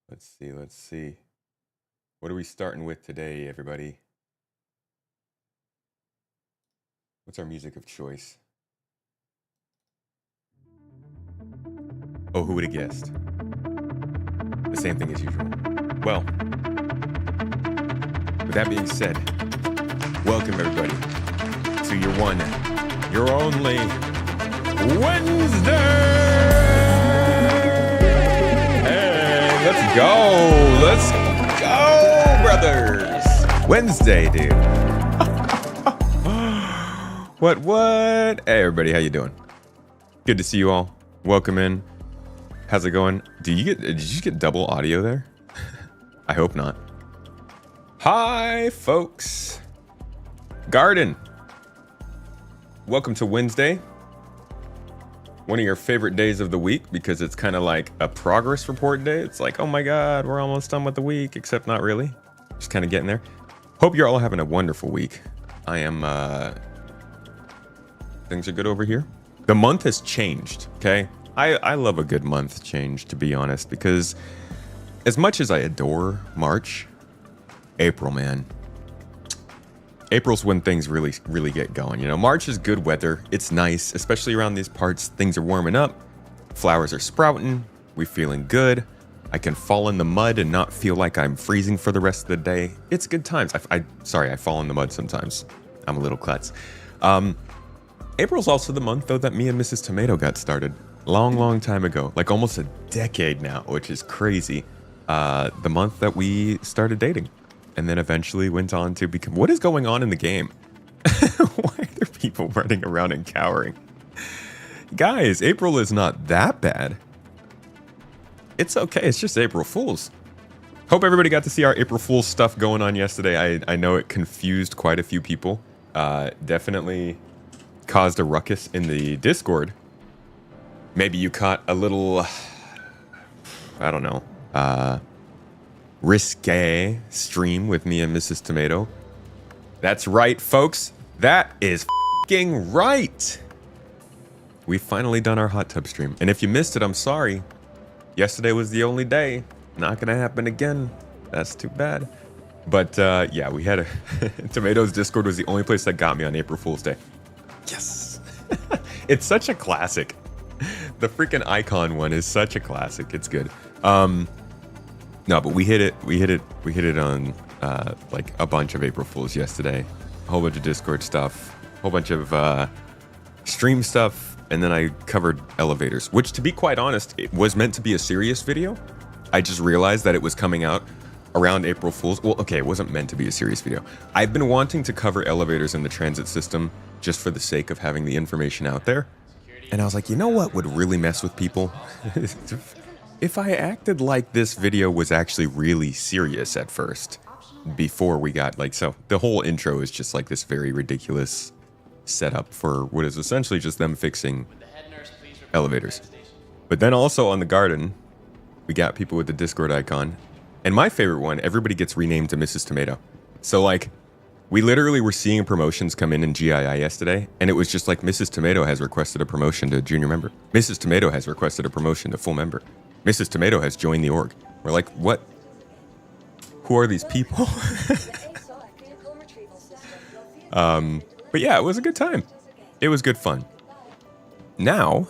Let's see. What are we starting with today, everybody? What's our music of choice? Oh, who would have guessed? The same thing as usual. Well, with that being said, welcome everybody to your one, your only Wednesday! Hey, let's go, brothers! Wednesday, dude. What? Hey, everybody, how you doing? Good to see you all. Welcome in. How's it going? Did you get double audio there? I hope not. Hi, folks. Garden. Welcome to Wednesday. One of your favorite days of the week because it's kind of like a progress report day. It's like, oh my God, we're almost done with the week, except not really. Just kind of getting there. Hope you're all having a wonderful week. I am, things are good over here. The month has changed, okay? I love a good month change, to be honest, because as much as I adore March, April, man. April's when things really get going. You know, March is good weather. It's nice, especially around these parts. Things are warming up. Flowers are sprouting. We're feeling good. I can fall in the mud and not feel like I'm freezing for the rest of the day. It's good times. Sorry, I fall in the mud sometimes. I'm a little klutz. April's also the month, though, that me and Mrs. Tomato got started. Long time ago. Like almost a decade now, which is crazy. The month that we started dating. And then eventually went on to become... What is going on in the game? Why are there people running around and cowering? Guys, April is not that bad. It's okay. It's just April Fools. Hope everybody got to see our April Fools stuff going on yesterday. I know it confused quite a few people. Definitely caused a ruckus in the Discord. Maybe you caught a little... I don't know. Risque stream with me and Mrs. Tomato. That's right, folks. That is f***ing right. We've finally done our hot tub stream. And if you missed it, I'm sorry. Yesterday was the only day. Not gonna happen again. That's too bad. But yeah, we had a... Tomato's Discord was the only place that got me on April Fool's Day. Yes. It's such a classic. The freaking icon one is such a classic. It's good. No, but we hit it on like a bunch of April Fools yesterday. A whole bunch of Discord stuff, a whole bunch of stream stuff, and then I covered elevators, which, to be quite honest, it was meant to be a serious video. I just realized that it was coming out around April Fools. Well, okay, it wasn't meant to be a serious video. I've been wanting to cover elevators in the transit system just for the sake of having the information out there. And I was like, you know what would really mess with people? If I acted like this video was actually really serious at first, before we got so the whole intro is just like this very ridiculous setup for what is essentially just them fixing elevators. But then also on the garden, we got people with the Discord icon. And my favorite one, everybody gets renamed to Mrs. Tomato. So like, we literally were seeing promotions come in GII yesterday, and it was just like, Mrs. Tomato has requested a promotion to junior member. Mrs. Tomato has requested a promotion to full member. Mrs. Tomato has joined the org. We're like, what? Who are these people? But yeah, it was a good time. It was good fun. Now,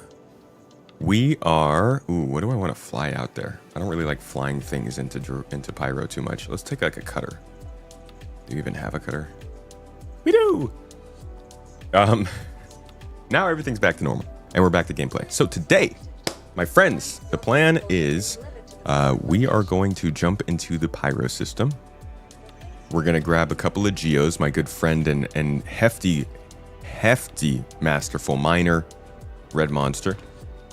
we are... Ooh, what do I want to fly out there? I don't really like flying things into Pyro too much. Let's take like a cutter. Do you even have a cutter? We do! Now everything's back to normal, and we're back to gameplay. So today... my friends, the plan is we are going to jump into the Pyro system. We're going to grab a couple of GEOs, my good friend and hefty masterful miner, Red Monster,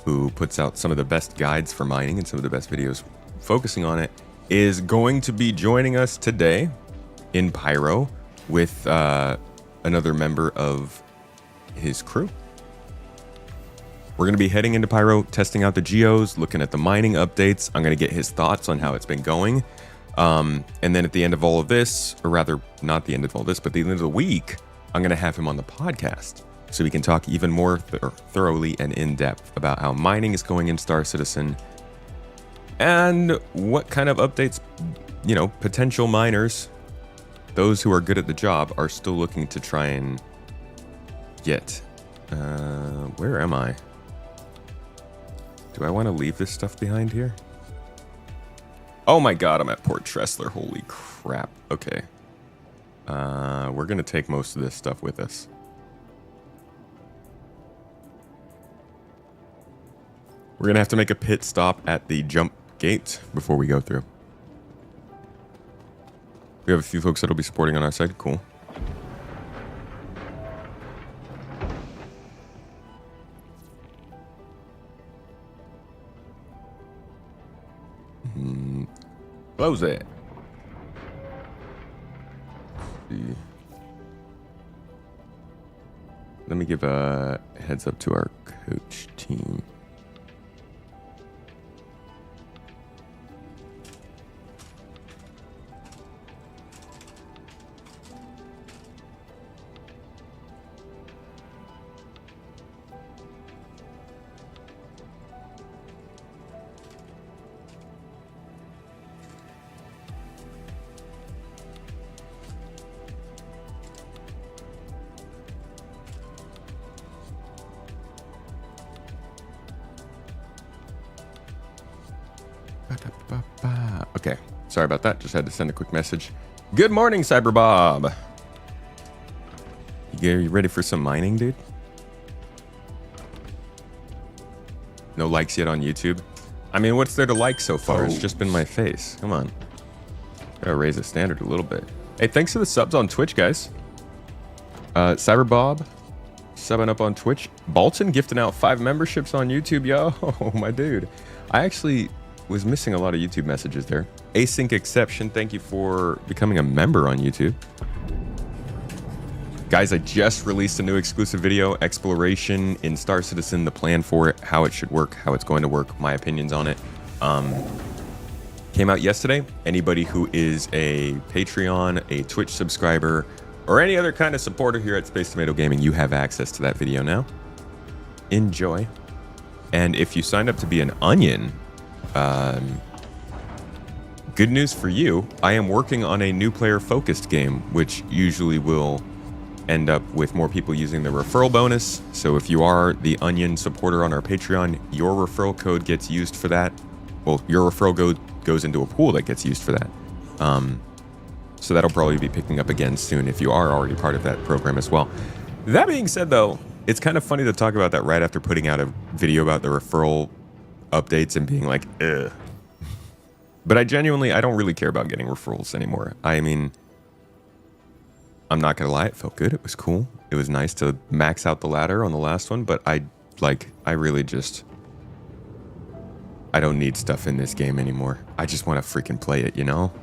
who puts out some of the best guides for mining and some of the best videos focusing on it, is going to be joining us today in Pyro with another member of his crew. We're going to be heading into Pyro, testing out the GEOs, looking at the mining updates. I'm going to get his thoughts on how it's been going. And then at the end of all of this, or rather, not the end of all this, but the end of the week, I'm going to have him on the podcast so we can talk even more thoroughly and in depth about how mining is going in Star Citizen and what kind of updates, you know, potential miners, those who are good at the job, are still looking to try and get. Where am I? Do I want to leave this stuff behind here? Oh my god, I'm at Port Tressler. Holy crap. Okay. We're going to take most of this stuff with us. We're going to have to make a pit stop at the jump gate before we go through. We have a few folks that'll be supporting on our side. Cool. Close it. Let's see. Let me give a heads up to our coach team. Okay, sorry about that. Just had to send a quick message. Good morning, Cyberbob. You ready for some mining, dude? No likes yet on YouTube? I mean, what's there to like so far? It's just been my face. Come on. Gotta raise the standard a little bit. Hey, thanks for the subs on Twitch, guys. Cyberbob, subbing up on Twitch. Bolton gifting out 5 memberships on YouTube, yo. My dude. I actually was missing a lot of YouTube messages there. Async Exception, thank you for becoming a member on YouTube. Guys, I just released a new exclusive video, Exploration in Star Citizen, the plan for it, how it should work, how it's going to work, my opinions on it. Came out yesterday. Anybody who is a Patreon, a Twitch subscriber, or any other kind of supporter here at Space Tomato Gaming, you have access to that video now. Enjoy. And if you signed up to be an onion, good news for you, I am working on a new player focused game, which usually will end up with more people using the referral bonus. So if you are the onion supporter on our Patreon, your referral code gets used for that. Well, your referral code goes into a pool that gets used for that. So that'll probably be picking up again soon if you are already part of that program as well. That being said, though, it's kind of funny to talk about that right after putting out a video about the referral updates and being like, ugh. But I don't really care about getting referrals anymore. I mean, I'm not gonna lie, it felt good. It was cool. It was nice to max out the ladder on the last one, but I really just, I don't need stuff in this game anymore. I just want to freaking play it, you know?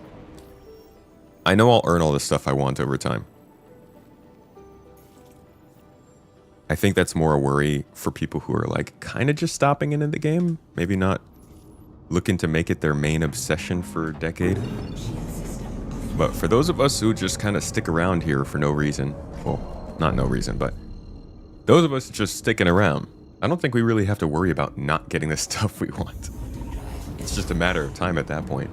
I know I'll earn all the stuff I want over time. I think that's more a worry for people who are like kind of just stopping into the game, maybe not looking to make it their main obsession for a decade. But for those of us who just kind of stick around here for no reason, well, not no reason, but those of us just sticking around, I don't think we really have to worry about not getting the stuff we want. It's just a matter of time at that point.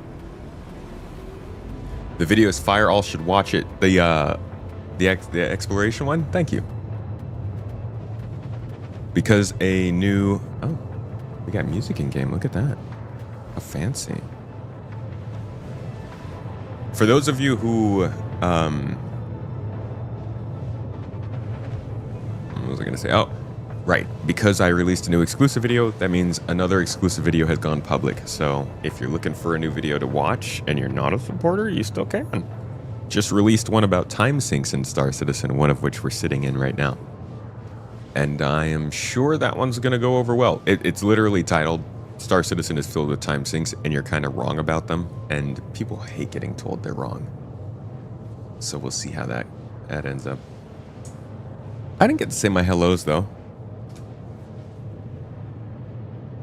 The video is fire, all should watch it. The exploration one, thank you. Because a new, oh, we got music in game, look at that. How fancy. For those of you who, what was I gonna say? Oh, right, because I released a new exclusive video, that means another exclusive video has gone public. So if you're looking for a new video to watch and you're not a supporter, you still can. Just released one about time sinks in Star Citizen, one of which we're sitting in right now. And I am sure that one's gonna go over well. It's literally titled, Star Citizen is filled with time sinks and you're kind of wrong about them. And people hate getting told they're wrong. So we'll see how that ends up. I didn't get to say my hellos though.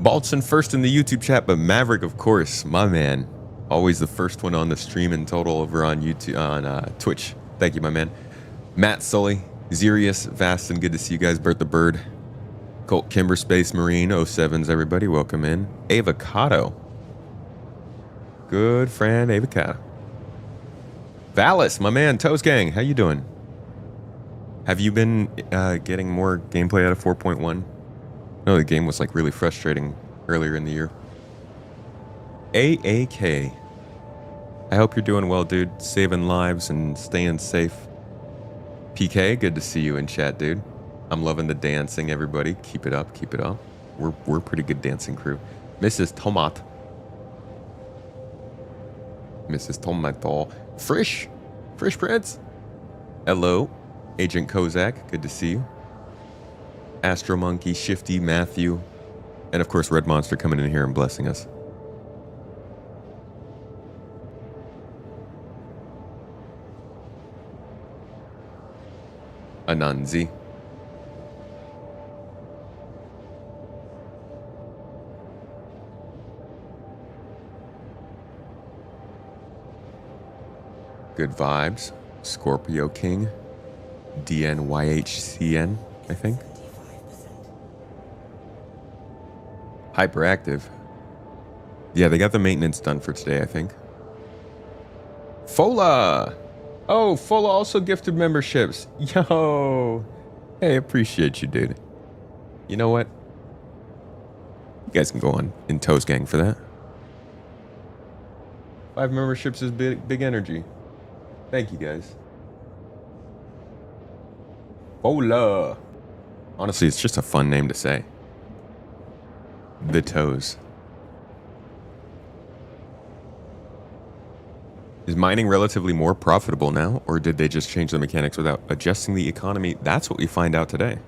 Baltson first in the YouTube chat, but Maverick, of course, my man. Always the first one on the stream in total over on YouTube, on Twitch. Thank you, my man. Matt Sully, Zerius, Vastin, good to see you guys. Bert the Bird, Colt Kimber, Space Marine, 07s, everybody, welcome in. Avocado. good friend Avocado. Valis, my man, Toast Gang, how you doing? Have you been getting more gameplay out of 4.1? No, the game was like really frustrating earlier in the year. AAK. I hope you're doing well, dude. Saving lives and staying safe. PK, good to see you in chat, dude. I'm loving the dancing, everybody. Keep it up, keep it up. We're a pretty good dancing crew. Mrs. Tomat. Mrs. Tomato. Frisch Prince. Hello. Agent Kozak, good to see you. Astro Monkey, Shifty, Matthew. And of course, Red Monster coming in here and blessing us. Ananzi. Good vibes. Scorpio King. DNYHCN, I think. Hyperactive. Yeah, they got the maintenance done for today, I think. Fola! Oh, Fola also gifted memberships. Yo! Hey, appreciate you, dude. You know what? You guys can go on in Toast Gang for that. 5 memberships is big energy. Thank you, guys. Fola! Honestly, it's just a fun name to say. The Toes. Is mining relatively more profitable now, or did they just change the mechanics without adjusting the economy? That's what we find out today.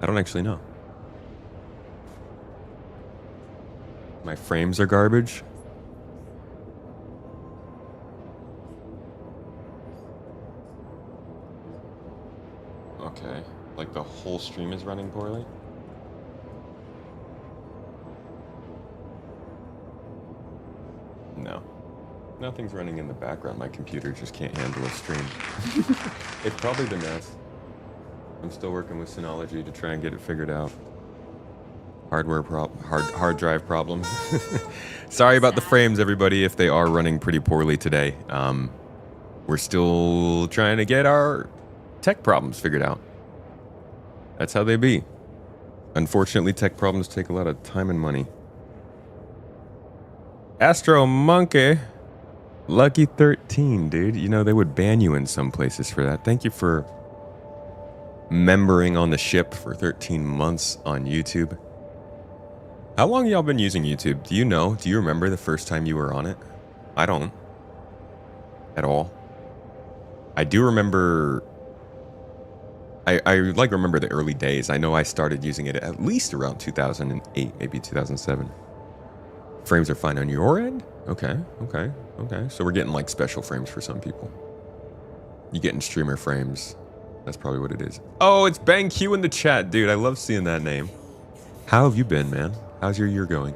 I don't actually know. My frames are garbage. Okay, like the whole stream is running poorly? No. Nothing's running in the background. My computer just can't handle a stream. It's probably the NAS. I'm still working with Synology to try and get it figured out. Hard drive problems. Sorry about the frames, everybody, if they are running pretty poorly today. We're still trying to get our tech problems figured out. That's how they be. Unfortunately, tech problems take a lot of time and money. Astro Monkey. Lucky 13, dude. You know, they would ban you in some places for that. Thank you for membering on the ship for 13 months on YouTube. How long y'all been using YouTube? Do you know? Do you remember the first time you were on it? I don't. At all. I do remember... I like remember the early days. I know I started using it at least around 2008, maybe 2007. Frames are fine on your end? Okay. So we're getting like special frames for some people. You getting streamer frames. That's probably what it is. Oh, it's Bang Q in the chat, dude. I love seeing that name. How have you been, man? How's your year going?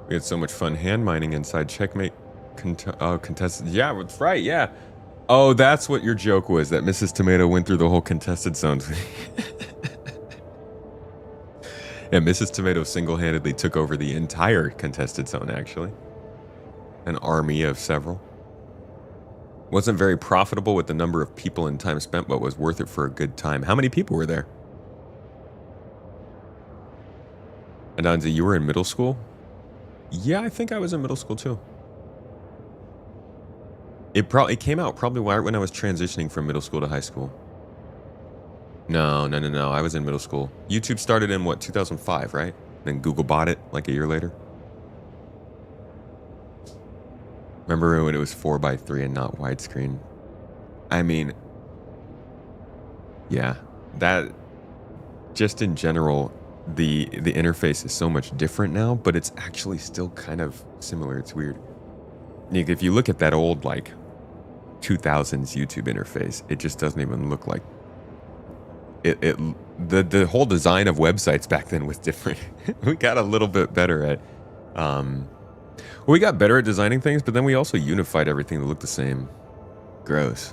We had so much fun hand mining inside Checkmate contested. Yeah, that's right. Yeah. Oh, that's what your joke was, that Mrs. Tomato went through the whole contested zone. Yeah, Mrs. Tomato single-handedly took over the entire contested zone, actually. An army of several. Wasn't very profitable with the number of people and time spent, but was worth it for a good time. How many people were there? Ananzi, you were in middle school? Yeah, I think I was in middle school too. It came out probably right when I was transitioning from middle school to high school. No. I was in middle school. YouTube started in what, 2005, right? Then Google bought it like a year later. Remember when it was 4:3 and not widescreen? I mean, yeah, that just in general, the interface is so much different now, but it's actually still kind of similar. It's weird. If you look at that old like 2000s YouTube interface, it just doesn't even look like it. The whole design of websites back then was different. We got a little bit better at we got better at designing things, but then we also unified everything to look the same. Gross.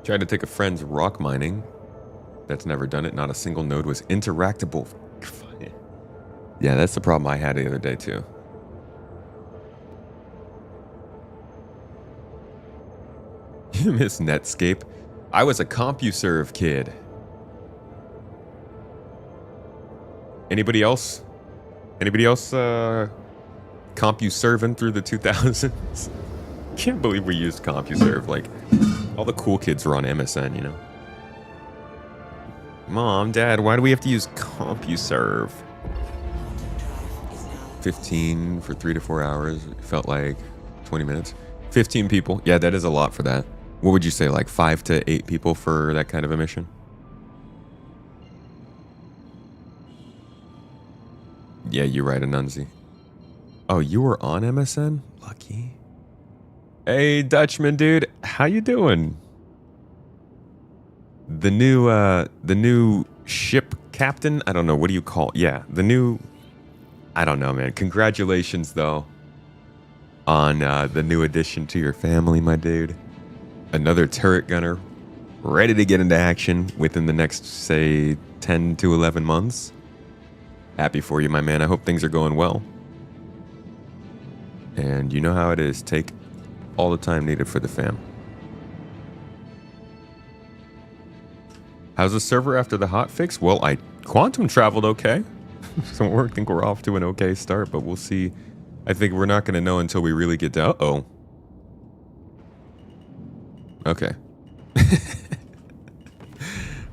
Tried to take a friend's rock mining. That's never done it. Not a single node was interactable. Yeah, that's the problem I had the other day too. You miss Netscape? I was a CompuServe kid. Anybody else? Anybody else CompuServing through the 2000s? Can't believe we used CompuServe. Like, all the cool kids were on MSN, you know? Mom, Dad, why do we have to use CompuServe? 15 for 3 to 4 hours. It felt like 20 minutes. 15 people. Yeah, that is a lot for that. What would you say, like 5 to 8 people for that kind of a mission? Yeah, you're right, Anunzi. Oh, you were on MSN? Lucky. Hey, Dutchman, dude. How you doing? The new ship captain? I don't know. What do you call it? Yeah, the new... I don't know, man. Congratulations, though, on the new addition to your family, my dude. Another turret gunner, ready to get into action within the next, say, 10 to 11 months. Happy for you, my man. I hope things are going well. And you know how it is. Take all the time needed for the fam. How's the server after the hotfix? Well, I quantum traveled okay. So I think we're off to an okay start, but we'll see. I think we're not going to know until we really get down. Uh-oh. Okay.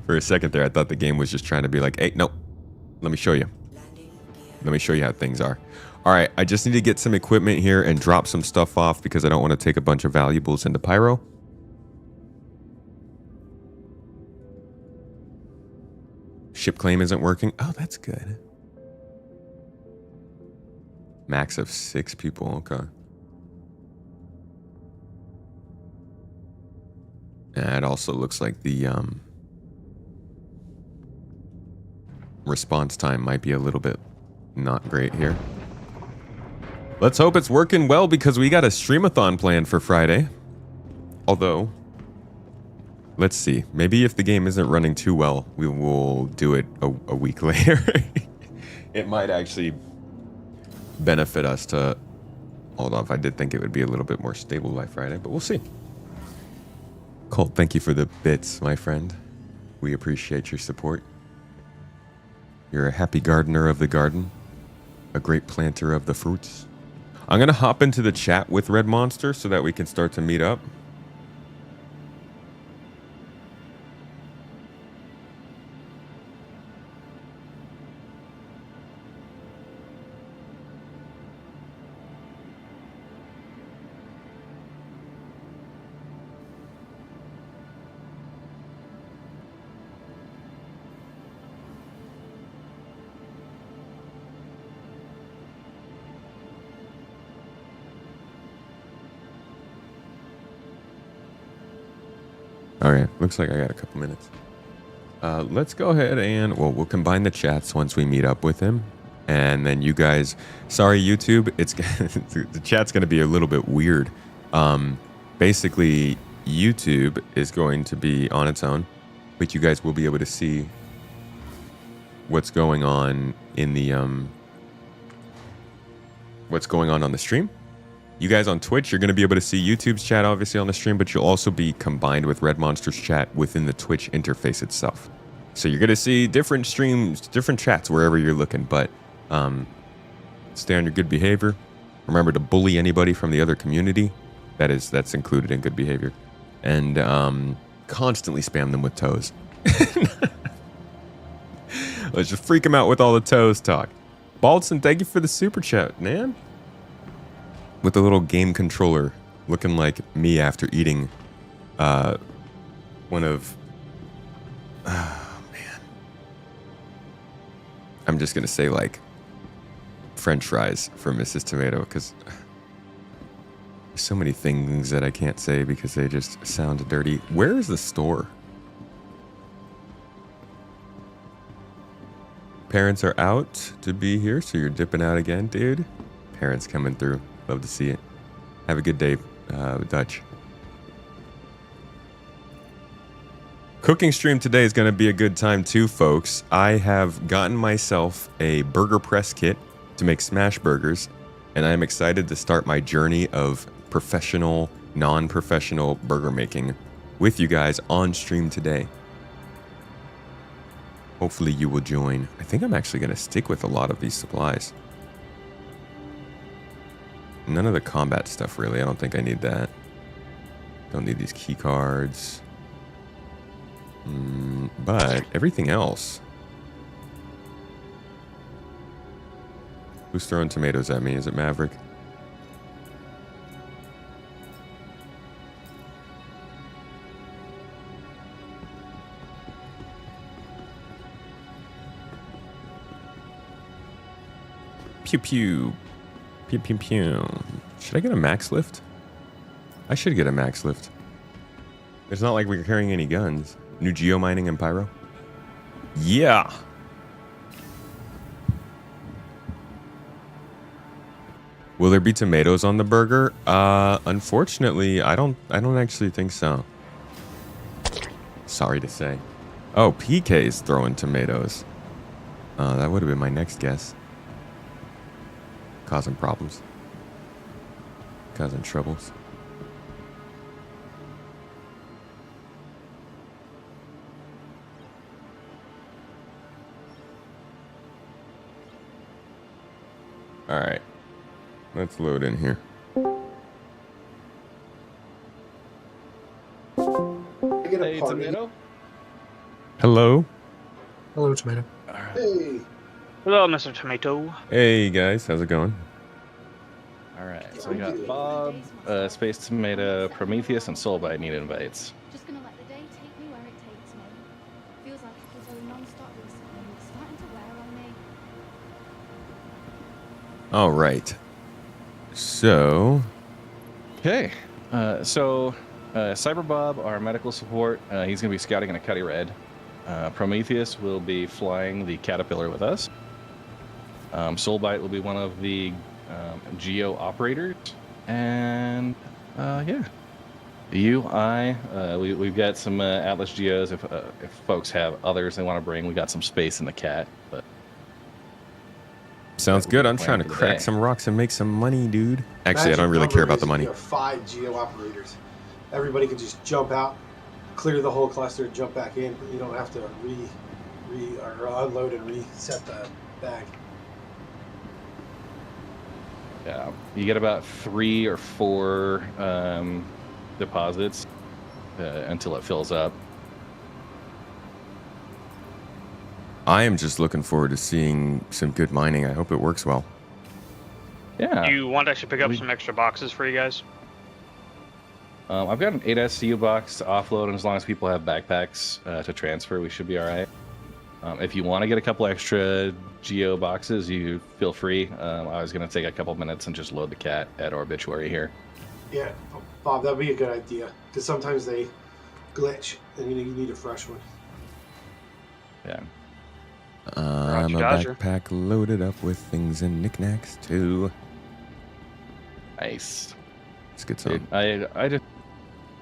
For a second there, I thought the game was just trying to be like, hey, no, let me show you. Let me show you how things are. All right, I just need to get some equipment here and drop some stuff off because I don't want to take a bunch of valuables into Pyro. Ship claim isn't working. Oh, that's good. Max of 6 people, okay. And it also looks like the response time might be a little bit not great here. Let's hope it's working well because we got a streamathon planned for Friday. Although, let's see. Maybe if the game isn't running too well, we will do it a week later. It might actually benefit us to hold off. I did think it would be a little bit more stable by Friday, but we'll see. Colt, thank you for the bits, my friend. We appreciate your support. You're a happy gardener of the garden, a great planter of the fruits. I'm gonna hop into the chat with Red Monster so that we can start to meet up. Okay, looks like I got a couple minutes. Let's go ahead and, well, we'll combine the chats once we meet up with him. And then you guys, sorry YouTube, it's the chat's going to be a little bit weird. Basically, YouTube is going to be on its own, but you guys will be able to see what's going on in the, what's going on the stream. You guys on Twitch, you're going to be able to see YouTube's chat obviously on the stream, but you'll also be combined with Red Monster's chat within the Twitch interface itself. So you're going to see different streams, different chats wherever you're looking, but stay on your good behavior. Remember to bully anybody from the other community. That's included in good behavior. And constantly spam them with toes. Let's just freak them out with all the toes talk. Baldson, thank you for the super chat, man. With a little game controller looking like me after eating one of... Oh, man. I'm just going to say, like, French fries for Mrs. Tomato, because there's so many things that I can't say because they just sound dirty. Where is the store? Parents are out to be here, so you're dipping out again, dude. Parents coming through. Love to see it. Have a good day, Dutch. Cooking stream today is going to be a good time too, folks. I have gotten myself a burger press kit to make smash burgers, and I am excited to start my journey of professional, non-professional burger making with you guys on stream today. Hopefully you will join. I think I'm actually going to stick with a lot of these supplies. None of the combat stuff, really. I don't think I need that. Don't need these key cards. But everything else. Who's throwing tomatoes at me? Is it Maverick? Pew pew. Pew pew pew. Should I get a max lift? I should get a max lift. It's not like we're carrying any guns. New GEO mining and Pyro? Yeah. Will there be tomatoes on the burger? Unfortunately, I don't actually think so. Sorry to say. Oh, PK is throwing tomatoes. That would have been my next guess. Causing problems. Causing troubles. All right, let's load in here. Hey, tomato. Hello. Hello, tomato. Hey. Hello, Mr. Tomato. Hey guys, how's it going? All right, so we got Bob, Space Tomato, Prometheus, and Soulbite need invites. Just gonna let the day take me where it takes me. Feels like it was a non-stop recently, and it's starting to wear on me. All right. So, Okay, Cyber Bob, our medical support, he's going to be scouting in a Cuddy Red. Prometheus will be flying the Caterpillar with us. Soulbite will be one of the GEO operators. And, yeah. We've got some Atlas GEOs. If folks have others they want to bring, we got some space in the cat. But sounds good. I'm trying to crack some rocks and make some money, dude. Actually, I don't really care about the money. You have 5 GEO operators. Everybody can just jump out, clear the whole cluster, jump back in. You don't have to unload and reset the bag. Yeah, you get about 3 or 4 deposits until it fills up. I am just looking forward to seeing some good mining. I hope it works well. Yeah. Do you want us to pick up some extra boxes for you guys? I've got an 8 SCU box to offload, and as long as people have backpacks to transfer, we should be all right. If you want to get a couple extra GEO boxes, you feel free. I was going to take a couple minutes and just load the cat at Obituary here. Yeah, Bob, that'd be a good idea. Because sometimes they glitch, and you need a fresh one. Yeah. I'm a Dodger. backpack loaded up with things and knickknacks too. Nice. It's a good song. Dude, I just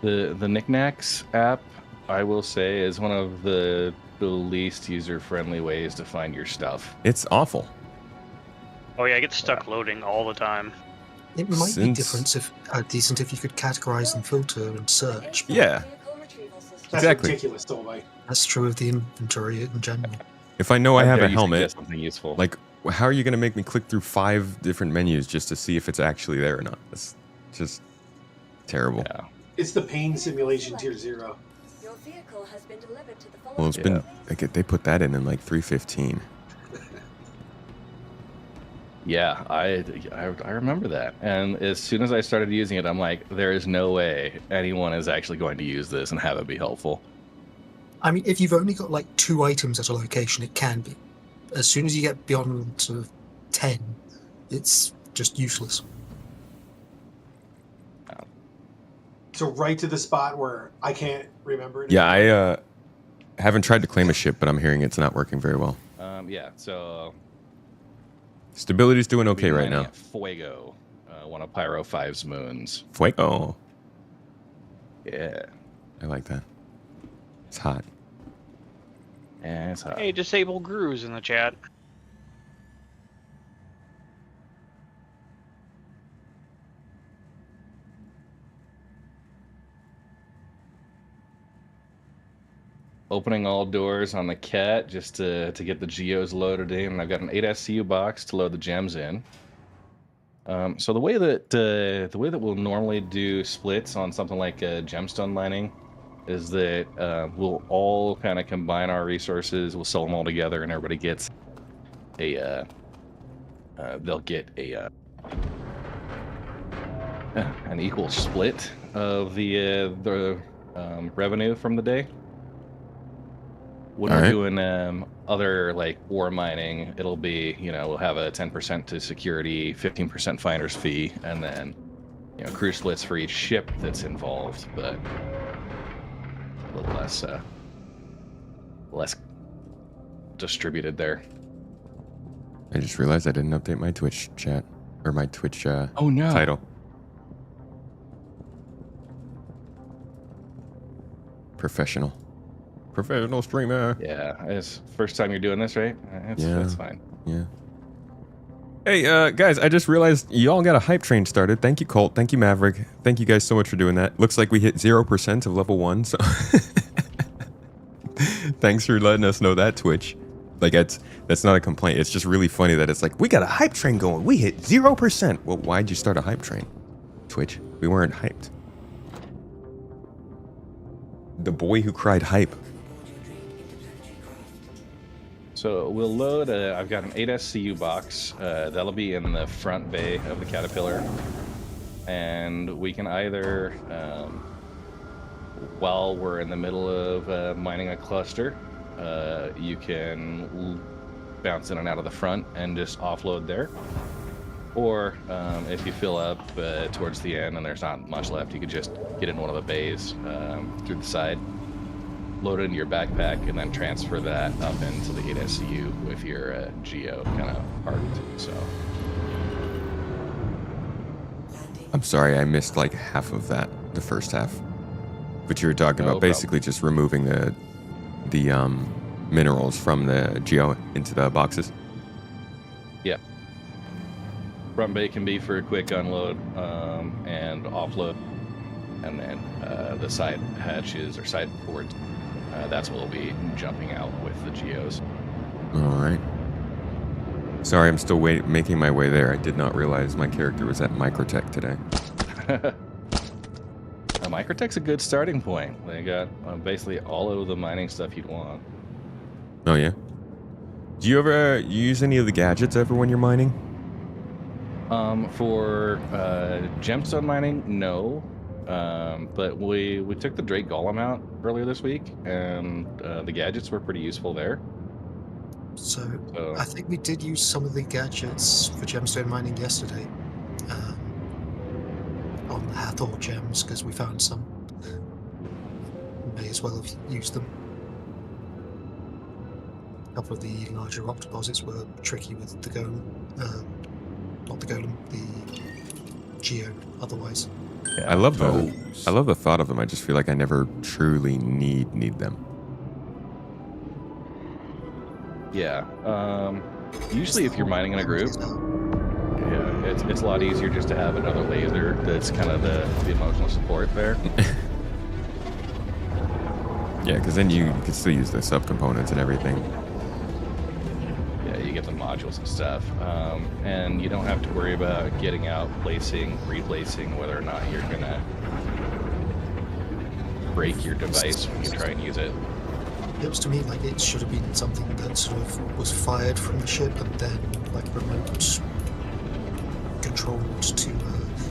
the knickknacks app, I will say, is one of the least user-friendly ways to find your stuff. It's awful. Oh yeah, I get stuck loading all the time. It might be decent if you could categorize and filter and search. Yeah. That's Exactly. ridiculous, Soulbite. That's true of the inventory in general. If I know I have a dare you helmet, suggest something useful. like, how are you going to make me click through 5 different menus just to see if it's actually there or not? That's just terrible. Yeah. It's the pain simulation tier 0. Your vehicle has been delivered to the following. Well, it's been, like, they put that in like 315. Yeah, I remember that. And as soon as I started using it, I'm like, there is no way anyone is actually going to use this and have it be helpful. I mean, if you've only got like 2 items at a location, it can be. As soon as you get beyond sort of 10, it's just useless. So right to the spot where I can't remember it. Yeah, I haven't tried to claim a ship, but I'm hearing it's not working very well. Yeah, so Stability's doing okay right now. Fuego, one of Pyro 5's moons. Fuego. Yeah. I like that. It's hot. Yeah, it's hot. Hey, disable grooves in the chat. Opening all doors on the cat just to get the geos loaded in. I've got an 8 SCU box to load the gems in. So the way that we'll normally do splits on something like gemstone mining is that we'll all kind of combine our resources. We'll sell them all together, and everybody gets a they'll get a an equal split of the revenue from the day. When All we're right. doing other like ore mining, it'll be, we'll have a 10% to security, 15% finder's fee, and then crew splits for each ship that's involved, but a little less distributed there. I just realized I didn't update my Twitch chat or my Twitch Oh no! title. Professional streamer. Yeah, it's first time you're doing this, right? That's fine. Yeah. Hey, guys, I just realized y'all got a hype train started. Thank you, Colt. Thank you, Maverick. Thank you guys so much for doing that. Looks like we hit 0% of level 1, so... Thanks for letting us know that, Twitch. Like, that's not a complaint. It's just really funny that it's like, we got a hype train going. We hit 0%. Well, why'd you start a hype train, Twitch? We weren't hyped. The boy who cried hype. So we'll load, I've got an 8 SCU box. That'll be in the front bay of the Caterpillar. And we can either, while we're in the middle of mining a cluster, you can bounce in and out of the front and just offload there. Or if you fill up towards the end and there's not much left, you could just get in one of the bays through the side, load it into your backpack, and then transfer that up into the 8 SCU with your GEO kind of parked. So I'm sorry, I missed like half of that, the first half. But you were talking No about basically just removing the minerals from the GEO into the boxes. yeah, front bay can be for a quick unload and offload, and then the side hatches or side ports. That's what we'll be jumping out with the GEOs. All right. Sorry, I'm still making my way there. I did not realize my character was at Microtech today. Microtech's a good starting point. They got basically all of the mining stuff you'd want. Oh, yeah? Do you ever use any of the gadgets ever when you're mining? For gemstone mining, no. But we took the Drake Golem out earlier this week, and the gadgets were pretty useful there. So I think we did use some of the gadgets for gemstone mining yesterday on the Hathor gems because we found some. May as well have used them. A couple of the larger rock deposits were tricky with the golem, not the golem, the geo. Otherwise, Yeah. I love the thought of them. I just feel like I never truly need them. Yeah. Usually, if you're mining in a group, yeah, it's a lot easier just to have another laser that's kind of the emotional support there. Yeah, because then you can still use the subcomponents and everything. Yeah, you get the modules and stuff, and you don't have to worry about getting out, placing, replacing, whether or not you're gonna break your device when you try and use it. it was to me like it should have been something that sort of was fired from the ship and then like remote controlled to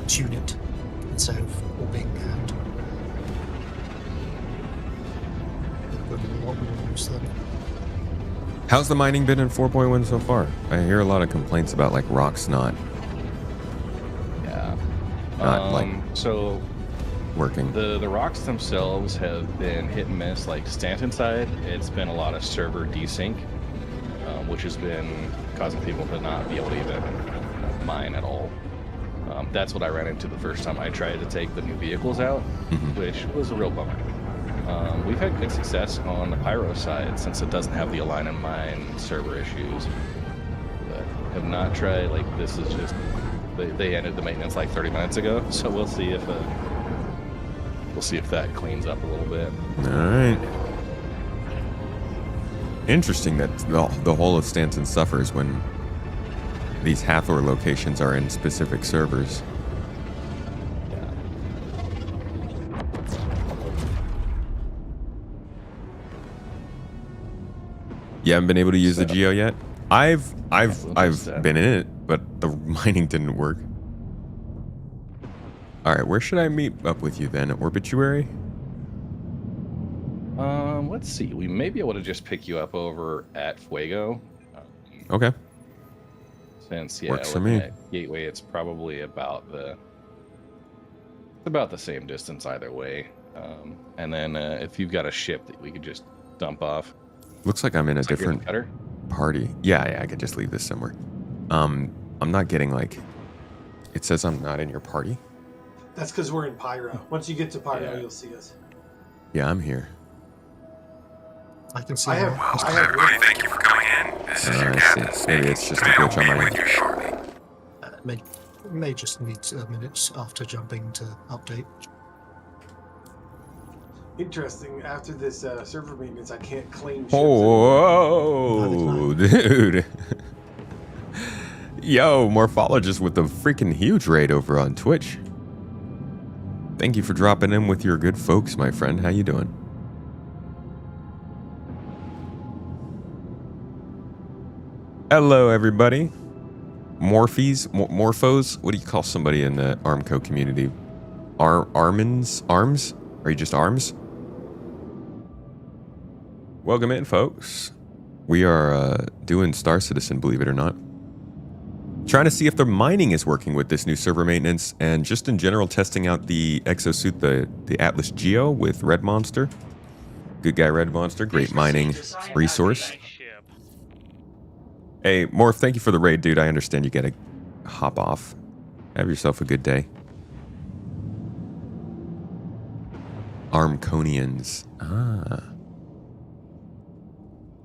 tune it instead of all being manned. It would have been a lot more use then. How's the mining been in 4.1 so far? I hear a lot of complaints about like rocks not Yeah. like So working. the rocks themselves have been hit and miss. Like Stanton side, it's been a lot of server desync, which has been causing people to not be able to even mine at all. That's what I ran into the first time I tried to take the new vehicles out, which was a real bummer. We've had good success on the Pyro side since it doesn't have the align and mine server issues. But have not tried, like, this is just, they ended the maintenance like 30 minutes ago, so we'll see if that cleans up a little bit. All right. Interesting that the whole of Stanton suffers when these Hathor locations are in specific servers. You haven't been able to use the GEO yet? I've been in it, but the mining didn't work. All right, where should I meet up with you then? Obituary? Let's see. We may be able to just pick you up over at Fuego. Okay. Since Works for looking me. at Gateway, it's probably about the same distance either way. And then if you've got a ship that we could just dump off. Looks like I'm in a different cutter. party. Yeah, I could just leave this somewhere. I'm not getting like. It says I'm not in your party. That's because we're in Pyro. Once you get to Pyro, Yeah. you'll see us. Yeah, I'm here. I can see. I have. Everybody, thank you for coming in. This is your I captain see. Maybe it's just a Tomato glitch will on be my with you shortly. May just need minutes after jumping to update. Interesting. After this server maintenance, I can't claim ships. Oh, dude. Yo, Morphologist with the freaking huge raid over on Twitch. Thank you for dropping in with your good folks, my friend. How you doing? Hello, everybody. Morphos? What do you call somebody in the Armco community? Arms? Are you just arms? Welcome in, folks. We are doing Star Citizen, believe it or not. Trying to see if the mining is working with this new server maintenance, and just in general testing out the exosuit, the Atlas GEO with Red Monster. Good guy, Red Monster. Great mining resource. Nice ship. Hey, Morph, thank you for the raid, dude. I understand you gotta hop off. Have yourself a good day. Armconians. Ah.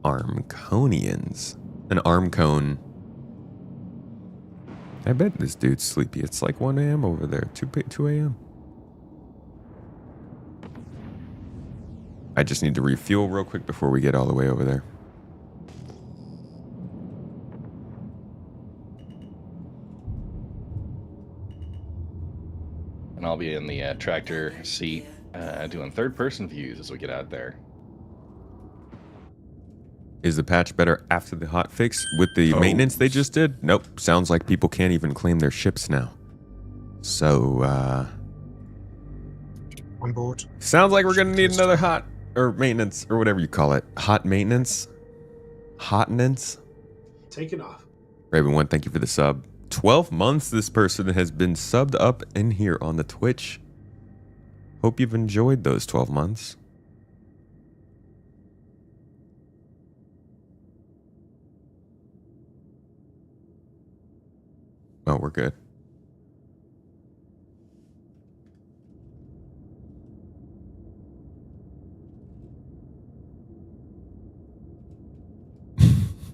Armconians. An Armcone. I bet this dude's sleepy. It's like 1 a.m. over there. 2 a.m. I just need to refuel real quick before we get all the way over there. And I'll be in the tractor seat doing third-person views as we get out there. Is the patch better after the hotfix with the maintenance they just did? Nope. Sounds like people can't even claim their ships now. So, On board. sounds like we're gonna need another hot or maintenance or whatever you call it. Hot maintenance? Hotnance? Taking off. Raven 1, thank you for the sub. 12 months this person has been subbed up in here on the Twitch. Hope you've enjoyed those 12 months. Oh, we're good.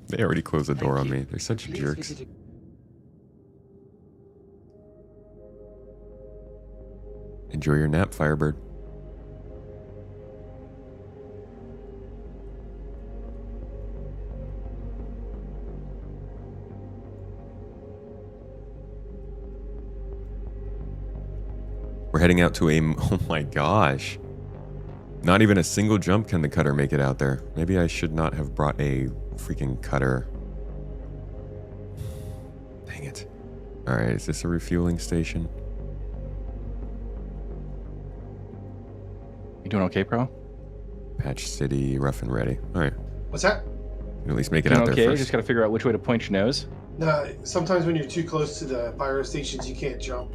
They already closed the door on me. They're such jerks. Enjoy your nap, Firebird. We're heading out to a... Oh my gosh. Not even a single jump can the cutter make it out there. Maybe I should not have brought a freaking cutter. Dang it. Alright, is this a refueling station? You doing okay, Pro? Patch City, rough and ready. Alright. What's that? At least make it Doing out there okay? first. Just got to figure out which way to point your nose. No, sometimes when you're too close to the pyro stations, you can't jump.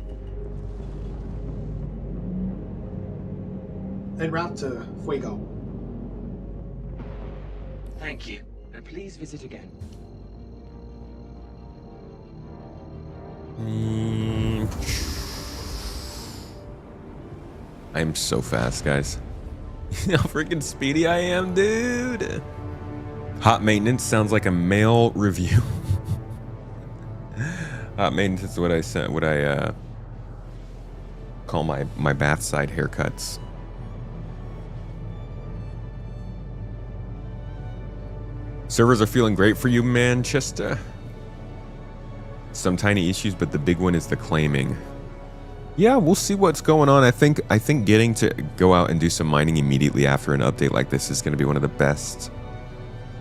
En route to Fuego. Thank you, and please visit again. I'm so fast, guys. How freaking speedy I am, dude. Hot maintenance sounds like a male review. Hot maintenance is what I said. What I call my bath side haircuts. Servers are feeling great for you, Manchester. Some tiny issues, but the big one is the claiming. Yeah, we'll see what's going on. I think getting to go out and do some mining immediately after an update like this is going to be one of the best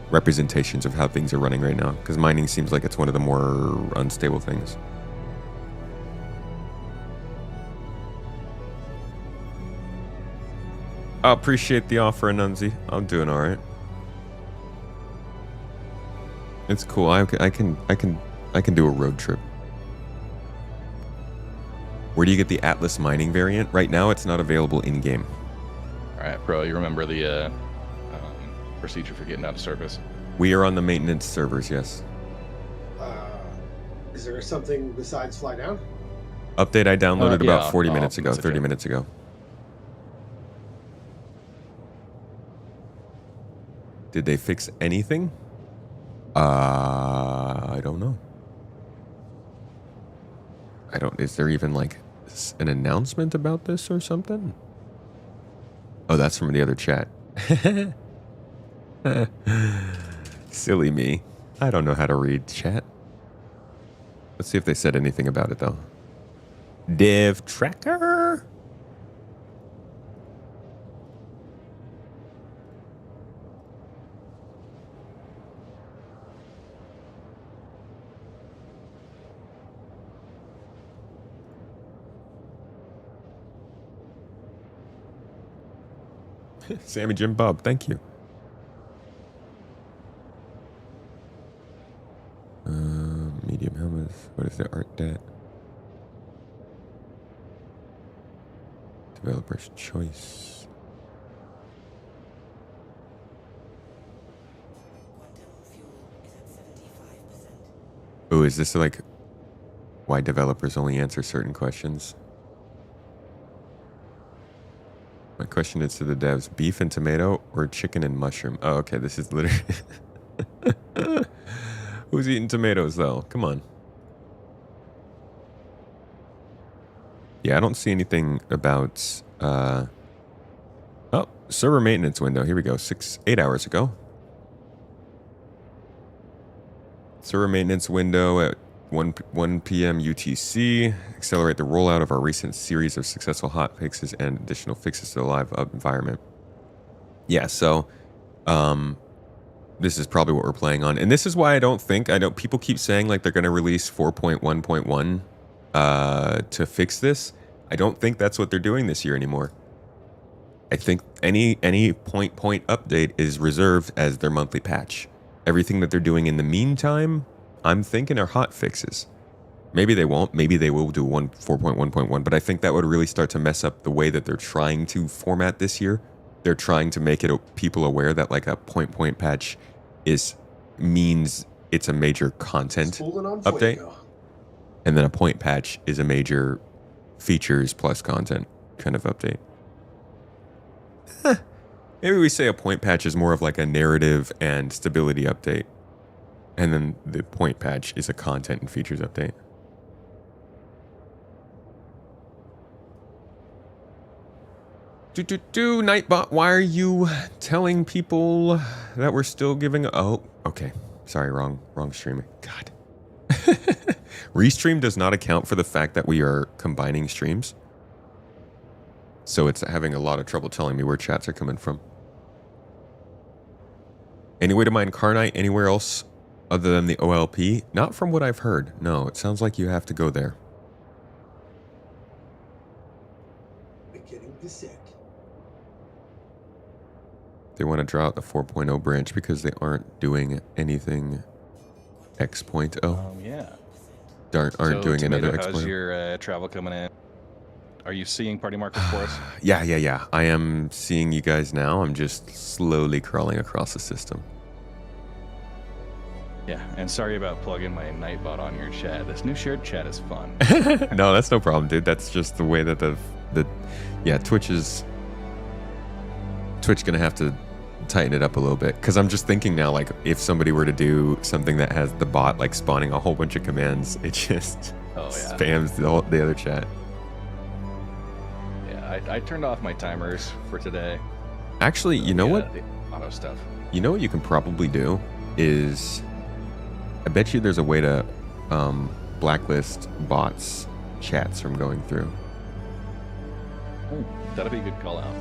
representations of how things are running right now, because mining seems like it's one of the more unstable things. I appreciate the offer, Anunzi. I'm doing all right. It's cool. I can do a road trip. Where do you get the Atlas mining variant? Right now, it's not available in game. All right, Pro. You remember the procedure for getting out of service? We are on the maintenance servers. Yes. Is there something besides fly down? Update I downloaded Yeah, about 40 I'll minutes ago, message 30 you. minutes ago. Did they fix anything? I don't know. Is there even like an announcement about this or something? Oh, that's from the other chat. Silly me. I don't know how to read chat. Let's see if they said anything about it though. Dev tracker. Sammy Jim Bob, thank you. Medium helmets. What is the art dat? Developer's choice. Oh, is this like why developers only answer certain questions? My question is to the devs, beef and tomato or chicken and mushroom? Oh, okay, this is literally... Who's eating tomatoes, though? Come on. Yeah, I don't see anything about... Oh, server maintenance window. Here we go. 8 hours ago. Server maintenance window at 1 p.m. UTC. Accelerate the rollout of our recent series of successful hot fixes and additional fixes to the live environment. Yeah, so this is probably what we're playing on. And this is why I know people keep saying like they're going to release 4.1.1 to fix this. I don't think that's what they're doing this year anymore. I think any point update is reserved as their monthly patch. Everything that they're doing in the meantime, I'm thinking are hot fixes. Maybe they won't. Maybe they will do 4.1.1, but I think that would really start to mess up the way that they're trying to format this year. They're trying to make it people aware that like a point patch means it's a major content update. And then a point patch is a major features plus content kind of update. Maybe we say a point patch is more of like a narrative and stability update. And then the point patch is a content and features update. Nightbot, why are you telling people that we're still giving... Oh, okay. Sorry, wrong streaming. God. Restream does not account for the fact that we are combining streams. So it's having a lot of trouble telling me where chats are coming from. Any way to mine Carnite anywhere else other than the OLP? Not from what I've heard. No, it sounds like you have to go there. Beginning descent. They want to draw out the 4.0 branch because they aren't doing anything X.0. Yeah. Aren't doing another Tomato, X.0. how's your travel coming in? Are you seeing party markers for us? Yeah. I am seeing you guys now. I'm just slowly crawling across the system. Yeah, and sorry about plugging my Nightbot on your chat. This new shared chat is fun. No, that's no problem, dude. That's just the way that the Twitch Twitch gonna have to tighten it up a little bit, because I'm just thinking now, like, if somebody were to do something that has the bot like spawning a whole bunch of commands, it just spams the other chat. Yeah, I turned off my timers for today. Actually, you know what? The auto stuff. You know what you can probably do is, I bet you there's a way to blacklist bots chats from going through. Oh, that'd be a good call out.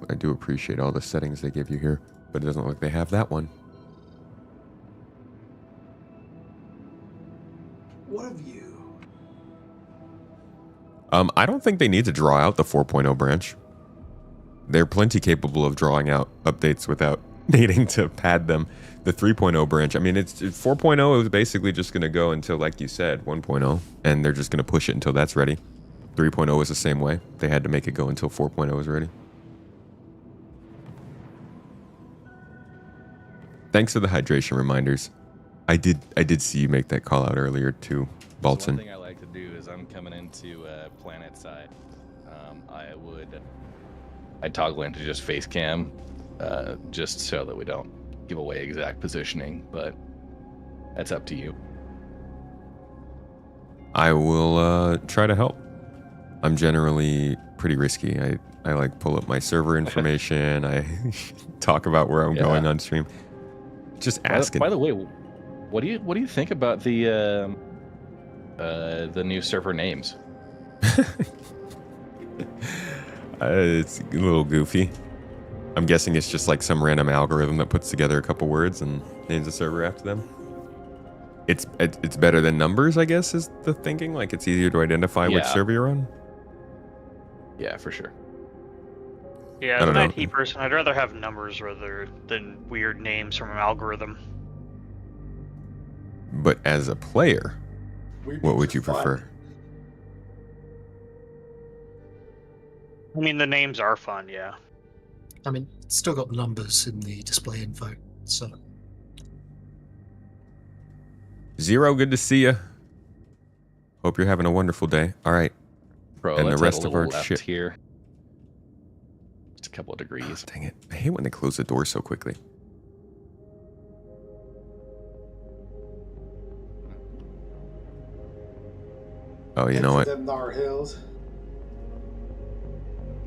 I do appreciate all the settings they give you here, but it doesn't look like they have that one. What of you? I don't think they need to draw out the 4.0 branch. They're plenty capable of drawing out updates without needing to pad them. The 3.0 branch, I mean, it's 4.0 is basically just going to go until, like you said, 1.0, and they're just going to push it until that's ready. 3.0 is the same way. They had to make it go until 4.0 is ready. Thanks for the hydration reminders. I did see you make that call out earlier too, Bolton. So one thing I like to do is I'm coming into planet side. I'd toggle into just face cam, just so that we don't give away exact positioning, but that's up to you. I will try to help. I'm generally pretty risky. I like pull up my server information. I talk about where I'm going on stream. Just asking. By the way, what do you think about the new server names? It's a little goofy. I'm guessing it's just like some random algorithm that puts together a couple words and names a server after them. It's better than numbers, I guess, is the thinking. Like, it's easier to identify which server you're on. Yeah, for sure. Yeah, as an IT person, I'd rather have numbers rather than weird names from an algorithm. But as a player, what would you prefer? I mean, the names are fun, yeah. I mean, it's still got numbers in the display info, so. Zero, good to see you. Hope you're having a wonderful day. All right. Bro, and the rest of our left shit here. Just a couple of degrees. Oh, dang it. I hate when they close the door so quickly. Oh, you know what? Them Nar Hills.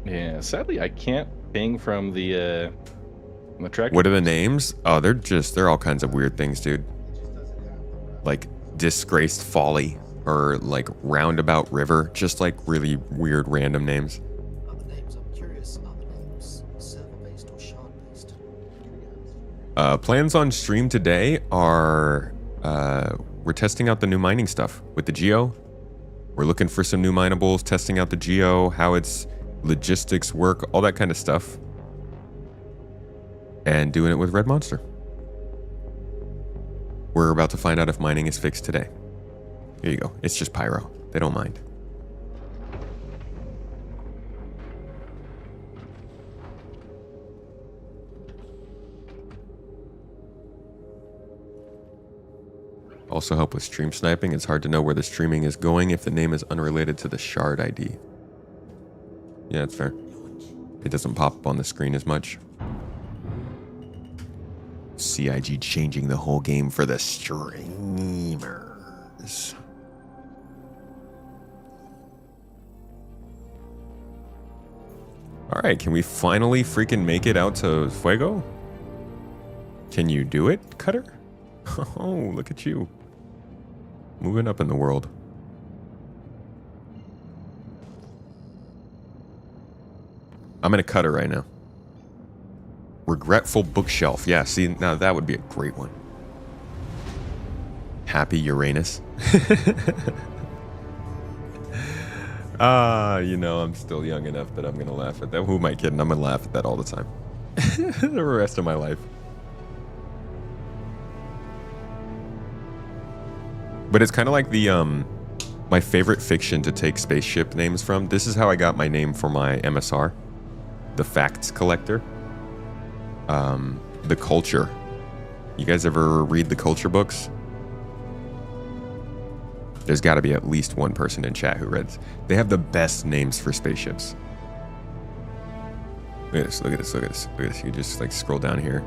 Yeah, sadly I can't ping from the track. What are the names? Oh, they're all kinds of weird things, dude. Like Disgraced Folly or like Roundabout River, just like really weird random names. Other names, I'm curious, are the names server-based or shard-based? Plans on stream today are we're testing out the new mining stuff with the GEO. We're looking for some new minables, testing out the GEO, how its logistics work, all that kind of stuff. And doing it with Red Monster. We're about to find out if mining is fixed today. Here you go. It's just Pyro. They don't mind. Also help with stream sniping. It's hard to know where the streaming is going if the name is unrelated to the shard ID. Yeah, that's fair. It doesn't pop up on the screen as much. CIG changing the whole game for the streamers. All right, can we finally freaking make it out to Fuego? Can you do it, Cutter? Oh, look at you. Moving up in the world. I'm in a Cutter right now. Regretful Bookshelf. Yeah, see, now that would be a great one. Happy Uranus. You know, I'm still young enough that I'm going to laugh at that. Who am I kidding? I'm going to laugh at that all the time. The rest of my life. But it's kind of like the my favorite fiction to take spaceship names from. This is how I got my name for my MSR, the Facts Collector. The Culture. You guys ever read the Culture books? There's got to be at least one person in chat who read this. They have the best names for spaceships. Look at this, look at this, look at this, look at this. You just like scroll down here.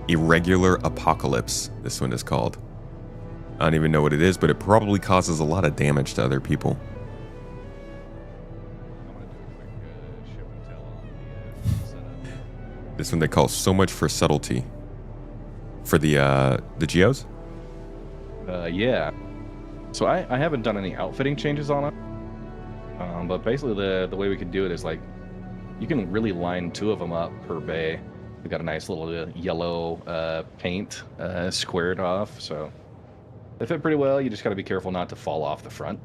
Irregular Apocalypse, this one is called. I don't even know what it is, but it probably causes a lot of damage to other people. This one they call So Much for Subtlety. For the GEOs? Yeah. So I haven't done any outfitting changes on it. But basically the way we could do it is like, you can really line 2 of them up per bay. We got a nice little yellow paint squared off, so they fit pretty well. You just got to be careful not to fall off the front.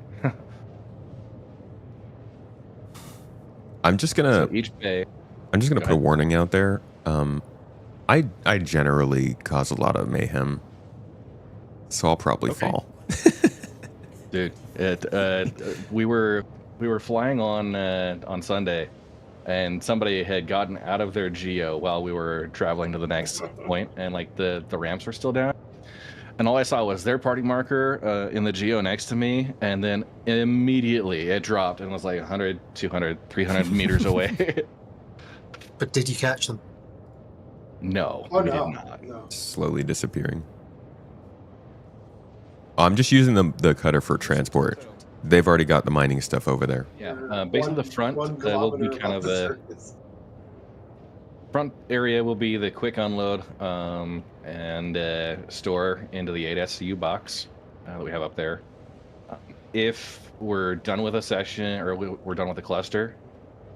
I'm just gonna So each bay. I'm just gonna put a warning out there. I generally cause a lot of mayhem, so I'll probably fall. Dude, we were flying on Sunday, and somebody had gotten out of their GEO while we were traveling to the next point, and like the ramps were still down. And all I saw was their party marker in the GEO next to me, and then immediately it dropped and was like 100, 200, 300 meters away. But did you catch them? No, Oh, we no. did not. No. Slowly disappearing. I'm just using the cutter for transport. They've already got the mining stuff over there. Yeah, basically the front will be kilometer kind of above the the surface. front area will be the quick unload and store into the 8SCU box that we have up there. If we're done with a session or we're done with a cluster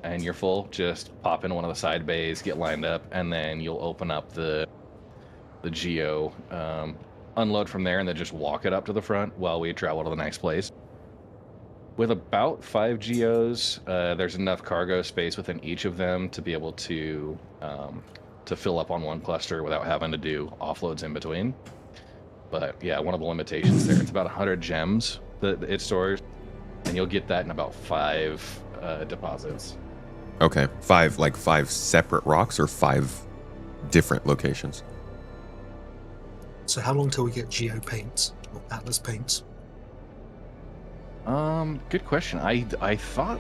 and you're full, just pop in one of the side bays, get lined up, and then you'll open up the GEO, unload from there, and then just walk it up to the front while we travel to the next place. With about 5 GEOs, there's enough cargo space within each of them to be able to fill up on one cluster without having to do offloads in between. But yeah, one of the limitations there, it's about 100 gems that it stores, and you'll get that in about 5 deposits. Okay, 5 separate rocks or 5 different locations. So how long till we get Geo paints or Atlas paints? Good question. I thought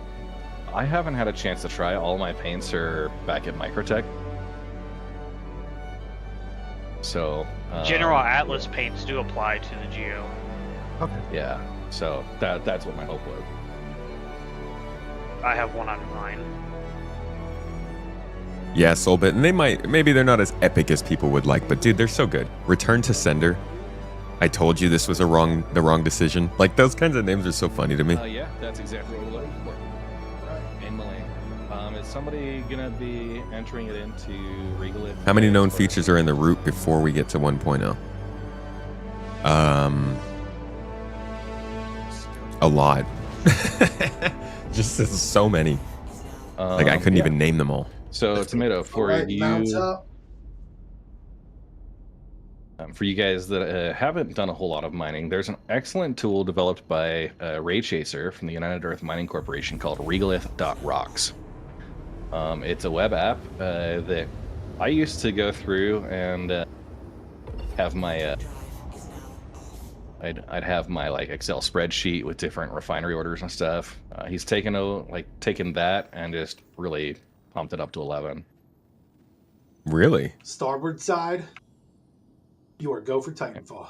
I haven't had a chance to try. All my paints are back at Microtech. So General Atlas paints do apply to the GEO. Okay. yeah. So that's what my hope was. I have one on mine. Yeah, Soulbit, and maybe they're not as epic as people would like, but dude, they're so good. Return to Sender. I told you this was the wrong decision. Like, those kinds of names are so funny to me. Yeah, that's exactly what we're looking for. In Malay. Is somebody gonna be entering it into Regalith? How many known features are in the route before we get to 1.0? A lot. Just so many. Like, I couldn't even name them all. So, Tomato, for Alright, bounce up. For you guys that haven't done a whole lot of mining, there's an excellent tool developed by Ray Chaser from the United Earth Mining Corporation called Regalith.rocks. It's a web app that I used to go through and have my I'd have my like Excel spreadsheet with different refinery orders and stuff. He's taken that and just really pumped it up to 11. Really? Starboard side. You are go for Titanfall.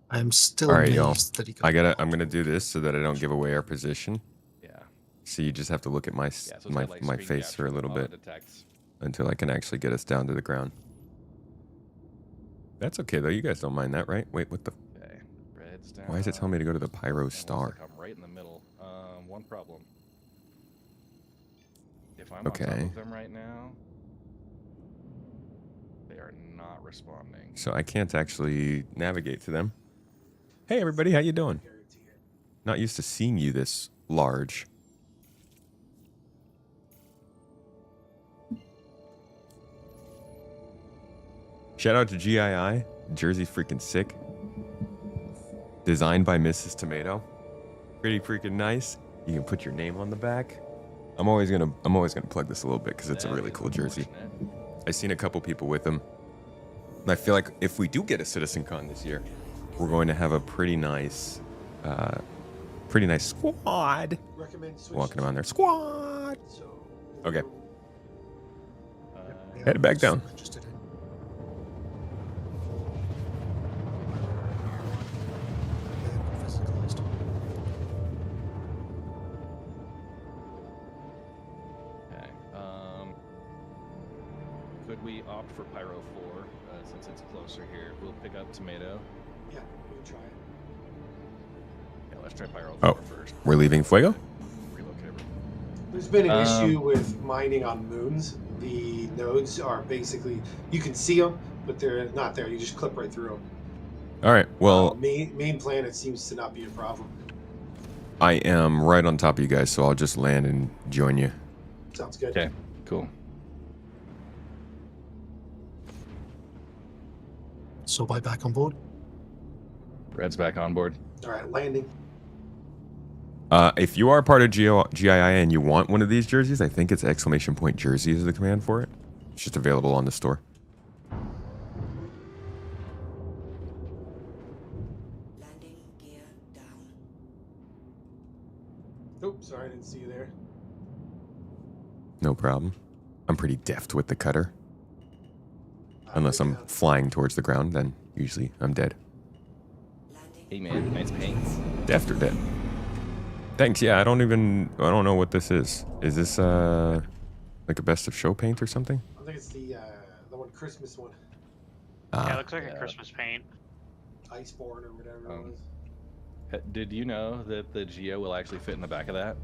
I'm still All right, y'all. amazed that he got I'm gonna do this so that I don't give away our position. Yeah. So you just have to look at my Yeah, so it's got, like, my screen face capture for a little auto bit detects. until I can actually get us down to the ground. That's okay though. You guys don't mind that, right? Wait, what the? Okay. Red's down. Why is it telling me to go to the Pyro Looks star? like I'm right in the middle. One problem. If I'm on Okay. top of them right now, they are not responding. So I can't actually navigate to them. Hey everybody, how you doing? Not used to seeing you this large. Shout out to GII. Jersey's freaking sick. Designed by Mrs. Tomato. Pretty freaking nice. You can put your name on the back. I'm always gonna plug this a little bit because it's a really cool jersey. I've seen a couple people with them. And I feel like if we do get a Citizen Con this year, we're going to have a pretty nice squad walking around there. Squad. Okay. Head back down. Could we opt for Pyro 4 since it's closer here? We'll pick up Tomato. Yeah, we can try it. Yeah, let's try Pyro 4 first. We're leaving Fuego? There's been an issue with mining on moons. The nodes are basically, you can see them, but they're not there. You just clip right through them. All right. Well, main planet seems to not be a problem. I am right on top of you guys, so I'll just land and join you. Sounds good. Okay, cool. So by back on board? Red's back on board. All right, landing. If you are part of GII and you want one of these jerseys, I think it's !jersey is the command for it. It's just available on the store. Landing gear down. Oops, sorry, I didn't see you there. No problem. I'm pretty deft with the cutter. Unless I'm flying towards the ground, then usually I'm dead. Hey man, nice paints. Deft or dead? Thanks. Yeah, I don't know what this is. Is this like a best of show paint or something? I think it's the one Christmas one. Yeah, it looks like a Christmas paint. Iceborne or whatever it was. Did you know that the GEO will actually fit in the back of that?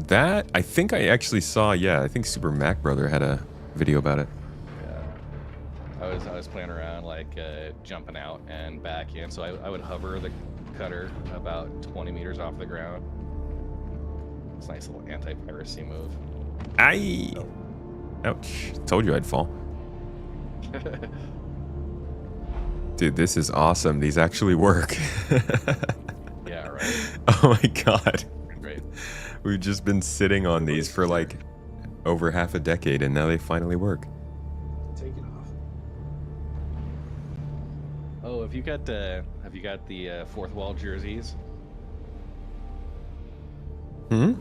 That I think I actually saw. Yeah, I think Super Mac Brother had a video about it. Yeah, I was playing around like jumping out and back in, so I would hover the cutter about 20 meters off the ground. It's a nice little anti-piracy move. Aye. Ouch! Told you I'd fall. Dude, this is awesome. These actually work. Yeah, right. Oh my god. Great. We've just been sitting on these for like over half a decade, and now they finally work. Take it off. Oh, have you got the fourth wall jerseys? Hmm.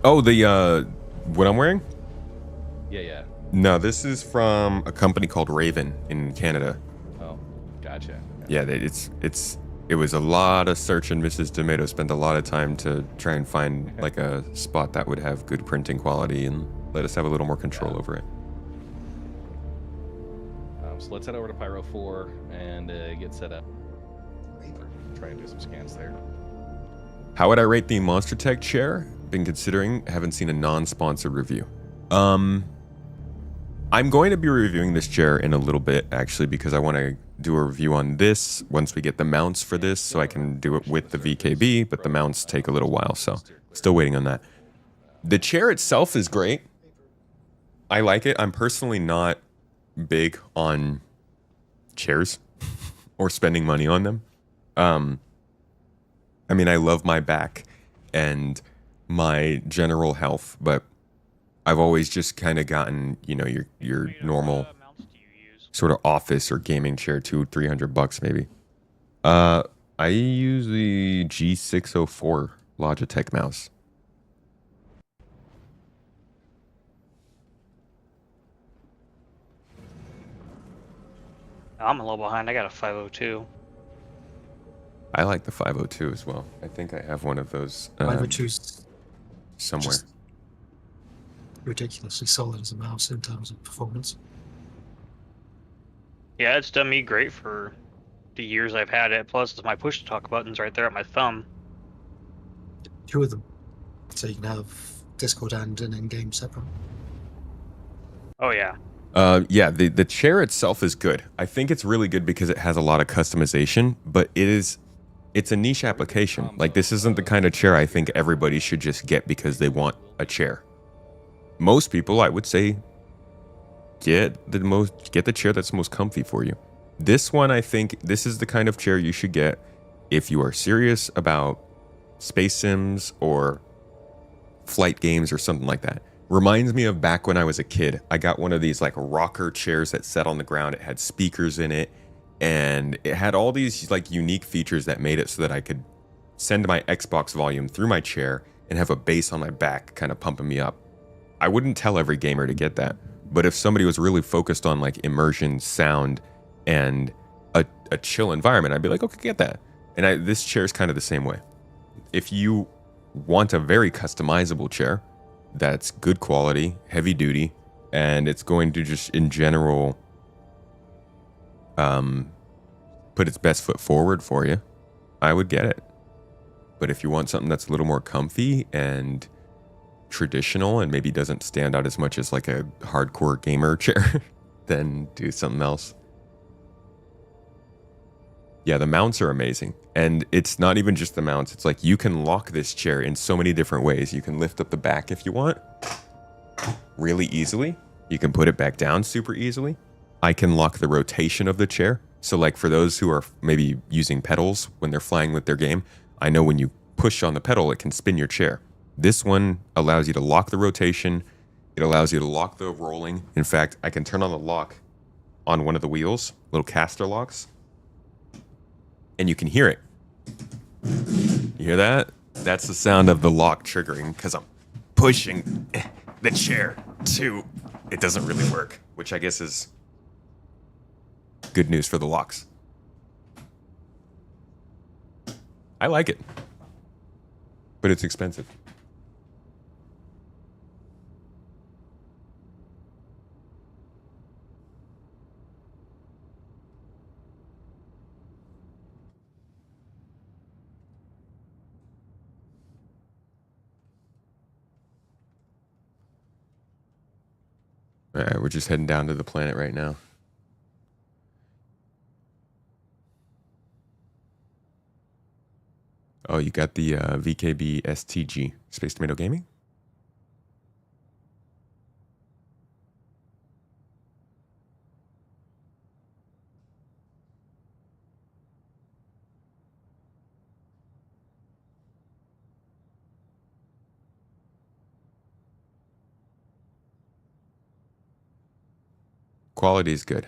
Oh, the what I'm wearing? Yeah. No, this is from a company called Raven in Canada. Oh, gotcha. Yeah, it was a lot of search, and Mrs. Tomato spent a lot of time to try and find like a spot that would have good printing quality and let us have a little more control over it. So let's head over to Pyro 4 and get set up. Try and do some scans there. How would I rate the Monster Tech chair? Been considering, haven't seen a non-sponsored review. I'm going to be reviewing this chair in a little bit, actually, because I want to do a review on this once we get the mounts for this, so I can do it with the VKB, but the mounts take a little while, so still waiting on that. The chair itself is great. I like it. I'm personally not big on chairs or spending money on them. I mean, I love my back and my general health, but I've always just kind of gotten, you know, your normal sort of office or gaming chair, $200-300 maybe. I use the G604 Logitech mouse. I'm a little behind. I got a 502. I like the 502 as well. I think I have one of those 502's somewhere. just ridiculously solid as a mouse in terms of performance. Yeah, it's done me great for the years I've had it. Plus, my push-to-talk button's right there at my thumb. 2 of them. So you can have Discord and an in-game separate. Oh, yeah. Yeah, the chair itself is good. I think it's really good because it has a lot of customization, but it's a niche application. Like, this isn't the kind of chair I think everybody should just get because they want a chair. Most people, I would say, get the chair that's most comfy for you. This one, I think, this is the kind of chair you should get if you are serious about space sims or flight games or something like that. Reminds me of back when I was a kid. I got one of these like rocker chairs that sat on the ground. It had speakers in it, and it had all these like unique features that made it so that I could send my Xbox volume through my chair and have a bass on my back kind of pumping me up. I wouldn't tell every gamer to get that, but if somebody was really focused on like immersion, sound, and a chill environment, I'd be like, okay, get that. And this chair is kind of the same way. If you want a very customizable chair that's good quality, heavy duty, and it's going to just in general put its best foot forward for you, I would get it. But if you want something that's a little more comfy and traditional and maybe doesn't stand out as much as like a hardcore gamer chair, then do something else. Yeah, the mounts are amazing. And it's not even just the mounts. It's like you can lock this chair in so many different ways. You can lift up the back if you want really easily. You can put it back down super easily. I can lock the rotation of the chair. So like for those who are maybe using pedals when they're flying with their game, I know when you push on the pedal, it can spin your chair. This one allows you to lock the rotation. It allows you to lock the rolling. In fact, I can turn on the lock on one of the wheels, little caster locks, and you can hear it. You hear that? That's the sound of the lock triggering because I'm pushing the chair to, it doesn't really work, which I guess is good news for the locks. I like it, but it's expensive. All right, we're just heading down to the planet right now. Oh, you got the VKB STG, Space Tomato Gaming? Quality is good.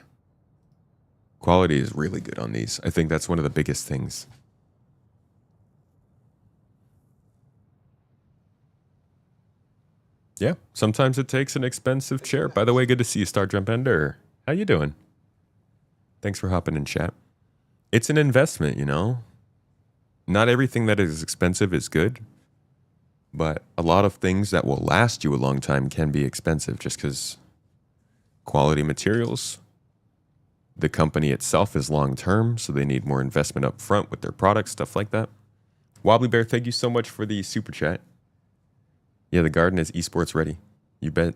Quality is really good on these. I think that's one of the biggest things. Yeah, sometimes it takes an expensive chair. By the way, good to see you, Star Jump Ender. How you doing? Thanks for hopping in chat. It's an investment, you know? Not everything that is expensive is good, but a lot of things that will last you a long time can be expensive just because quality materials, the company itself is long-term, so they need more investment up front with their products, stuff like that. Wobbly Bear, thank you so much for the super chat. Yeah, the garden is esports ready. You bet.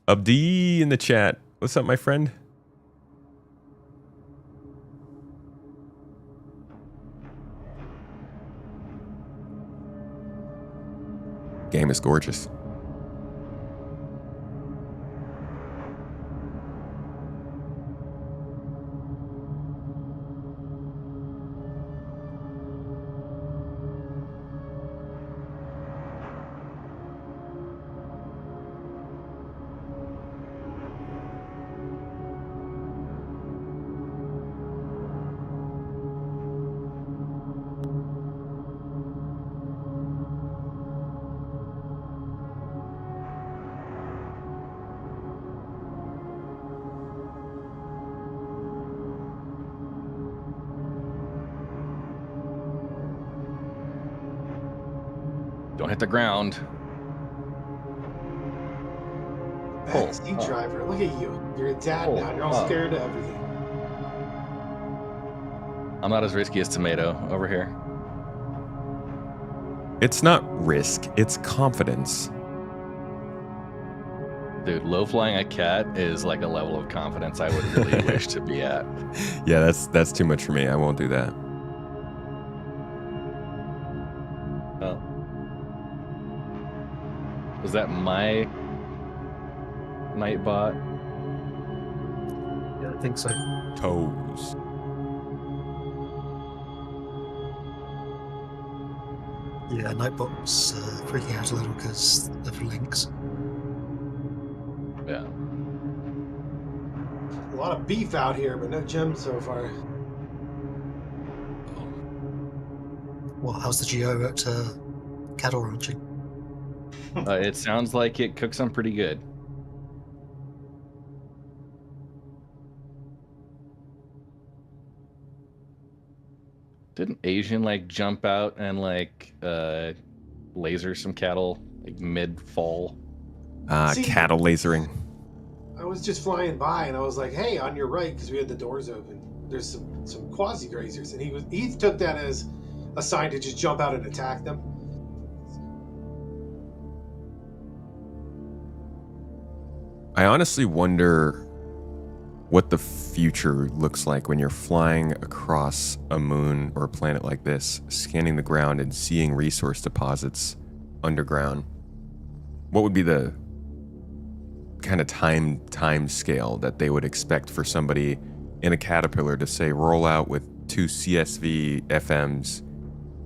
Abdi in the chat. What's up, my friend? Game is gorgeous. Don't hit the ground. Backseat driver, look at you. You're a dad now. You're all scared of everything. I'm not as risky as Tomato over here. It's not risk, it's confidence. Dude, low flying a cat is like a level of confidence I would really wish to be at. Yeah, that's too much for me. I won't do that. Oh. Was that my Nightbot? think so. Toes. Yeah, Nightbot's freaking out a little because of links. Yeah. A lot of beef out here, but no gems so far. Well, how's the GEO at cattle ranching? It sounds like it cooks them pretty good. Didn't Asian like jump out and like laser some cattle like mid-fall? See- Cattle lasering. I was just flying by and I was like, "Hey, on your right," because we had the doors open. There's some quasi grazers, and he took that as a sign to just jump out and attack them. I honestly wonder what the future looks like when you're flying across a moon or a planet like this, scanning the ground and seeing resource deposits underground. What would be the kind of time scale that they would expect for somebody in a Caterpillar to say roll out with 2 CSV FMs,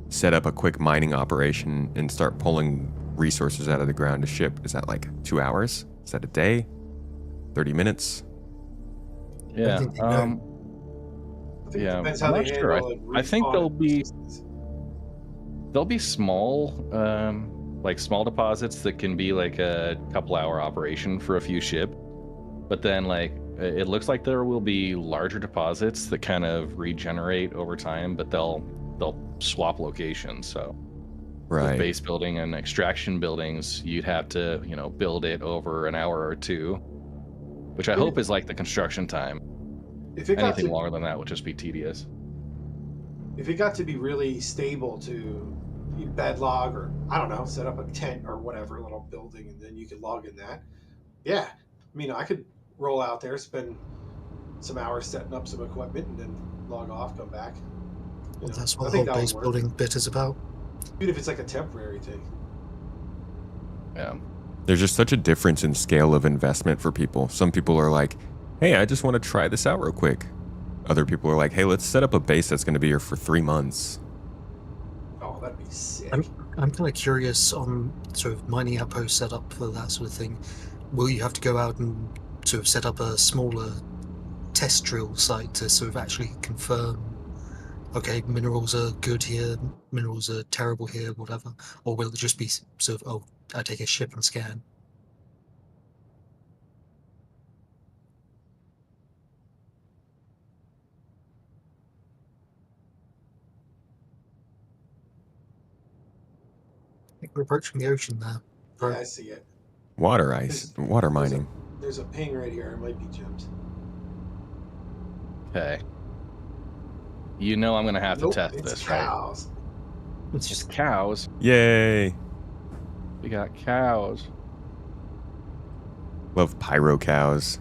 set up a quick mining operation and start pulling resources out of the ground to ship? Is that like 2 hours? Is that a day? 30 minutes? Yeah. I think it Yeah, depends I'm how not they sure. handle I think respawn they'll and be persistence. small, like small deposits that can be like a couple hour operation for a few ship. But then like it looks like there will be larger deposits that kind of regenerate over time, but they'll swap locations. So with Right. base building and extraction buildings, you'd have to, build it over an hour or two, which I hope is like the construction time. If it got Anything to, longer than that would just be tedious. if it got to be really stable to bed log, or I don't know, set up a tent or whatever, a little building, and then you could log in that. Yeah, I mean, I could roll out there, spend some hours setting up some equipment, and then log off, come back. Well, that's I what the think whole that base would work. building bit is about. Even if it's like a temporary thing. Yeah. There's just such a difference in scale of investment for people. Some people are like, hey, I just want to try this out real quick. Other people are like, hey, let's set up a base that's going to be here for 3 months. Oh, that'd be sick. I'm kind of curious on sort of mining outpost setup for that sort of thing. Will you have to go out and sort of set up a smaller test drill site to sort of actually confirm, okay, minerals are good here, minerals are terrible here, whatever? Or will it just be sort of, oh, I take a ship and scan? I think we're approaching the ocean now. Yeah, I see it. Water ice, water mining. There's a ping right here. It might be gems. Okay. I'm gonna have to test it's this, right? cows. It's just cows. Yay. We got cows. Love pyro cows.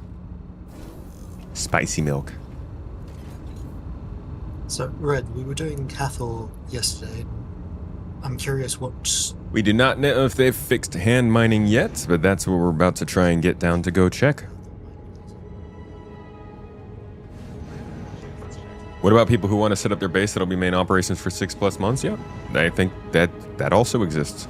Spicy milk. So, Red, we were doing Hathor yesterday. I'm curious what... We do not know if they've fixed hand mining yet, but that's what we're about to try and get down to go check. What about people who want to set up their base that'll be main operations for 6+ months? Yeah, I think that also exists.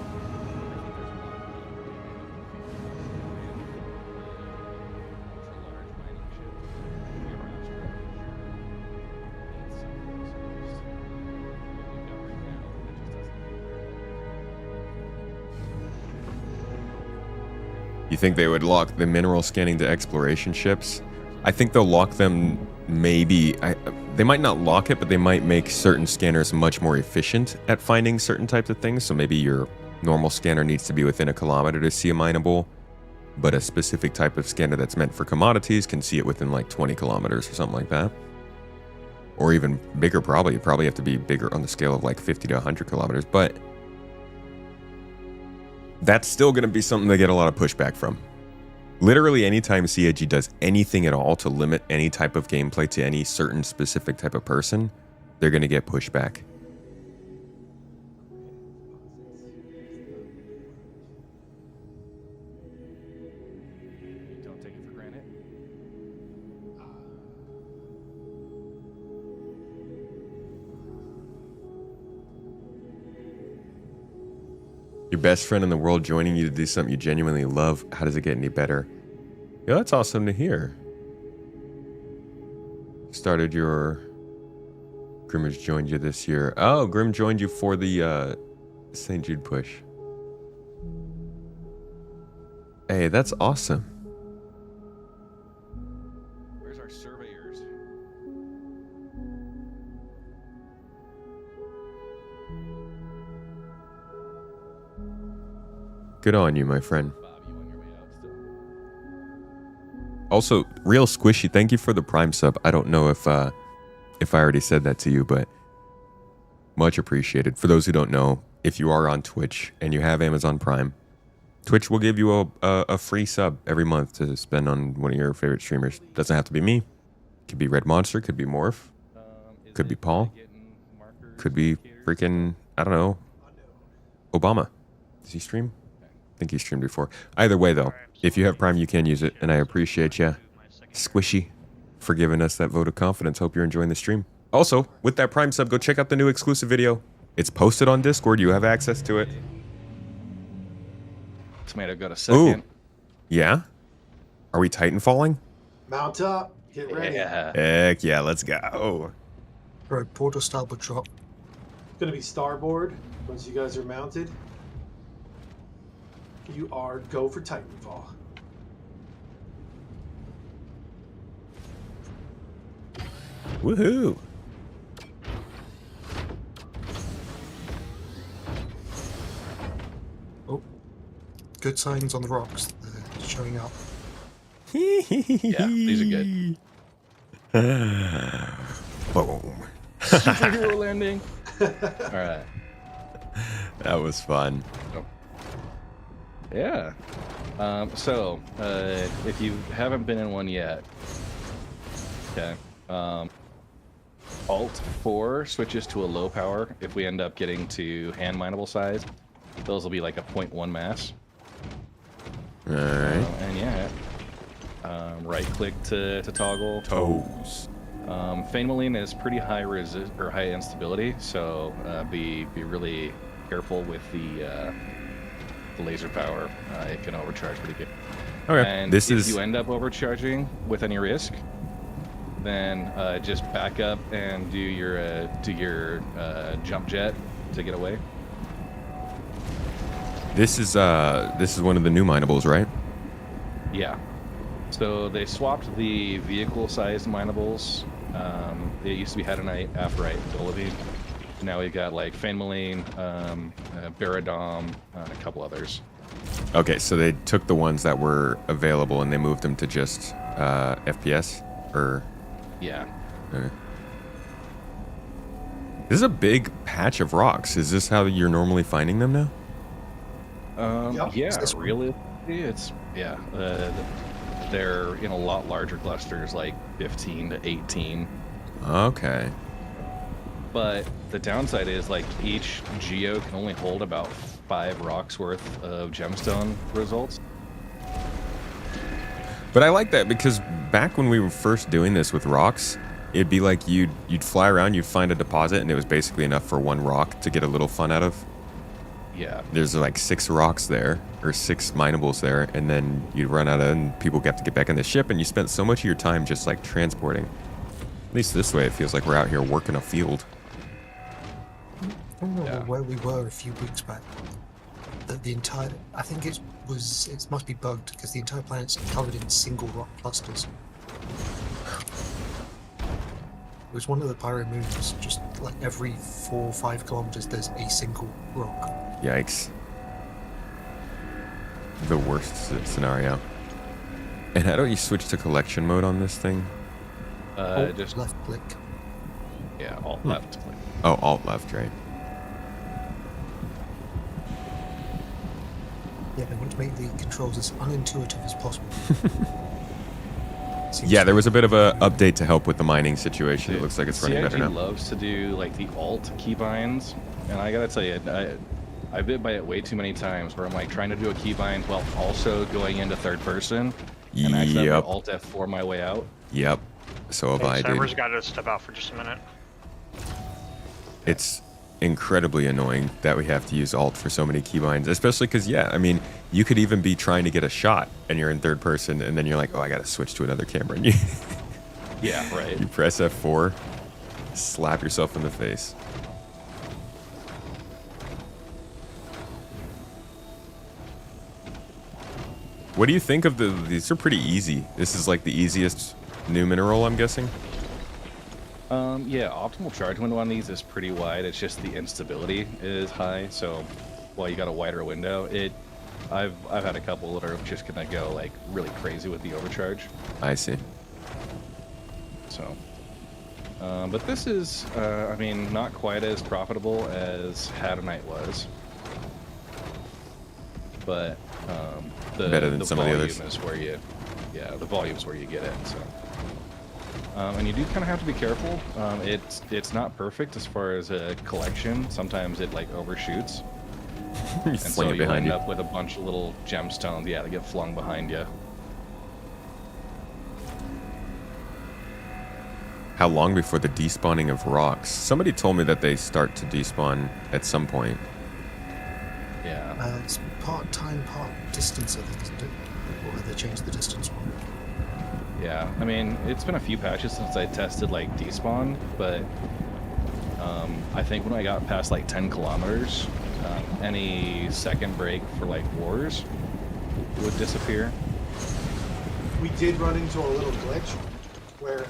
You think they would lock the mineral scanning to exploration ships? I think they'll lock them, maybe. They might not lock it, but they might make certain scanners much more efficient at finding certain types of things. So maybe your normal scanner needs to be within 1 kilometer to see a mineable, but a specific type of scanner that's meant for commodities can see it within like 20 kilometers or something like that. Or even bigger, probably. You probably have to be bigger on the scale of like 50 to 100 kilometers, but that's still going to be something they get a lot of pushback from. Literally anytime CIG does anything at all to limit any type of gameplay to any certain specific type of person, they're going to get pushback. Don't take it for granted. Your best friend in the world joining you to do something you genuinely love. How does it get any better? Yeah, that's awesome to hear. Started your... Grim has joined you this year. Oh, Grim joined you for the St. Jude push. Hey, that's awesome. Where's our surveyors? Good on you, my friend. Bob, you on your way out still? Also, Real Squishy, thank you for the Prime sub. I don't know if I already said that to you, but much appreciated. For those who don't know, if you are on Twitch and you have Amazon Prime, Twitch will give you a free sub every month to spend on one of your favorite streamers. Doesn't have to be me. Could be Red Monster, could be Morph, could be Paul, could be freaking, I don't know, Obama. Does he stream? I think he streamed before. Either way, though, if you have Prime, you can use it, and I appreciate you, Squishy, for giving us that vote of confidence. Hope you're enjoying the stream. Also, with that Prime sub, go check out the new exclusive video. It's posted on Discord. You have access to it. Tomato got a second. Ooh. Yeah? Are we Titanfalling? Mount up. Get ready. Yeah. Heck yeah, let's go. Right, port or starboard drop. It's going to be starboard once you guys are mounted. You are go for Titanfall. Woohoo. Oh, good signs on the rocks. They're showing up. Yeah, these are good. Boom. Superhero landing. All right. That was fun. Yeah. So, if you haven't been in one yet, okay. Alt 4 switches to a low power if we end up getting to hand mineable size. Those will be like a 0.1 mass. All right. And yeah, right click to toggle. Toes. Finalizing is pretty high resist or high instability, so be really careful with the laser power. It can overcharge pretty good. Okay. And This if is you end up overcharging with any risk, then just back up and do your jump jet to get away. this is one of the new minables, right? Yeah. So they swapped the vehicle-sized minables. They used to be Hadonite, Aphrite, Dolivine. Now we've got like Finalizing, Baradom, a couple others. Okay, so they took the ones that were available and they moved them to just FPS, or Yeah. This is a big patch of rocks. Is this how you're normally finding them now? Yep. Yeah, This one. really. It's yeah. They're in a lot larger clusters, like 15 to 18. Okay. But the downside is like each geo can only hold about 5 rocks worth of gemstone results. But I like that because back when we were first doing this with rocks, it'd be like you'd fly around, you'd find a deposit, and it was basically enough for one rock to get a little fun out of. Yeah. There's like 6 rocks there, or 6 minables there, and then you'd run out of it, and people have to get back in the ship, and you spent so much of your time just like transporting. At least this way, it feels like we're out here working a field. I don't know Yeah. where we were a few weeks back. The entire, I think it must be bugged because the entire planet's covered in single rock clusters. It was one of the Pyro moons, just like every 4 or 5 kilometers there's a single rock. Yikes. The worst scenario. And how do you switch to collection mode on this thing? Just left click. yeah, alt left. Oh, alt left, right? Yeah, they want to make the controls as unintuitive as possible. Yeah, there was a bit of a update to help with the mining situation. It looks like it's running better CIG now. loves to do like the alt keybinds, and I gotta tell you, I've bit by it way too many times where I'm like trying to do a keybind while also going into third person and accidentally Yep. alt F4 my way out. Yep. So have I, Server's dude. got to step out for just a minute. It's incredibly annoying that we have to use Alt for so many keybinds, especially because, yeah, I mean, you could even be trying to get a shot and you're in third person and then you're like, oh, I got to switch to another camera. And you, Yeah, right. you press F4, slap yourself in the face. What do you think of these are pretty easy. This is like the easiest new mineral, I'm guessing. Yeah, optimal charge window on these is pretty wide. It's just the instability is high. So while you got a wider window, I've had a couple that are just gonna go like really crazy with the overcharge. I see. So, but this is, I mean, not quite as profitable as Hadonite was, but better than some of the others. Is where you, yeah, the volume's where you get it. So. And you do kind of have to be careful. It's not perfect as far as a collection. Sometimes it like overshoots, and so you end up with a bunch of little gemstones. Yeah, they get flung behind you. How long before the despawning of rocks? Somebody told me that they start to despawn at some point. Yeah. It's part time, part distance, I think, isn't it? Or have they changed the distance one? Yeah, I mean, it's been a few patches since I tested like despawn, but I think when I got past like 10 kilometers, any second break for like wars would disappear. We did run into a little glitch where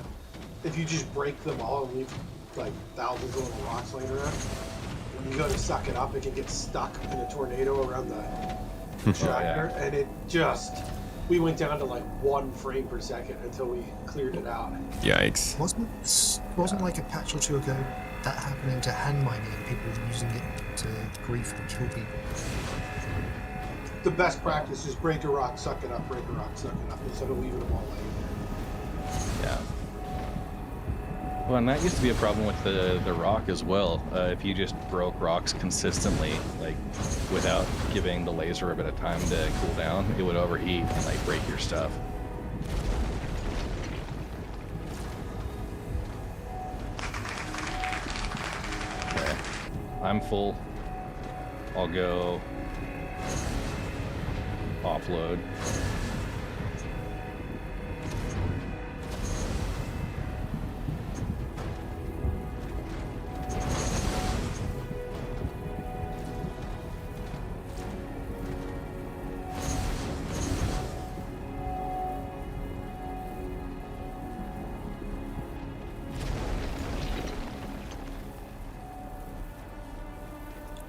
if you just break them all and leave like thousands of little rocks laying around, when you go to suck it up, it can get stuck in a tornado around the tractor, and it just... We went down to like 1 frame per second until we cleared it out. Yikes. Wasn't like a patch or two ago that happening to hand mining and people using it to grief and kill people? The best practice is break a rock, suck it up, break a rock, suck it up, instead of leaving them all laying there. Yeah. Well, and that used to be a problem with the rock as well. If you just broke rocks consistently, like without giving the laser a bit of time to cool down, it would overheat and like break your stuff. Okay, I'm full. I'll go offload.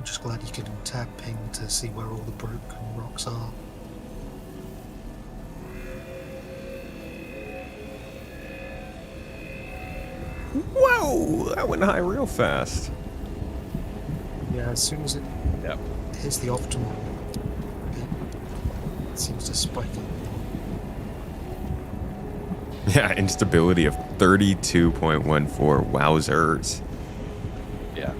Just glad you can tab ping to see where all the broken rocks are. Whoa! That went high real fast. Yeah, as soon as it hits the optimal, it seems to spike it. Yeah, instability of 32.14. Wowzers. Yeah,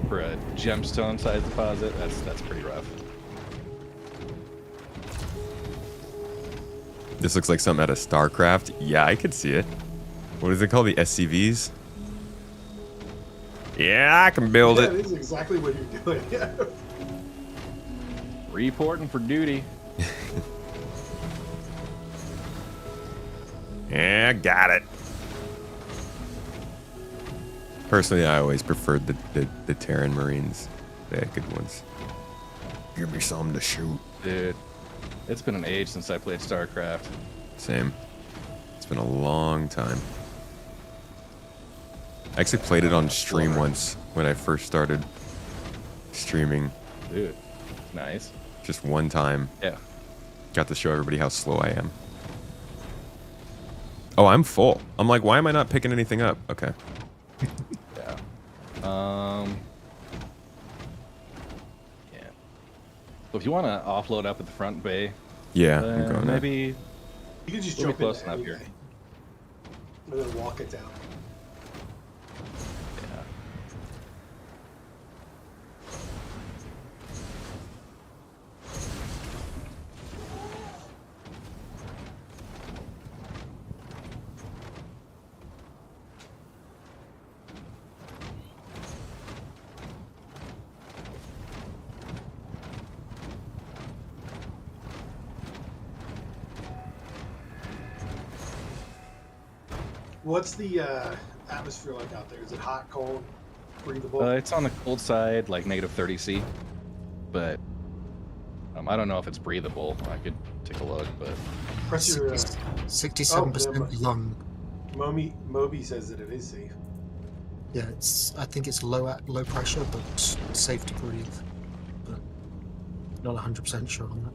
for a gemstone size deposit, that's pretty rough. This looks like something out of StarCraft. Yeah, I could see it. What is it called? The SCVs? Yeah, I can build it. That is exactly what you're doing. Yeah. Reporting for duty. Yeah, got it. Personally, I always preferred the Terran Marines. They had good ones. Give me something to shoot. Dude, it's been an age since I played StarCraft. Same. It's been a long time. I actually played it on stream once when I first started streaming. Dude, nice. Just one time. Yeah. Got to show everybody how slow I am. Oh, I'm full. I'm like, why am I not picking anything up? Okay. Yeah. Yeah. So if you want to offload up at the front bay, Yeah, I'm going there. maybe You can just we'll be jump close in enough anyway. here. And then walk it down. Yeah. What's the atmosphere like out there? Is it hot, cold, breathable? It's on the cold side, like -30°C, but I don't know if it's breathable. I could take a look, but Press your. 67% lung. Moby says that it is safe. Yeah, I think it's low pressure, but safe to breathe. But not 100% sure on that.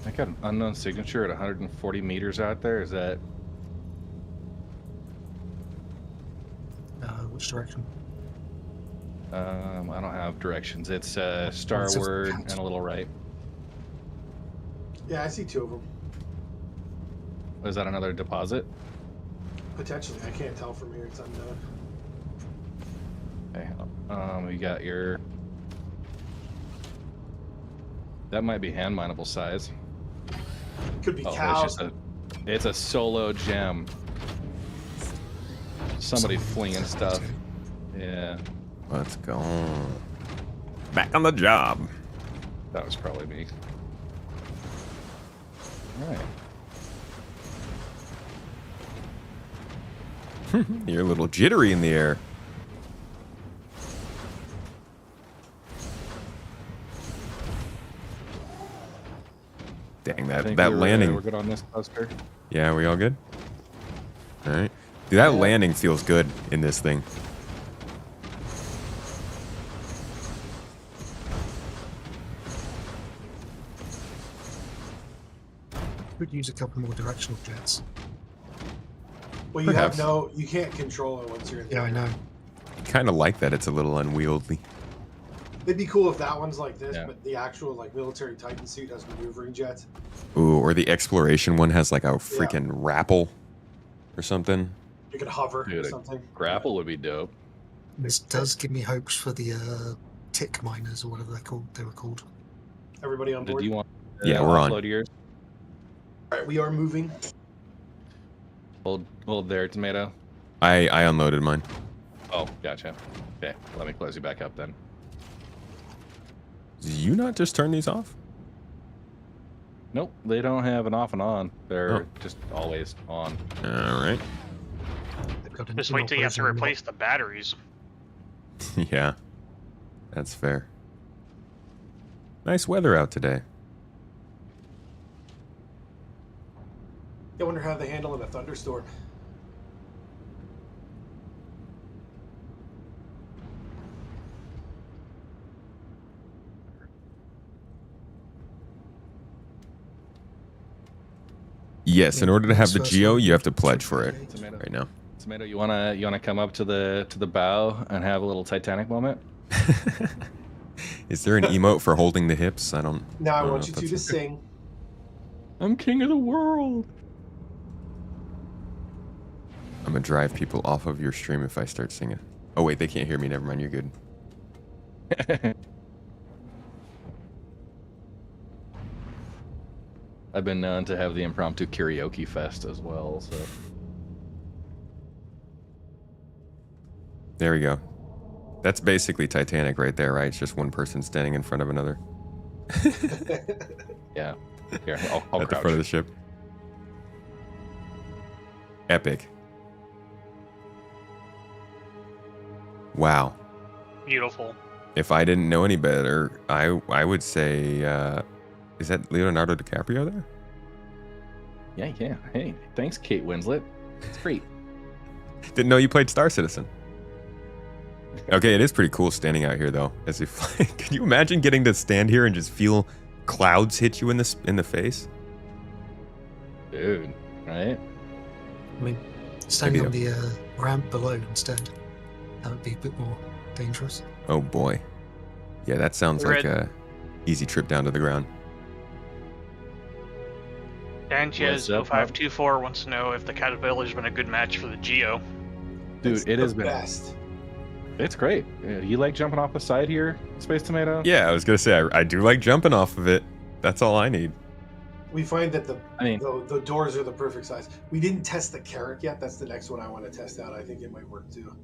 I got an unknown signature at 140 meters out there. Is that? Which direction? I don't have directions. It's starward and a little right. Yeah, I see 2 of them. Is that another deposit? Potentially, I can't tell from here. It's unknown. Okay. You got your. That might be hand mineable size. Could be Oh, cows. it's a solo gem. Somebody flinging stuff. Yeah. Let's go. Back on the job. That was probably me. All right. You're a little jittery in the air. Dang, that landing. We're good on this cluster. Yeah, we all good? All right. Dude, that landing feels good in this thing. Could use a couple more directional jets. Well, you Perhaps. you can't control it once you're in there. Yeah, I know. Kind of like that. It's a little unwieldy. It'd be cool if that one's like this, Yeah. but the actual like military Titan suit has maneuvering jets. Ooh, or the exploration one has like a freaking rappel or something. You could hover Dude, or something. Grapple would be dope. This does give me hopes for the tick miners or whatever they were called. Everybody on board. Did you want? Yeah, we're on. Offload yours? All right, we are moving. Hold there, tomato. I unloaded mine. Oh, gotcha. Okay, let me close you back up then. Did you not just turn these off? Nope, they don't have an off and on. They're Oh. just always on. All right. They've got an Just wait till you have to inoperable replace the batteries. Yeah, that's fair. Nice weather out today. I wonder how they handle in a thunderstorm. Yes, in order to have the First GEO, one. you have to pledge for it Tomato. right now. Tomato, you wanna come up to the bow and have a little Titanic moment? Is there an emote for holding the hips? I don't. Now I don't want know you if two to that's- sing. I'm king of the world. I'm gonna drive people off of your stream if I start singing. Oh wait, they can't hear me. Never mind. You're good. I've been known to have the impromptu karaoke fest as well. So There we go. That's basically Titanic right there, right? It's just one person standing in front of another yeah, here I'll at the crouch. front of the ship. Epic. Wow. Beautiful. If I didn't know any better, I would say, is that Leonardo DiCaprio there? Yeah. Hey, thanks, Kate Winslet. It's great. Didn't know you played Star Citizen. Okay, it is pretty cool standing out here though. As if, can you imagine getting to stand here and just feel clouds hit you in the face? Dude, right? I mean, standing on Maybe the ramp below instead. That would be a bit more dangerous. Oh boy. Yeah, that sounds like a easy trip down to the ground. Sanchez What's up, 0524 wants to know if the Caterpillar's been a good match for the GEO. Dude, It's it the has been. best. It's great. You like jumping off the side here, Space Tomato? Yeah, I was gonna say I do like jumping off of it. That's all I need. We find that I mean, the doors are the perfect size. We didn't test the Carrack yet. That's the next one I want to test out. I think it might work too.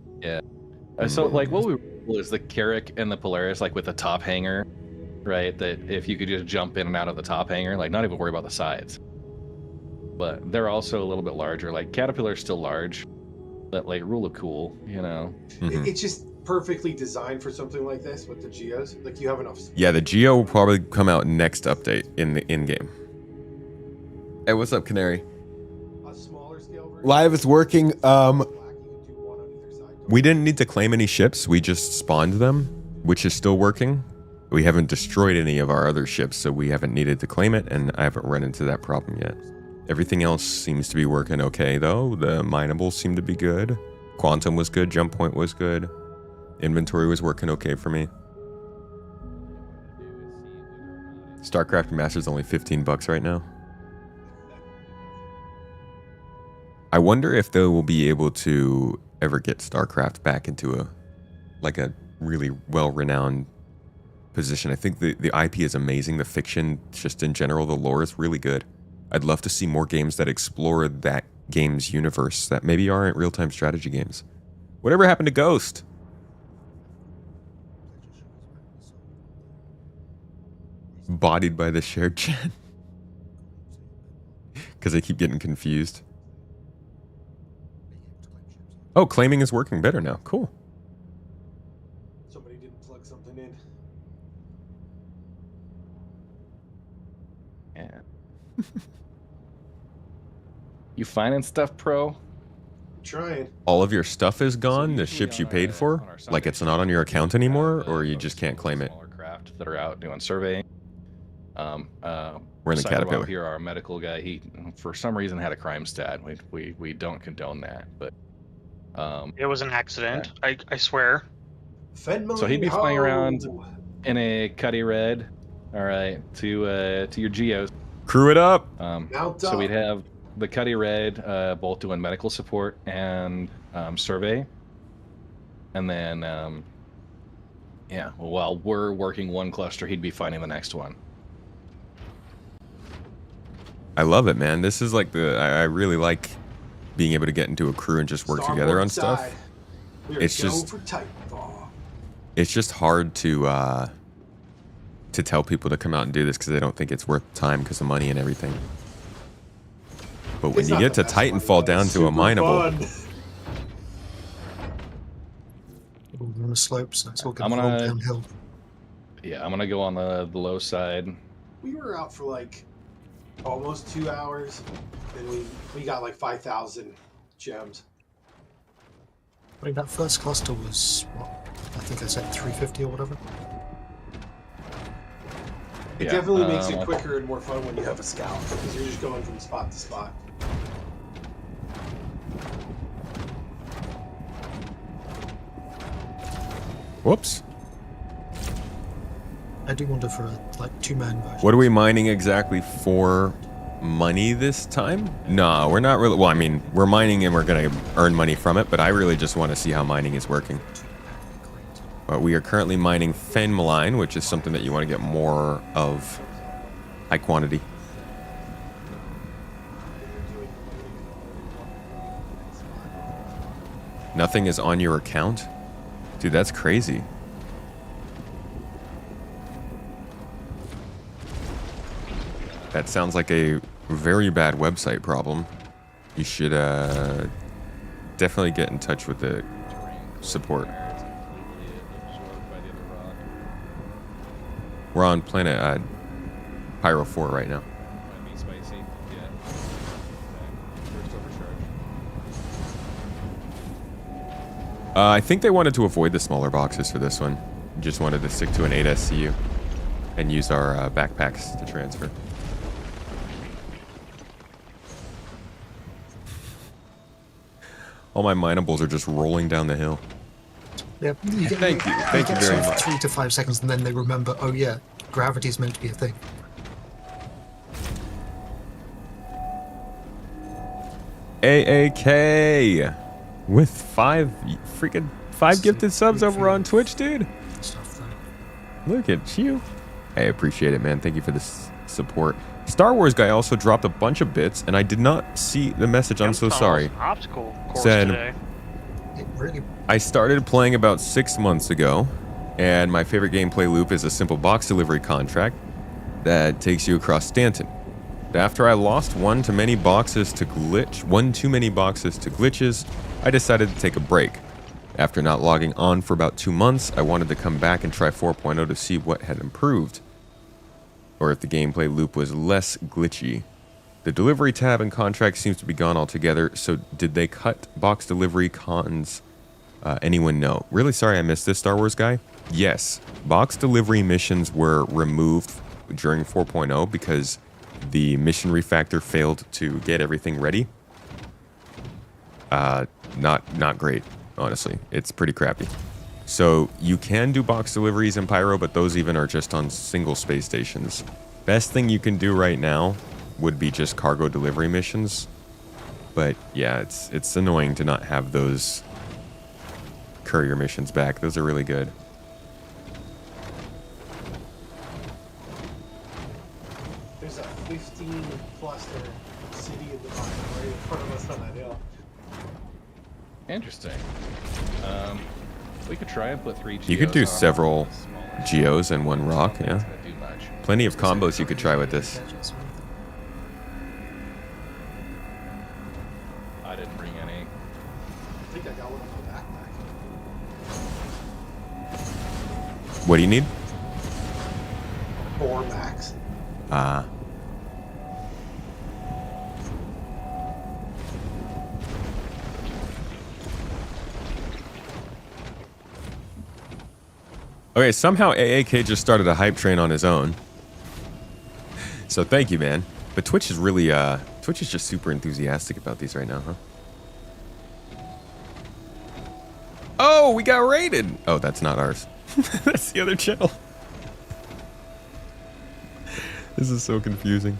so like what we rule is the Carrack and the Polaris, like with the top hanger, right? That if you could just jump in and out of the top hanger, like not even worry about the sides. but they're also a little bit larger. Like Caterpillar's still large, but like Rule of Cool, you know. It's just perfectly designed for something like this with the geos. Like you have enough. Yeah, the Geo will probably come out next update in the in-game. Hey, what's up, Canary? A smaller scale version. Live is working. You can do one on either side. We didn't need to claim any ships. We just spawned them, which is still working. We haven't destroyed any of our other ships, so we haven't needed to claim it, and I haven't run into that problem yet. Everything else seems to be working okay, though. The minables seem to be good. Quantum was good. Jump point was good. Inventory was working okay for me. StarCraft Master's only $15 right now. I wonder if they will be able to ever get StarCraft back into a really well-renowned position. I think the IP is amazing. The fiction, just in general, the lore is really good. I'd love to see more games that explore that game's universe that maybe aren't real-time strategy games. Whatever happened to Ghost? Bodied by the shared chat. Because I keep getting confused. Oh, claiming is working better now. Cool. Somebody didn't plug something in. Yeah. You finding stuff, Pro? Trying. All of your stuff is gone? The ships you paid for? Like it's not on your account anymore? Or you just can't claim it? Smaller craft that are out doing surveying. We're in the Caterpillar. Here, our medical guy, he for some reason had a crime stat. We don't condone that, but It was an accident. I swear. so he'd be flying around in a Cuddy Red, all right, to your geos. Crew it up. So we'd have the Cuddy Red both doing medical support and survey, and then yeah, while we're working one cluster, he'd be finding the next one. I love it, man. This is like I really like being able to get into a crew and just work together on stuff. It's just hard to tell people to come out and do this because they don't think it's worth time because of money and everything. But when you get to Titanfall down to a mineable, we're on a slope, so it's all going to roll downhill. Yeah, I'm gonna go on the low side. We were out for like almost 2 hours, and we got like 5,000 gems. I mean, that first cluster was, what, I think I said 350 or whatever. It definitely makes it quicker and more fun when you have a scout, because you're just going from spot to spot. whoops. I do wonder for a like 2-man version. What are we mining exactly for? Money this time? No, we're not really. Well, I mean, we're mining and we're gonna earn money from it, but I really just want to see how mining is working. But we are currently mining Finalizing, which is something that you want to get more of, high quantity. Nothing is on your account? Dude, that's crazy. That sounds like a very bad website problem. You should definitely get in touch with the support. We're on planet Pyro 4 right now. I think they wanted to avoid the smaller boxes for this one. Just wanted to stick to an 8SCU and use our backpacks to transfer. All my minables are just rolling down the hill. Yeah, thank you very much. 3 to 5 seconds, and then they remember, oh yeah, gravity's meant to be a thing. AAK with 5 gifted subs over on Twitch, dude. Look at you. I appreciate it, man. Thank you for this support. Star Wars guy also dropped a bunch of bits, and I did not see the message. I'm so sorry. Obstacle course Said, today. I started playing about 6 months ago, and my favorite gameplay loop is a simple box delivery contract that takes you across Stanton. After I lost one too many boxes to glitches, I decided to take a break. After not logging on for about 2 months, I wanted to come back and try 4.0 to see what had improved, or if the gameplay loop was less glitchy. The delivery tab and contract seems to be gone altogether, so did they cut box delivery cons? Anyone know? Really sorry I missed this, Star Wars guy. Yes, box delivery missions were removed during 4.0 because the mission refactor failed to get everything ready. Not great, honestly. It's pretty crappy. So you can do box deliveries in Pyro, but those even are just on single space stations. Best thing you can do right now would be just cargo delivery missions. But yeah, it's annoying to not have those courier missions back. Those are really good. There's a 15 cluster city in the bottom right in front of us on that hill. Interesting. We could try and put 3 GEOs. You could do on several smaller- GEOs in one rock, That's yeah. gonna do much. Plenty of combos you could try with this. I didn't bring any. I think I got one in my backpack. What do you need? 4 max. Okay, somehow AAK just started a hype train on his own. So thank you, man. But Twitch is really, Twitch is just super enthusiastic about these right now, huh? Oh, we got raided! Oh, that's not ours. That's the other channel. This is so confusing.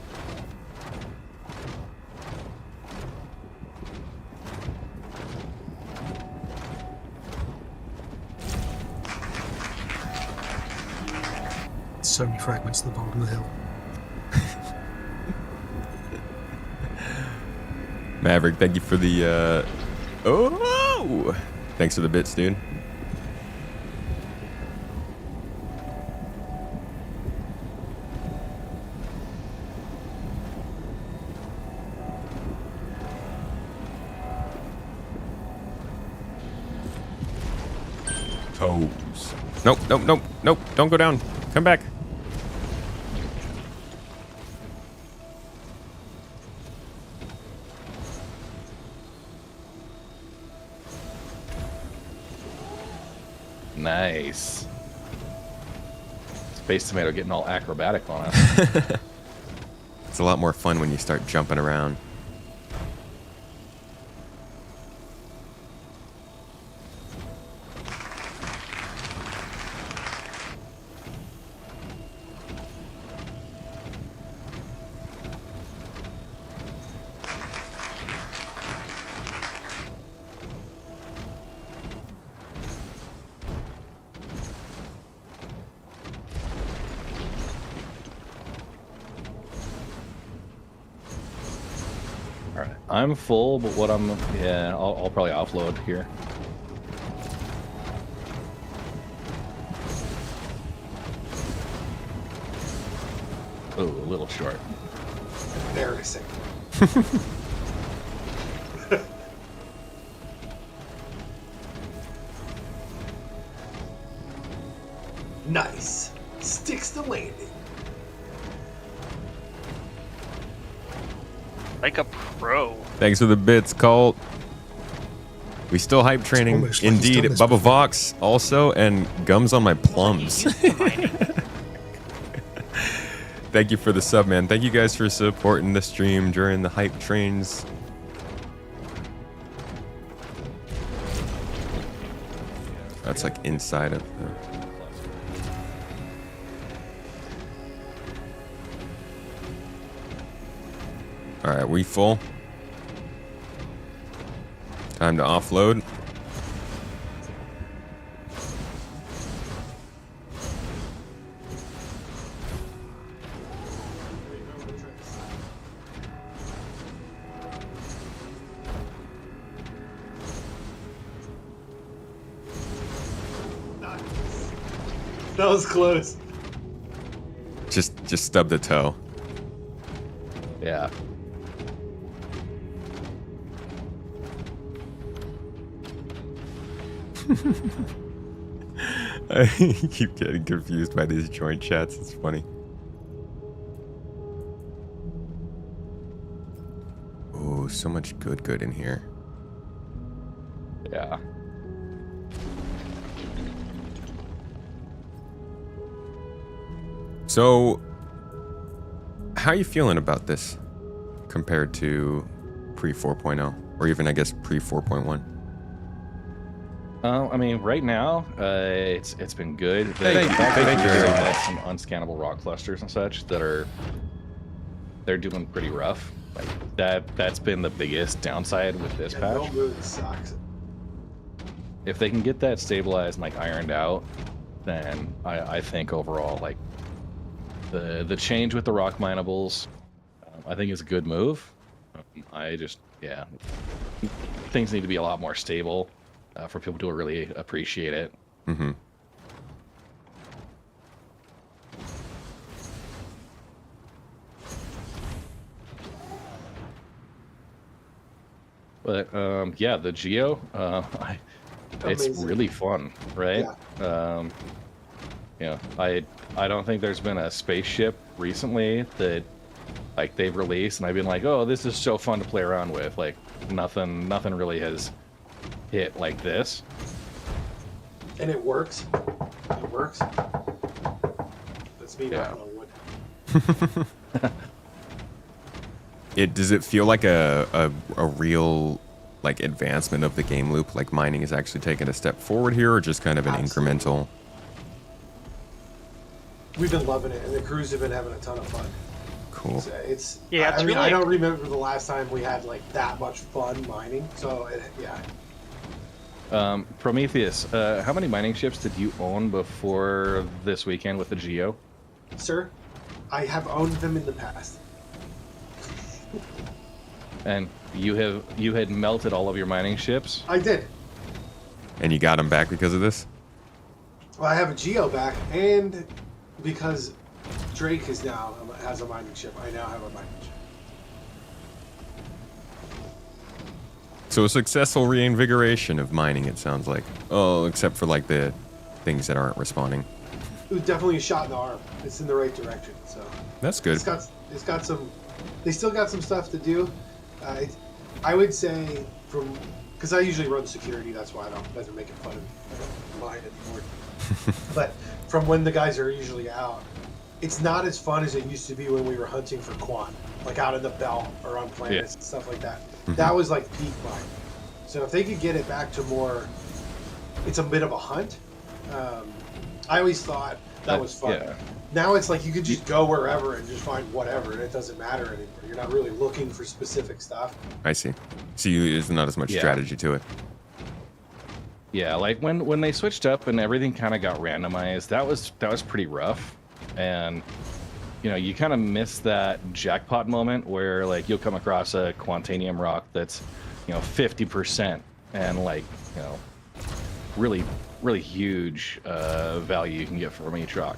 So many fragments at the bottom of the hill. Maverick, thank you for the, oh! Thanks for the bits, dude. Toes. Nope, nope, nope, nope. Don't go down. Come back. Nice. Space Tomato getting all acrobatic on us. It's a lot more fun when you start jumping around. Alright, I'm full, but what I'll probably offload here. Oh, a little short. Embarrassing. Nice. Sticks the landing. Like a pro. Thanks for the bits, Colt. We still hype training. almost like he's Indeed, done this Bubba before. Vox also, and gums on my plums. Thank you for the sub, man. Thank you guys for supporting the stream during the hype trains. That's like inside of the... Alright, we full? Time to offload. That was close. Just stub the toe. Yeah, Yeah. I keep getting confused by these joint chats. It's funny. Oh, so much good in here. Yeah. So, how are you feeling about this compared to pre 4.0, or even I guess pre 4.1? I mean, right now, it's been good. Thank you very much. Some unscannable rock clusters and such they're doing pretty rough. Like that's been the biggest downside with this patch. No moon sucks. If they can get that stabilized and like ironed out, then I think overall like the change with the rock minables, I think is a good move. Yeah, things need to be a lot more stable for people to really appreciate it. Mm-hmm. But yeah, the GEO, it's Amazing. really fun, right? Yeah. You know, I don't think there's been a spaceship recently that like they've released and I've been like, oh, this is so fun to play around with. Like nothing really has hit like this. And it works. It works. That's me Yeah. knocking on wood. Does it feel like a real like advancement of the game loop? Like mining is actually taking a step forward here, or just kind of an Absolutely. incremental? We've been loving it, and the crews have been having a ton of fun. Cool. It's Yeah, I it's mean, really- I don't remember the last time we had like that much fun mining. So yeah. Prometheus, how many mining ships did you own before this weekend with the GEO? Sir, I have owned them in the past. And you had melted all of your mining ships? I did. And you got them back because of this? Well, I have a GEO back, and because Drake has a mining ship, I now have a mining ship. So a successful reinvigoration of mining, it sounds like. Oh, except for like the things that aren't responding. It was definitely a shot in the arm. It's in the right direction. So That's good. it's got some. They still got some stuff to do. I would say because I usually run security. That's why they're making fun of mine anymore. But from when the guys are usually out, it's not as fun as it used to be when we were hunting for quant, like out in the belt or on planets and stuff like that. Mhm. That was like peak mine. So if they could get it back to more, it's a bit of a hunt. I always thought that was fun. Yeah. Now it's like you could just go wherever and just find whatever, and it doesn't matter anymore. You're not really looking for specific stuff. I see. So there's not as much strategy to it. Yeah, like when they switched up and everything kind of got randomized, that was pretty rough. And you know, you kind of miss that jackpot moment where like you'll come across a Quantanium rock that's, you know, 50% and like, you know, really huge value you can get from each rock.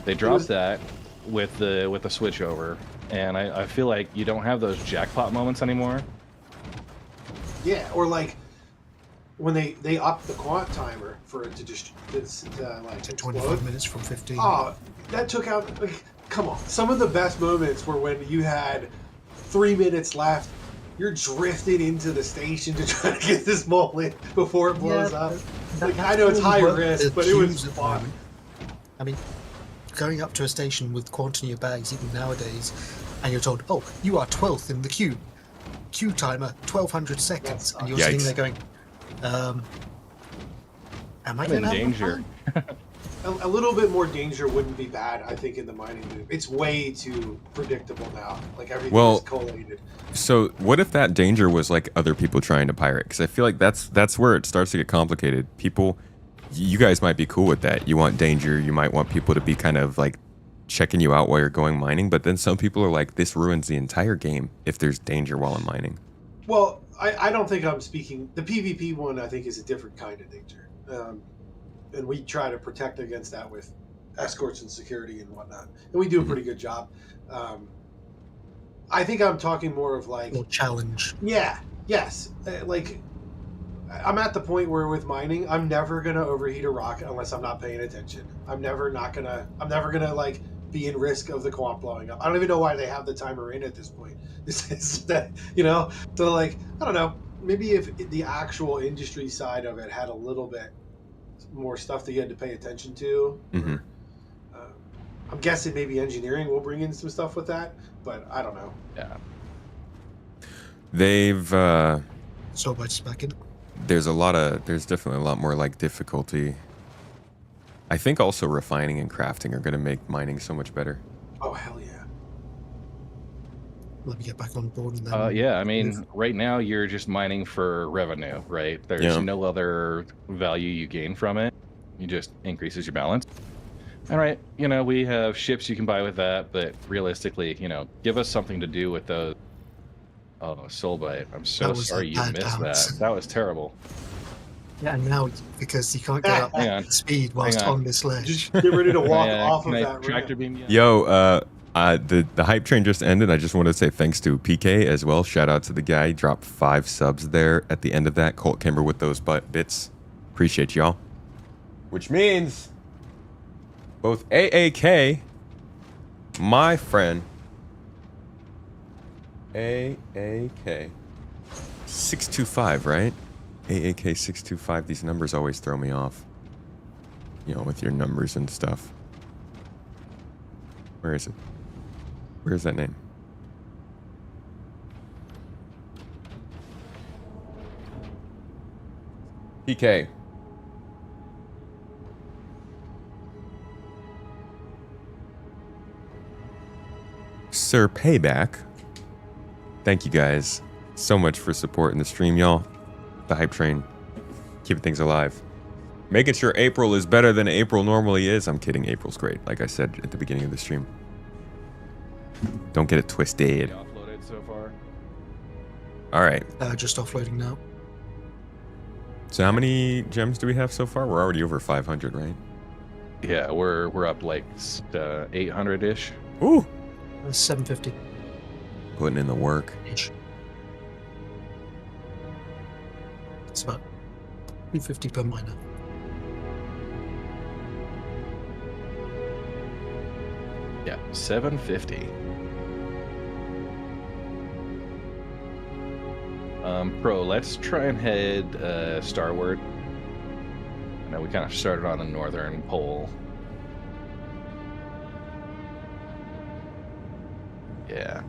They dropped that with the switchover, and I feel like you don't have those jackpot moments anymore. Yeah, or like when they upped the quant timer for it to just like To explode. 25 minutes from 15. Oh, that took out. Like, come on, some of the best moments were when you had 3 minutes left. You're drifting into the station to try to get this mole in before it blows up. Like, I know it's high risk, but it was fun. I mean, going up to a station with quant in your bags, even nowadays, and you're told, "Oh, you are 12th in the queue. Queue timer 1200 seconds," and you're sitting Yikes. there going, "Am I I'm going in to have danger. A little bit more danger wouldn't be bad, I think, in the mining loop. It's way too predictable now. Like everything Well, is collated. So what if that danger was like other people trying to pirate? Because I feel like that's where it starts to get complicated. People, you guys might be cool with that. You want danger. You might want people to be kind of like checking you out while you're going mining. But then some people are like, this ruins the entire game if there's danger while I'm mining. Well, I don't think I'm speaking. The PvP one, I think, is a different kind of danger. And we try to protect against that with escorts and security and whatnot. And we do a pretty good job. I think I'm talking more of like Or challenge. yeah, yes, like I'm at the point where with mining, I'm never gonna overheat a rock unless I'm not paying attention. I'm never gonna like be in risk of the co-op blowing up. I don't even know why they have the timer in at this point. This is that so like I don't know. Maybe if the actual industry side of it had a little bit more stuff that you had to pay attention to. Mhm. I'm guessing maybe engineering will bring in some stuff with that, but I don't know. Yeah. They've So by just back in. there's definitely a lot more like difficulty. I think also refining and crafting are going to make mining so much better. Oh hell yeah! Let me get back on board and then. Yeah, I mean, right now you're just mining for revenue, right? There's no other value you gain from it. You just increases your balance. All right, we have ships you can buy with that, but realistically, give us something to do with those. Oh, Soulbite, I'm so sorry you missed that. That was terrible. Yeah, and now because you can't get up to speed whilst on this ledge. Just get ready to walk off of that tractor ramp. beam. Yo, the hype train just ended. I just want to say thanks to PK as well. Shout out to the guy. He dropped 5 subs there at the end of that. Colt Kimber with those bits. Appreciate y'all. Which means both AAK, my friend, AAK 625, right? AAK 625. These numbers always throw me off. With your numbers and stuff. Where is it? Where's that name? PK. Sir Payback. Thank you guys so much for supporting the stream, y'all. The hype train. Keeping things alive. Making sure April is better than April normally is. I'm kidding. April's great. Like I said at the beginning of the stream. Don't get it twisted. Offloaded so far. All right. Just offloading now. So how many gems do we have so far? We're already over 500, right? Yeah, we're up like 800-ish. Ooh. 750. Putting in the work. Ish. It's about 250 per miner. Yeah, 750. Pro, let's try and head starward. I know we kind of started on the northern pole. Yeah.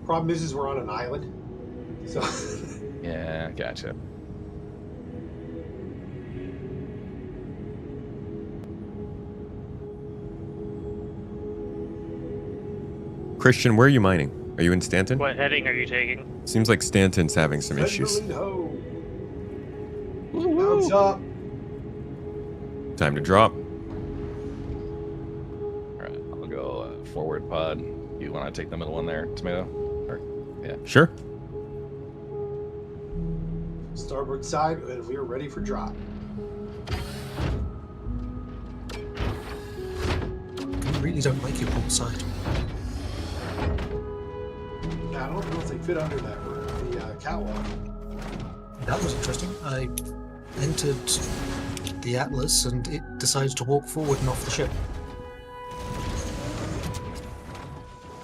Problem is we're on an island, so. Yeah, gotcha. Christian, where are you mining? Are you in Stanton? What heading are you taking? Seems like Stanton's having some issues. Bounce up. Time to drop. Alright, I'll go forward pod. You want to take the middle one there, Tomato? Or, yeah. Sure. Starboard side, and we are ready for drop. I really don't like your port side. I don't know if they fit under that the catwalk. That was interesting. I entered the Atlas and it decided to walk forward and off the ship.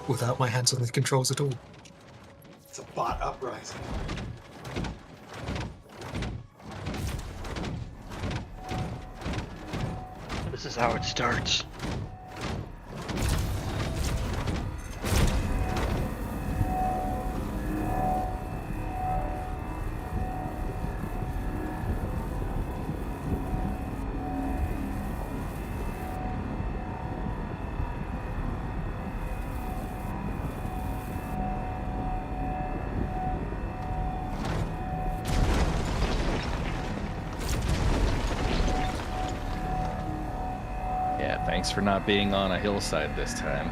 Without my hands on the controls at all. It's a bot uprising. This is how it starts. Thanks for not being on a hillside this time.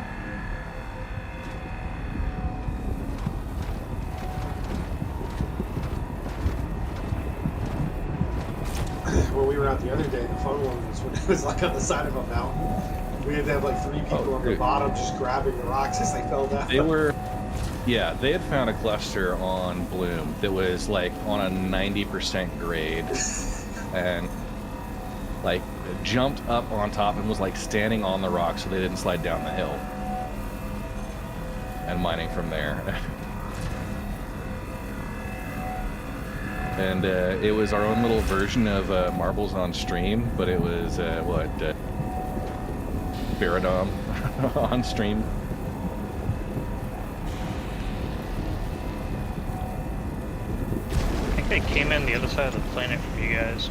When we were out the other day, the fun one was when it was like on the side of a mountain. We had to have like 3 people on the bottom just grabbing the rocks as they fell down. They were, yeah, they had found a cluster on Bloom that was like on a 90% grade, and like jumped up on top and was like standing on the rock so they didn't slide down the hill, and mining from there. And it was our own little version of Marbles on Stream, but it was Pyro on stream. I think they came in the other side of the planet from you guys.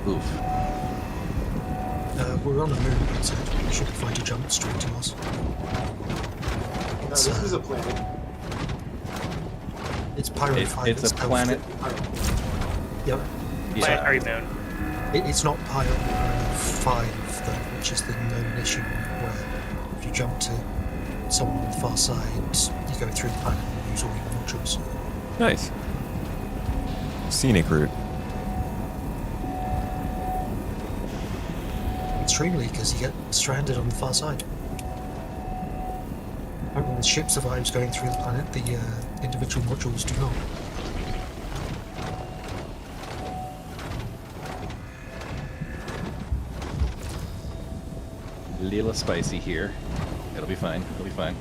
Oof. We're on the moon, so we should find a jump straight to us. No, this is a planet. It's Pyro 5. It's a planet. Yep. Planetary moon. It's not Pyro 5, though, which is the known issue where if you jump to someone on the far side, you go through the planet and use all your modules. Nice. Scenic route. Extremely, because you get stranded on the far side. When the ship survives going through the planet, the individual modules do not. Little spicy here. It'll be fine. It'll be fine.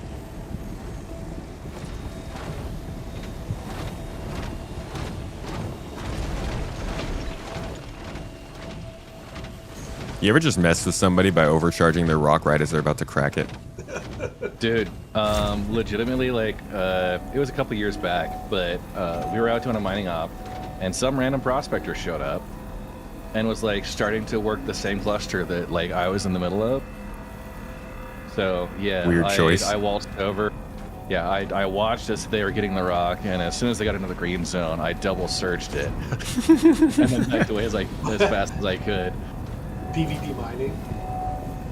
You ever just mess with somebody by overcharging their rock right as they're about to crack it? Dude, legitimately, like, it was a couple years back, but we were out doing a mining op, and some random prospector showed up and was, like, starting to work the same cluster that, like, I was in the middle of. So, yeah. Weird choice. I waltzed over. Yeah, I watched as they were getting the rock, and as soon as they got into the green zone, I double searched it. And then backed away as fast as I could. PvP mining.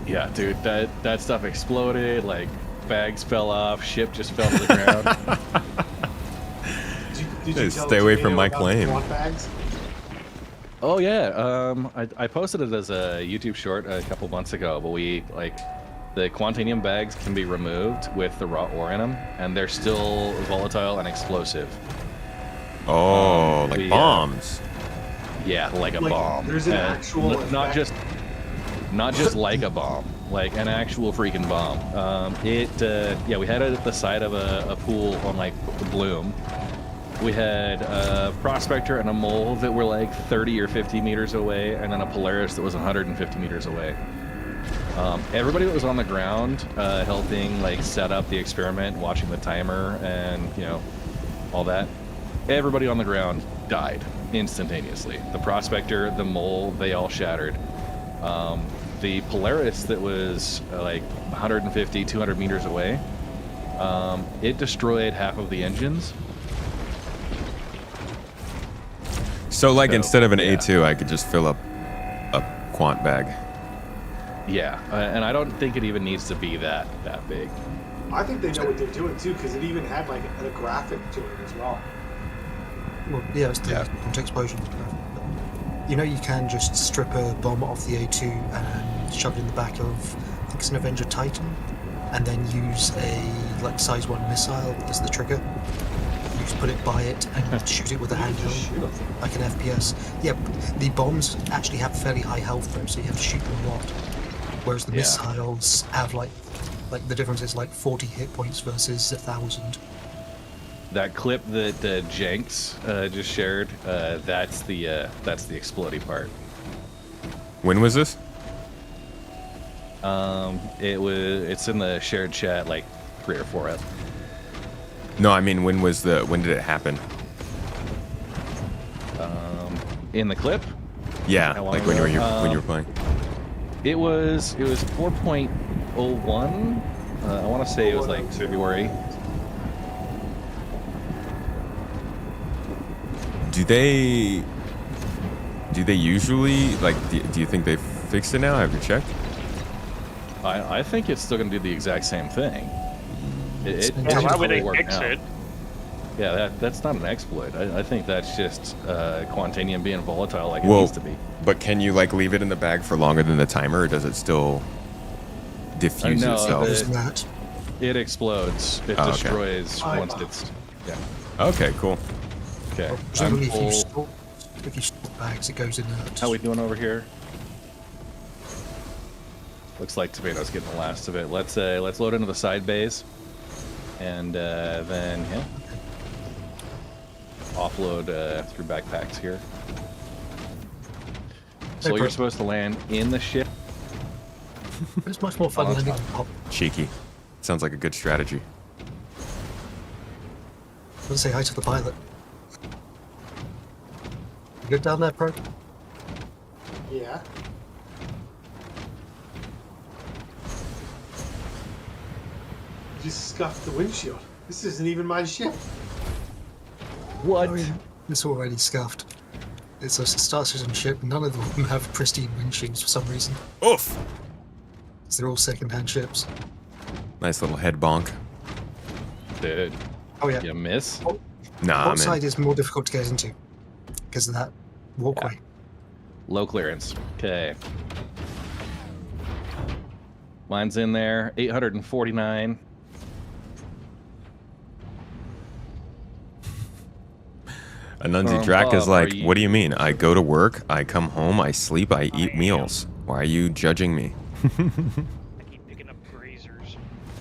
Yeah, dude, that stuff exploded, like, bags fell off, ship just fell to the ground. Did you stay away from my about claim. the quant bags? Oh, yeah, I posted it as a YouTube short a couple months ago, but the Quantanium bags can be removed with the raw ore in them, and they're still volatile and explosive. Oh, like bombs. Yeah, like a bomb. There's an actual not just like a bomb, like an actual freaking bomb. Yeah, we had it at the side of a pool on like the Bloom. We had a prospector and a mole that were like 30 or 50 meters away, and then a Polaris that was 150 meters away. Everybody that was on the ground helping like set up the experiment, watching the timer, and all that. Everybody on the ground died instantaneously. The prospector, the mole, they all shattered. The Polaris that was like 150, 200 meters away, it destroyed half of the engines. So like instead of an A2, I could just fill up a quant bag. Yeah, and I don't think it even needs to be that big. I think they know what they're doing too, because it even had like a graphic to it as well. Well, yeah, it's the context explosion. You can just strip a bomb off the A2 and shove it in the back of, I think it's an Avenger Titan, and then use a like size 1 missile as the trigger. You just put it by it and shoot it with a handheld, like an FPS. Yeah, the bombs actually have fairly high health though, so you have to shoot them a lot. Whereas the missiles have like the difference is like 40 hit points versus 1,000. That clip that Jenks just shared, that's the exploding part. When was this? It's in the shared chat like 3 or 4 up. No, I mean when did it happen? In the clip? Yeah, like when you were playing. It was 4.01. I want to say it was like February. Do they usually like? Do you think they fixed it now? Have you checked? I think it's still going to do the exact same thing. Why would they fix it? Yeah, that's not an exploit. I think that's just Quantanium being volatile like it Whoa. needs to be. But can you like leave it in the bag for longer than the timer, or does it still diffuse No, itself? Isn't that? It explodes. It Oh, okay. destroys Oh, once wow. it's. Yeah. Okay, cool. Okay. Well, I'm presumably full. if you store bags, it goes inert. How we doing over here? Looks like Tomato's getting the last of it. Let's load into the side bays, and then yeah, offload through backpacks here. So No you're problem. supposed to land in the ship. It's much more fun On landing top. on top. Cheeky. Sounds like a good strategy. Let's say hi to the pilot. You good down there, Pro? Yeah. You just scuffed the windshield. This isn't even my ship. What? I mean, it's already scuffed. It's a Star Citizen ship. None of them have pristine windshields for some reason. Oof. 'Cause they're all second-hand ships. Nice little head bonk. Dude, Oh yeah. you miss? Nah, What man. side is more difficult to get into? Because of that walkway. Low clearance. Okay. Mine's in there. 849. Anunzi Drac is Bob, like, are you- what do you mean? I go to work, I come home, I sleep, I eat meals. Why are you judging me? I keep picking up grazers.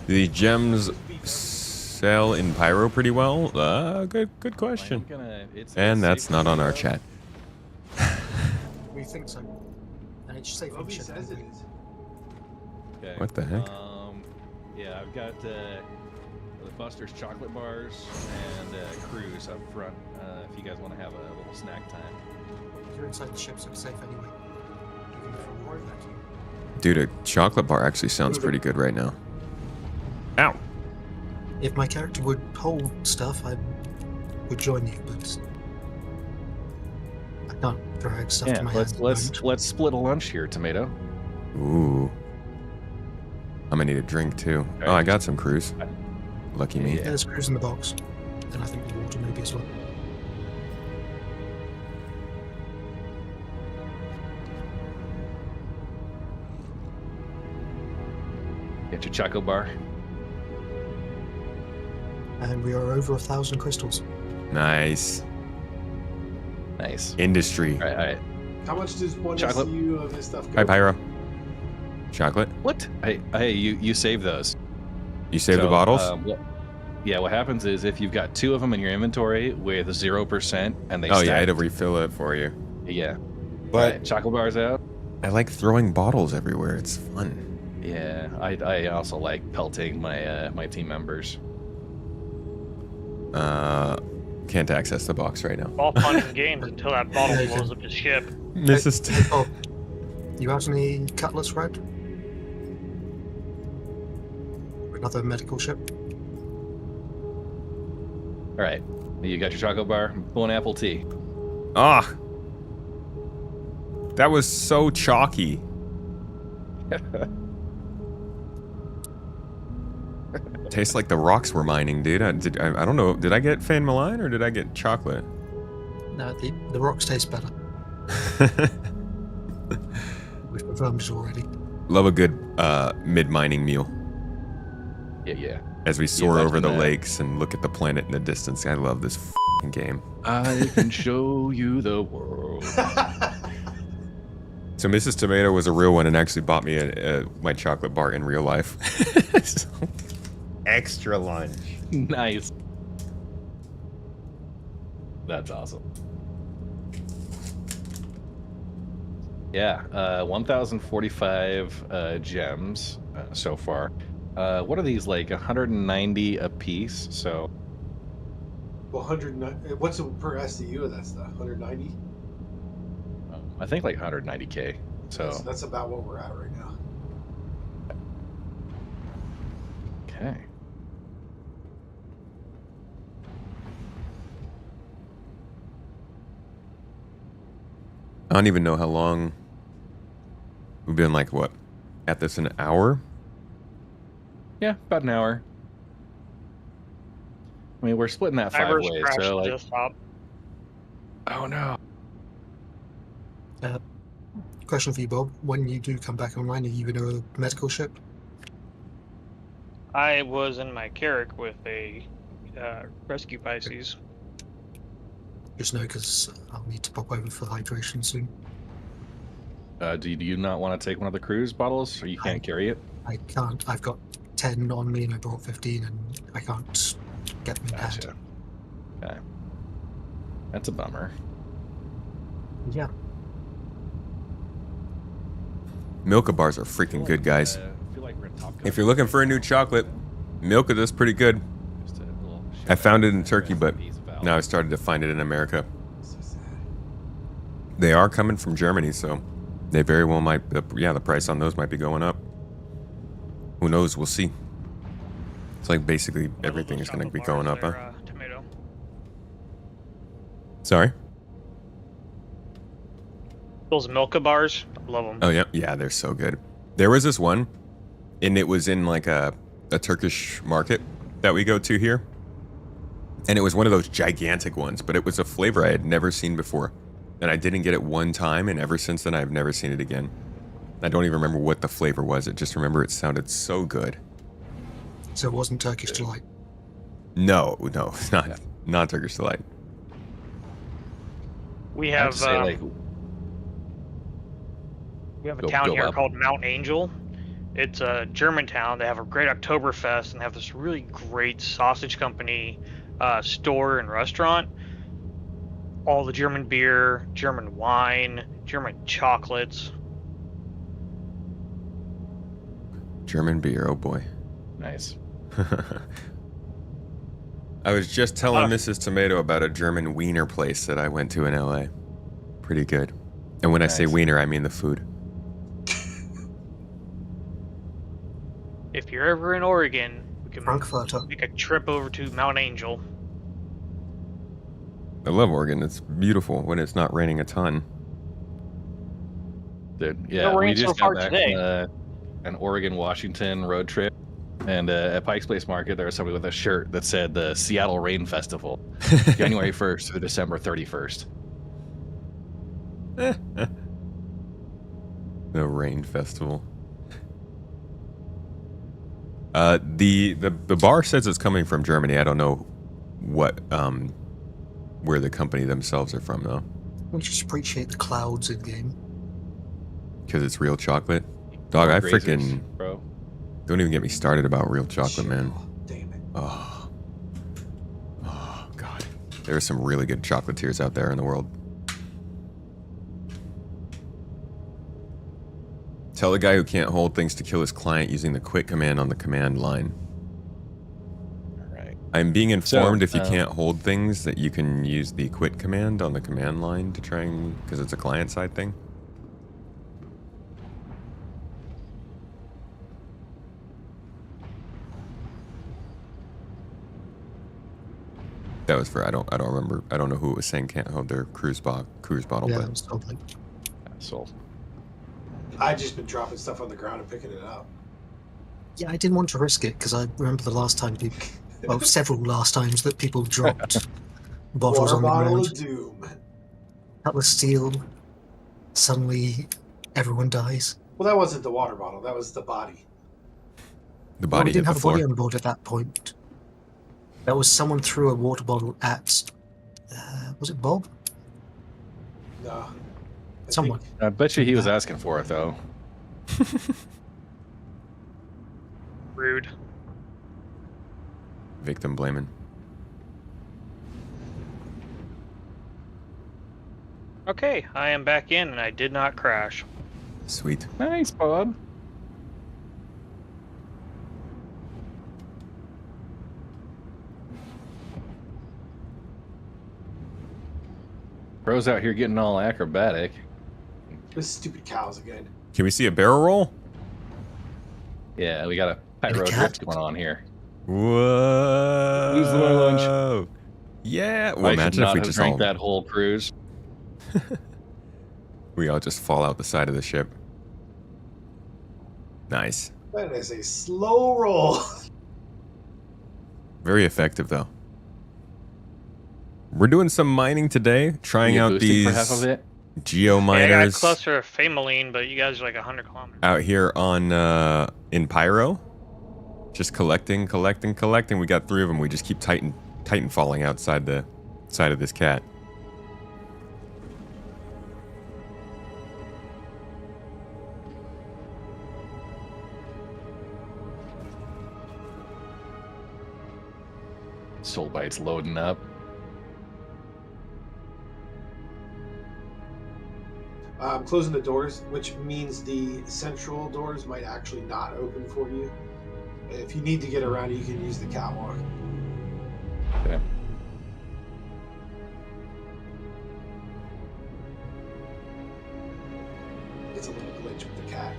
The gems sell in Pyro pretty well? Good question. And that's not on our chat. We think so. And it's safe on Bobby ship. says it is. Okay. What the heck? Yeah, I've got the Buster's chocolate bars and Cruise up front. If you guys want to have a little snack time. You're inside the ship, so it's safe anyway. Even if we're worried about you. Dude, a chocolate bar actually sounds pretty good right now. Ow! If my character would hold stuff, I would join you, but I can't drag stuff Yeah, to my hand. let's split a lunch here, Tomato. Ooh. I'm gonna need a drink too. Okay. Oh, I got some cruise. Lucky me. Yeah. There's Cruise in the box. And I think the water maybe as well. Get your choco bar. And we are over 1,000 crystals. Nice. Nice. Industry. All right. How much does one Chocolate. SCU of this stuff go? Hi, Pyro. Chocolate. What? Hey, you save those. You save the So, bottles? What happens is if you've got 2 of them in your inventory with 0% and they Oh, stack, yeah, it'll refill it for you. yeah. But Alright, chocolate bars out. I like throwing bottles everywhere. It's fun. Yeah, I also like pelting my my team members. Can't access the box right now. All fun and games until that bottle blows up his ship. Mrs. Hey, Bob, you out any cutlass red? Another medical ship? All right, you got your chocolate bar. I'm pulling apple tea. Ah! That was so chalky. Tastes like the rocks we're mining, dude. I don't know. Did I get Fan Malign or did I get chocolate? No, the rocks taste better. We've confirmed it already. Love a good mid-mining meal. Yeah. As we soar that's over the been, lakes and look at the planet in the distance. I love this f***ing game. I can show you the world. So Mrs. Tomato was a real one and actually bought me my chocolate bar in real life. So, extra lunch. Nice. That's awesome. Yeah, 1,045 gems so far. What are these, like 190 a piece? So, Well, 100. What's per SCU of that stuff? 190. I think like 190k. So, That's about what we're at right now. okay. I don't even know how long we've been, like, what, at this an hour? Yeah, about an hour. I mean, we're splitting that 5 Ivers ways, crashed so the like, desktop. oh no. Question for you, Bob. When you do come back online, are you in a medical ship? I was in my Carrack with a rescue Pisces. Just know because I'll need to pop over for hydration soon. Do you not want to take one of the cruise bottles, or you can't carry it? I can't. I've got 10 on me and I brought 15 and I can't get them in hand. Gotcha. Okay. That's a bummer. Yeah. Milka bars are freaking good, guys. I feel like we're in Top Gun. If you're looking for a new chocolate, Milka does pretty good. Just a little I found it in shout-out Turkey, to but Bees of Valor. now I started to find it in America. So sad. They are coming from Germany, so they very well might. Yeah, the price on those might be going up. Who knows? We'll see. It's like basically everything is going to be going up, huh? Tomato. Sorry. Those Milka bars, I love them. Oh yeah, yeah, they're so good. There was this one, and it was in like a Turkish market that we go to here, and it was one of those gigantic ones, but it was a flavor I had never seen before, and I didn't get it one time, and ever since then I've never seen it again. I don't even remember what the flavor was. I just remember it sounded so good. So it wasn't Turkish Delight. No, it's not Turkish Delight. We I have have to say, like, we have a Go- town go here up. called Mount Angel. It's a German town. They have a great Oktoberfest and have this really great sausage company store and restaurant. All the German beer, German wine, German chocolates. German beer, oh boy. nice. I was just telling Mrs. Tomato about a German wiener place that I went to in LA. Pretty good. And when I say Nice. wiener, I mean the food. If you're ever in Oregon, we can Frankfurter. make a trip over to Mount Angel. I love Oregon. It's beautiful when it's not raining a ton. Dude, No yeah, we rain so just far got back today. from an Oregon-Washington road trip, and at Pike's Place Market, there was somebody with a shirt that said the Seattle Rain Festival, January 1st through December 31st. The rain festival. The bar says it's coming from Germany. I don't know what where the company themselves are from though. We just appreciate the clouds in game. Because it's real chocolate. Dog, I Grazers, freaking bro. don't even get me started about real chocolate, man. Damn it. Oh God. There are some really good chocolatiers out there in the world. Tell the guy who can't hold things to kill his client using the quit command on the command line. All right. I'm being informed if you um, can't hold things that you can use the quit command on the command line to try and, because it's a client side thing. That was for I don't remember. I don't know who it was saying can't hold their cruise bottle, Yeah, but it was totally. Sold. I've just been dropping stuff on the ground and picking it up. Yeah, I didn't want to risk it because I remember the last time people, well, several last times that people dropped bottles Water on the bottle ground. of doom. That was steel. Suddenly, everyone dies. Well, that wasn't the water bottle. That was the body. the Well, body we didn't hit have the a body floor. on board at that point. That was someone threw a water bottle at. Was it Bob? No. I Someone. think- I bet you he was asking for it, though. Rude. Victim blaming. Okay, I am back in and I did not crash. Sweet. Nice, Bob. Bro's out here getting all acrobatic. This stupid cows again. Can we see a barrel roll? Yeah, we got a Pyro And a cat. drift going on here. Whoa! Lose my lunch. Yeah. Well, I should imagine if not we have just drank all that whole cruise. we all just fall out the side of the ship. Nice. That is a slow roll. Very effective though. We're doing some mining today, trying You out boosting for these half of it? GEO Yeah, I got a miners cluster of Famaline, but you guys are like 100 kilometers. out here on in Pyro. Just collecting. We got 3 of them. We just keep Titan falling outside the side of this cat. Soul Bite's loading up. I'm closing the doors, which means the central doors might actually not open for you. If you need to get around it, you can use the catwalk. Okay. It's a little glitch with the cat.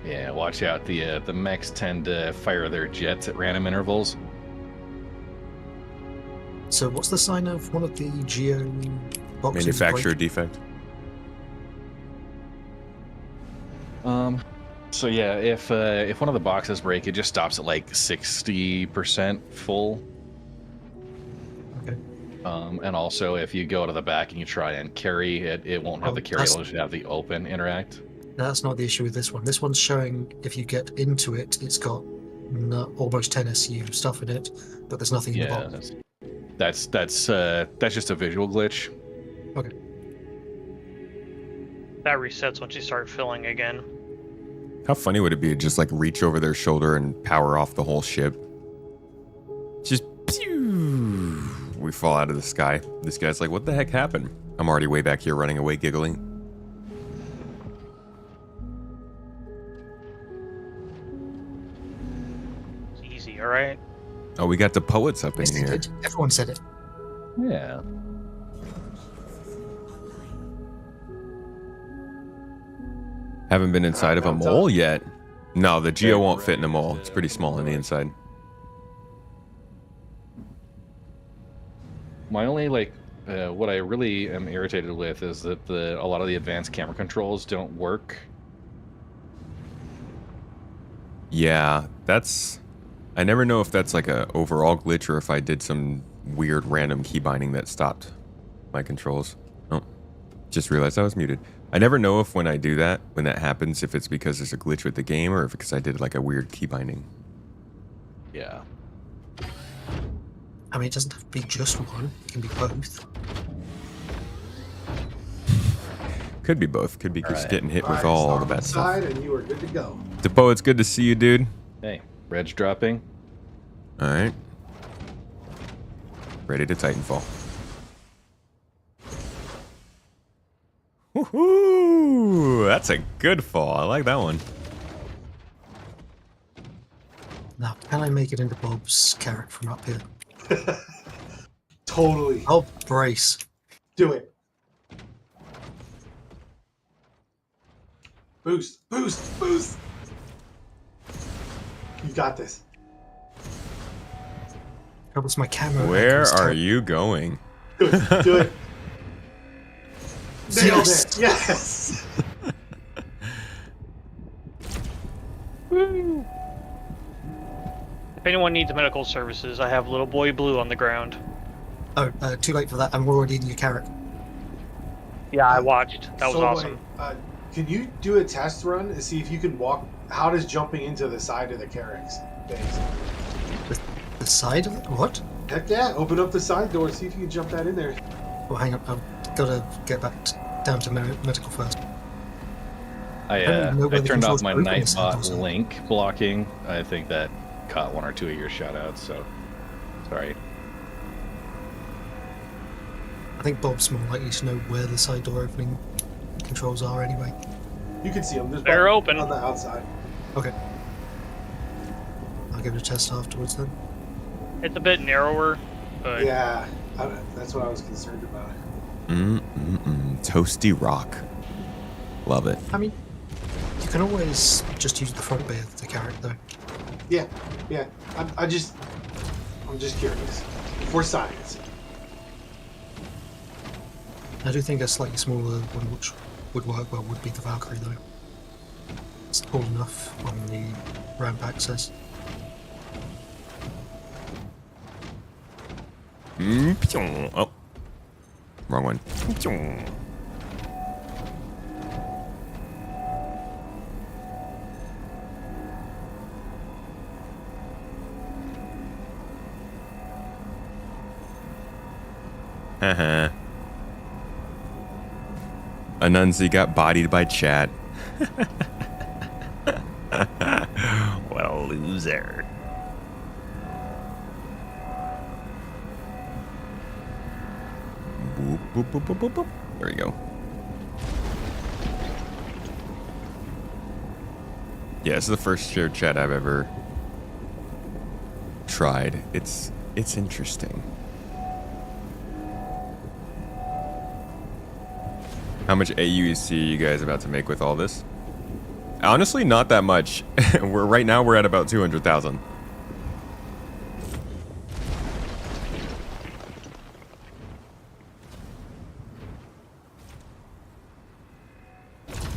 Yeah, watch out. The mechs tend to fire their jets at random intervals. So what's the sign of one of the GEO boxes? Manufacturer break? defect. So yeah, if one of the boxes break, it just stops at like 60% full. Okay. And also, if you go to the back and you try and carry it, it won't have Oh, the carry. It'll just have the open interact. That's not the issue with this one. This one's showing if you get into it, it's got almost 10 SU stuff in it, but there's nothing in the Yeah, box. that's just a visual glitch. Okay. That resets once you start filling again. How funny would it be to just like reach over their shoulder and power off the whole ship? Just pew! We fall out of the sky. This guy's like, what the heck happened? I'm already way back here running away giggling. It's easy, all right? Oh, we got the poets up in Yes, it here. did. Everyone said it. Yeah. Haven't been inside of a Alright, mole yet. No, the GEO won't fit in a mole. It's pretty small on the inside. My only what I really am irritated with is that a lot of the advanced camera controls don't work. Yeah, that's... I never know if that's like a overall glitch or if I did some weird random key binding that stopped my controls. Oh, just realized I was muted. I never know if when I do that, when that happens, if it's because there's a glitch with the game or if because I did like a weird key binding. Yeah. I mean, it doesn't have to be just one. It can be both. Could be both. Could be just Alright. getting hit with Alright, all start the on bad stuff. side and you are good to go. Depo, it's good to see you, dude. Hey, Reg's dropping. All right. Ready to Titanfall. Woohoo! That's a good fall. I like that one. Now, can I make it into Bob's carrot from up here? Totally. Oh, brace. Do it. Boost, boost, boost. You got this. Troubles my camera. Where angle's are terrible. you going? Do it. Do it. Nailed Yes. it. Yes. If anyone needs medical services, I have Little Boy Blue on the ground. Oh, too late for that. I'm already in your carrot. Yeah, I watched. That was So, awesome. wait, can you do a test run to see if you can walk? How does jumping into the side of the Carracks phase? The side of it? What? Heck yeah! Open up the side door. See if you can jump that in there. Oh, hang on. I've got to get back down to medical first. I don't even know where the turned off controls my are open, so Nightbot also. link blocking. I think that caught 1 or 2 of your shoutouts, so sorry. I think Bob's more likely to know where the side door opening controls are anyway. You can see them. There's They're one open. on the outside. Okay. I'll give it a test afterwards then. It's a bit narrower, but Yeah, that's what I was concerned about. Toasty rock. Love it. I mean, you can always just use the front bay of the carrot though. Yeah, yeah. I'm just curious. For science. I do think a slightly smaller one would work well would be the Valkyrie though. It's tall enough on the ramp access. Oh, wrong one. Haha. Anunzi got bodied by chat. What a loser. Boop, boop, boop, boop, boop, boop. There you go. Yeah, this is the first shared chat I've ever tried. It's interesting. How much AUEC are you guys about to make with all this? Honestly, not that much. Right now we're at about 200,000.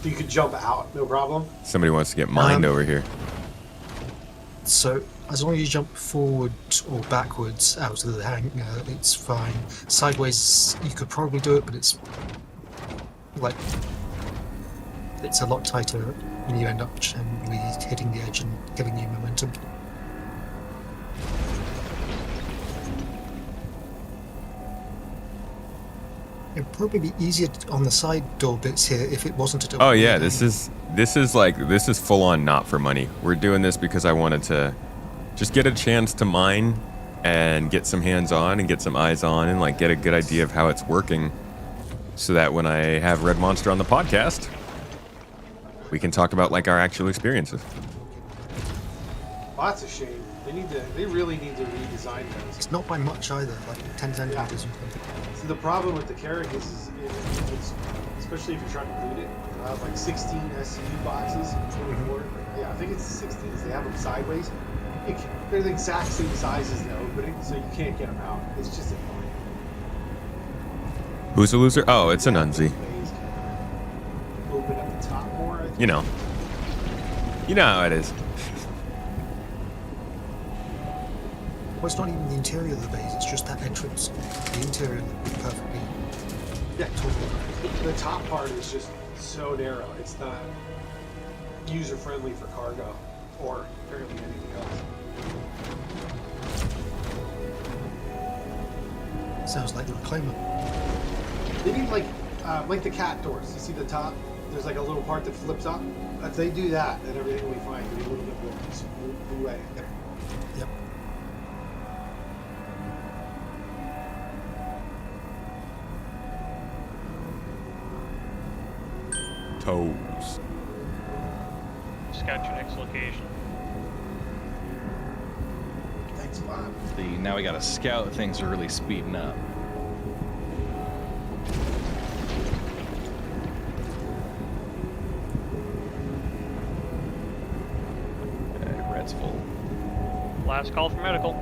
You could jump out, no problem. Somebody wants to get mined over here. So as long as you jump forward or backwards out of the hangar, it's fine. Sideways, you could probably do it, but it's like it's a lot tighter, and you end up generally hitting the edge and giving you momentum. It'd probably be easier on the side door bits here if it wasn't a double. Oh yeah, this is full on not for money. We're doing this because I wanted to just get a chance to mine and get some hands on and get some eyes on and like get a good idea of how it's working, so that when I have Red Monster on the podcast, we can talk about like our actual experiences. Well, that's a shame. They really need to redesign those. It's not by much either, like 10 centimeters. So the problem with the Carrack is it's, especially if you're trying to loot it, it'll have like 16 SCU boxes, 24. Yeah, I think it's the 16s. They have them sideways. They're the exact same size as the opening, so you can't get them out. It's just annoying. Who's the loser? Oh, it's Anunzi. Open at the top more, I think. You know how it is. Well, it's not even the interior of the base, it's just that entrance. The interior would be perfectly... Yeah, the top part is just so narrow. It's not user-friendly for cargo or apparently anything else. Sounds like the Reclaimer. They need like the cat doors. You see the top? There's like a little part that flips up. If they do that, then everything will be fine. It'll be a little bit more smooth way. Yep. Toes. Scout your next location. Thanks, Bob. Now we got a scout. Things are really speeding up. Okay, red's full. Last call for medical.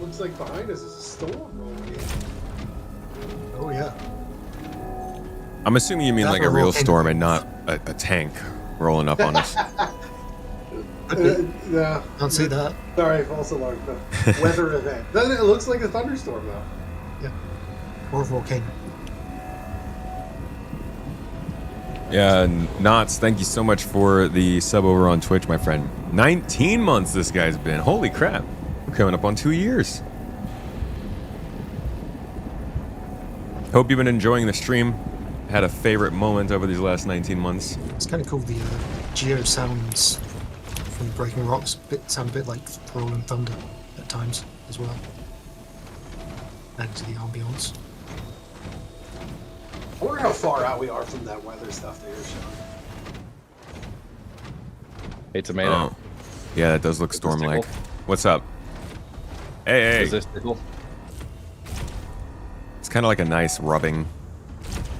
Looks like behind us is a storm rolling in. Oh yeah. I'm assuming you mean That like a or real volcano. storm and not a tank rolling up on us. Yeah. Can't see that. Sorry, false alarm. No. Weather event. Then it looks like a thunderstorm though. Yeah. Or a volcano. Yeah, Knots, thank you so much for the sub over on Twitch, my friend. 19 months this guy's been. Holy crap. We're coming up on 2 years. Hope you've been enjoying the stream. Had a favorite moment over these last 19 months. It's kind of cool. The GEO sounds from Breaking Rocks sound a bit like rolling thunder at times as well. Adding to the ambience. I wonder how far out we are from that weather stuff that you're showing. Hey, Tomato. Oh. Yeah, that does look storm-like. What's up? Hey, Is this tickle? It's kind of like a nice rubbing,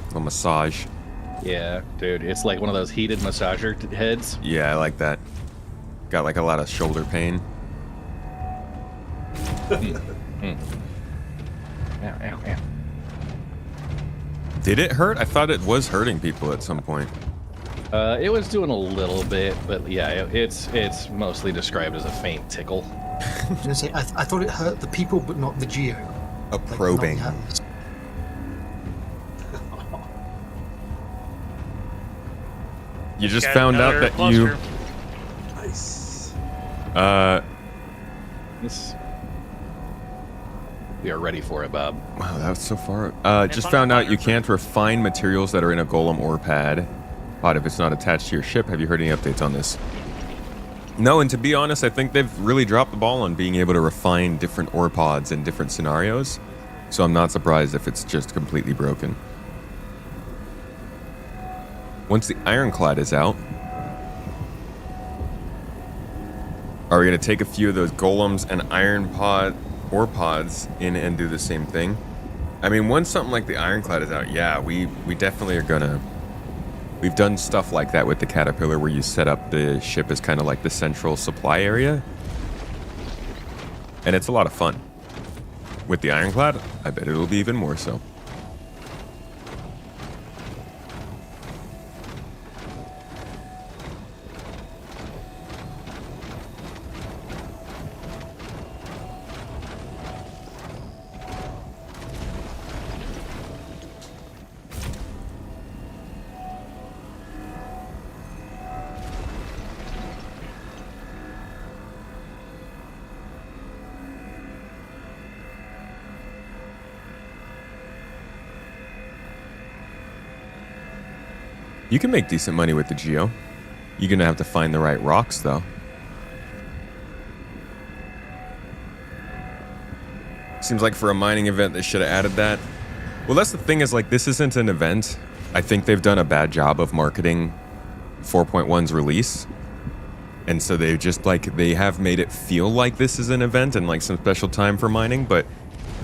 little massage. Yeah, dude, it's like one of those heated massager heads. Yeah, I like that. Got like a lot of shoulder pain. Ow, ow, ow. Did it hurt? I thought it was hurting people at some point. It was doing a little bit, but yeah, it's mostly described as a faint tickle. I was gonna say, I thought it hurt the people, but not the GEO. A Like, probing. not the Atlas. You just Got found out another that you. cluster. Nice. This, we are ready for it, Bob. Wow, that was so far. Just on found the out you fire. can't refine materials that are in a golem ore pad. Pod if it's not attached to your ship. Have you heard any updates on this? No, and to be honest, I think they've really dropped the ball on being able to refine different ore pods in different scenarios. So I'm not surprised if it's just completely broken. Once the ironclad is out, are we going to take a few of those golems and iron pod ore pods in and do the same thing? I mean, once something like the ironclad is out, yeah, we definitely are going to... We've done stuff like that with the Caterpillar where you set up the ship as kind of like the central supply area. And it's a lot of fun. With the ironclad, I bet it'll be even more so. You can make decent money with the GEO. You're gonna have to find the right rocks, though. Seems like for a mining event, they should have added that. Well, that's the thing is, like, this isn't an event. I think they've done a bad job of marketing 4.1's release. And so they've just, like, they have made it feel like this is an event and, like, some special time for mining, but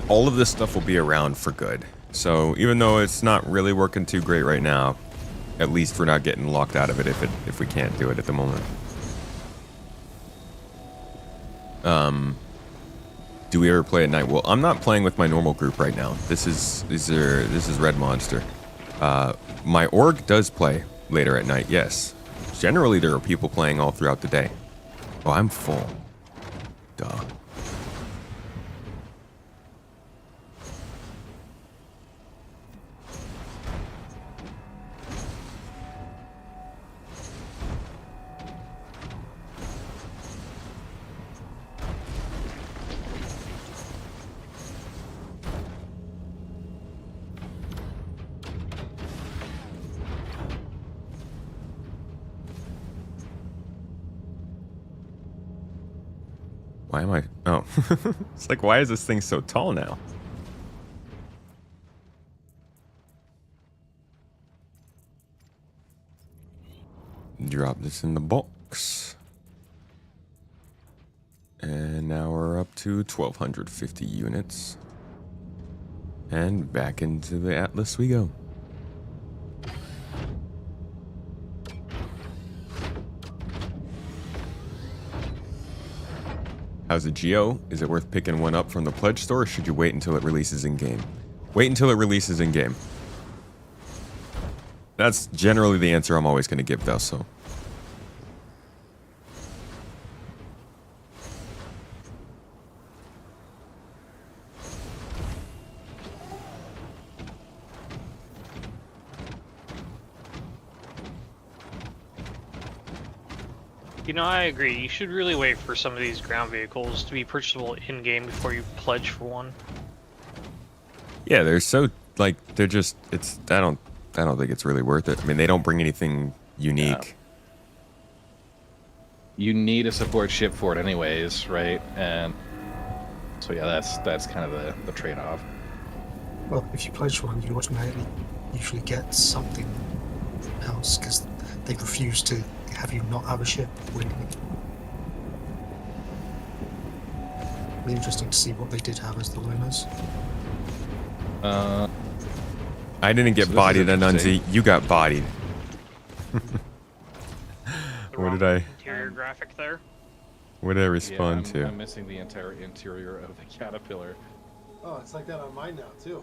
all of this stuff will be around for good. So even though it's not really working too great right now, at least we're not getting locked out of it if we can't do it at the moment. Do we ever play at night? Well, I'm not playing with my normal group right now. This is Red Monster. My org does play later at night, yes. Generally, there are people playing all throughout the day. Oh, I'm full. Duh. Why am I... Oh. It's like, why is this thing so tall now? Drop this in the box. And now we're up to 1,250 units. And back into the Atlas we go. How's the GEO? Is it worth picking one up from the pledge store, or should you wait until it releases in-game? Wait until it releases in-game. That's generally the answer I'm always going to give, though, so... You know, I agree. You should really wait for some of these ground vehicles to be purchasable in-game before you pledge for one. Yeah, they're so, like, they're just, it's, I don't think it's really worth it. I mean, they don't bring anything unique. No. You need a support ship for it anyways, right? And so yeah, that's kind of the trade-off. Well, if you pledge one, you automatically usually get something else because they refuse to have you not have a ship willingly. It'll be interesting to see what they did have as the winners. I didn't get So this is bodied, interesting. Anunzi. You got bodied. The What wrong did I- Interior graphic there. What did I respond I'm, to? I'm missing the entire interior of the caterpillar. Oh, it's like that on mine now too.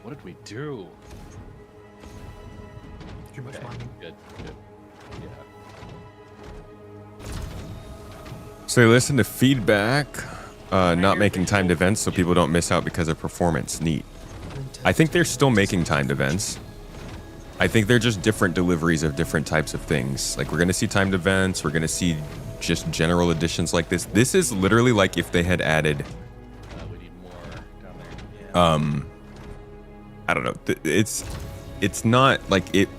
What did we do? Too much Okay, mining. good. Yeah. So they listen to feedback, not making timed events so people don't miss out because of performance. Neat. I think they're still making timed events. I think they're just different deliveries of different types of things. Like, we're going to see timed events. We're going to see just general editions like this. This is literally like if they had added, We need more down there. Yeah. I don't know. It's not like it.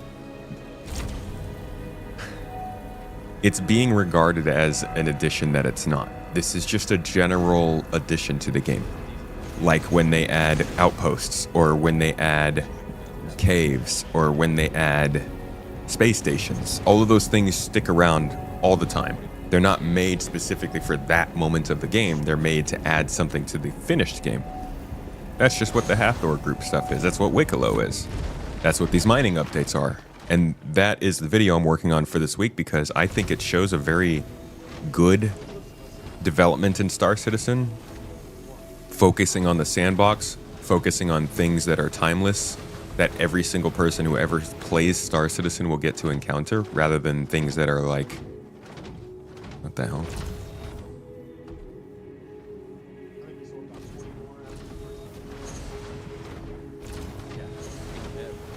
It's being regarded as an addition that it's not. This is just a general addition to the game. Like when they add outposts, or when they add caves, or when they add space stations. All of those things stick around all the time. They're not made specifically for that moment of the game. They're made to add something to the finished game. That's just what the Hathor group stuff is. That's what Wicklow is. That's what these mining updates are. And that is the video I'm working on for this week because I think it shows a very good development in Star Citizen, focusing on the sandbox, focusing on things that are timeless, that every single person who ever plays Star Citizen will get to encounter, rather than things that are like, what the hell?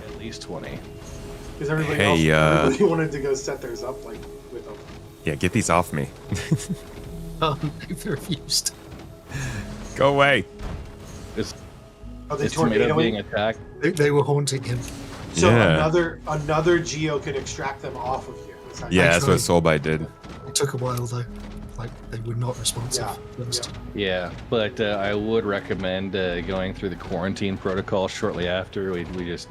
At least 20. Because everybody Hey, else everybody wanted to go set theirs up like with them. Yeah, get these off me. They've refused. Go away. Is Are they Tomato being torpedoing? attacked? They were haunting him. So Yeah. another Geo can extract them off of you. Is that Yeah, that's what Actually- Soulbite did. It took a while though. Like they were not responsive Yeah, first. Yeah, but I would recommend going through the quarantine protocol shortly after. We just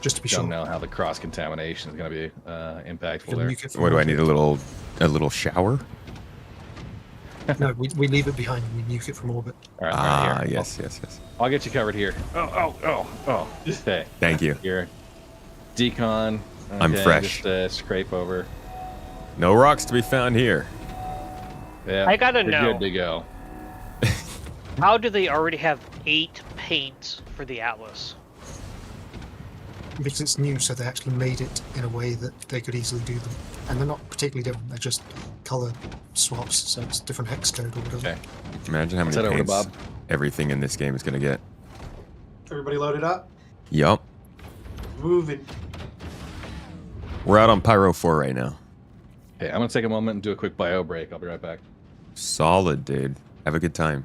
Just to be don't sure. know how the cross contamination is going to be impactful Can there. nuke it from What do I orbit. need? A little shower? No, we leave it behind and we nuke it from orbit. All right, Ah, here. yes. I'll get you covered here. Oh. Okay. Thank you. Here. Decon. I'm okay, fresh. Just scrape over. No rocks to be found here. Yeah. I gotta we're know. good to go. How do they already have 8 paints for the Atlas? Because it's new, so they actually made it in a way that they could easily do them. And they're not particularly different, they're just color swaps, so it's different hex code or whatever. Okay. Imagine how Let's many head over to paints Bob. everything in this game is going to get. Everybody loaded up? Yup. Moving. We're out on Pyro 4 right now. Okay, I'm going to take a moment and do a quick bio break. I'll be right back. Solid, dude. Have a good time.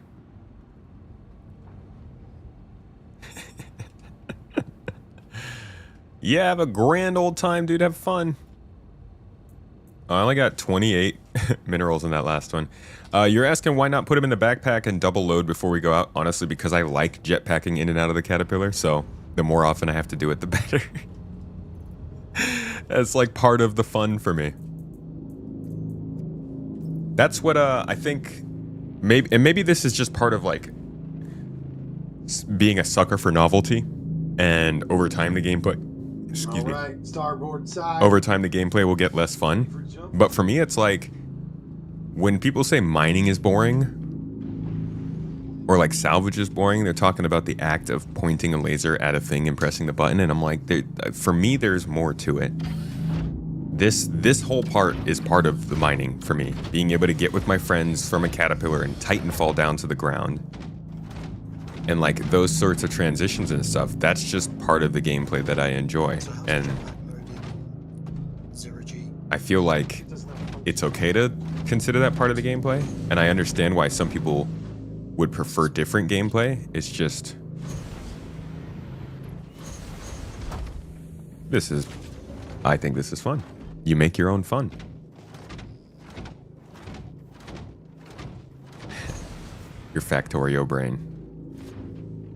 Yeah, have a grand old time, dude. Have fun. I only got 28 minerals in that last one. You're asking why not put them in the backpack and double load before we go out? Honestly, because I like jetpacking in and out of the Caterpillar, so the more often I have to do it, the better. That's like part of the fun for me. That's what I think. Maybe this is just part of like being a sucker for novelty, and over time the gameplay. Excuse me. Alright, starboard side. Over time the gameplay will get less fun. For jump. But for me, it's like when people say mining is boring or like salvage is boring, they're talking about the act of pointing a laser at a thing and pressing the button. And I'm like, for me, there's more to it. This whole part is part of the mining for me. Being able to get with my friends from a Caterpillar and Titanfall down to the ground. And like those sorts of transitions and stuff, that's just part of the gameplay that I enjoy. So how's And the jetpack mode in 0G? I feel like it's okay to consider that part of the gameplay, and I understand why some people would prefer different gameplay. It's just I think this is fun. You make your own fun. Your Factorio brain.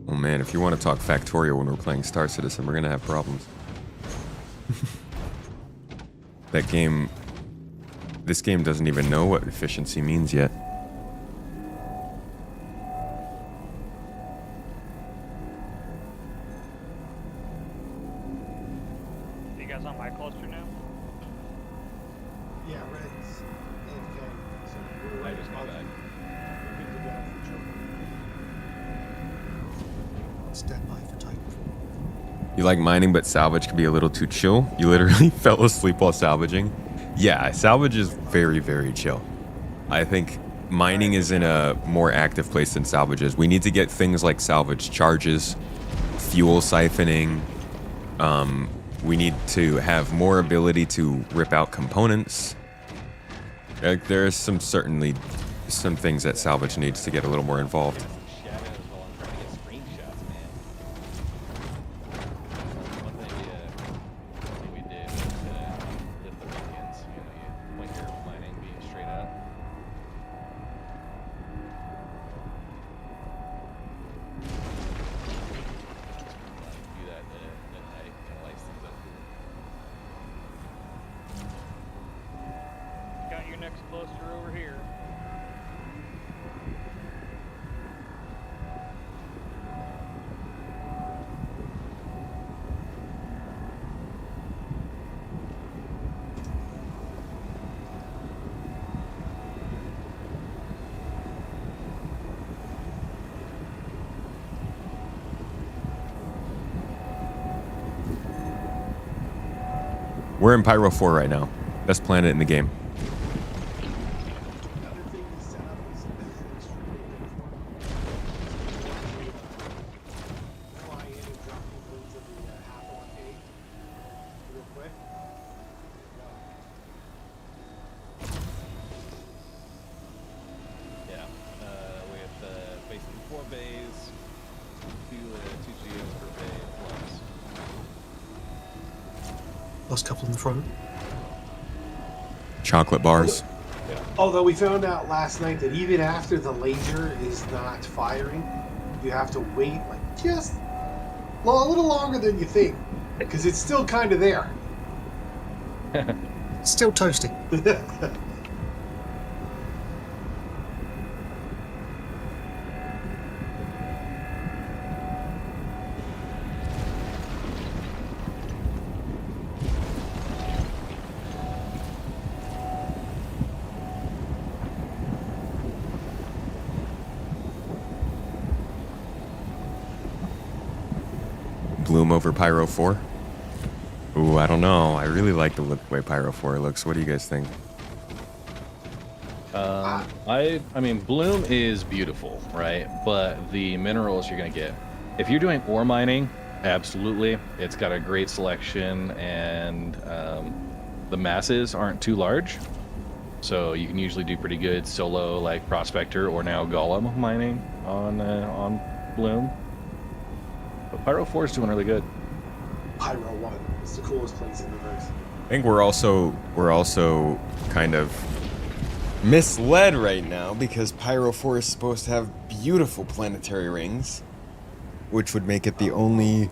Oh man, if you want to talk Factorio when we're playing Star Citizen, we're gonna have problems. That game This game doesn't even know what efficiency means yet. You guys on my cluster now? Yeah, Red's AFK. So we're I right just got above back. you. We're good to go for trouble. Stand by for Titanfall. You like mining, but salvage can be a little too chill. You literally fell asleep while salvaging. Yeah, salvage is very, very chill. I think mining is in a more active place than salvage is. We need to get things like salvage charges, fuel siphoning. We need to have more ability to rip out components. Like, there is certainly some things that salvage needs to get a little more involved. Shadows while I'm trying to get screenshots, man. One thing we did was lift the weekends. You know, when you're mining, being straight up. Do that at night, kind of lights things up. Got your next cluster over here. We're in Pyro 4 right now. Best planet in the game. Another thing to set up is extremely uniform. Fly in and drop people into the half arcade real quick. Yeah. We have basically 4 bays, 2 GEOs per bay plus. Last couple in the front. Chocolate bars. Although we found out last night that even after the laser is not firing, you have to wait like just a little longer than you think, because it's still kind of there. Still toasty. Bloom over Pyro 4. Ooh, I don't know. I really like the way Pyro 4 looks. What do you guys think? I mean, Bloom is beautiful, right? But the minerals you're gonna get, if you're doing ore mining, absolutely, it's got a great selection, and the masses aren't too large, so you can usually do pretty good solo, like Prospector or now Golem mining on Bloom. But Pyro 4 is doing really good. Pyro 1 is the coolest place in the verse. I think we're also kind of misled right now because Pyro 4 is supposed to have beautiful planetary rings, which would make it the only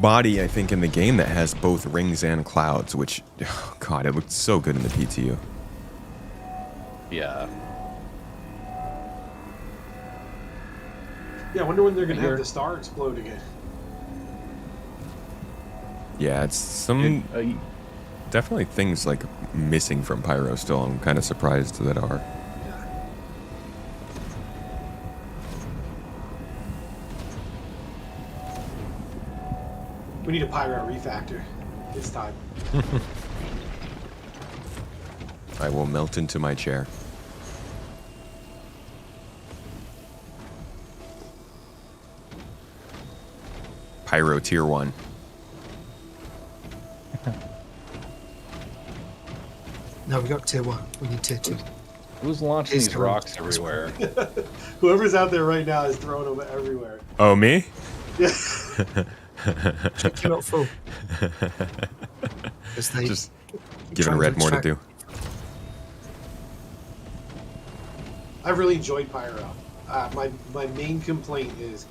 body I think in the game that has both rings and clouds, which, oh God, it looked so good in the PTU. Yeah. Yeah, I wonder when they're going to have the star explode again. Yeah, it's definitely things like missing from Pyro still. I'm kind of surprised that are. Yeah. We need a Pyro refactor. It's time. I will melt into my chair. Pyro tier 1. No, we got tier 1. We need tier 2. Who's launching He's these coming. rocks everywhere? Whoever's out there right now is throwing them everywhere. Oh, me? Yeah. Check you're not full. 'Cause they Just keep giving trying Red more to extract- do. I've really enjoyed Pyro. My main complaint is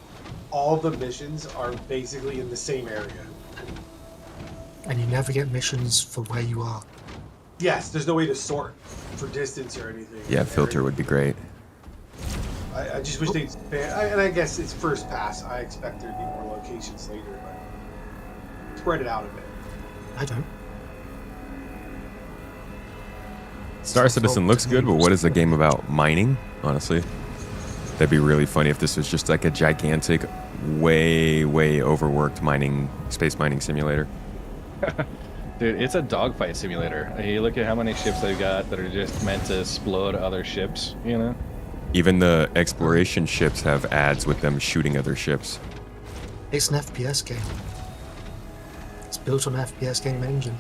all the missions are basically in the same area. And you never get missions for where you are. Yes, there's no way to sort for distance or anything. Yeah, filter would be great. I just wish they'd expand. And I guess it's first pass. I expect there'd be more locations later, but spread it out a bit. I don't. Star Citizen looks good, but what is the game about? Mining? Honestly, that'd be really funny if this was just like a gigantic, way overworked space mining simulator. Dude, it's a dogfight simulator. You look at how many ships they've got that are just meant to explode other ships, you know? Even the exploration ships have ads with them shooting other ships. It's an FPS game. It's built on an FPS game engine.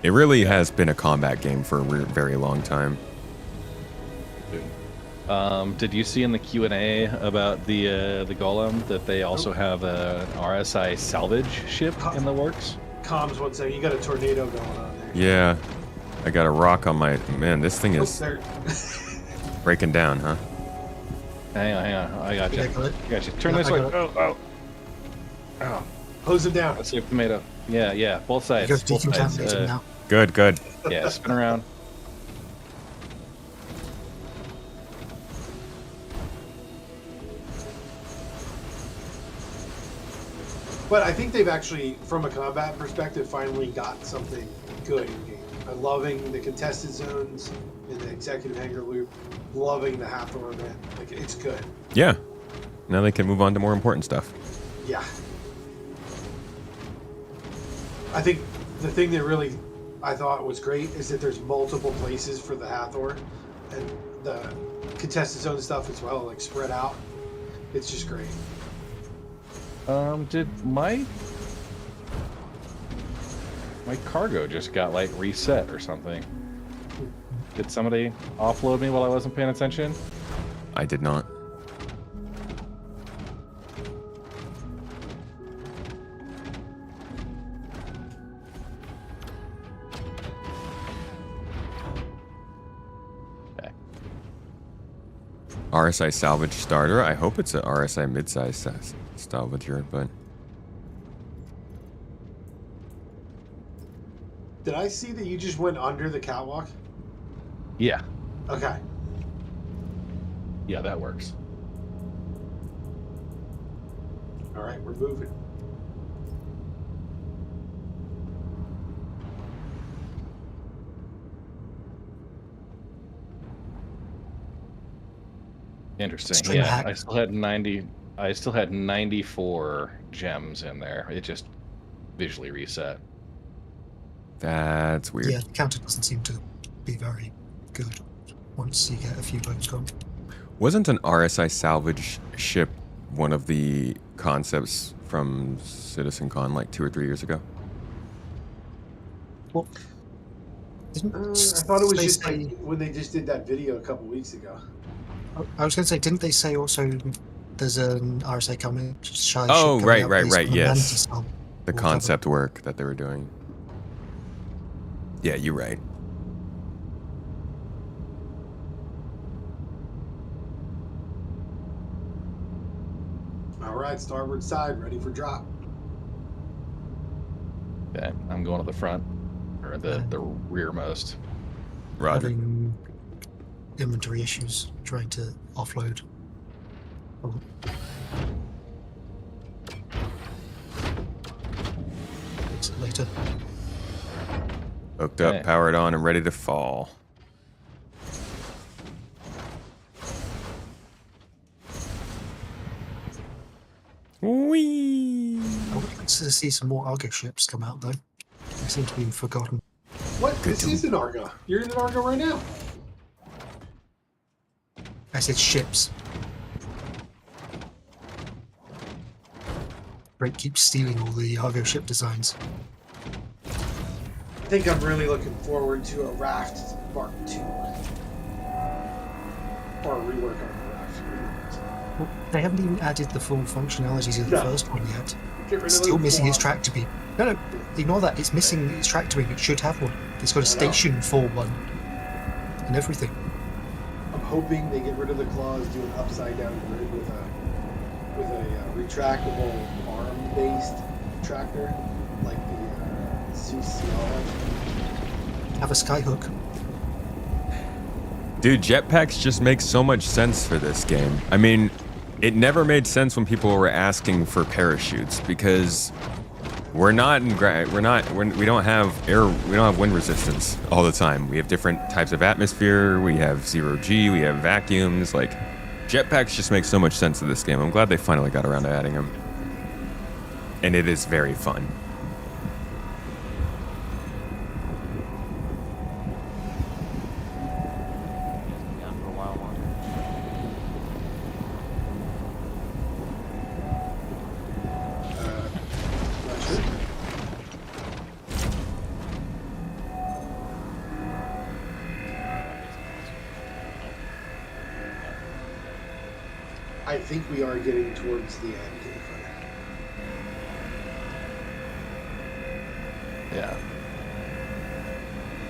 It really has been a combat game for a very long time. Did you see in the Q&A about the Golem that they also have an RSI salvage ship in the works? Comms, 1 second. You got a tornado going on there. Yeah, I got a rock on my... Man, this thing is breaking down, huh? Hang on. I got you. Yeah, got it. I got you. Turn Yeah, this I way. got it. Oh. Hose it down. Let's see if tomato. Yeah. Both sides. You're Both sides. decontaminating now. Good. Yeah, spin around. But I think they've actually, from a combat perspective, finally got something good in game. I'm loving the contested zones in the executive hangar loop. Loving the Hathor event. Like, it's good. Yeah. Now they can move on to more important stuff. Yeah. I think the thing that really I thought was great is that there's multiple places for the Hathor and the contested zone stuff as well, like spread out. It's just great. Did my cargo just got like reset or something? Did somebody offload me while I wasn't paying attention? I did not. Okay. RSI salvage starter. I hope it's a RSI midsize salvager, but Did I see that you just went under the catwalk? Yeah. Okay. Yeah, that works. All right, we're moving. Interesting. String Yeah, hack. I still had 90. I still had 94 gems in there. It just visually reset. that's weird. Yeah, the counter doesn't seem to be very good once you get a few boats gone. Wasn't an RSI salvage ship one of the concepts from CitizenCon like 2 or 3 years ago? Well, didn't I thought it was they just say, like when they just did that video a couple weeks ago. I was going to say, didn't they say also there's an RSA coming? Shy Oh, ship right, coming out based on yes. Mantis hull The or concept work that they were doing. Yeah, you're right. All right, starboard side, ready for drop. Okay, I'm going to the front or the rearmost. Roger. having inventory issues trying to offload. Oh. Fix it later. Hooked up, Okay. powered on, and ready to fall. Whee! I would like to see some more Argo ships come out though. They seem to be forgotten. What? Good This to- is an Argo. You're in an Argo right now. I said ships. Drake keeps stealing all the Argo ship designs. I think I'm really looking forward to a Raft Mark II. Or a rework on the Raft. Well, they haven't even added the full functionalities of the No. first one yet. Get rid It's of still the missing its flaw. tractor beam. No, ignore that. It's missing its tractor beam. It should have one. It's got a I know. station for one. And everything. I'm hoping they get rid of the claws, do an upside down grid with a retractable arm-based tractor, like the Zeus CL. Have a skyhook. Dude, jetpacks just make so much sense for this game. I mean, it never made sense when people were asking for parachutes because we don't have wind resistance all the time. We have different types of atmosphere. We have 0G. We have vacuums. Like, jetpacks just make so much sense in this game. I'm glad they finally got around to adding them, and it is very fun. Not sure. I think we are getting towards the end. Yeah.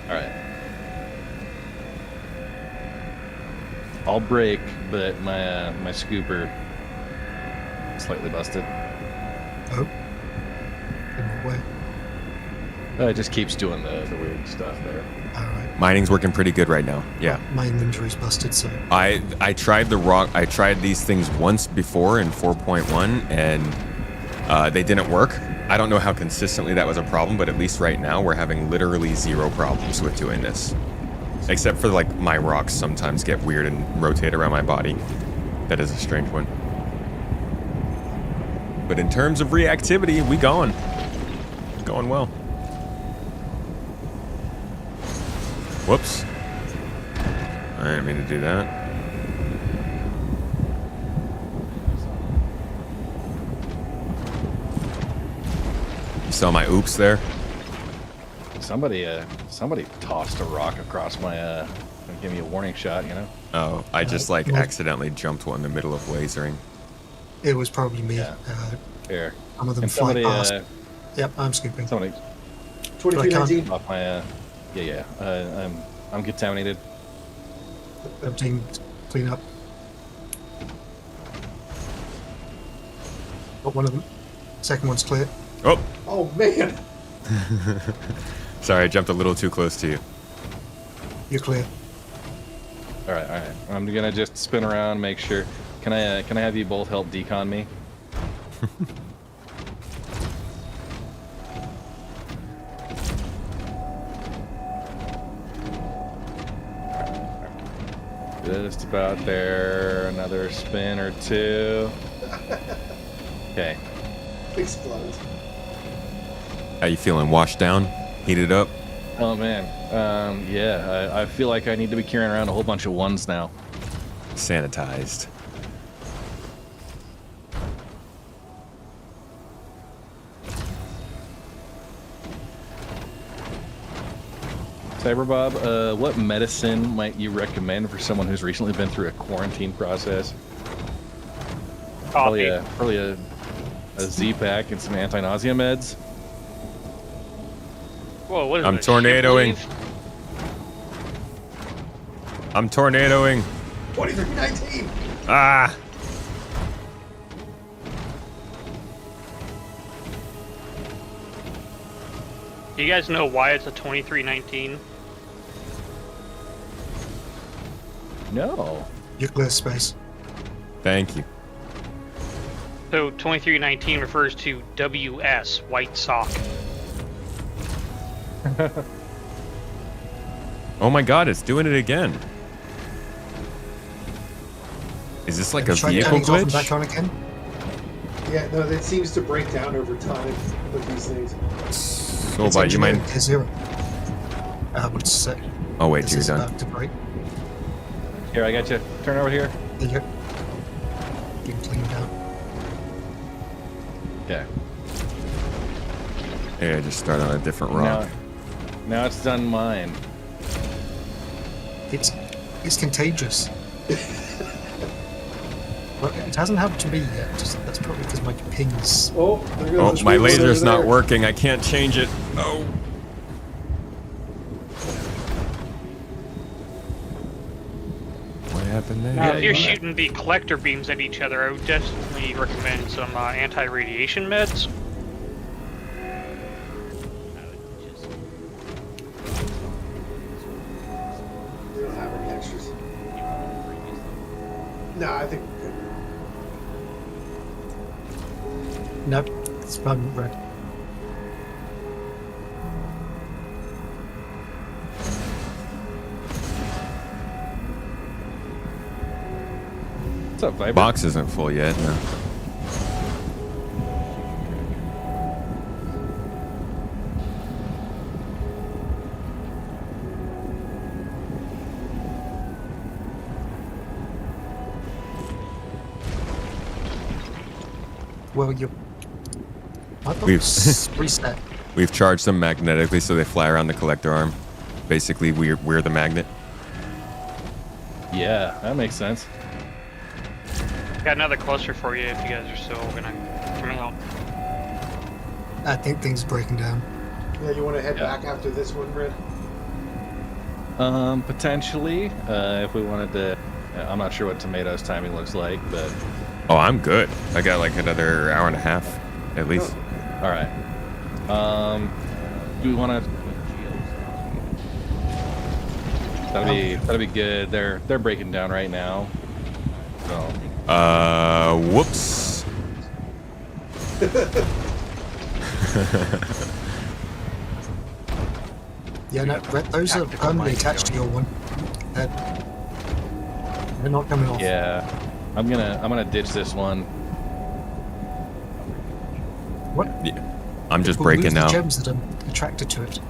All right. I'll brake, but my scooper slightly busted. Oh. In what way? It just keeps doing the weird stuff there. Alright. Mining's working pretty good right now. Yeah. My inventory's busted, so. I tried I tried these things once before in 4.1 and they didn't work. I don't know how consistently that was a problem, but at least right now we're having literally zero problems with doing this. Except for like my rocks sometimes get weird and rotate around my body. That is a strange one. But in terms of reactivity, we going. Going well. Whoops. I didn't mean to do that. You saw my oops there? Somebody tossed a rock across my and gave me a warning shot, you know? Oh, I just like accidentally jumped one in the middle of lasering. It was probably me. Yeah. Here. Some of them And fly somebody, past. Yep, I'm scooping. Somebody 2319. off my I'm contaminated. Everything clean up. Got one of them. Second one's clear. Oh! Oh man! Sorry, I jumped a little too close to you. You're clear. All right. I'm gonna just spin around, make sure. Can I have you both help decon me? Just about there. Another spin or two. Okay. Explodes. How you feeling? Washed down? Heated up? Oh man. Yeah. I feel like I need to be carrying around a whole bunch of ones now. Sanitized. Cyberbob, what medicine might you recommend for someone who's recently been through a quarantine process? Coffee. Probably a Z-pack and some anti-nausea meds. Whoa, what is I'm this, tornadoing. ship leave? I'm tornadoing. 2319. Ah! Do you guys know why it's a 2319? No. You're clear space. Thank you. So 2319 refers to WS, white sock. Oh my god, it's doing it again. Is this like a Try vehicle turning it off and glitch? back on again. Yeah, no, that seems to break down over time with these things. So, It's but you mind? engineered to zero. But it's sick. Oh wait, This you're is done. about to break. Here, I got you. Turn over here. There you go. Getting cleaned out. Okay. Yeah, I just start on a different rock. Now it's done mine. It's contagious. Well, it hasn't happened to me yet. That's probably because my ping's. Oh, there goes Oh, the my sweet laser's over not there. working. I can't change it. Oh. What happened there? Now, if you're shooting the collector beams at each other, I would definitely recommend some anti-radiation meds. No, I think we're good. Nope, it's permanent red. What's up, Viper? Box isn't full yet. No. Well, you. My We've- box reset. We've charged them magnetically so they fly around the collector arm. Basically, we're the magnet. Yeah, that makes sense. Got another cluster for you if you guys are still gonna come out. I think things are breaking down. Yeah, you want to head Yeah. back after this one, Red? Potentially, if we wanted to. I'm not sure what Tomato's timing looks like, but Oh, I'm good. I got like another hour and a half, at least. all right. Do we want to? That'll be good. They're breaking down right now. So Whoops. Yeah, no, those are Tactical permanently mining attached to your one. They're not coming off. yeah, I'm gonna ditch this one. What? Yeah. I'm just We'll breaking lose the now. gems that are attracted to it.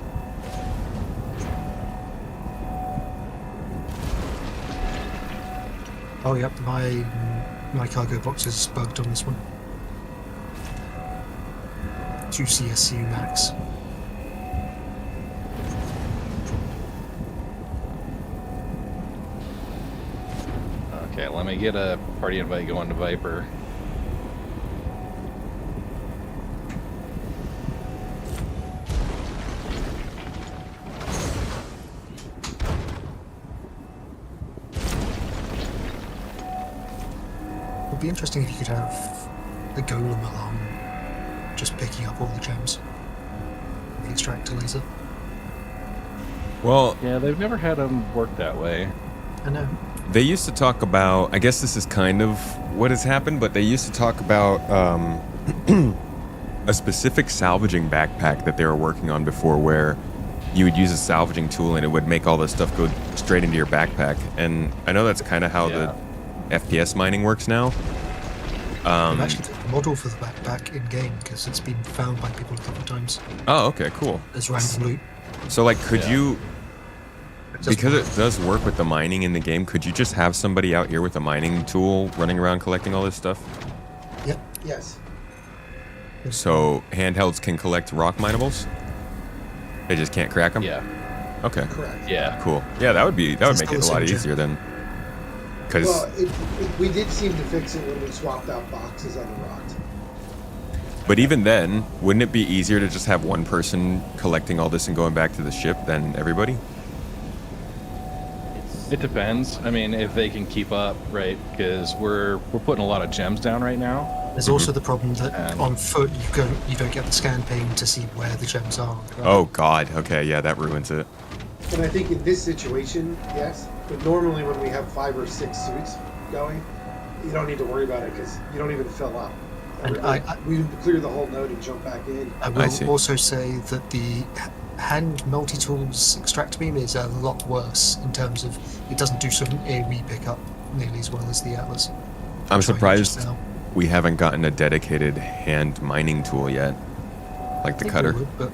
Oh, yep, my cargo box is bugged on this one. 2 CSU max. Okay, let me get a party invite going to Viper. It would be interesting if you could have the golem alarm just picking up all the gems. The extractor laser. Well, Yeah, they've never had them work that way. I know. they used to talk about, I guess this is kind of what has happened, but they used to talk about a specific salvaging backpack that they were working on before where you would use a salvaging tool and it would make all this stuff go straight into your backpack. And I know that's kind of how Yeah. the FPS mining works now. I've actually got the model for the backpack in game because it's been found by people a couple of times Oh, okay, cool. as random loot. So, like, could Yeah. you, It doesn't because work. it does work with the mining in the game, could you just have somebody out here with a mining tool running around collecting all this stuff? Yep. Yes. So handhelds can collect rock minables? They just can't crack them? Yeah, Okay, Correct. yeah. cool. Yeah, that would make it a lot Still easier then. Because, Well, we did seem to fix it when we swapped out boxes on the rocks. but even then, wouldn't it be easier to just have one person collecting all this and going back to the ship than everybody? It depends. I mean, if they can keep up, right? Because we're putting a lot of gems down right now. There's also the problem that And- on foot you don't get the scan pane to see where the gems are. Oh god, okay, yeah, that ruins it. And I think in this situation, yes. But normally when we have 5 or 6 suits going, you don't need to worry about it because you don't even fill up. And We clear the whole node and jump back in. I I will see. also say that the hand multi-tools extractor beam is a lot worse in terms of it doesn't do some AoE pickup nearly as well as the Atlas. I'm Trying surprised just now. we haven't gotten a dedicated hand mining tool yet. Like the I think cutter. we would, but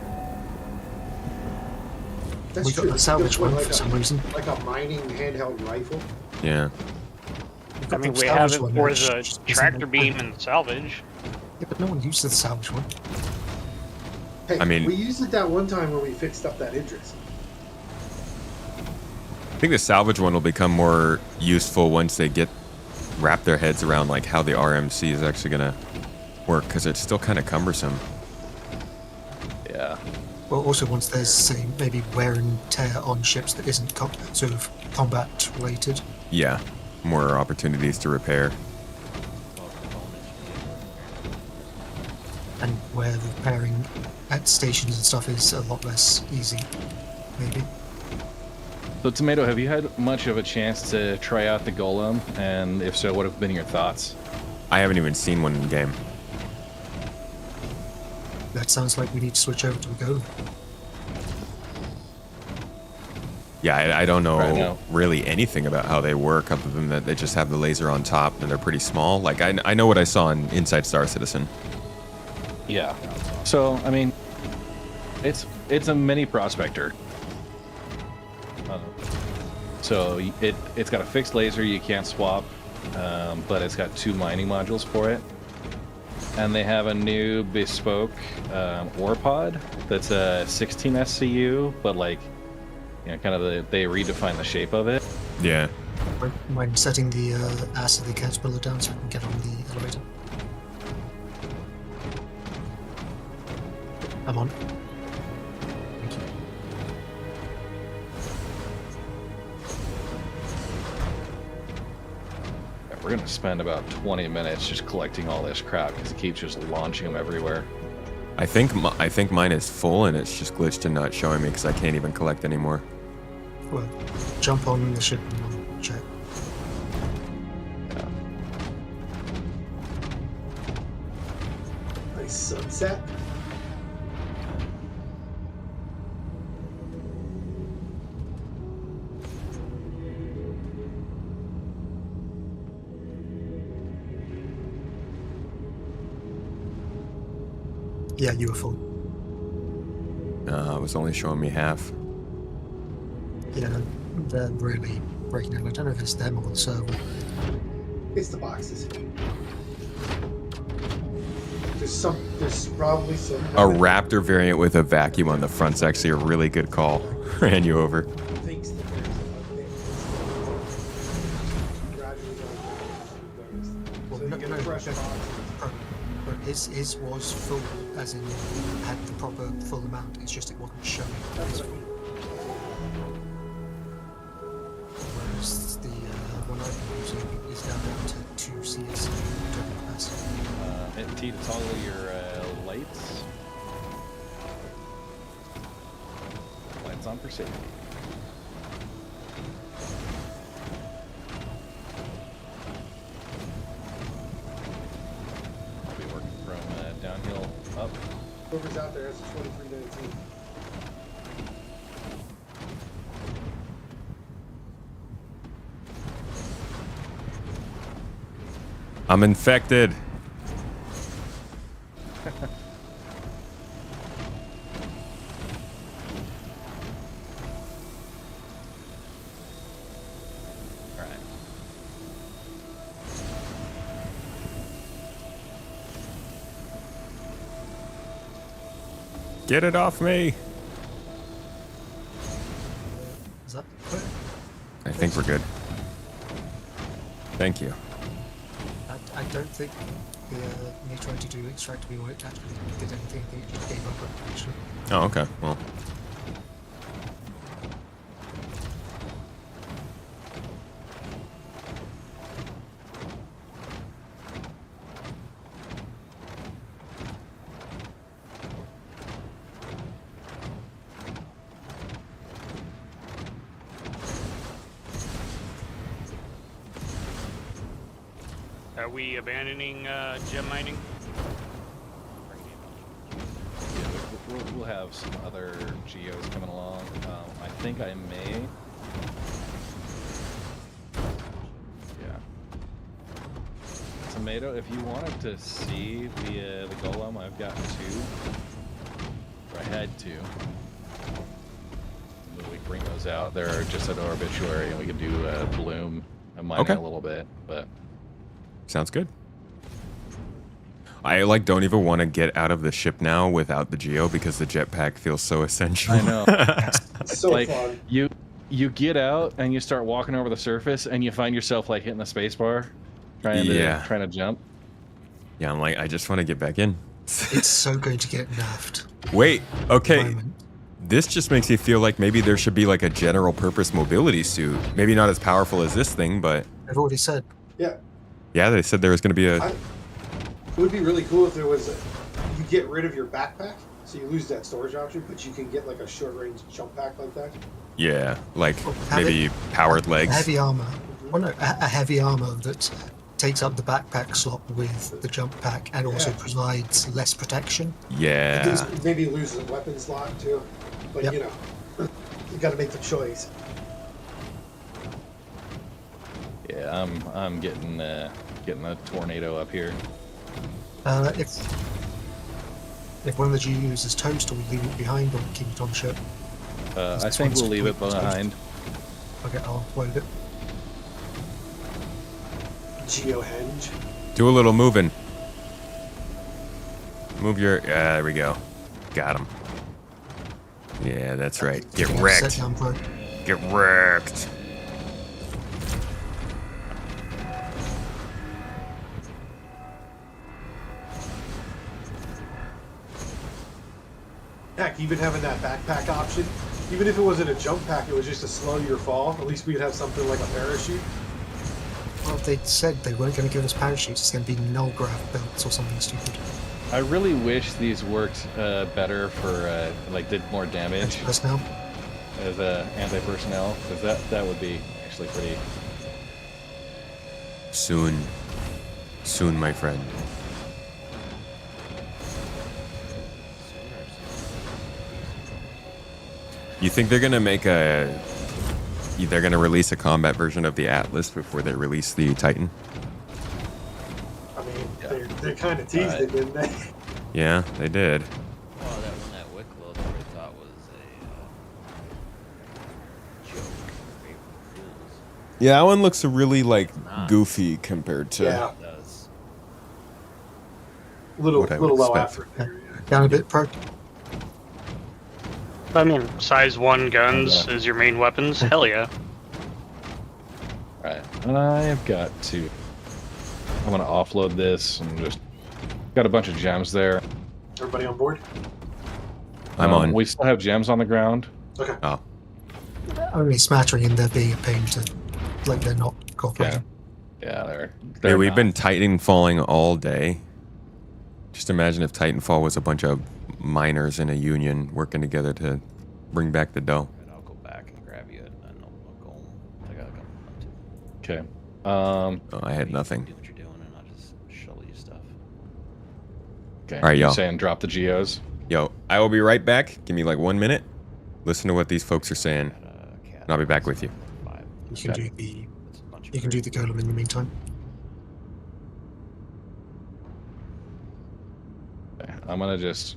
That's we got true. the salvage one Like for some reason. like a mining handheld rifle. Yeah. We've I got mean, the we have salvage it one, for which the isn't tractor that beam good. and the salvage. Yeah, but no one uses the salvage one. Hey, I mean- we used it that one time when we fixed up that Idris. I think the salvage one will become more useful once they wrap their heads around like how the RMC is actually gonna work, because it's still kind of cumbersome. Yeah. Well, also once there's, say, maybe wear and tear on ships that isn't sort of combat related. Yeah, more opportunities to repair. And where the repairing at stations and stuff is a lot less easy, maybe. So, Tomato, have you had much of a chance to try out the Golem? And if so, what have been your thoughts? I haven't even seen one in game. That sounds like we need to switch over to a Golem. Yeah, I don't know Right now. really anything about how they work other than that they just have the laser on top and they're pretty small. Like, I know what I saw in Inside Star Citizen. Yeah. So, I mean, it's a mini prospector. So it's got a fixed laser you can't swap, but it's got 2 mining modules for it. And they have a new bespoke ore pod that's a 16 SCU, but like, you know, kind of they redefine the shape of it. Yeah. Mind setting the ass of the caterpillar down so I can get on the elevator? I'm on. Thank you. We're gonna spend about 20 minutes just collecting all this crap because it keeps just launching them everywhere. I think mine is full and it's just glitched and not showing me because I can't even collect anymore. Well, jump on the ship and I'll check. Nice sunset. Yeah, you were full. It was only showing me half. Yeah, they're really breaking down. I don't know if it's them or the server. It's the boxes. There's probably some. A Raptor variant with a vacuum on the front's actually a really good call. Ran you over. Thinks that there's a bit. Gradually going Well, so you no, get no, a fresh no. box. But his was full, as in had the proper full amount. It's just it wasn't showing. That's what I mean. Whereas the one I've been using is now down to 2 CS total capacity. Hit T to toggle your lights. Lights on for safety. I'll be working from downhill up. Whoever's out there has a 2319. I'm infected. Alright. Get it off me. Is that clear? I think we're good. Thank you. I don't think me trying to do extract me work actually did anything. I think it just gave up actually. Oh, okay. Well, Are we abandoning gem mining? Yeah, we'll have some other geos coming along. I think I may. Yeah. Tomato, if you wanted to see the golem, I've got 2. Or I had 2. We bring those out. They're just at our obituary, and we can do bloom and mining Okay. a little bit, but. sounds good. I don't even want to get out of the ship now without the Geo because the jetpack feels so essential. I know. So like fun. you get out and you start walking over the surface and you find yourself like hitting the space bar trying to jump. Yeah, I'm like, I just want to get back in. It's so going to get nerfed. Wait, okay. Moment. This just makes me feel like maybe there should be like a general purpose mobility suit. Maybe not as powerful as this thing, but I've already said. Yeah. yeah, they said there was going to be a... It would be really cool if there was you get rid of your backpack, so you lose that storage option, but you can get like a short range jump pack like that. Yeah, like Have maybe powered a legs. heavy armor. Well, no, a heavy armor that takes up the backpack slot with the jump pack and also Yeah. provides less protection. Yeah. Maybe loses a weapon slot too. But Yep. you know, you got to make the choice. Yeah, I'm getting a tornado up here. If one of the GUs is toast, or we leave it behind, or keep it on ship. I think we'll leave it behind. Okay, I'll load it. Geo henge. Do a little moving. Move your. There we go. Got him. Yeah, that's right. Get Yeah, wrecked. set down, bro. Get wrecked. Heck, even having that backpack option, even if it wasn't a jump pack, it was just to slow your fall. At least we'd have something like a parachute. Well, they said they weren't going to give us parachutes. It's going to be null grav belts or something stupid. I really wish these worked better for like did more damage Personnel. as anti-personnel, because that would be actually pretty. Soon. Soon, my friend. You think they're gonna make a? They're gonna release a combat version of the Atlas before they release the Titan? I mean, Yeah. they kind of teased it, didn't they? Yeah, they did. Well, that Wicklow that we thought was a joke. April Fools. Yeah, that one looks really like Nah. goofy compared to. Yeah. It does. Little What I would low expect. effort there. Yeah. Down a bit, pro. I mean, size 1 guns is your main weapons. Hell yeah. Right, I've got to. I'm gonna offload this and just got a bunch of gems there. Everybody on board? I'm on. We still have gems on the ground. Okay. Oh, Only smattering in there being a pain to, like, they're not cooperating. Yeah, they're hey, we've not. been Titan falling all day. Just imagine if Titanfall was a bunch of miners in a union working together to bring back the dough. Right, I'll go back and grab you, and I'll go home. I got a couple of them too. Okay. Oh, I had You nothing. Do what you're doing, and I'll just shovel you stuff. Okay. All right, You're y'all. saying drop the geos. Yo, I will be right back. Give me like 1 minute. Listen to what these folks are saying. Got a cat. And I'll be back with you. You can Okay. do the It's a bunch of you can do the golem in the meantime. Okay, I'm gonna just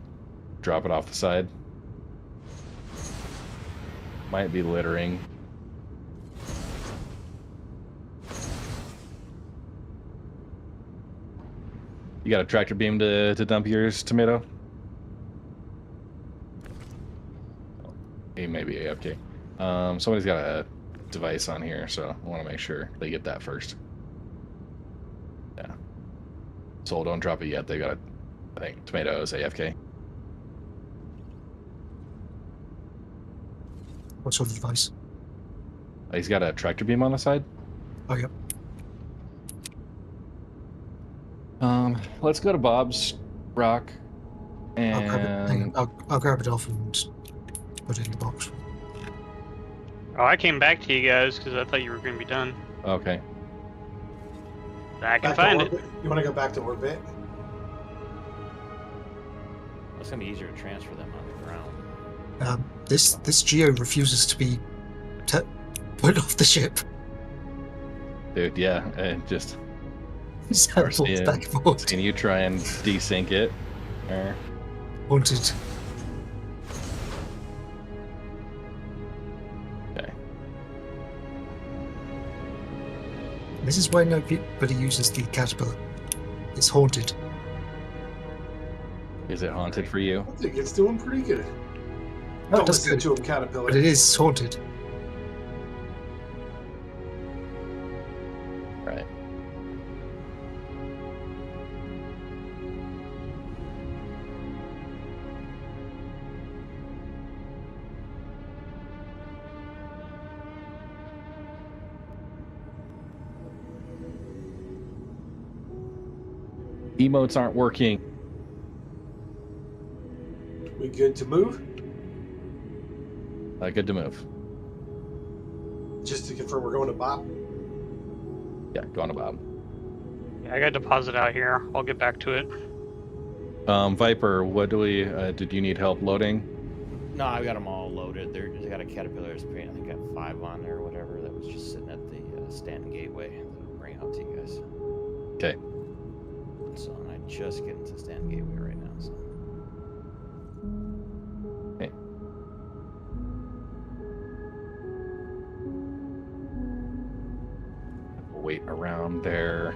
drop it off the side. Might be littering. You got a tractor beam to dump yours, Tomato? He may be AFK. Somebody's got a device on here, so I want to make sure they get that first. Yeah. Soul, don't drop it yet. They got I think Tomato is AFK. What sort of device? He's got a tractor beam on the side. Oh, yep. Let's go to Bob's Rock, I'll grab it. Hang and on. I'll grab it off and put it in the box. Oh, I came back to you guys because I thought you were going to be done. okay. I can Back to find it. orbit? You want to go back to orbit? It's gonna be easier to transfer them on the ground. This Geo refuses to be put off the ship. Dude, yeah, just Samples seeing- back and forth. can you try and desync it? Or, Haunted. okay. This is why nobody uses the caterpillar. It's haunted. Is it haunted for you? I think it's doing pretty good. No, Don't it does listen good, to him, Caterpillar. but it is haunted. Right. Emotes aren't working. We good to move? Good to move. just to confirm, we're going to Bob. Yeah, go on to Bob. Yeah, I got a deposit out here. I'll get back to it. Viper, what do we? Did you need help loading? No, I got them all loaded. They got a Caterpillar paint. I think I got 5 on there or whatever. That was just sitting at the Stanton Gateway that I'll bring out to you guys. Okay. So and I just get into Stanton Gateway right now. So. Okay. We'll wait around there.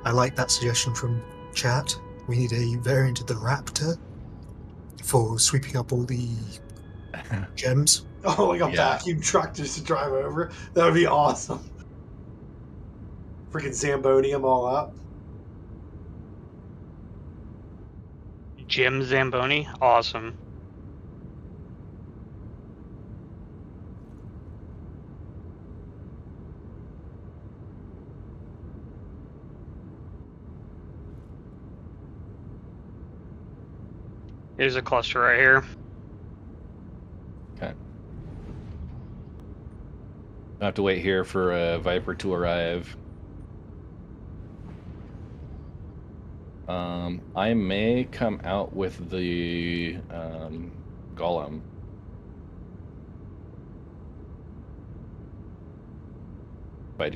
I like that suggestion from chat. We need a variant of the Raptor for sweeping up all the gems. Oh, like a Yeah. vacuum truck just to drive over. That would be awesome. Freaking Zamboni them all up. Jim Zamboni, awesome. Here's a cluster right here. Okay. I have to wait here for Viper to arrive. I may come out with the golem. I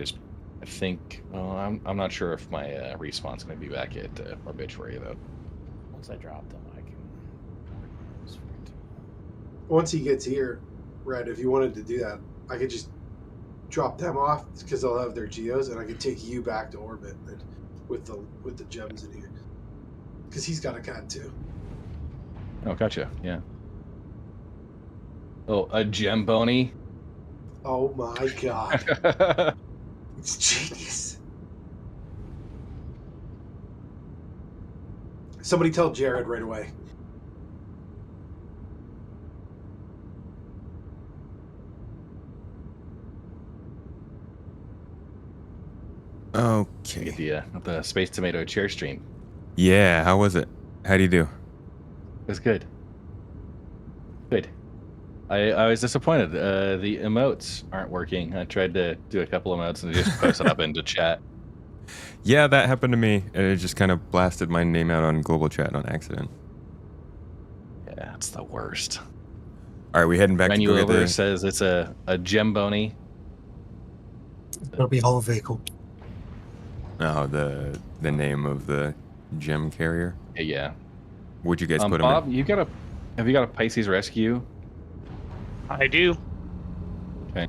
think. Well, I'm not sure if my respawn's going to be back at Obituary though. Once I drop them, I can. Once he gets here, Red, if you wanted to do that, I could just drop them off because they'll have their geos, and I could take you back to orbit and with the gems in here because he's got a cat too. Oh, gotcha. Yeah. Oh, a gem bony. Oh my god, it's genius. Somebody tell Jared right away. Get Okay. the Space Tomato chair stream. Yeah, how was it? How do you do? It was good. Good. I was disappointed. The emotes aren't working. I tried to do a couple emotes and just posted up into chat. Yeah, that happened to me. It just kind of blasted my name out on global chat on accident. Yeah, it's the worst. All right, we heading back Menu to go over get the... says it's a gem bony. It'll be a whole vehicle. Oh, the name of the gem carrier. Yeah. Would you guys put Bob, him have you got a Pisces rescue? I do. Okay.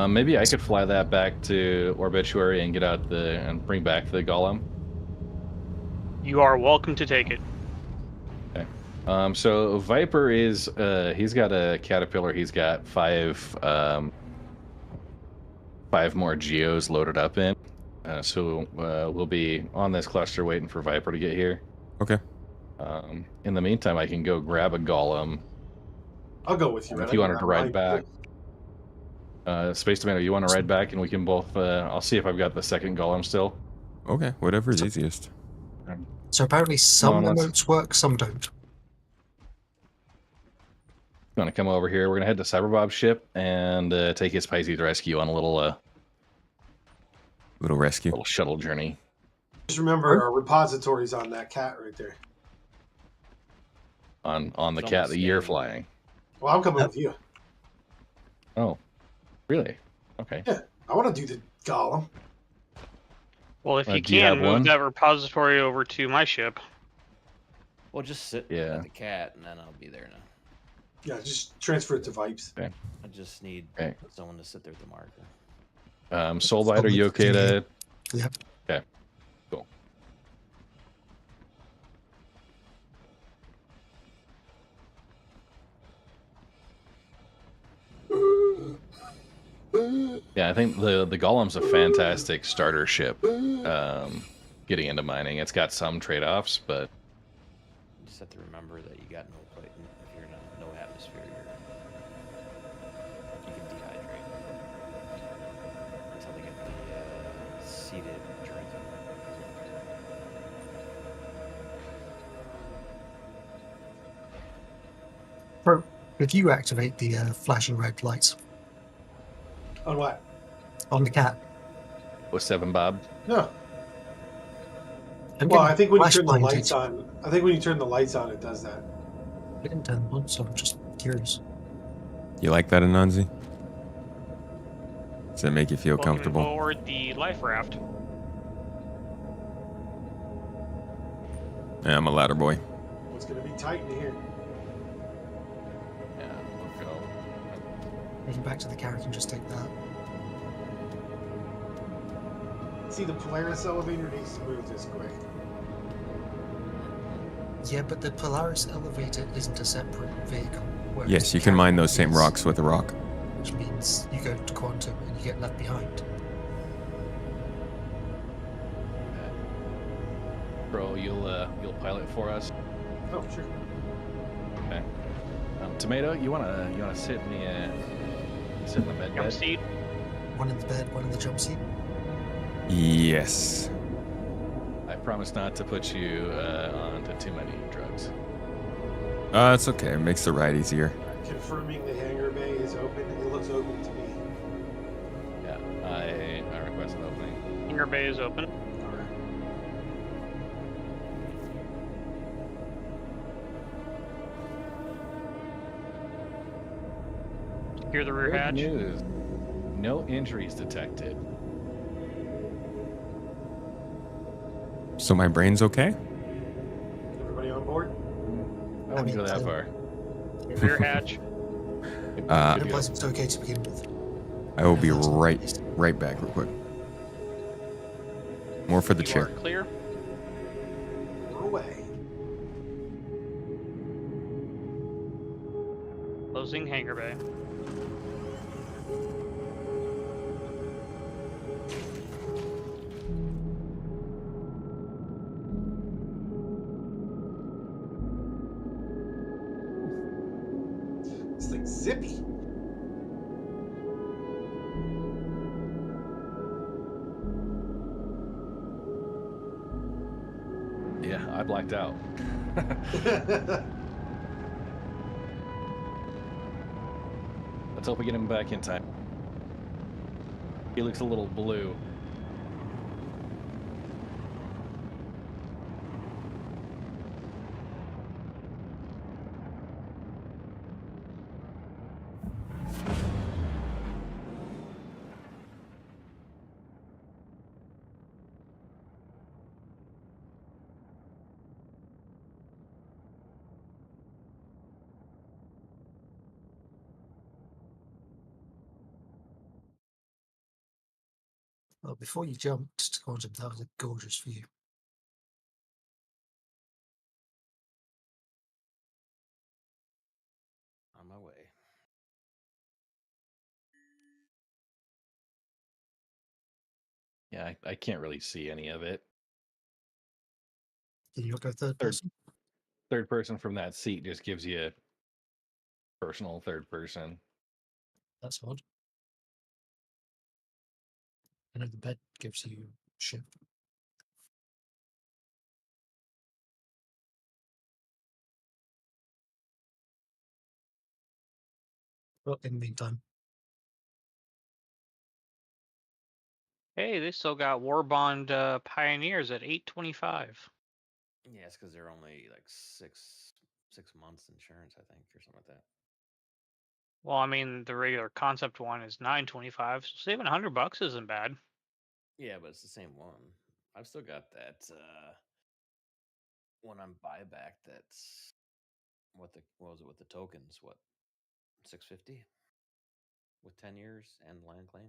Maybe I could fly that back to Obituary and get out and bring back the golem. You are welcome to take it. Okay. So Viper is he's got a Caterpillar. He's got 5 more geos loaded up in. So we'll be on this cluster waiting for Viper to get here. Okay. In the meantime, I can go grab a golem. I'll go with you. If you wanted to ride back. Space Tomato, you want to ride back and we can both... I'll see if I've got the second golem still. Okay, whatever's easiest. So apparently some let's- emotes work, some don't. You want to come over here? We're going to head to Cyberbob's ship and take his Pisces rescue on a little Rescue. little shuttle journey. Just remember our repository's on that cat right there. On the It's cat almost that you're standing. flying. Well, I'm coming with you. Oh, really? Okay. Yeah, I want to do the golem. Well, if you Do you can, have move one? that repository over to my ship. Well, just sit Yeah. at the cat, and then I'll be there now. Yeah, just transfer it to Vipes. Okay. I just need Okay. someone to sit there with the marker. Soulbite, are you okay to... Yep. Okay. Cool. Yeah, I think the Golem's a fantastic starter ship. Getting into mining, it's got some trade-offs, but You just have to remember that you got no plate. If you're in no atmosphere, you can dehydrate until they get the seated drink. If you activate the flashing red lights On what? on the cat, With 7 Bob. No. I'm Well, getting I think when you flash turn the blinded. lights on, I think when you turn the lights on, it does that. I didn't turn them on, so I'm just curious. You like that, Ananzi? Does that make you feel Welcome comfortable? aboard the life raft. Yeah, I'm a ladder boy. It's gonna be tight in here. Yeah, we'll go. Heading back to the carriage and just take that. See, the Polaris elevator needs to move this quick. Yeah, but the Polaris elevator isn't a separate vehicle. whereas Yes, the you can mine carrier those same is, rocks with a rock. which means you go to quantum and you get left behind. Bro, you'll pilot for us. Oh, sure. Okay. Tomato, you wanna sit in the med Jump bed? seat. One in the bed, one in the jump seat. Yes. I promise not to put you onto too many drugs. It's okay. It makes the ride easier. Confirming the hangar bay is open. It looks open to me. Yeah, I request an opening. Hangar bay is open. All right. Secure the rear Good hatch. news. No injuries detected. So my brain's okay? Everybody on board? I wouldn't go that far. Rear hatch. Uh, Good deal. Otherwise, it's okay to begin with. I will be right back real quick. More for the You chair. are clear. We're away. Closing hangar bay. This thing's zippy. Yeah, I blacked out. Let's hope we get him back in time. He looks a little blue. Well, before you jumped to quantum, that was a gorgeous view. On my way. Yeah, I can't really see any of it. Can you go third person? Third person from that seat just gives you a personal third person. That's odd. I know the bed gives you shit. Well, in the meantime, Hey, they still got War Bond Pioneers at 825. Yeah, it's because they're only like six months insurance, I think, or something like that. Well, I mean, the regular concept one is 925, so saving $100 isn't bad. Yeah, but it's the same one. I've still got that one on buyback. That's what was it with the tokens? What, 650 with 10 years and land claim?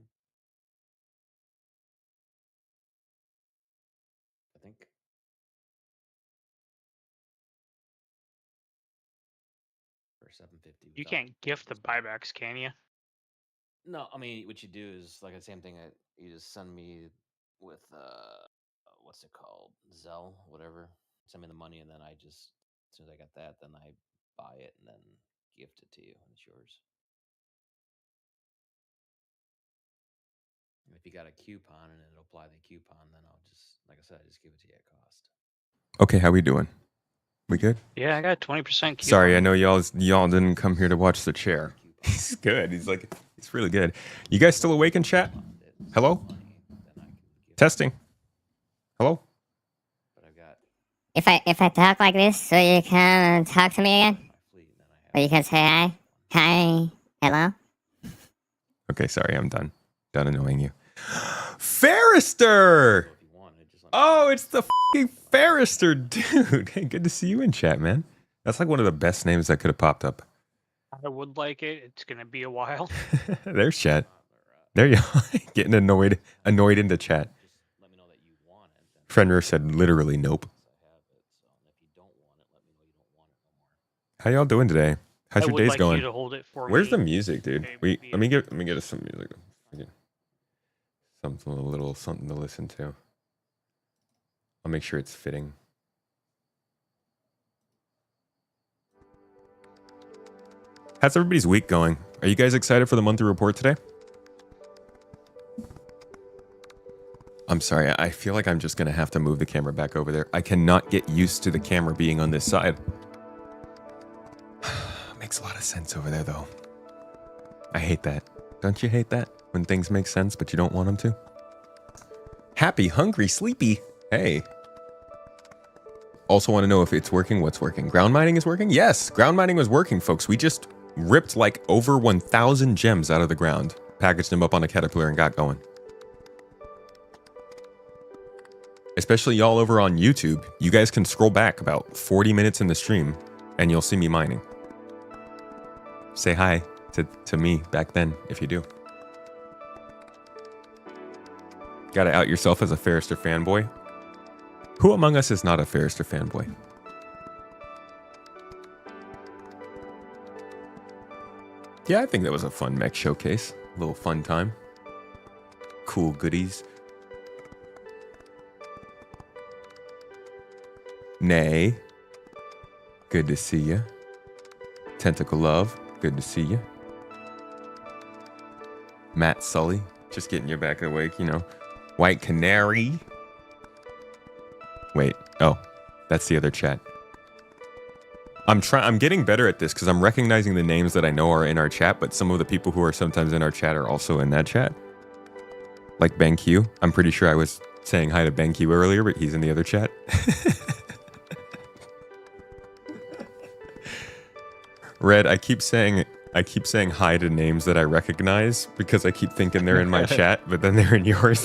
I think. For 750. You can't gift the buybacks, can you? No, I mean what you do is like the same thing. You just send me with what's it called, Zelle, whatever. Send me the money, and then I just as soon as I got that, then I buy it and then gift it to you, and it's yours. And if you got a coupon and it'll apply the coupon, then I'll just, like I said, I just give it to you at cost. Okay, how we doing? We good? Yeah, I got 20% coupon. Sorry, I know y'all didn't come here to watch the chair. He's good. He's really good. You guys still awake in chat? Hello? Testing. Hello? If I talk like this, will you come and talk to me again? Or you can say hi? Hi. Hello? Okay, sorry, I'm done. Done annoying you. Ferrister! Oh, it's the fucking Ferrister, dude. Hey, good to see you in chat, man. That's like one of the best names that could have popped up. I would like it. It's gonna be a while. There's chat. There you are. Getting annoyed into chat. Frenner said literally nope. How y'all doing today? How's your days going? You to hold it for Where's me. the music, dude? Let me get us some music. Something to listen to. I'll make sure it's fitting. How's everybody's week going? Are you guys excited for the monthly report today? I'm sorry, I feel like I'm just gonna have to move the camera back over there. I cannot get used to the camera being on this side. Makes a lot of sense over there, though. I hate that. Don't you hate that? When things make sense, but you don't want them to? Happy, hungry, sleepy. Hey. Also want to know if it's working. What's working? Ground mining is working? Yes, ground mining was working, folks. We just ripped like over 1,000 gems out of the ground, packaged them up on a caterpillar, and got going. Especially y'all over on YouTube. You guys can scroll back about 40 minutes in the stream, and you'll see me mining. Say hi to me back then, if you do. Gotta out yourself as a Ferrister fanboy. Who among us is not a Ferrister fanboy? Yeah, I think that was a fun mech showcase. A little fun time. Cool goodies. Nay. Good to see ya. Tentacle Love. Good to see you. Matt Sully, just getting you back awake, you know. White Canary. Wait, oh, that's the other chat. I'm getting better at this because I'm recognizing the names that I know are in our chat, but some of the people who are sometimes in our chat are also in that chat. Like BenQ. I'm pretty sure I was saying hi to BenQ earlier, but he's in the other chat. Red, I keep saying hi to names that I recognize because I keep thinking they're in my chat, but then they're in yours.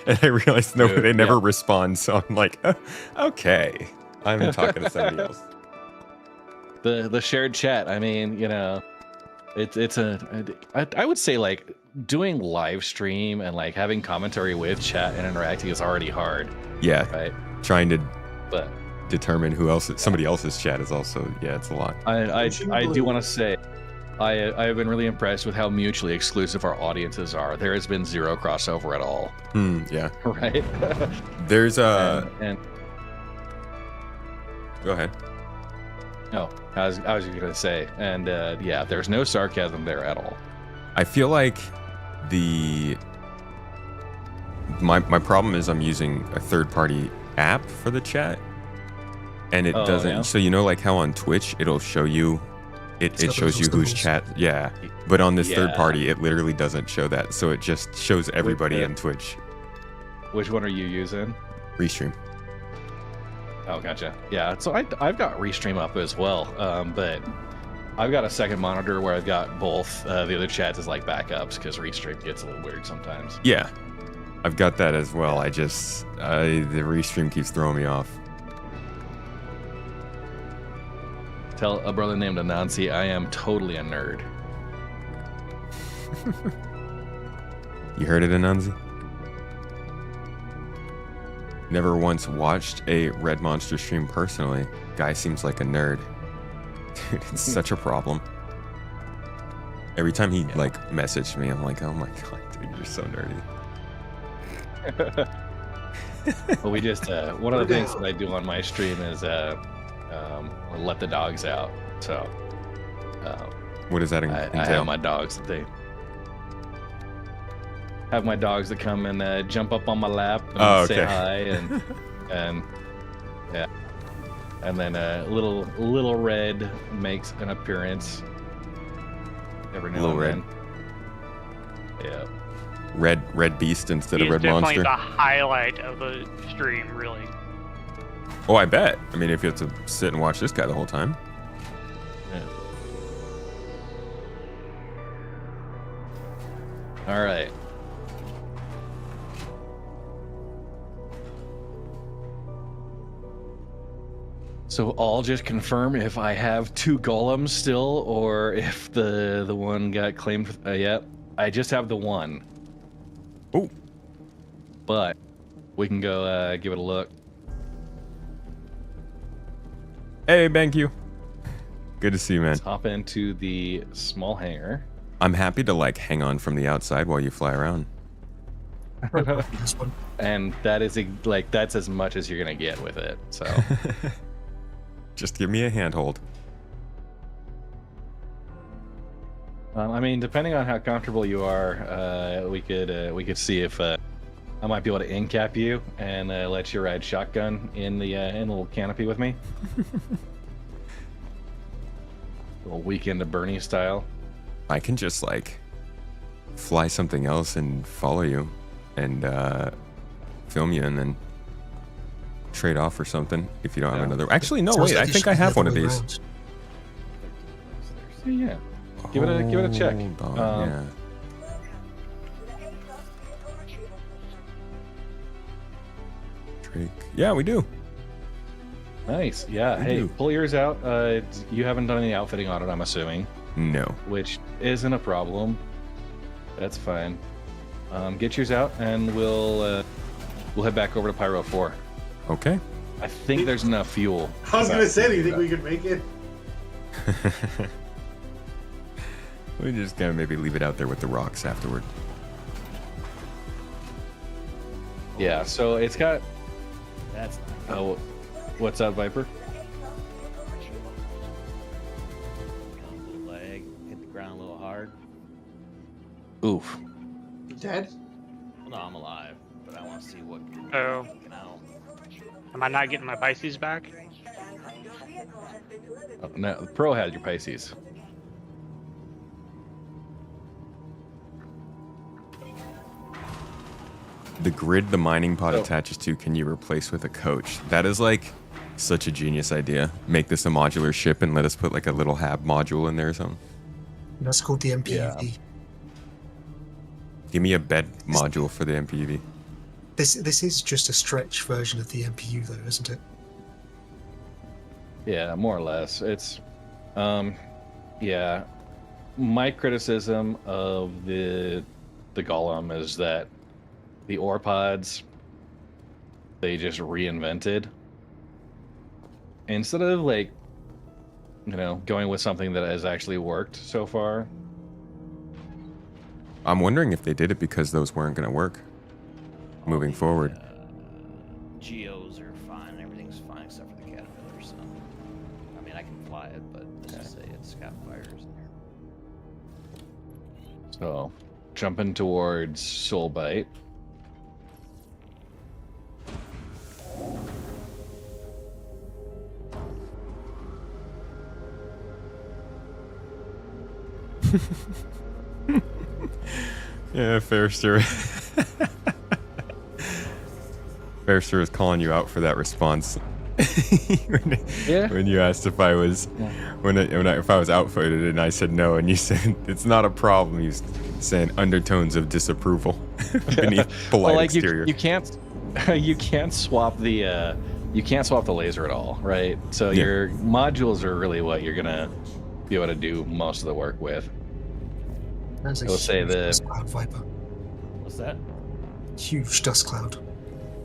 And I realize they never respond, so I'm like, oh, okay. I'm talking to somebody else. The shared chat, I mean, you know, I would say like doing live stream and like having commentary with chat and interacting is already hard. Yeah. Right. Trying to determine who else somebody else's chat is also, yeah, it's a lot. I do want to say I have been really impressed with how mutually exclusive our audiences are. There has been zero crossover at all. Yeah. Right. There's a and go ahead. No, I was just gonna say, and yeah, there's no sarcasm there at all. I feel like my problem is I'm using a third-party app for the chat, and it doesn't. Yeah? So you know, like how on Twitch it'll show you, it shows you who's chat. Yeah, but on this third party, it literally doesn't show that. So it just shows everybody in Twitch. Which one are you using? Restream. Oh, gotcha. Yeah, so I've got Restream up as well, but I've got a second monitor where I've got both. The other chats is like backups because Restream gets a little weird sometimes. Yeah, I've got that as well. I just the Restream keeps throwing me off. Tell a brother named Anansi I am totally a nerd. You heard it, Anansi? Never once watched a Red Monster stream personally. Guy seems like a nerd. Dude, it's such a problem. Every time he like messaged me, I'm like, oh my god, dude, you're so nerdy. Well, we just one of the things that I do on my stream is let the dogs out. So what does that entail? I have my dogs that they have my dogs that come and jump up on my lap and say hi and yeah. And then little red makes an appearance every now Little and then. Yeah. Red Beast instead He of is Red definitely Monster. the highlight of the stream, really. Oh, I bet. I mean, if you have to sit and watch this guy the whole time. Yeah. All right. So I'll just confirm if I have 2 golems still, or if the one got claimed. Yep, I just have the one. Oh, but we can go give it a look. Hey, thank you. Good to see you, man. Let's hop into the small hangar. I'm happy to like hang on from the outside while you fly around. This one. And that is like that's as much as you're gonna get with it. So Just give me a handhold. I mean, depending on how comfortable you are, we could see if I might be able to in-cap you and let you ride shotgun in the little canopy with me. A little weekend of Bernie style. I can just like fly something else and follow you and film you and then trade off or something if you don't have another. Actually, no, Sounds wait. like I it think should I be have the one of other way these. around. Yeah. Give it a check. Hold on, yeah. Drake. Yeah, we do. Nice. Yeah. We Hey, do. pull yours out. You haven't done any outfitting on it, I'm assuming, No. which isn't a problem. That's fine. Get yours out, and we'll head back over to Pyro 4. Okay. I think there's enough fuel. I was gonna say, do you think we could make it? We just gotta maybe leave it out there with the rocks afterward. Yeah. So it's got. That's Oh, what's up, Viper? a little leg, hit the ground a little hard. Oof. You dead? Well, no, I'm alive, but I want to see what. Oh. You know, Am I not getting my Pisces back? Oh, no, Pro had your Pisces. The grid the mining pod Oh. attaches to, can you replace with a coach? That is like such a genius idea. Make this a modular ship and let us put like a little hab module in there or something. That's called the MPUV. Yeah. Give me a bed module for the MPV. This is just a stretch version of the MPU, though, isn't it? Yeah, more or less. It's, yeah. My criticism of the Golem is that the ore pods, they just reinvented. Instead of like, going with something that has actually worked so far. I'm wondering if they did it because those weren't going to work moving forward. GEOs are fine. Everything's fine except for the caterpillar. So, I mean, I can fly it, but let's just say it's got fires in there. So, jumping towards Soulbite. Yeah, Fairster. Fairster is calling you out for that response. When you asked if I was if I was outfitted and I said no, and you said it's not a problem. You saying undertones of disapproval beneath polite exterior. You can't swap the laser at all, right? So Yeah. your modules are really what you're gonna be able to do most of the work with. That's a I would say huge the dust cloud, Viper. What's that? Huge dust cloud.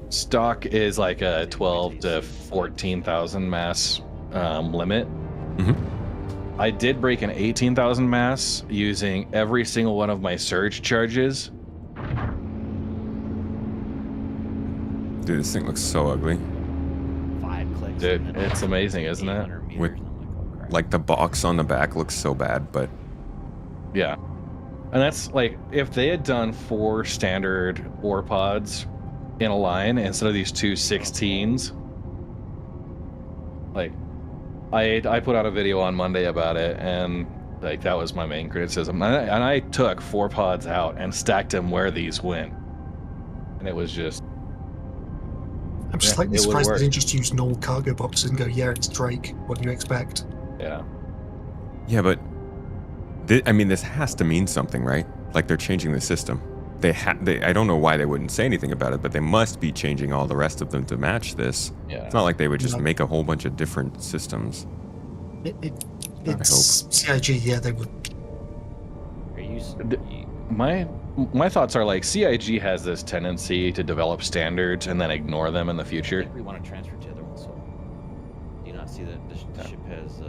stock is like a 12 to 14,000 mass limit. Mhm. I did break an 18,000 mass using every single one of my surge charges. Dude, this thing looks so ugly. 5 clicks. Dude, and then it's amazing, isn't it? 800 meters, With- and I'm like, oh, crap. Like the box on the back looks so bad, but Yeah. And that's like, if they had done 4 standard ore pods in a line instead of these 2 16s, Like, I put out a video on Monday about it, and like that was my main criticism. And I took 4 pods out and stacked them where these went, and it was just. I'm just slightly surprised they didn't just use normal cargo boxes and go, yeah, it's Drake. What do you expect? Yeah. Yeah, but I mean, this has to mean something, right? Like they're changing the system. I don't know why they wouldn't say anything about it, but they must be changing all the rest of them to match this. Yeah. It's not like they would just make a whole bunch of different systems. It's CIG, yeah, they would. My thoughts are like CIG has this tendency to develop standards and then ignore them in the future. I think we want to transfer to the other one, so do you not see that the ship has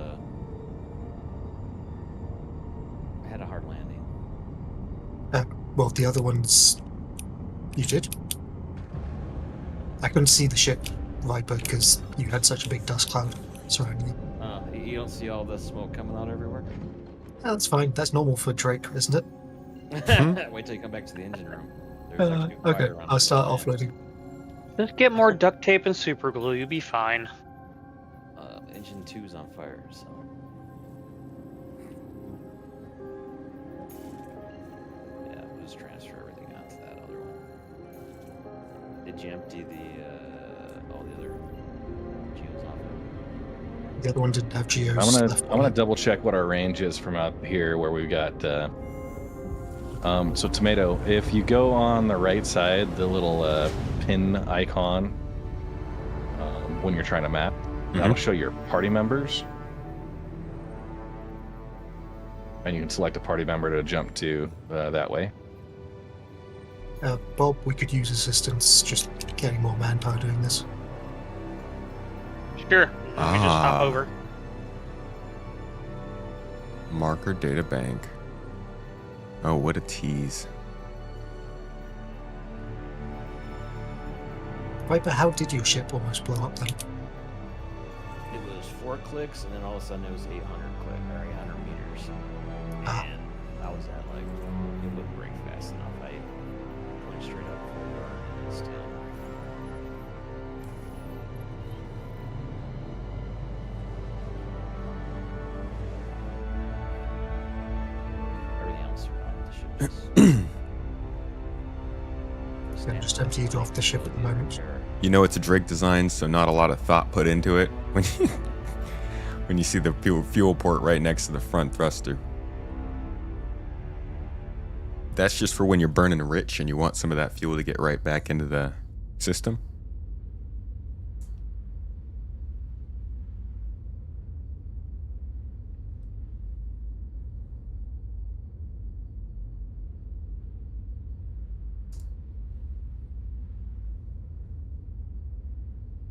had a hard landing? Well, the other ones, you did. I couldn't see the ship, Viper, because you had such a big dust cloud surrounding you. You don't see all the smoke coming out everywhere? That's fine. That's normal for Drake, isn't it? Wait till you come back to the engine room. Okay, I'll start offloading. Just get more duct tape and super glue. You'll be fine. Engine 2's on fire, so. Yeah, we'll just transfer everything onto that other one. Did you empty all the other geos off? The other one didn't have geos. I'm gonna double check what our range is from out here where we've got. So Tomato, if you go on the right side, the little pin icon, when you're trying to map, that'll show your party members, and you can select a party member to jump to that way. Bob, we could use assistance, just getting more manpower doing this. Sure. We just hop over. Marker data bank. Oh, what a tease. Viper, how did your ship almost blow up then? It was 4 clicks, and then all of a sudden it was 800 meters. And I was at like, it wouldn't break fast enough. I went straight up for still. Everything else survived the ship. I'm just emptied off the ship at the moment. You know it's a Drake design, so not a lot of thought put into it when you see the fuel port right next to the front thruster. That's just for when you're burning rich and you want some of that fuel to get right back into the system.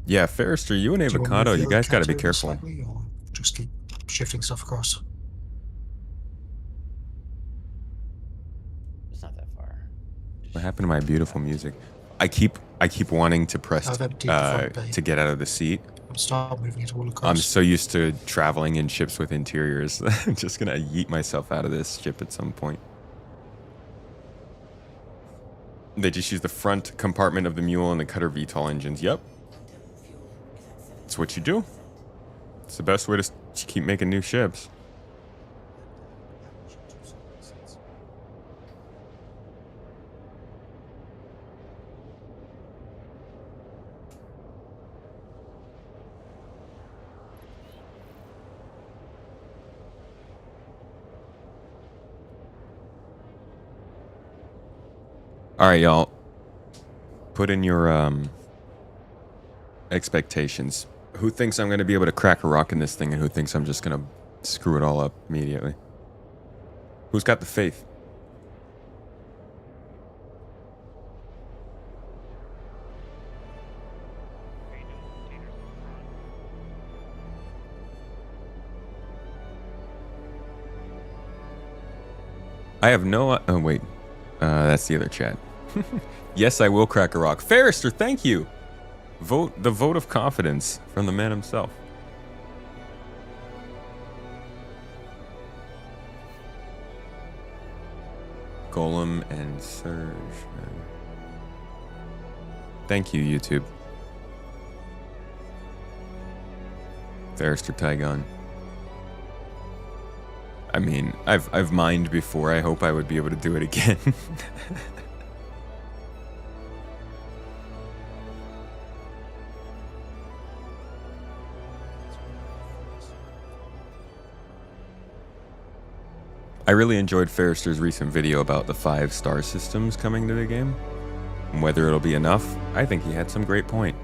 Yeah, Ferrister, you and Avocado, you guys got to be careful. Or just keep shifting stuff across. It's not that far. What happened to my beautiful music? I keep wanting to press to get out of the seat. Start moving it all across. I'm so used to traveling in ships with interiors. I'm just gonna yeet myself out of this ship at some point. They just use the front compartment of the mule and the cutter VTOL engines. Yep. That's what you do. It's the best way to keep making new ships. All right, y'all. Put in your expectations. Who thinks I'm going to be able to crack a rock in this thing, and who thinks I'm just going to screw it all up immediately? Who's got the faith? I have no... oh, wait. That's the other chat. Yes, I will crack a rock. Ferrister, thank you. The vote of confidence from the man himself. Golem and Surge. Thank you, YouTube. Ferrister Tygon. I mean, I've mined before. I hope I would be able to do it again. I really enjoyed Ferrister's recent video about the 5-star systems coming to the game. And whether it'll be enough, I think he had some great point.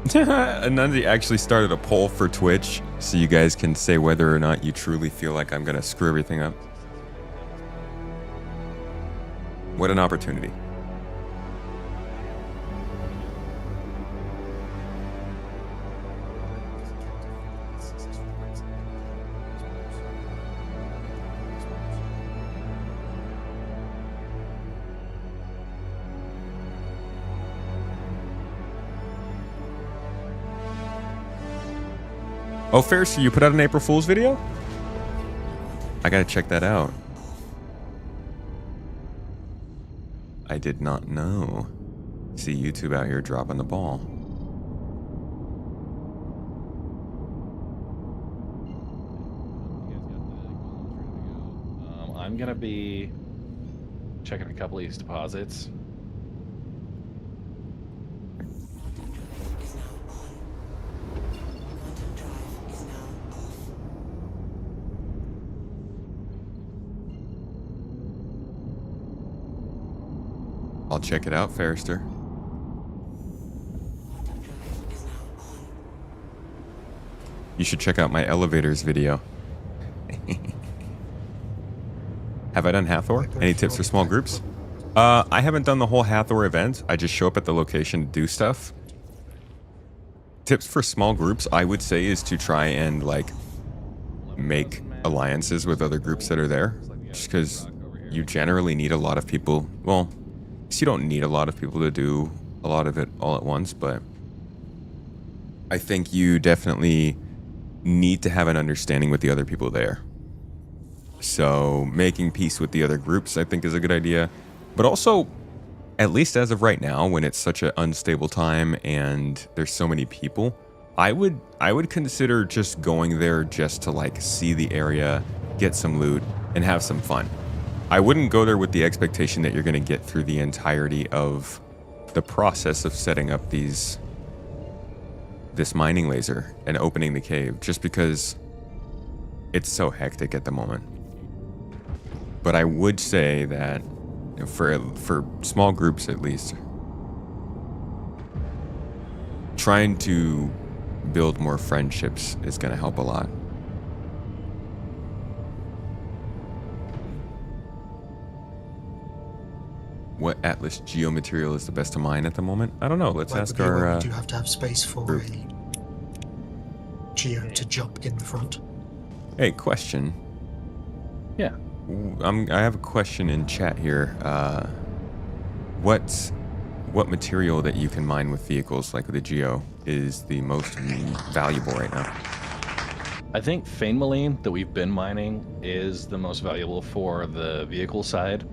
Anandi actually started a poll for Twitch, so you guys can say whether or not you truly feel like I'm gonna screw everything up. What an opportunity. Oh, Ferris, you put out an April Fool's video? I gotta check that out. I did not know. See YouTube out here dropping the ball. I'm gonna be checking a couple of these deposits. I'll check it out, Ferrister. You should check out my elevators video. Have I done Hathor? Any tips for small groups? I haven't done the whole Hathor event. I just show up at the location to do stuff. Tips for small groups, I would say, is to try and, like, make alliances with other groups that are there. Just because you generally need a lot of people. Well, you don't need a lot of people to do a lot of it all at once, but I think you definitely need to have an understanding with the other people there. So making peace with the other groups, I think, is a good idea. But also, at least as of right now, when it's such an unstable time and there's so many people, I would consider just going there just to, like, see the area, get some loot, and have some fun. I wouldn't go there with the expectation that you're going to get through the entirety of the process of setting up this mining laser and opening the cave, just because it's so hectic at the moment. But I would say that for small groups at least, trying to build more friendships is going to help a lot. What Atlas Geo material is the best to mine at the moment? I don't know. Let's ask our... We do have to have space for group. a Geo to jump in the front. Hey, question. Yeah. I have a question in chat here. What material that you can mine with vehicles like the Geo is the most valuable right now? I think Fainmaline that we've been mining is the most valuable for the vehicle side.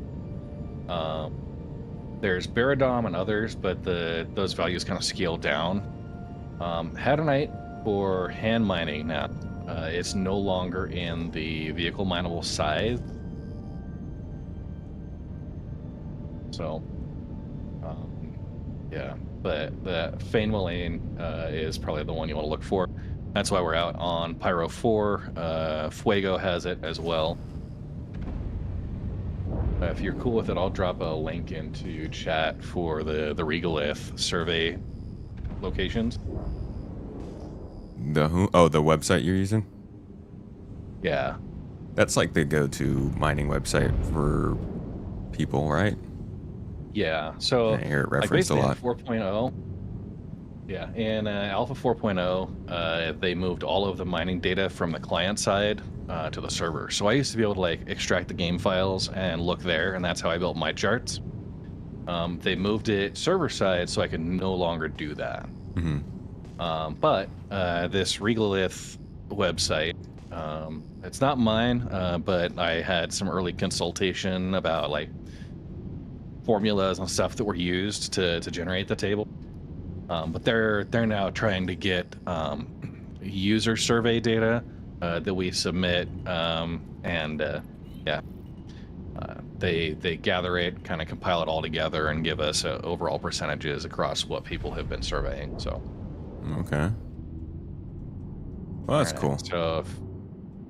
There's Baradom and others, but those values kind of scale down. Hadonite for hand mining now, it's no longer in the vehicle mineable side. So, yeah, but the Fainmaline is probably the one you want to look for. That's why we're out on Pyro 4. Fuego has it as well. If you're cool with it, I'll drop a link into chat for the Regolith survey locations. The who? Oh, the website you're using? Yeah. That's like the go-to mining website for people, right? Yeah. So I hear it like referenced a lot. 4.0. Yeah, in Alpha 4.0, they moved all of the mining data from the client side to the server. So I used to be able to, like, extract the game files and look there, and that's how I built my charts. They moved it server side, so I could no longer do that. Mm-hmm. But this Regolith website, it's not mine, but I had some early consultation about, like, formulas and stuff that were used to generate the table. But they're now trying to get user survey data that we submit, they gather it, kind of compile it all together, and give us overall percentages across what people have been surveying. So, Okay. Well, that's cool. So if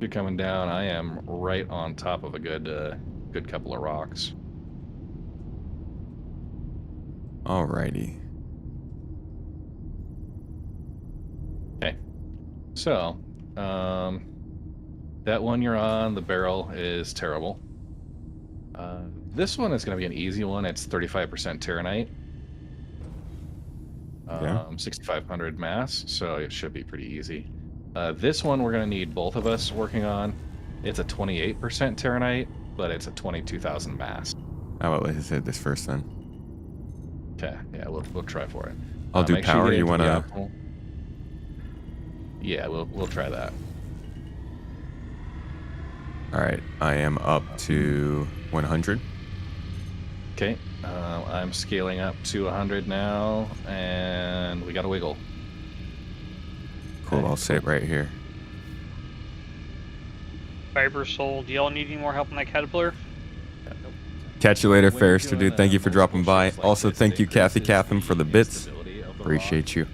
you're coming down, I am right on top of a good couple of rocks. Alrighty. Okay. So, that one you're on, the barrel is terrible. This one is going to be an easy one. It's 35% Terranite. 6,500 mass, so it should be pretty easy. This one we're going to need both of us working on. It's a 28% Terranite, but it's a 22,000 mass. How about let's hit this first then? Okay, yeah, we'll try for it. I'll do power. You want to? Yeah, we'll try that. All right, I am up to 100. Okay, I'm scaling up to 100 now, and we got a wiggle. Cool, Okay, I'll sit right here. Fiber Soul, do y'all need any more help on that caterpillar? Catch you later, Ferrister, dude. Thank you for dropping by. Also, thank you, Kathy Cathem, for the bits. Appreciate you.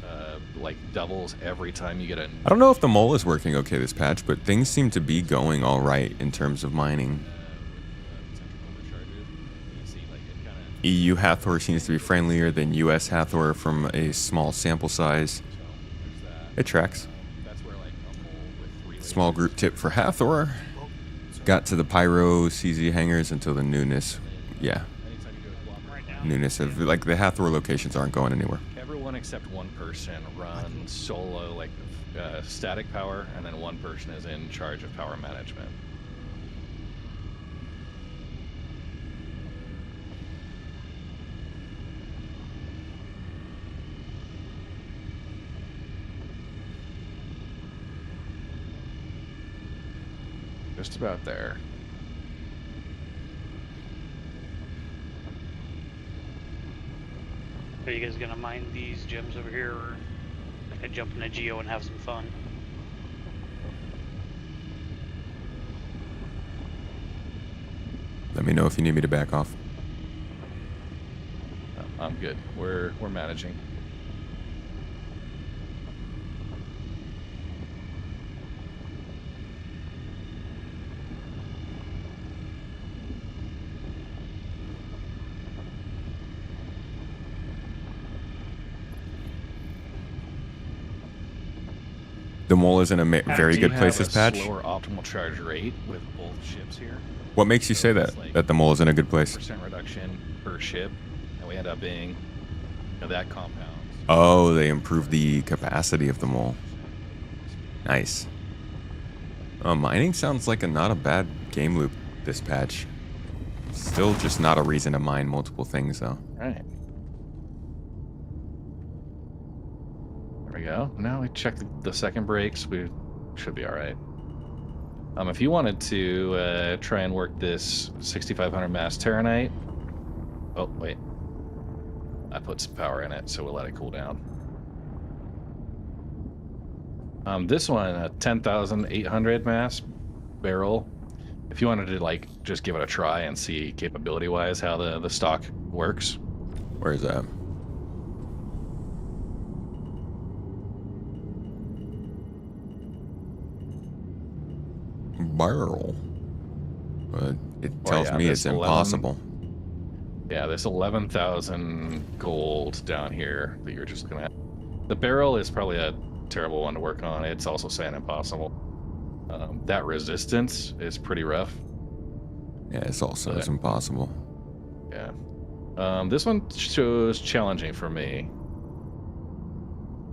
Like doubles every time you get a... I don't know if the mole is working okay this patch, but things seem to be going all right in terms of mining. EU Hathor seems to be friendlier than US Hathor from a small sample size. It tracks. Small group tip for Hathor. Got to the Pyro CZ hangars until the newness. Yeah. Newness of, like, the Hathor locations aren't going anywhere. Everyone except one person runs solo, like, static power, and then one person is in charge of power management. Just about there. Are you guys gonna mine these gems over here, or like I jump in a GEO and have some fun? Let me know if you need me to back off. I'm good. We're managing. The mole is in a very good place this patch. Slower optimal charge rate with both ships here. What makes you say that? That the mole is in a good place? % reduction per ship, and we end up being that compound. Oh, they improved the capacity of the mole. Nice. Mining sounds like not a bad game loop this patch. Still just not a reason to mine multiple things though. All right. There we go. Now we check the second brakes. We should be all right. If you wanted to try and work this 6,500 mass Terranite. Oh, wait. I put some power in it, so we'll let it cool down. This one, a 10,800 mass barrel. If you wanted to, like, just give it a try and see capability-wise how the stock works. Where is that? Barrel. It tells me it's impossible. Yeah, there's 11,000 gold down here that you're just gonna have. The barrel is probably a terrible one to work on. It's also saying impossible. That resistance is pretty rough. Yeah, it's also it's impossible. Yeah. This one shows challenging for me.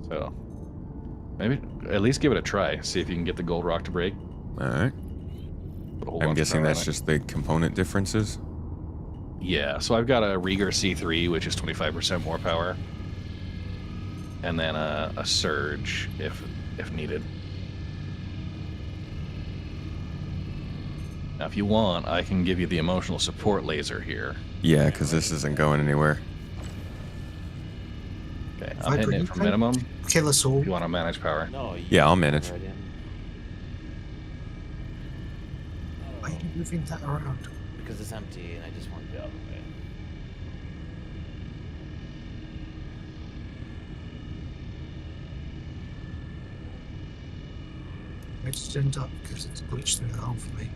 So maybe at least give it a try. See if you can get the gold rock to break. All right. I'm guessing that's just the component differences. Yeah, so I've got a Rieger C3, which is 25% more power, and then a Surge if needed. Now, if you want, I can give you the emotional support laser here. Yeah, because this isn't going anywhere. Okay, I'm hitting it for minimum. Kill us all. If you want to manage power. No, you Yeah, I'll come manage. Right in. Why are you moving that around? Because it's empty, and I just want to get out of the way. I just end up because it's glitched through the hole for me.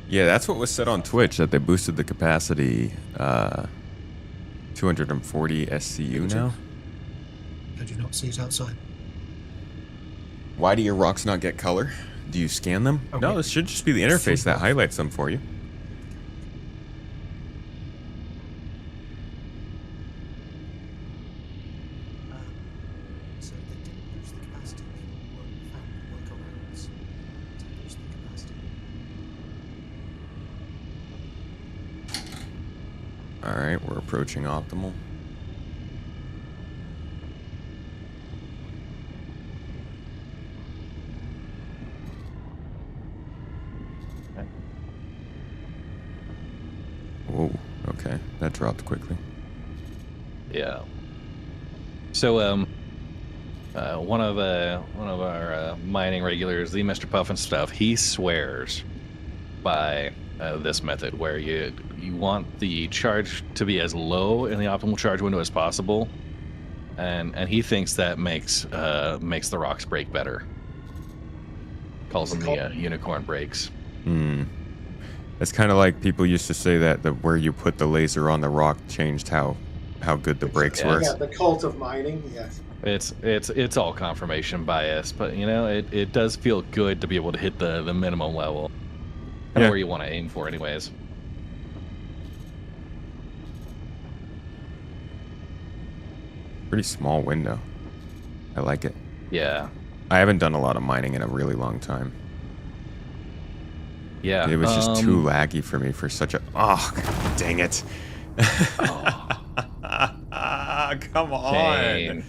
Yeah, that's what was said on Twitch, that they boosted the capacity 240 SCU now. I do not see it outside. Why do your rocks not get color? Do you scan them? Okay. No, this should just be the interface that highlights them for you. So they didn't boost the capacity. People found workarounds to boost the capacity. Alright, we're approaching optimal. Whoa, okay. That dropped quickly. Yeah. So, one of our mining regulars, the Mr. Puff and stuff, he swears by this method where you want the charge to be as low in the optimal charge window as possible, and he thinks that makes the rocks break better. Calls them the unicorn breaks. Hmm. It's kind of like people used to say that where you put the laser on the rock changed how good the breaks were. Yeah, the cult of mining. Yes. It's all confirmation bias, but you know it does feel good to be able to hit the minimum level, kind of where you want to aim for, anyways. Pretty small window. I like it. Yeah. I haven't done a lot of mining in a really long time. Yeah. It was just too laggy for me for such a... Oh, dang it. Oh. Come on.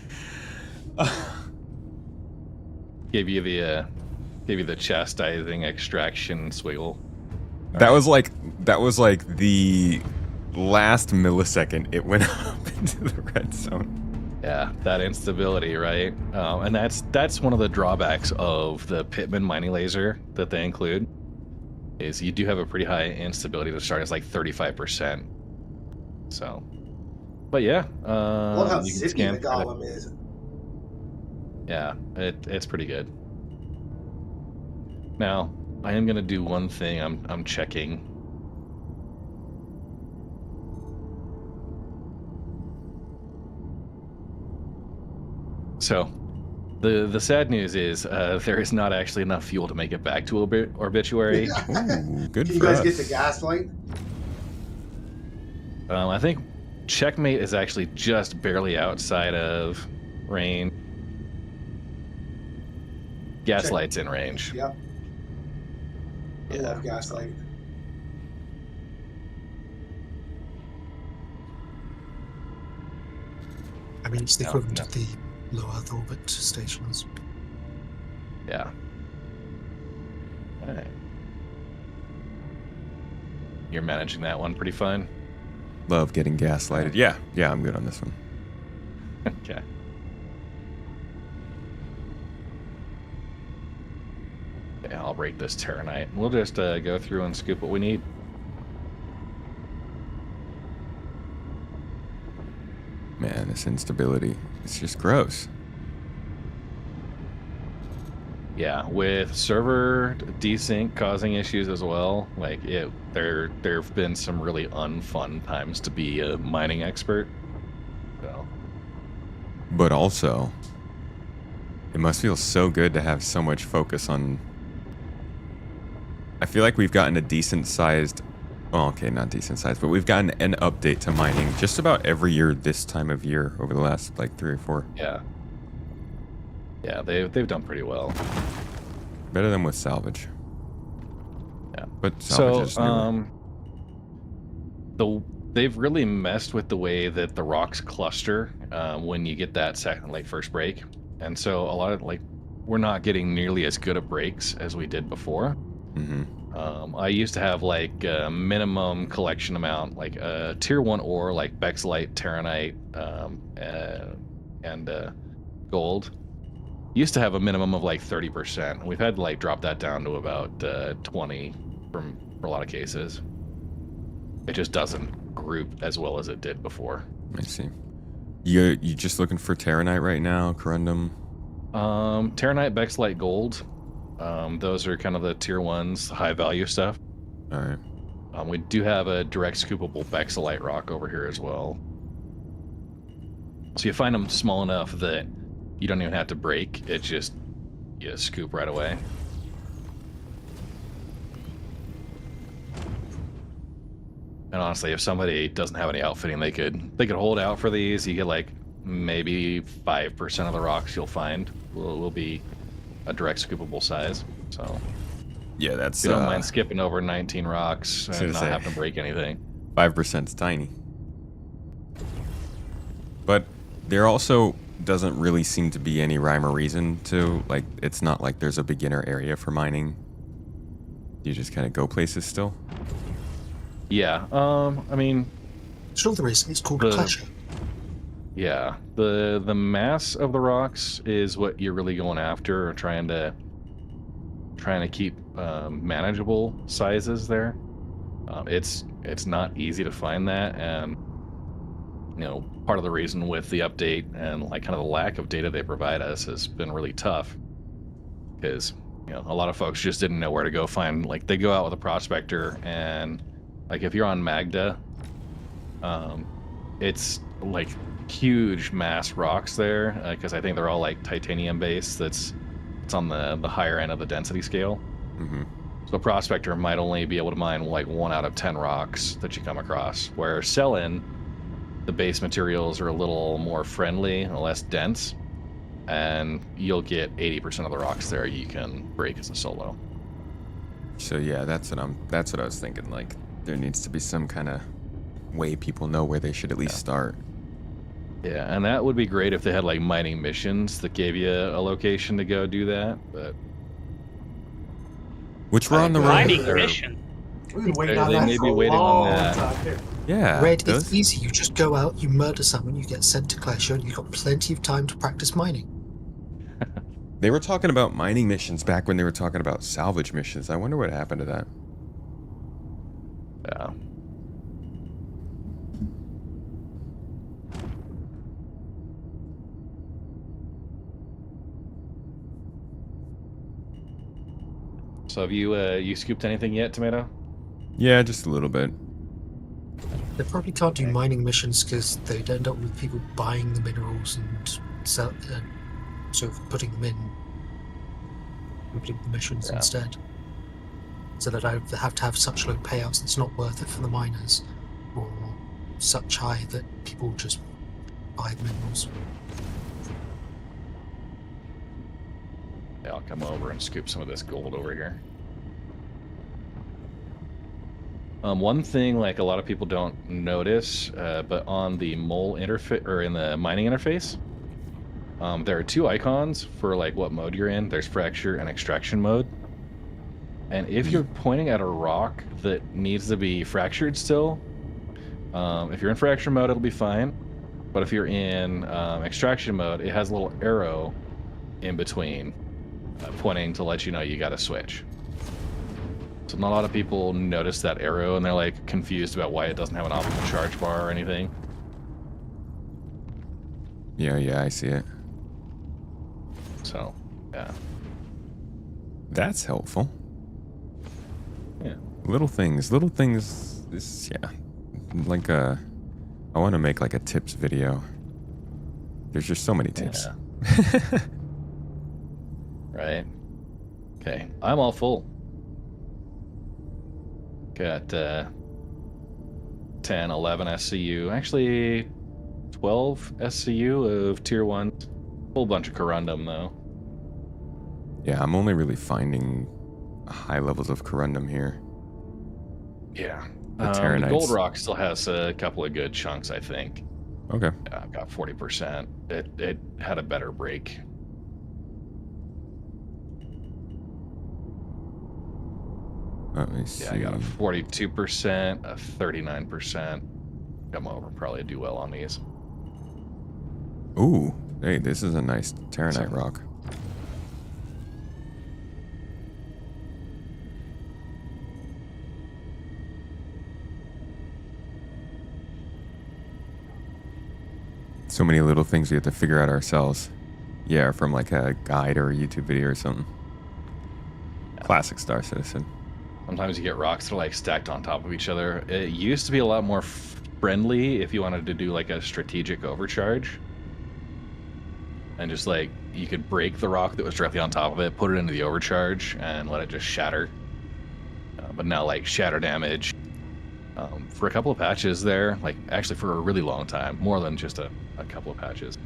Give you the chastising extraction swiggle. That was like the last millisecond it went up into the red zone. Yeah, that instability, right? And that's one of the drawbacks of the Pitman mining laser that they include. Is you do have a pretty high instability to start. It's like 35%. So, but yeah, Love how you can zippy scan the golem is. Yeah, it's pretty good. Now, I am gonna do one thing. I'm checking. So, the sad news is there is not actually enough fuel to make it back to Obituary. Ooh, good Can you for guys us. get the gaslight? I think Checkmate is actually just barely outside of range. Gaslight's in range. Yep. I love gaslight. I mean, it's the equivalent of the low Earth orbit stations. Yeah. All right. You're managing that one pretty fine. Love getting gaslighted. Yeah, I'm good on this one. Okay. Okay, I'll break this Terranite. We'll just go through and scoop what we need. Man, this instability, it's just gross. Yeah, with server desync causing issues as well. Like there've been some really unfun times to be a mining expert. So. But also, it must feel so good to have so much focus on... I feel like we've gotten a decent sized... Well, okay, not decent sized, but we've gotten an update to mining just about every year this time of year over the last, like, 3 or 4. Yeah. Yeah, they've done pretty well. Better than with salvage. Yeah. But salvage is newer. They've really messed with the way that the rocks cluster when you get that first break. And so a lot of, we're not getting nearly as good of breaks as we did before. Mm-hmm. I used to have a minimum collection amount, tier 1 ore, like Bexlite, Terranite, and gold used to have a minimum of like 30%. We've had to like drop that down to about 20 for a lot of cases. It just doesn't group as well as it did before. I see. You just looking for Terranite right now, Corundum? Terranite, Bexlite, Gold. Those are kind of the tier 1s, the high value stuff. All right. We do have a direct scoopable Bexlite rock over here as well. So you find them small enough that you don't even have to break. It's just, you scoop right away. And honestly, if somebody doesn't have any outfitting, they could hold out for these. You get like maybe 5% of the rocks you'll find will be a direct scoopable size. So yeah, that's. You don't mind skipping over 19 rocks and not having to break anything. 5%'s tiny. But there also doesn't really seem to be any rhyme or reason to, like, it's not like there's a beginner area for mining. You just kind of go places still. Yeah, I mean, sure there is. It's called a pleasure. Yeah, the mass of the rocks is what you're really going after, or trying to keep manageable sizes there. It's not easy to find that, and you know, part of the reason with the update and like kind of the lack of data they provide us has been really tough, because you know, a lot of folks just didn't know where to go find. Like, they go out with a prospector, and like if you're on Magda, it's like huge mass rocks there, because I think they're all like titanium based. It's on the higher end of the density scale. Mm-hmm. So a prospector might only be able to mine like 1 out of 10 rocks that you come across, where sell-in, the base materials are a little more friendly and less dense, and you'll get 80% of the rocks there you can break as a solo. So yeah, that's what I was thinking. Like, there needs to be some kind of way people know where they should at least start. Yeah, and that would be great if they had like mining missions that gave you a location to go do that, but which we're on the road. Mining mission. We've been waiting on They that may for be a waiting long on that. time here. Yeah. Red, it's easy. You just go out, you murder someone, you get sent to Glacier, and you've got plenty of time to practice mining. They were talking about mining missions back when they were talking about salvage missions. I wonder what happened to that. Yeah. So have you scooped anything yet, Tomato? Yeah, just a little bit. They probably can't do mining missions because they'd end up with people buying the minerals and sort of putting them in, completing the missions instead. So that I have to have such low payouts it's not worth it for the miners, or such high that people just buy the minerals. Yeah, I'll come over and scoop some of this gold over here. One thing like a lot of people don't notice, but on the mole interface, or in the mining interface, there are 2 icons for like what mode you're in. There's fracture and extraction mode. And if you're pointing at a rock that needs to be fractured still, if you're in fracture mode, it'll be fine. But if you're in extraction mode, it has a little arrow in between, pointing to let you know you got to switch. So not a lot of people notice that arrow, and they're like confused about why it doesn't have an optimal charge bar or anything. Yeah, I see it. So, yeah. That's helpful. Yeah. Little things. This, yeah. Like I want to make like a tips video. There's just so many tips. Yeah. Right. Okay, I'm all full. Got 10, 11 SCU. Actually, 12 SCU of tier 1. Whole bunch of corundum, though. Yeah, I'm only really finding high levels of corundum here. Yeah. The gold rock still has a couple of good chunks, I think. Okay. Yeah, I've got 40%. It had a better break. Let me see. Yeah, I got a 42%, a 39%. Come over, probably do well on these. Ooh, Hey, this is a nice Terranite rock. So many little things we have to figure out ourselves. Yeah, from like a guide or a YouTube video or something. Classic Star Citizen. Sometimes you get rocks that are like stacked on top of each other. It used to be a lot more friendly if you wanted to do like a strategic overcharge. And just like, you could break the rock that was directly on top of it, put it into the overcharge, and let it just shatter. But now like shatter damage, for a couple of patches there, like actually for a really long time, more than just a couple of patches.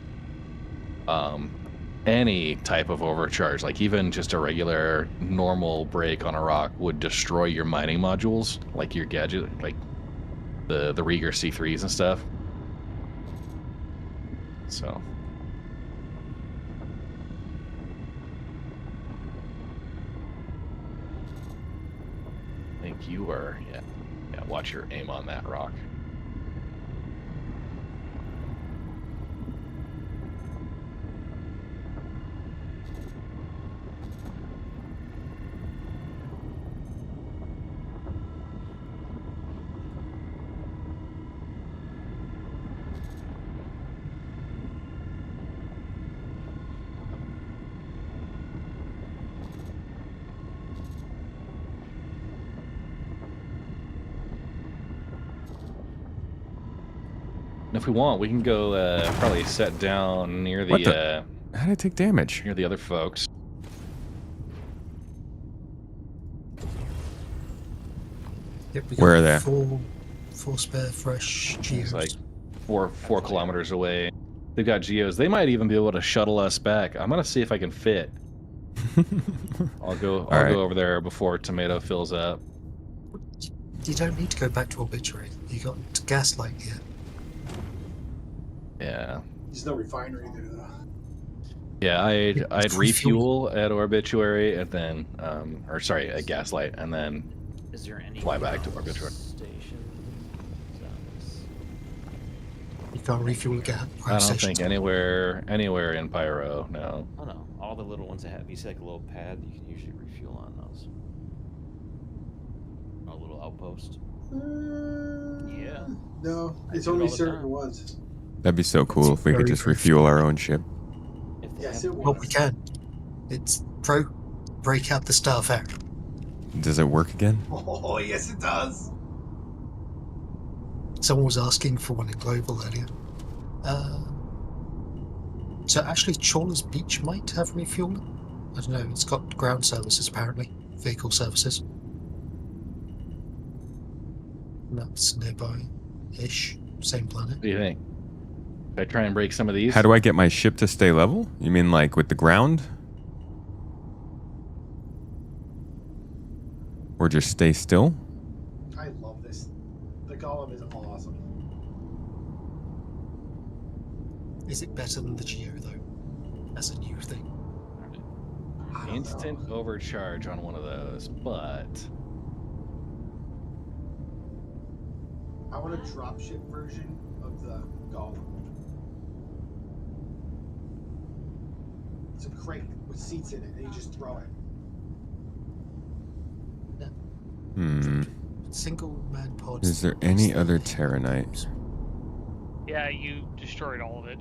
Any type of overcharge, like even just a regular normal break on a rock, would destroy your mining modules, like your gadget, like the Rieger C3s and stuff. So I think you are, yeah, watch your aim on that rock. And if we want, we can go probably set down near What the how did I take damage? near the other folks. Yep, we Where got are they? Four spare fresh geos. It's like four kilometers away. They've got geos. They might even be able to shuttle us back. I'm gonna see if I can fit. I'll go over there before Tomato fills up. You don't need to go back to Obituary. You got Gaslight here. Yeah. There's no refinery there, though. Yeah, I'd refuel at Obituary and then, or sorry, at Gaslight, and then Is there any fly back to Obituary. station? You can't refuel again. I don't think anywhere in Pyro, no. Oh no, all the little ones that have, you see like a little pad, you can usually refuel on those. A little outpost. Yeah. No, I it's do it only all the certain time. ones. That'd be so cool if we could very just good. refuel our own ship. If they Yes, have it Well, was. we can. It's break out the Starfact. Does it work again? Oh, yes, it does. Someone was asking for one in Global earlier. So actually, Chawler's Beach might have refueling. I don't know. It's got ground services apparently, vehicle services. And that's nearby-ish, same planet. What do you think? Should I try and break some of these? How do I get my ship to stay level? You mean like with the ground? Or just stay still? I love this. The golem is awesome. Is it better than the Geo though? As a new thing. I don't Instant know. overcharge on one of those, but I want a dropship version of the golem. It's a crate with seats in it, and you just throw it. Single man pods. Is there any other Terranite? Yeah, you destroyed all of it.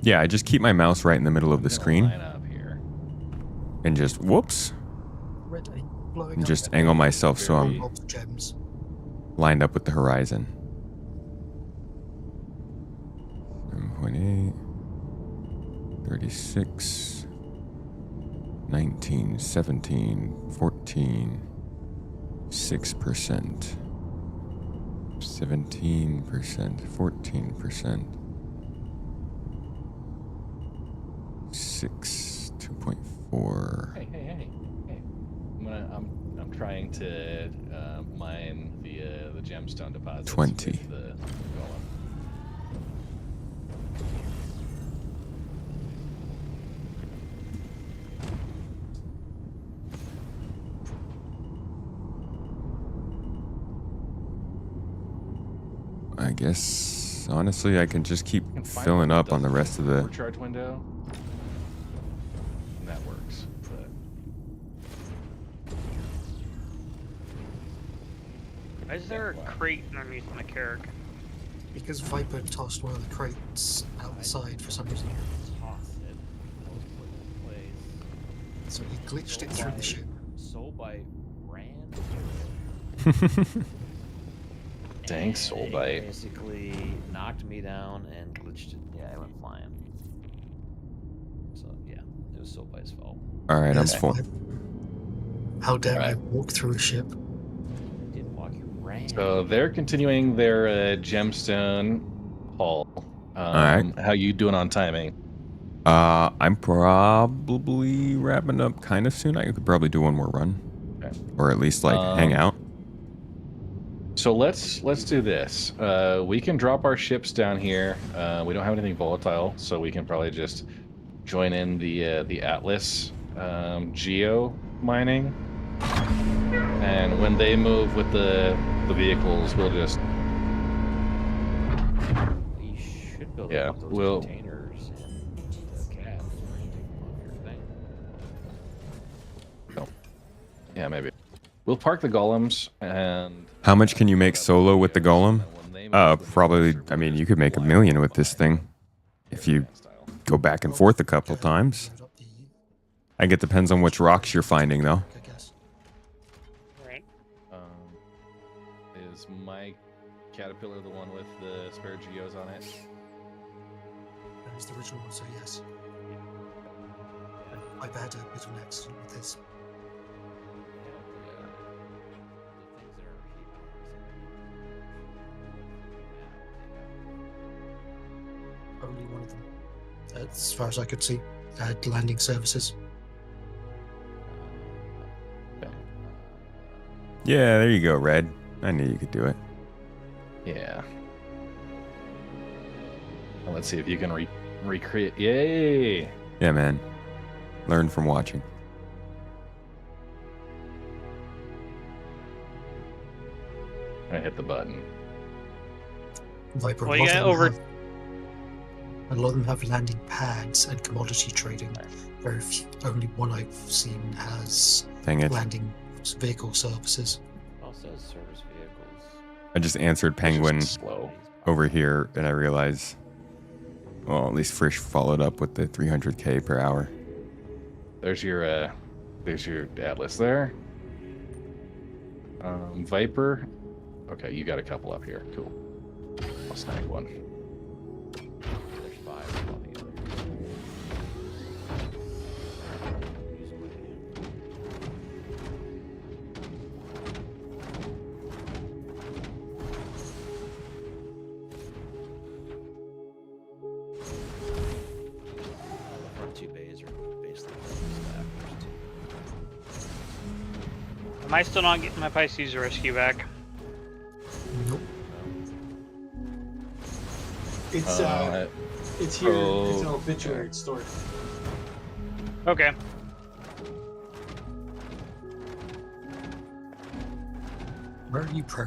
Yeah, I just keep my mouse right in the middle of the screen line up here. and just whoops, Red ink blowing and up just angle myself so I'm lots of gems. lined up with the horizon. 7.8, 36, 19, 17, 14, 6%, 17%, 14%, 6, 2.4. Hey. I'm trying to mine the gemstone deposits. 20. with the golem. I guess, honestly, I can just keep You can find filling one that up on the doesn't rest of have a the... overcharge window. And that works. But Why is there a crate underneath my Carrick? Because Viper tossed one of the crates outside for some reason. Toss it. Put it in place. So he glitched it through the ship. Soulbite ran. dang, and Soulbite. it basically knocked me down and glitched it. Yeah, it went flying. So yeah, it was Soulbite's fault. All right, I'm Yes, full. Viper. How dare Alright. you walk through a ship? Didn't walk, you ran. So they're continuing their gemstone haul. Alright. How you doing on timing? I'm probably wrapping up kind of soon. I could probably do one more run. Okay. Or at least, like, hang out. So let's do this. We can drop our ships down here. We don't have anything volatile, so we can probably just join in the ATLS GEO mining. And when they move with the vehicles, we'll just You should build Yeah, up those we'll- containers and the cab before you take them off your thing. yeah, maybe we'll park the golems and. How much can you make solo with the golem? When they move, Probably, I mean, you could make $1 million with this thing. If you go back and forth a couple times. Load up the I think it depends on which rocks you're finding, though. I guess. Right. Is my caterpillar the one with the spare geos on it? That is the original one, so yes. Viper had a bit of an accident with his. The things that are Only one of them, as far as I could see, had landing services. Yeah, there you go, Red. I knew you could do it. Yeah. Well, let's see if you can recreate. Yay! Yeah, man. Learn from watching. I hit the button. Viper. Well, a you lot of got them over- have- a lot of them have landing pads and commodity trading. Very few, only one I've seen has Dang it. landing vehicle services. All says service vehicles. I just answered It's Penguin just slow. over here, and I realized, well, at least Frisch followed up with the 300k per hour. There's your Atlas there. Viper. Okay, you got a couple up here. Cool. I'll snag one. There's 5 altogether. The front 2 bays are basically stacked. There's 2. Am I still not getting my Pisces rescue back? Nope. It's Uh, it's here. It's an oh, obituary. It's stored. Okay. Where are you, Pro?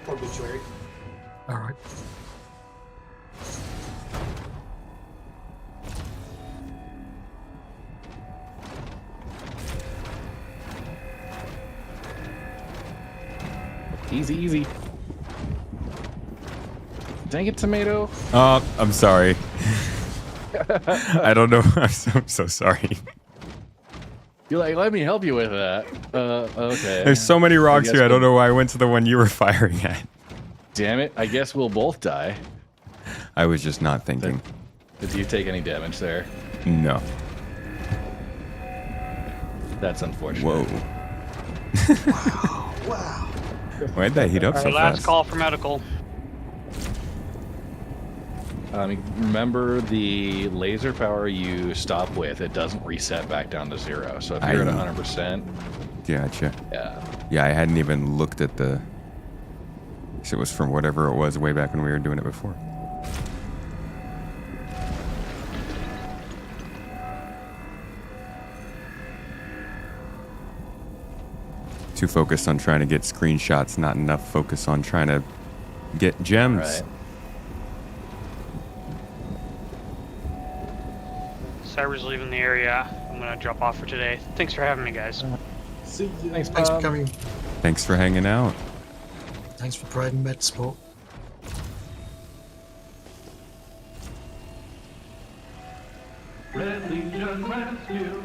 Obituary. All right. Easy, easy. Dang it, tomato. I'm sorry. I don't know. I'm so sorry. You're like, let me help you with that. Okay. There's so many rocks guess here. I don't we'll- know why I went to the one you were firing at. Damn it. I guess we'll both die. I was just not thinking. Did you take any damage there? No. That's unfortunate. Whoa. Wow. Why'd that heat up All so right, last fast? call for medical. Remember the laser power you stop with, it doesn't reset back down to 0. So if you're at 100%, Gotcha. yeah. Yeah, I hadn't even looked at the... So it was from whatever it was way back when we were doing it before. Too focused on trying to get screenshots, not enough focus on trying to get gems. Right. Cyber's leaving the area. I'm gonna drop off for today. Thanks for having me, guys. See you. Thanks, Thanks for Bob. coming. Thanks for hanging out. Thanks for providing med support. Red Legion Rescue.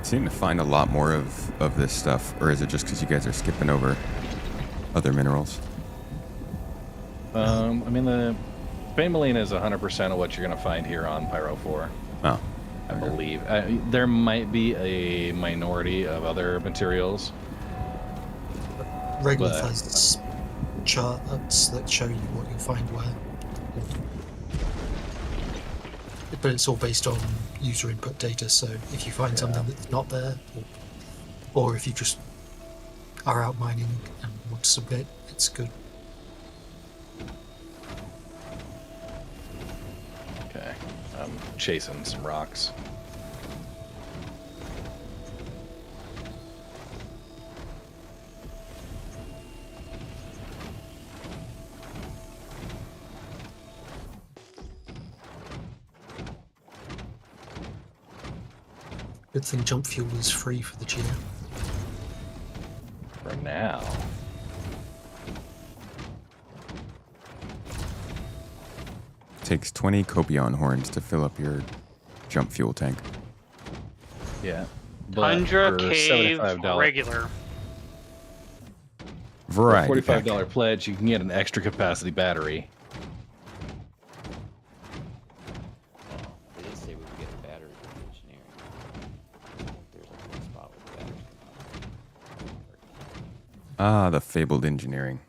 Seem to find a lot more of this stuff, or is it just because you guys are skipping over other minerals? I mean, the Famaline is 100% of what you're going to find here on Pyro 4. Oh. I believe. There might be a minority of other materials. Regolith But- has charts that show you what you'll find where. But it's all based on user input data, so if you find something that's not there, or if you just are out mining and want to submit, it's good. Okay. I'm chasing some rocks. Good thing jump fuel is free for the GEO. For now. Takes 20 Copion horns to fill up your jump fuel tank. Yeah. Tundra, for cave, $75 regular. Variety For $45 pack. pledge, you can get an extra capacity battery. They did say we would get a battery from engineering. There's like one spot with the batteries. Ah, the fabled engineering.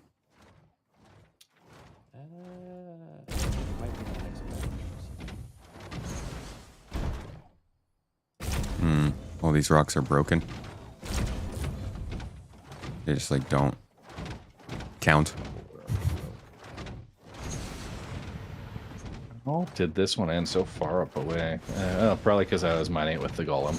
Might be the next battery. All these rocks are broken. They just like don't count. Oh, did this one end so far up away? Probably because I was mining it with the golem.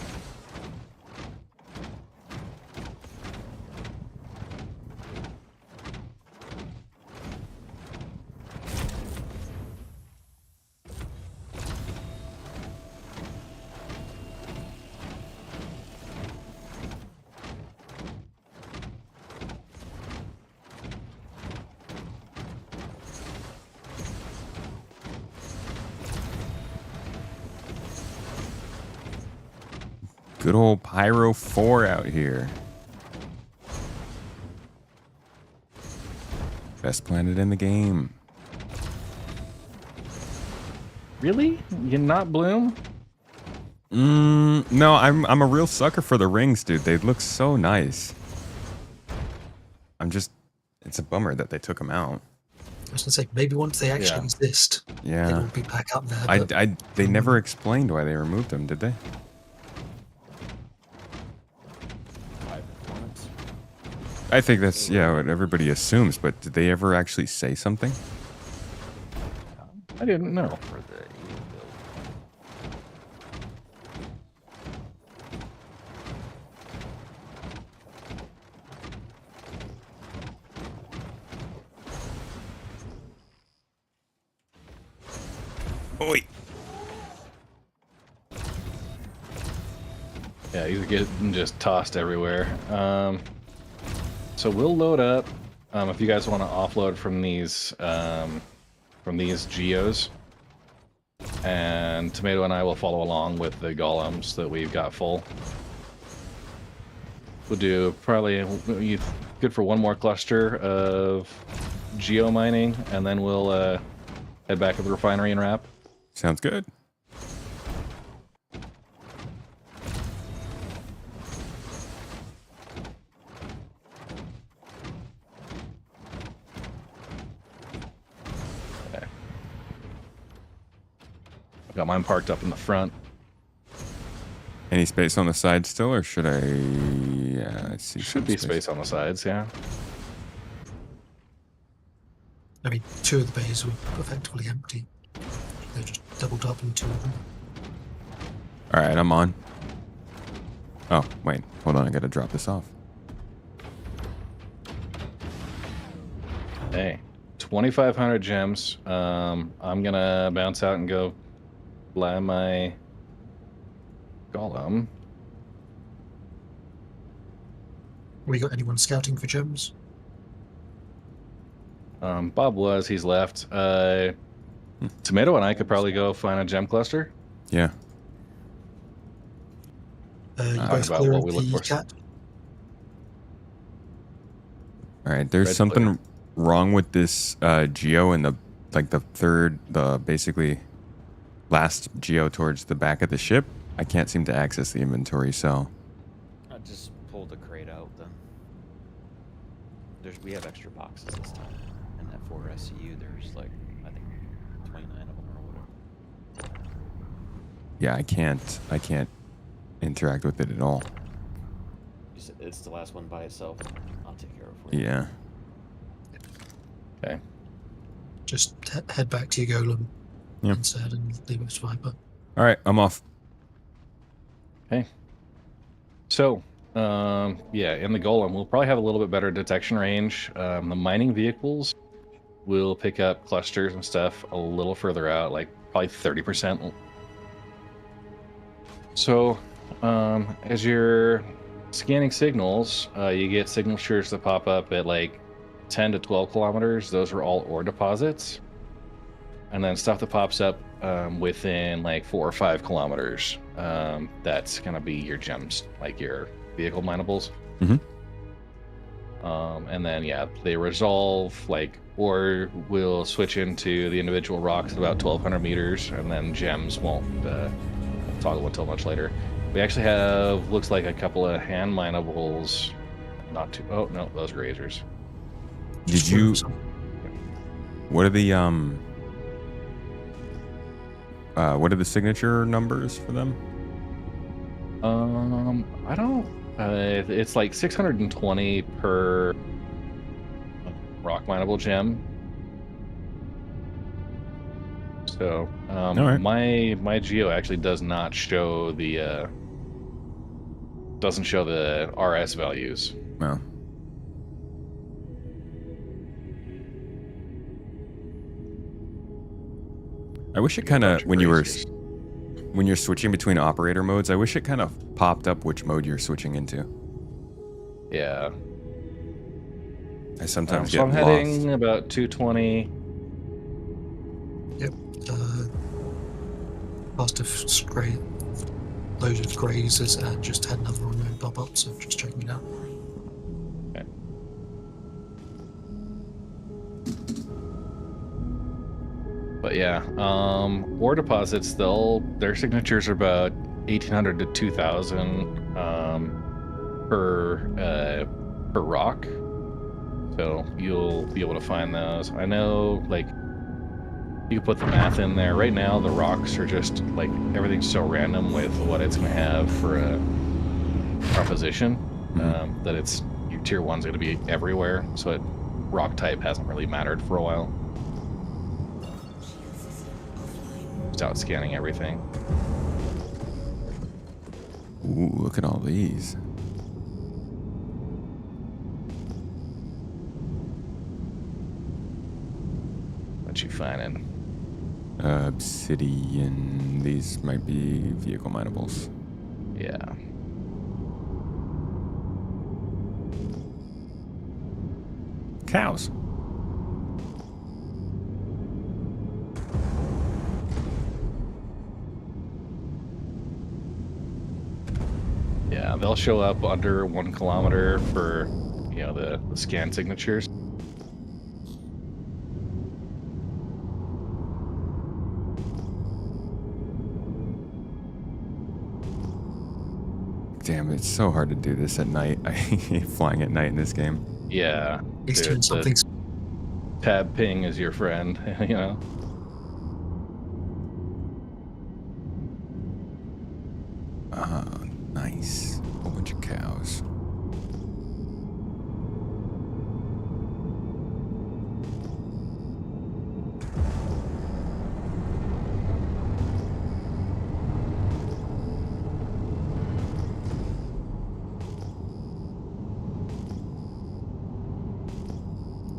Good old Pyro 4 out here. Best planet in the game. Really? You not bloom? No, I'm a real sucker for the rings, dude. They look so nice. It's a bummer that they took them out. I was gonna say, maybe once they actually exist, Yeah. they will be back up there. But They never explained why they removed them, did they? I think that's, what everybody assumes, but did they ever actually say something? I didn't know. For the EU build. Oi! Yeah, he's getting just tossed everywhere. So we'll load up. If you guys want to offload from these geos, and Tomato and I will follow along with the golems that we've got full. We'll do probably good for one more cluster of geo mining, and then we'll head back to the refinery and wrap. Sounds good. Got mine parked up in the front. Any space on the side still, or should I? Yeah, I see. Should be space on the sides, yeah. I mean, 2 of the bays were effectively empty. They just doubled up in 2 of them. All right, I'm on. Oh, wait. Hold on. I got to drop this off. Hey, 2,500 gems. I'm going to bounce out and go fly my golem. We got anyone scouting for gems? Bob was. He's left. Tomato and I could probably go find a gem cluster. Yeah. You Talk both about clear what of we look the for. cat? All right. There's Red something clear. wrong with this Geo in the basically last Geo towards the back of the ship. I can't seem to access the inventory cell. I just pulled the crate out then. We have extra boxes this time. And that 4 SCU, there's like, I think 29 of them or whatever. Yeah, I can't interact with it at all. It's the last one by itself. I'll take care of it for you. Yeah. Okay. Just head back to your golem Yep. instead and leave it to Viper. All right, I'm off. Okay. So, yeah, in the golem, we'll probably have a little bit better detection range. The mining vehicles will pick up clusters and stuff a little further out, like probably 30%. So, as you're scanning signals, you get signatures that pop up at like 10 to 12 kilometers. Those are all ore deposits. And then stuff that pops up within like 4 or 5 kilometers, that's going to be your gems, like your vehicle minables. Mm-hmm. And then, yeah, they resolve, like, or will switch into the individual rocks at about 1,200 meters, and then gems won't toggle until much later. We actually have, looks like a couple of hand minables. Not too, oh, no, those are razors. Did you, what are the signature numbers for them? I don't, it's like 620 per rock mineable gem. So, right. my Geo actually does not show the, doesn't show the RS values. No. I wish it kind of, when you're switching between operator modes, I wish it kind of popped up which mode you're switching into. Yeah. I sometimes so get I'm lost. heading about 220. Yep. Past a grey, loads of grazers and just had another unknown pop up, so just checking it out. Okay. But yeah, ore deposits, their signatures are about 1,800 to 2,000 per rock. So you'll be able to find those. I know, like, you can put the math in there. Right now, the rocks are just, like, everything's so random with what it's going to have for a composition, that it's, your tier 1's going to be everywhere. So rock type hasn't really mattered for a while. Just out scanning everything. Ooh, look at all these. What you finding? Obsidian. These might be vehicle minables. Yeah. Cows. Yeah, they'll show up under 1 kilometer for, you know, the scan signatures. Damn, it's so hard to do this at night. I hate flying at night in this game. Yeah. He's doing something. Tab ping is your friend, you know? Nice. Whole bunch of cows.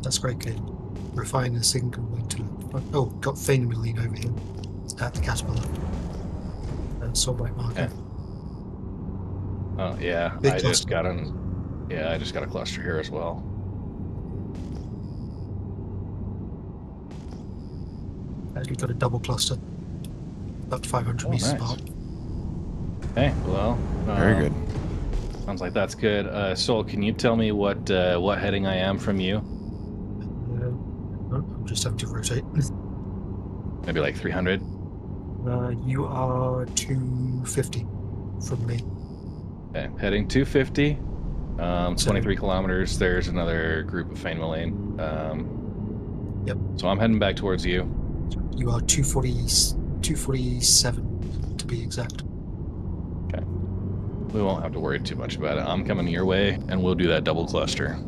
That's great, Kate. Refine a single into. Oh, got Finalizing over here at the Caterpillar. Soulbite marker. Okay. Oh yeah, Big I just cluster. got an. Yeah, I just got a cluster here as well. Actually got a double cluster. About 500 meters nice. apart. Hey, well. Very good. Sounds like that's good. Soul, can you tell me what heading I am from you? I'm just having to rotate. Maybe like 300. You are 250 from me. Okay, heading 250. 23 kilometers. There's another group of Finalizing. Yep. So I'm heading back towards you. You are 247 to be exact. Okay. We won't have to worry too much about it. I'm coming your way, and we'll do that double cluster.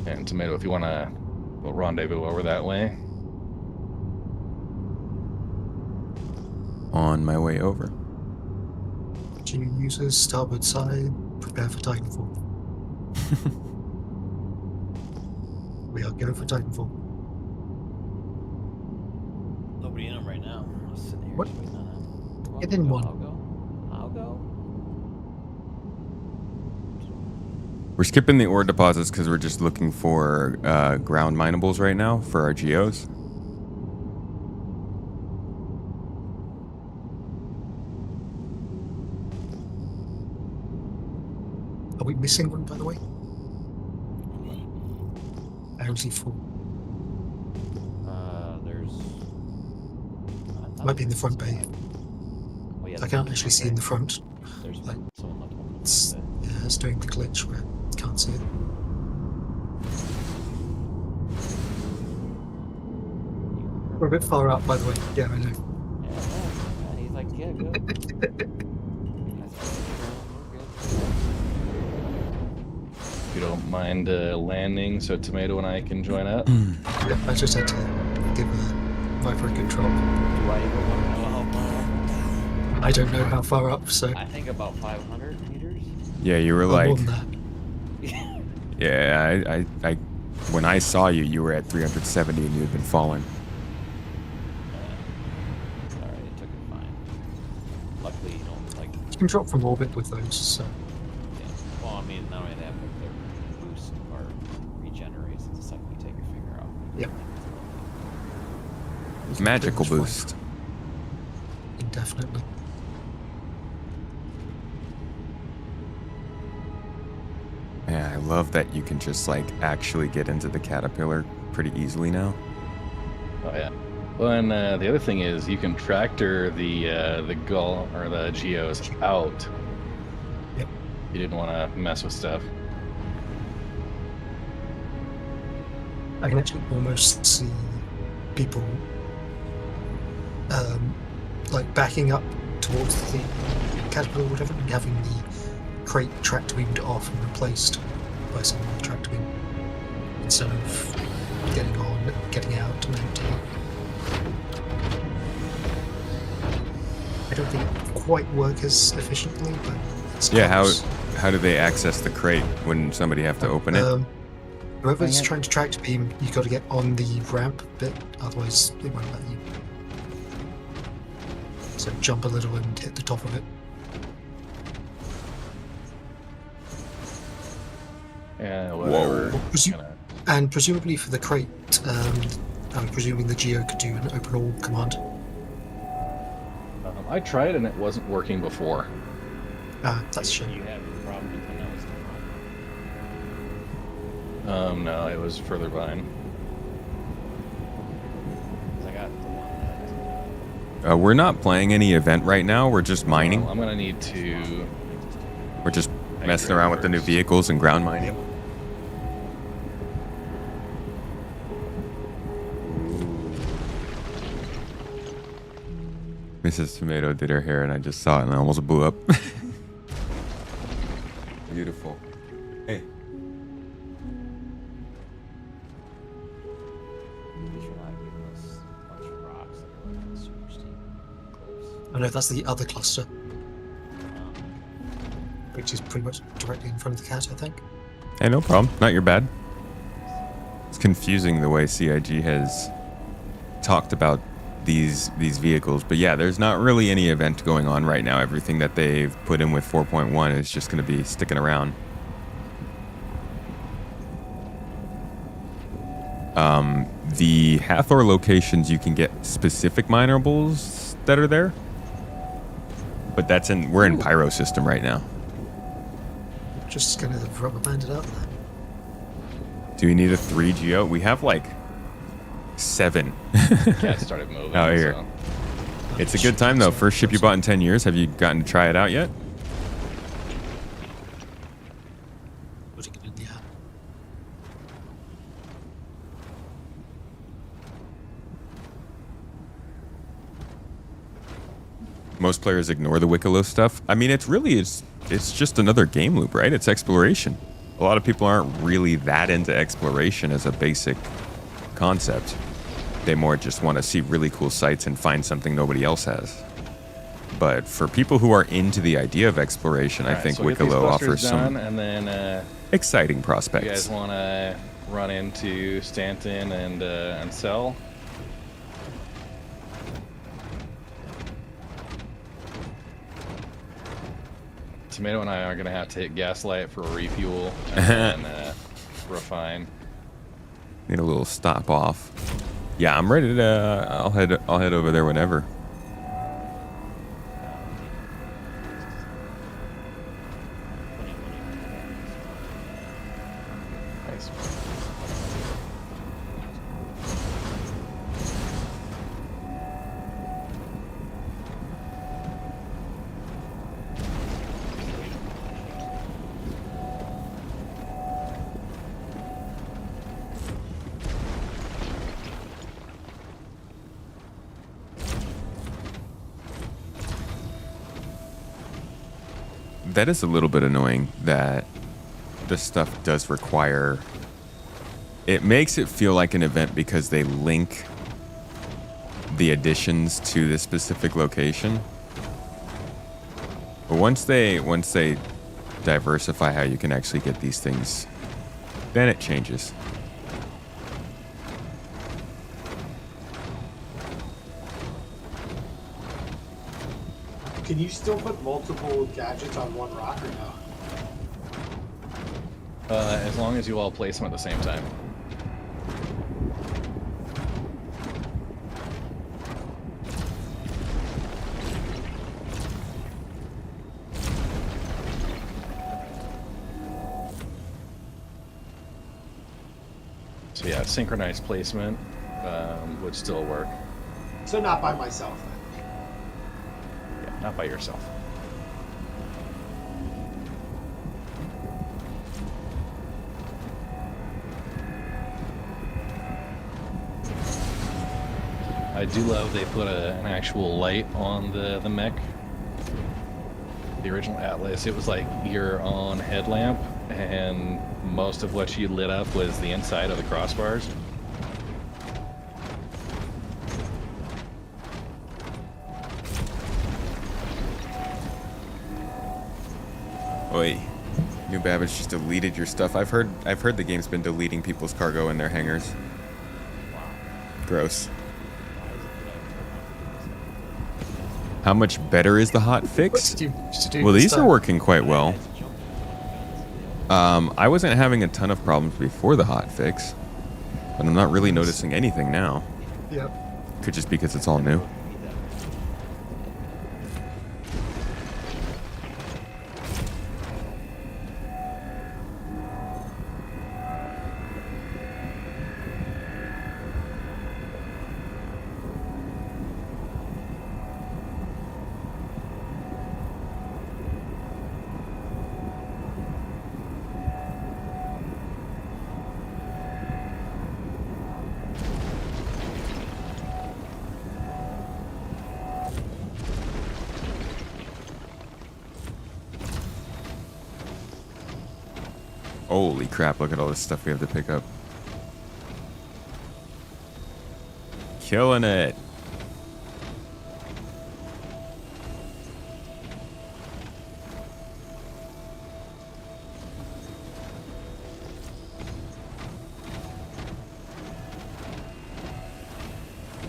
And Tomato, if you want to rendezvous over that way. On my way over. G users, starboard side, prepare for Titanfall. We are going for Titanfall. Nobody in them right now. I'm just sitting here What? just waiting on them. Get in one. I'll go. We're skipping the ore deposits because we're just looking for ground minables right now for our GEOs. Are we missing one, by the way? How's he full? There's. Might be in the front bay. Oh, yeah, I can't actually see in the front. There's Like, someone left one in the it's, front bay. yeah, it's doing the glitch where I can't see it. We're a bit far up, by the way. Yeah, I know. Yeah, he's like, yeah, go. If you don't mind landing so Tomato and I can join up. Yep, I just had to give a Viper a good drop. Do I even want to know how far up? I don't know how far up, so. I think about 500 meters. Yeah, you were Oh, like. more than that. Yeah, I when I saw you, you were at 370 and you had been falling. Alright, it took it fine. Luckily, you don't like. You can drop from orbit with those, so. Yeah. Well, I mean, not only that, but their boost or regenerates the second you take your finger off. Yep. Magical boost. Indefinitely. Yeah, I love that you can just like actually get into the caterpillar pretty easily now. Oh yeah. Well, and the other thing is you can tractor the gull or the geos out. Yep. You didn't want to mess with stuff. I can actually almost see people like backing up towards the caterpillar or whatever and having the crate tractor beamed off and replaced by someone with tractor beam instead of getting on, getting out and empty. I don't think it quite work as efficiently, but it's Yeah, close. how do they access the crate? Wouldn't somebody have to open it? Whoever's trying to tractor beam, you've got to get on the ramp bit, otherwise it won't let you. So jump a little and hit the top of it. Yeah, whatever. And presumably for the crate, I'm presuming the Geo could do an open all command. I tried and it wasn't working before. Ah, that's a shame. You have a problem with when that was the problem? No, it was further behind. 'Cause I got the one that. We're not playing any event right now. We're just mining. Well, I'm gonna need to. We're just messing around with the new vehicles and ground mining. Mrs. Tomato did her hair and I just saw it and I almost blew up. Beautiful. Hey. I know that's the other cluster, which is pretty much directly in front of the cat, I think. Hey, no problem. Not your bad. It's confusing the way CIG has talked about these vehicles, but yeah, there's not really any event going on right now. Everything that they've put in with 4.1 is just going to be sticking around. The Hathor locations, you can get specific minorables that are there, but we're in Pyro system right now. Just gonna rubber band it up there. Do we need a 3 GEO? We have like 7. Cat started moving out here. So. It's a good time though. First ship you bought in 10 years. Have you gotten to try it out yet? Putting it in the app. Most players ignore the Wicklow stuff. I mean, it's just another game loop, right? It's exploration. A lot of people aren't really that into exploration as a basic concept. They more just want to see really cool sights and find something nobody else has. But for people who are into the idea of exploration, I think Wicklow offers some and then, exciting prospects. You guys want to run into Stanton and sell? Tomato and I are going to have to hit Gaslight for a refuel and then refine. Need a little stop off. Yeah, I'm ready to. I'll head over there whenever. Nice. That is a little bit annoying that this stuff does require... It makes it feel like an event because they link the additions to this specific location. But once they diversify how you can actually get these things, then it changes. Can you still put multiple gadgets on one rock or no? As long as you all place them at the same time. So yeah, synchronized placement would still work. So not by myself then? Yeah, not by yourself. I do love they put an actual light on the mech. The original Atlas, it was like your own headlamp, and most of what you lit up was the inside of the crossbars. Oi. New Babbage just deleted your stuff. I've heard the game's been deleting people's cargo in their hangars. Gross. How much better is the hot fix? Well, these are working quite well. I wasn't having a ton of problems before the hot fix, but I'm not really noticing anything now. Yep. Could just be because it's all new. Holy crap, look at all this stuff we have to pick up. Killing it.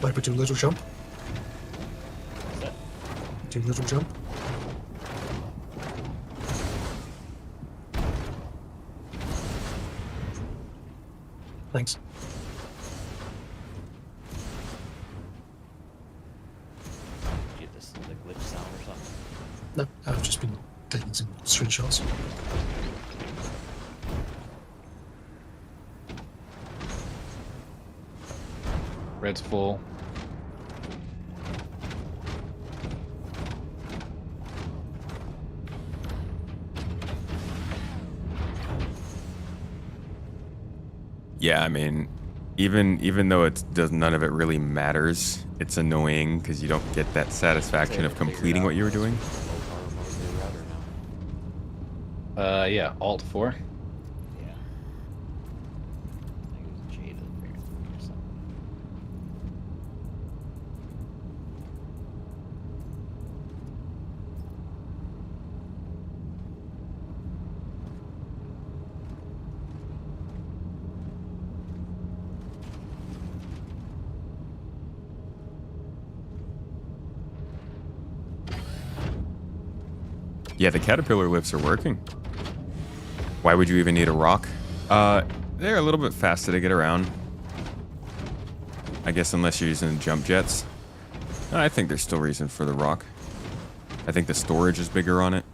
Viper, do a little jump. Do a little jump. Thanks. Get this the glitch sound or something. No, I've just been taking some screenshots. Red's full. Yeah, I mean, even though none of it really matters, it's annoying because you don't get that satisfaction of completing what you were doing. Yeah, Alt 4. Yeah. I think it was Jada or something. Yeah, the caterpillar lifts are working. Why would you even need a rock? They're a little bit faster to get around. I guess unless you're using jump jets. I think there's still reason for the rock. I think the storage is bigger on it.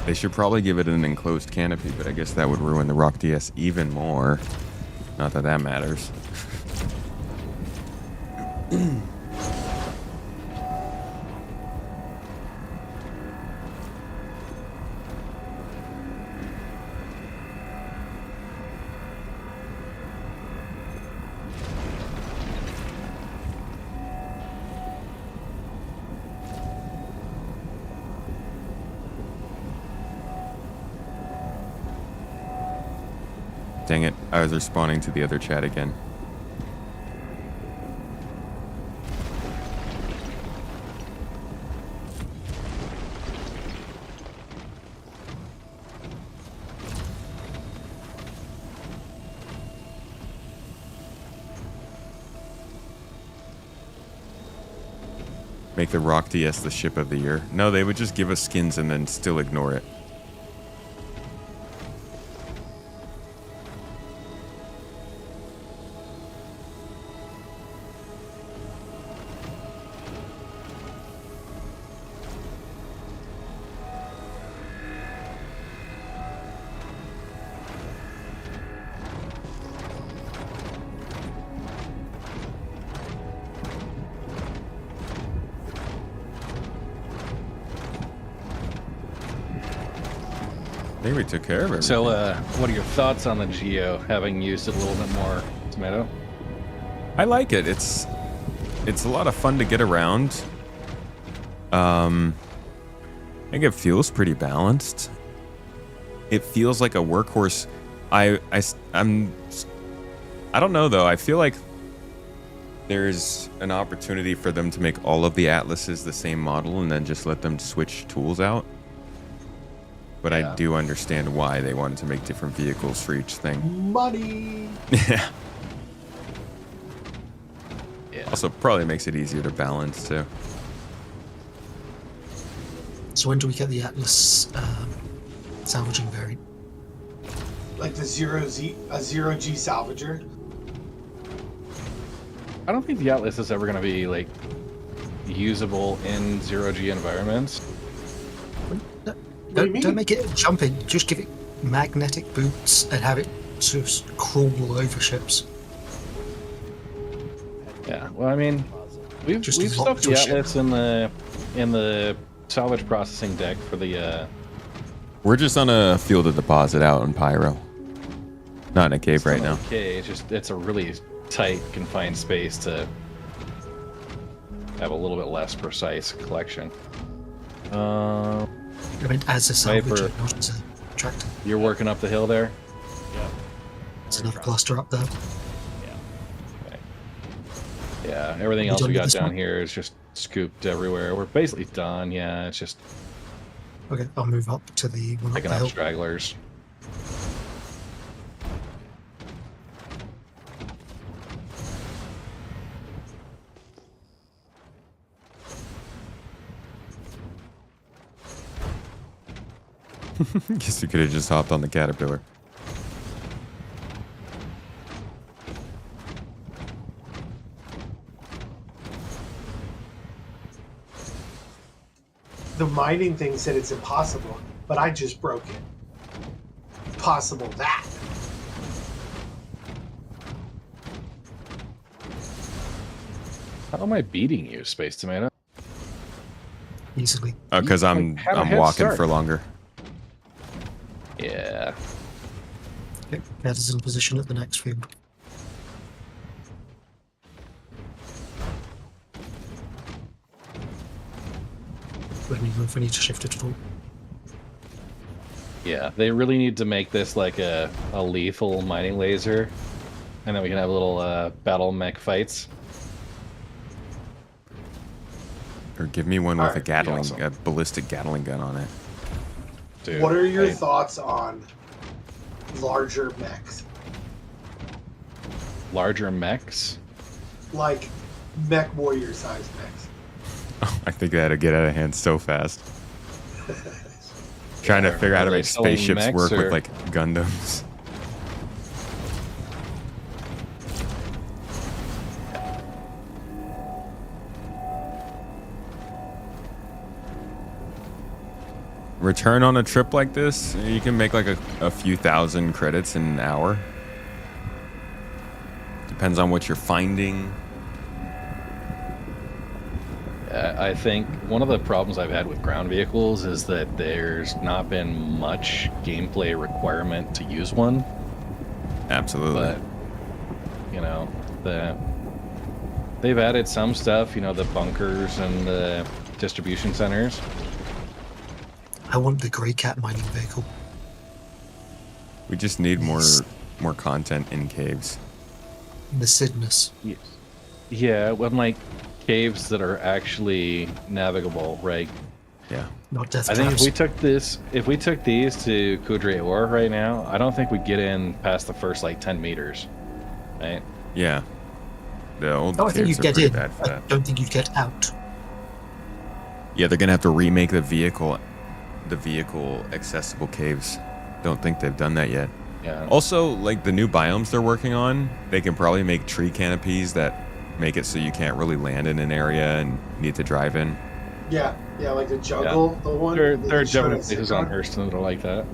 They should probably give it an enclosed canopy, but I guess that would ruin the Rock DS even more. Not that that matters. Dang it, I was responding to the other chat again. Make the Rock DS the ship of the year. No, they would just give us skins and then still ignore it. I think we took care of it. So, what are your thoughts on the GEO, having used it a little bit more, Tomato? I like it. It's a lot of fun to get around. I think it feels pretty balanced. It feels like a workhorse. I don't know though. I feel like there's an opportunity for them to make all of the Atlases the same model and then just let them switch tools out. But yeah. I do understand why they wanted to make different vehicles for each thing. Money! Yeah. Yeah. Also, probably makes it easier to balance, too. So when do we get the Atlas salvaging variant? Like the zero G salvager? I don't think the Atlas is ever going to be, like, usable in zero-G environments. Don't make it jumping. Just give it magnetic boots and have it sort of crawl all over ships. Yeah, well, I mean, we've stuffed the Atlas in the salvage processing deck for the. We're just on a field of deposit out in Pyro, not in a cave right now. Okay, it's a really tight, confined space to have a little bit less precise collection. I mean, as a salvage, Viper, not as a tractor. You're working up the hill there? Yeah. There's another cluster up there. Yeah. Okay. Yeah, everything else we got down here is just scooped everywhere. We're basically done, yeah, it's just... Okay, I'll move up to the one up picking the up hill. stragglers. Guess you could have just hopped on the caterpillar. The mining thing said it's impossible, but I just broke it. Possible that. How am I beating you, Space Tomato? Easily. Oh, because I'm walking for longer. Yeah. Okay, Ned is in position at the next field. Let me know if we need to shift it at all. Yeah, they really need to make this like a lethal mining laser, and then we can have little battle mech fights. Or give me one with Alright, a Gatling, awesome. a ballistic Gatling gun on it. Dude, What are your hey, thoughts on larger mechs? larger mechs? Like mech warrior sized mechs. Oh, I think that'd get out of hand so fast. Trying to figure out how to they make selling spaceships mechs work or- with like Gundams. Return on a trip like this, you can make like a few thousand credits in an hour. Depends on what you're finding. I think one of the problems I've had with ground vehicles is that there's not been much gameplay requirement to use one. Absolutely. But, you know, they've added some stuff, you know, the bunkers and the distribution centers. I want the Grey Cat mining vehicle. We just need more content in caves. The Sidness. Yes. Yeah, when like caves that are actually navigable, right? Yeah. Not death I think traps. if we took these to Coudray Ore right now, I don't think we'd get in past the first like 10 meters, right? Yeah. The old No, I think caves you'd are get pretty in. bad for I that. don't think you'd get out. Yeah, they're gonna have to remake the vehicle accessible caves. Don't think they've done that yet. Yeah. Also, like the new biomes they're working on, they can probably make tree canopies that make it so you can't really land in an area and need to drive in. Yeah, like the jungle, the one. There that are they showed definitely at places Citron. on Hurston that are like that.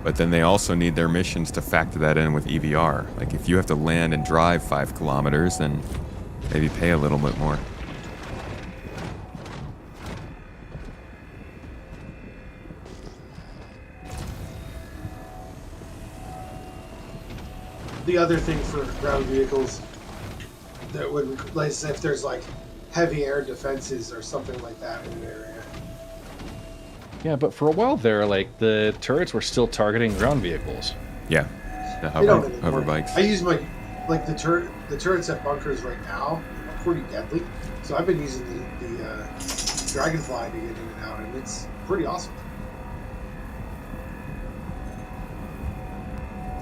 But then they also need their missions to factor that in with EVR. Like if you have to land and drive 5 kilometers, then maybe pay a little bit more. The other thing for ground vehicles that would, like, if there's like heavy air defenses or something like that in an area. Yeah, but for a while there, like the turrets were still targeting ground vehicles. Yeah, the They don't hover anymore. bikes. I use my the turrets at bunkers right now are pretty deadly. So I've been using the Dragonfly to get in and out, and it's pretty awesome.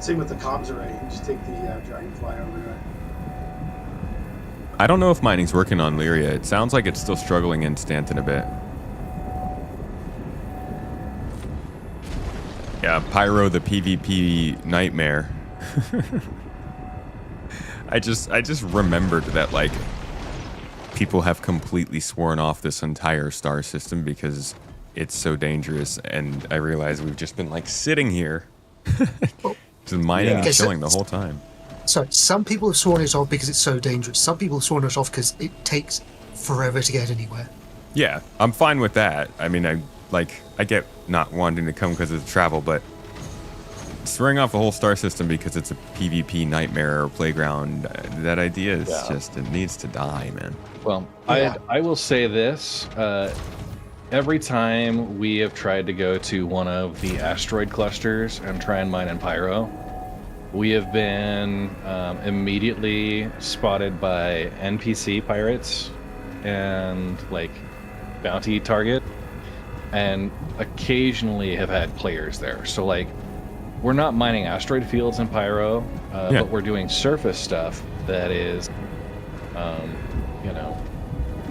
Same with the comms array. You can just take the Dragonfly over to it. I don't know if mining's working on Lyria. It sounds like it's still struggling in Stanton a bit. Yeah, Pyro the PvP nightmare. I just remembered that like people have completely sworn off this entire star system because it's so dangerous, and I realized we've just been like sitting here just mining and Okay, so- chilling the whole time. So some people have sworn it off because it's so dangerous. Some people have sworn it off because it takes forever to get anywhere. Yeah, I'm fine with that. I mean, I get not wanting to come because of the travel, but swearing off the whole star system because it's a PvP nightmare or playground, that idea is just, it needs to die, man. Well, Yeah. I will say this. Every time we have tried to go to one of the asteroid clusters and try and mine in Pyro, we have been immediately spotted by NPC pirates and like bounty target, and occasionally have had players there. So like, we're not mining asteroid fields in Pyro, but we're doing surface stuff that is, you know,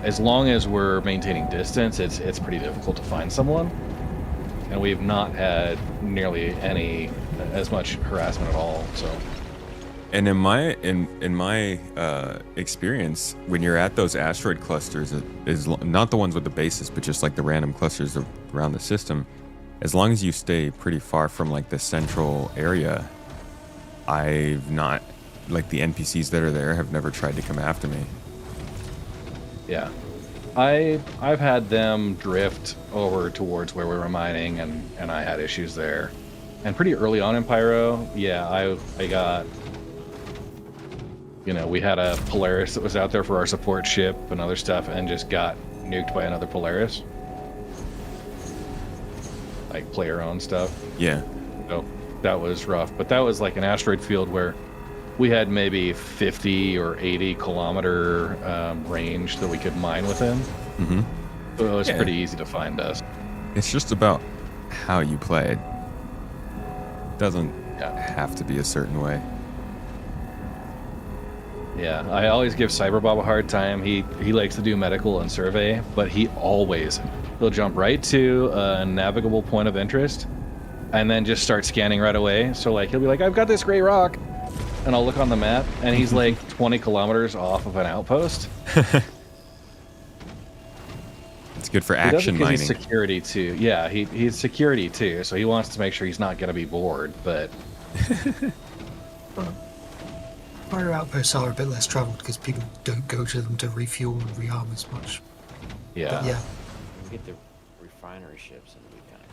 as long as we're maintaining distance, it's pretty difficult to find someone. And we've not had nearly as much harassment at all. So, and in my experience, when you're at those asteroid clusters, is not the ones with the bases, but just like the random clusters around the system. As long as you stay pretty far from like the central area, I've not, like the NPCs that are there have never tried to come after me. Yeah, I've had them drift over towards where we were mining, and I had issues there. And pretty early on in Pyro, yeah, I got, you know, we had a Polaris that was out there for our support ship and other stuff, and just got nuked by another Polaris. Like player-owned stuff. Yeah. So that was rough, but that was like an asteroid field where we had maybe 50 or 80 kilometer range that we could mine within. Mm-hmm. So it was pretty easy to find us. It's just about how you play. It doesn't have to be a certain way. Yeah, I always give Cyberbob a hard time. He likes to do medical and survey, but he'll jump right to a navigable point of interest and then just start scanning right away. So like he'll be like, I've got this gray rock, and I'll look on the map, and he's like 20 kilometers off of an outpost. It's good for action mining. He's security too. Yeah, he's security too, so he wants to make sure he's not going to be bored, but... Pyro outposts are a bit less travelled because people don't go to them to refuel and rearm as much. Yeah. But yeah. We get the refinery ships, and we kind of...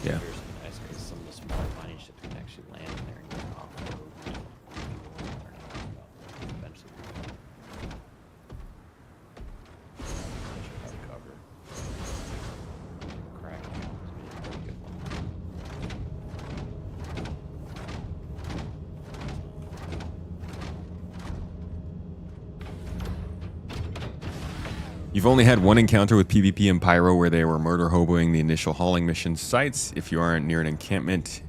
Yeah. Nice because some of the small mining ships can actually land in there and get offload. Eventually. Cover. Crack. Good one. You've only had one encounter with PvP and Pyro where they were murder hoboing the initial hauling mission sites. If you aren't near an encampment,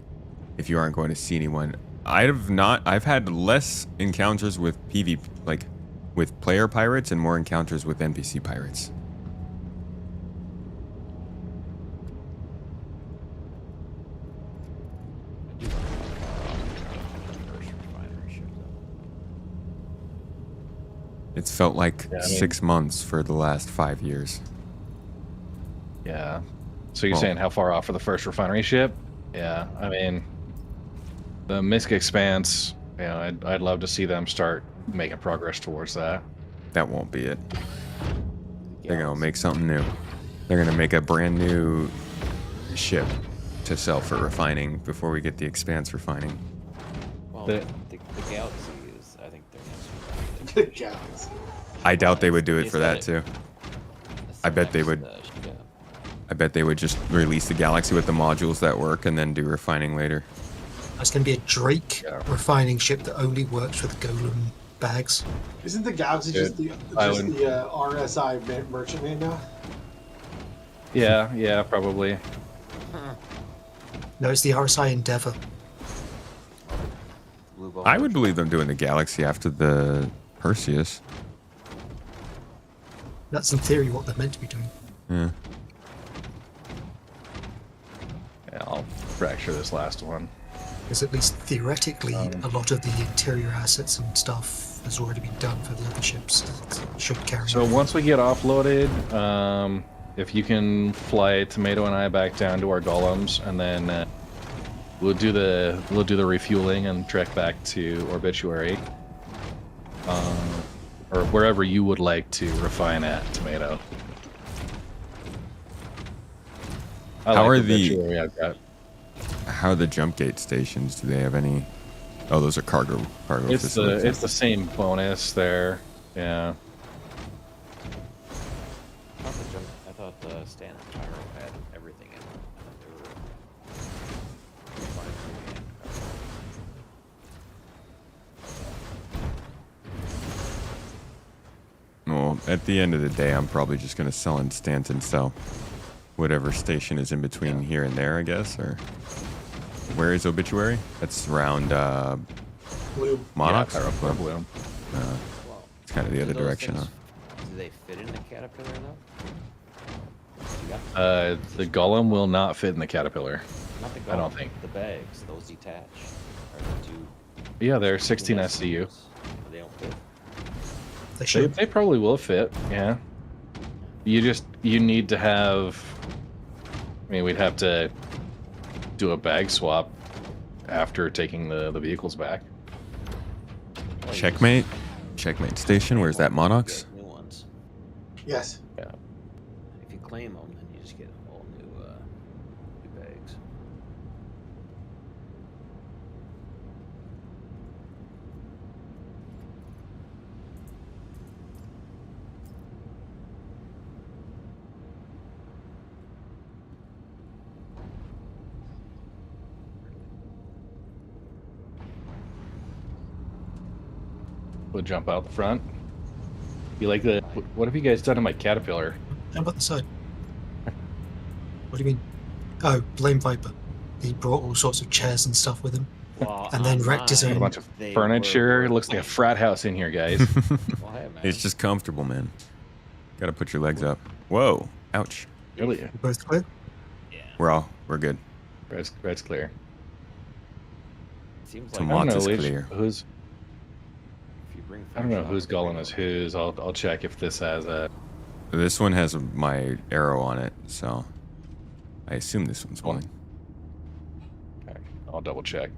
if you aren't going to see anyone, I've had less encounters with PvP, like with player pirates, and more encounters with NPC pirates. It's felt like 6 months for the last 5 years. Yeah. So you're saying how far off for the first refinery ship? Yeah. I mean, the Misk Expanse, you know, I'd love to see them start making progress towards that. That won't be it. They're going to make something new. They're going to make a brand new ship to sell for refining before we get the Expanse refining. Well, the Galaxy is, I think, their next one. The Galaxy. I doubt they would do it for that too. I bet they would. I bet they would just release the Galaxy with the modules that work and then do refining later. It's going to be a Drake refining ship that only works with Golem bags. Isn't the Galaxy just the RSI merchantman now? Yeah, probably. No, it's the RSI Endeavor. I would believe them doing the Galaxy after the Perseus. That's in theory what they're meant to be doing. Yeah. Yeah, I'll fracture this last one. Because at least theoretically, a lot of the interior assets and stuff has already been done for the other ships. It should carry. So once we get offloaded, if you can fly Tomato and I back down to our golems, and then we'll do the refueling and trek back to Obituary, or wherever you would like to refine at, Tomato. How are the jump gate stations? Do they have any? Oh, those are cargo facilities. It's the same bonus there. Yeah. I thought Stan and Pyro had everything in them. Well, at the end of the day, I'm probably just going to sell in Stanton, so whatever station is in between here and there, I guess. Or where is Obituary? That's around Blue. Monarchs? Yeah, Blue. It's kind of the other direction, huh? Do they fit in the Caterpillar though? The golem will not fit in the Caterpillar. Not the golem, I don't think. the bags, those detach. Or do Yeah, they're 16 SCU. they don't fit. They probably will fit. Yeah. You need to have. I mean, we'd have to do a bag swap after taking the vehicles back. Checkmate? Checkmate station? Where's that, Monox? New ones. Yes. Yeah. If you claim them, then you just get all new bags. We'll jump out the front. You like the? What have you guys done to my Caterpillar? How about the side? What do you mean? Oh, Blame Viper. He brought all sorts of chairs and stuff with him. Well, and then wrecked his Got a own. bunch of furniture. It looks like a frat house in here, guys. Well, hey, man. It's just comfortable, man. Gotta put your legs up. Whoa. Ouch. Really? You both clear? Yeah. We're good. Red's clear. Seems So like Mont is which- clear. who's. if you bring I don't know fresh whose out, golem is whose. I'll check if this has a. This one has my arrow on it, so I assume this one's mine. Okay, I'll double check.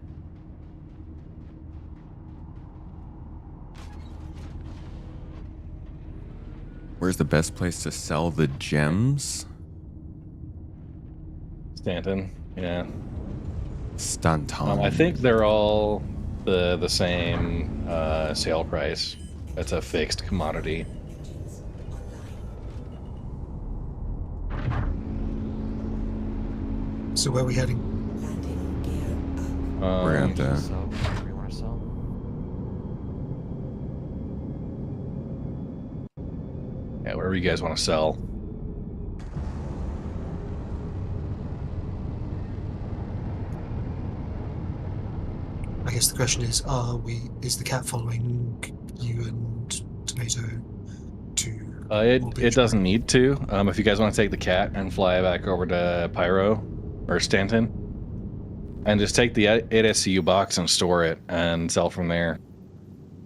Where's the best place to sell the gems? Stanton. Yeah. Stanton. I think they're all the same sale price. That's a fixed commodity. So where are we heading? We're gonna have to. So, whatever you want to sell. Yeah, whatever you guys want to sell. I guess the question is, is the cat following you and Tomato to It doesn't need to. If you guys want to take the cat and fly back over to Pyro or Stanton, and just take the 8SCU box and store it and sell from there.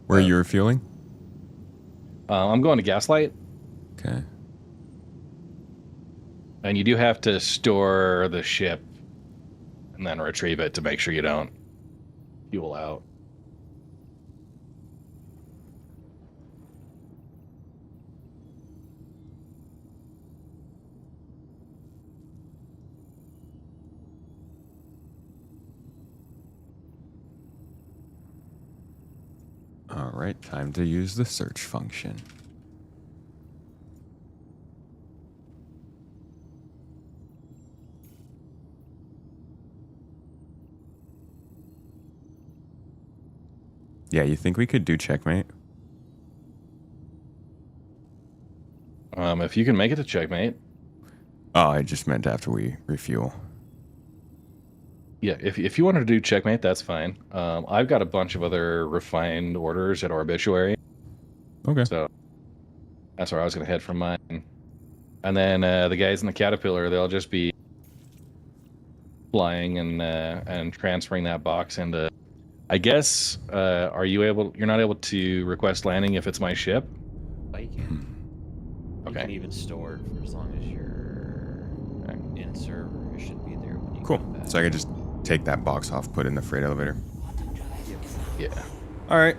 Where are you refueling? I'm going to Gaslight, Okay. and you do have to store the ship and then retrieve it to make sure you don't fuel out. All right, time to use the search function. Yeah, you think we could do checkmate? If you can make it to checkmate. Oh, I just meant after we refuel. Yeah, if you wanted to do checkmate, that's fine. I've got a bunch of other refined orders at Obituary. Okay. So that's where I was going to head from mine. And then the guys in the Caterpillar, they'll just be flying and transferring that box into. I guess you're not able to request landing if it's my ship? Oh, you can. Okay. You can even store it for as long as you're in server. It should be there when you Cool. come back. So I could just take that box off, put it in the freight elevator. Yeah. All right.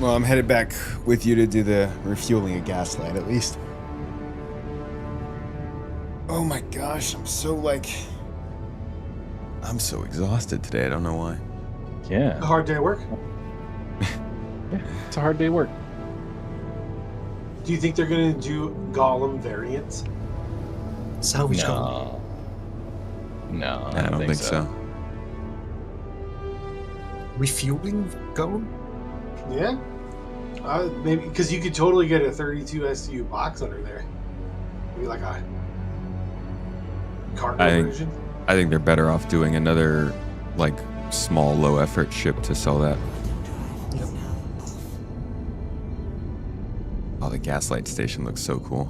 Well, I'm headed back with you to do the refueling of Gaslight, at least. Oh my gosh, I'm so exhausted today. I don't know why. Yeah. A hard day at work. Yeah, it's a hard day of work. Do you think they're going to do Golem variants? salvage Golem? No, I don't think so. Refueling Golem? Yeah. Maybe because you could totally get a 32 SU box under there. Maybe like a cargo version. I think they're better off doing another small low effort ship to sell that. Yep. Oh, the Gaslight Station looks so cool.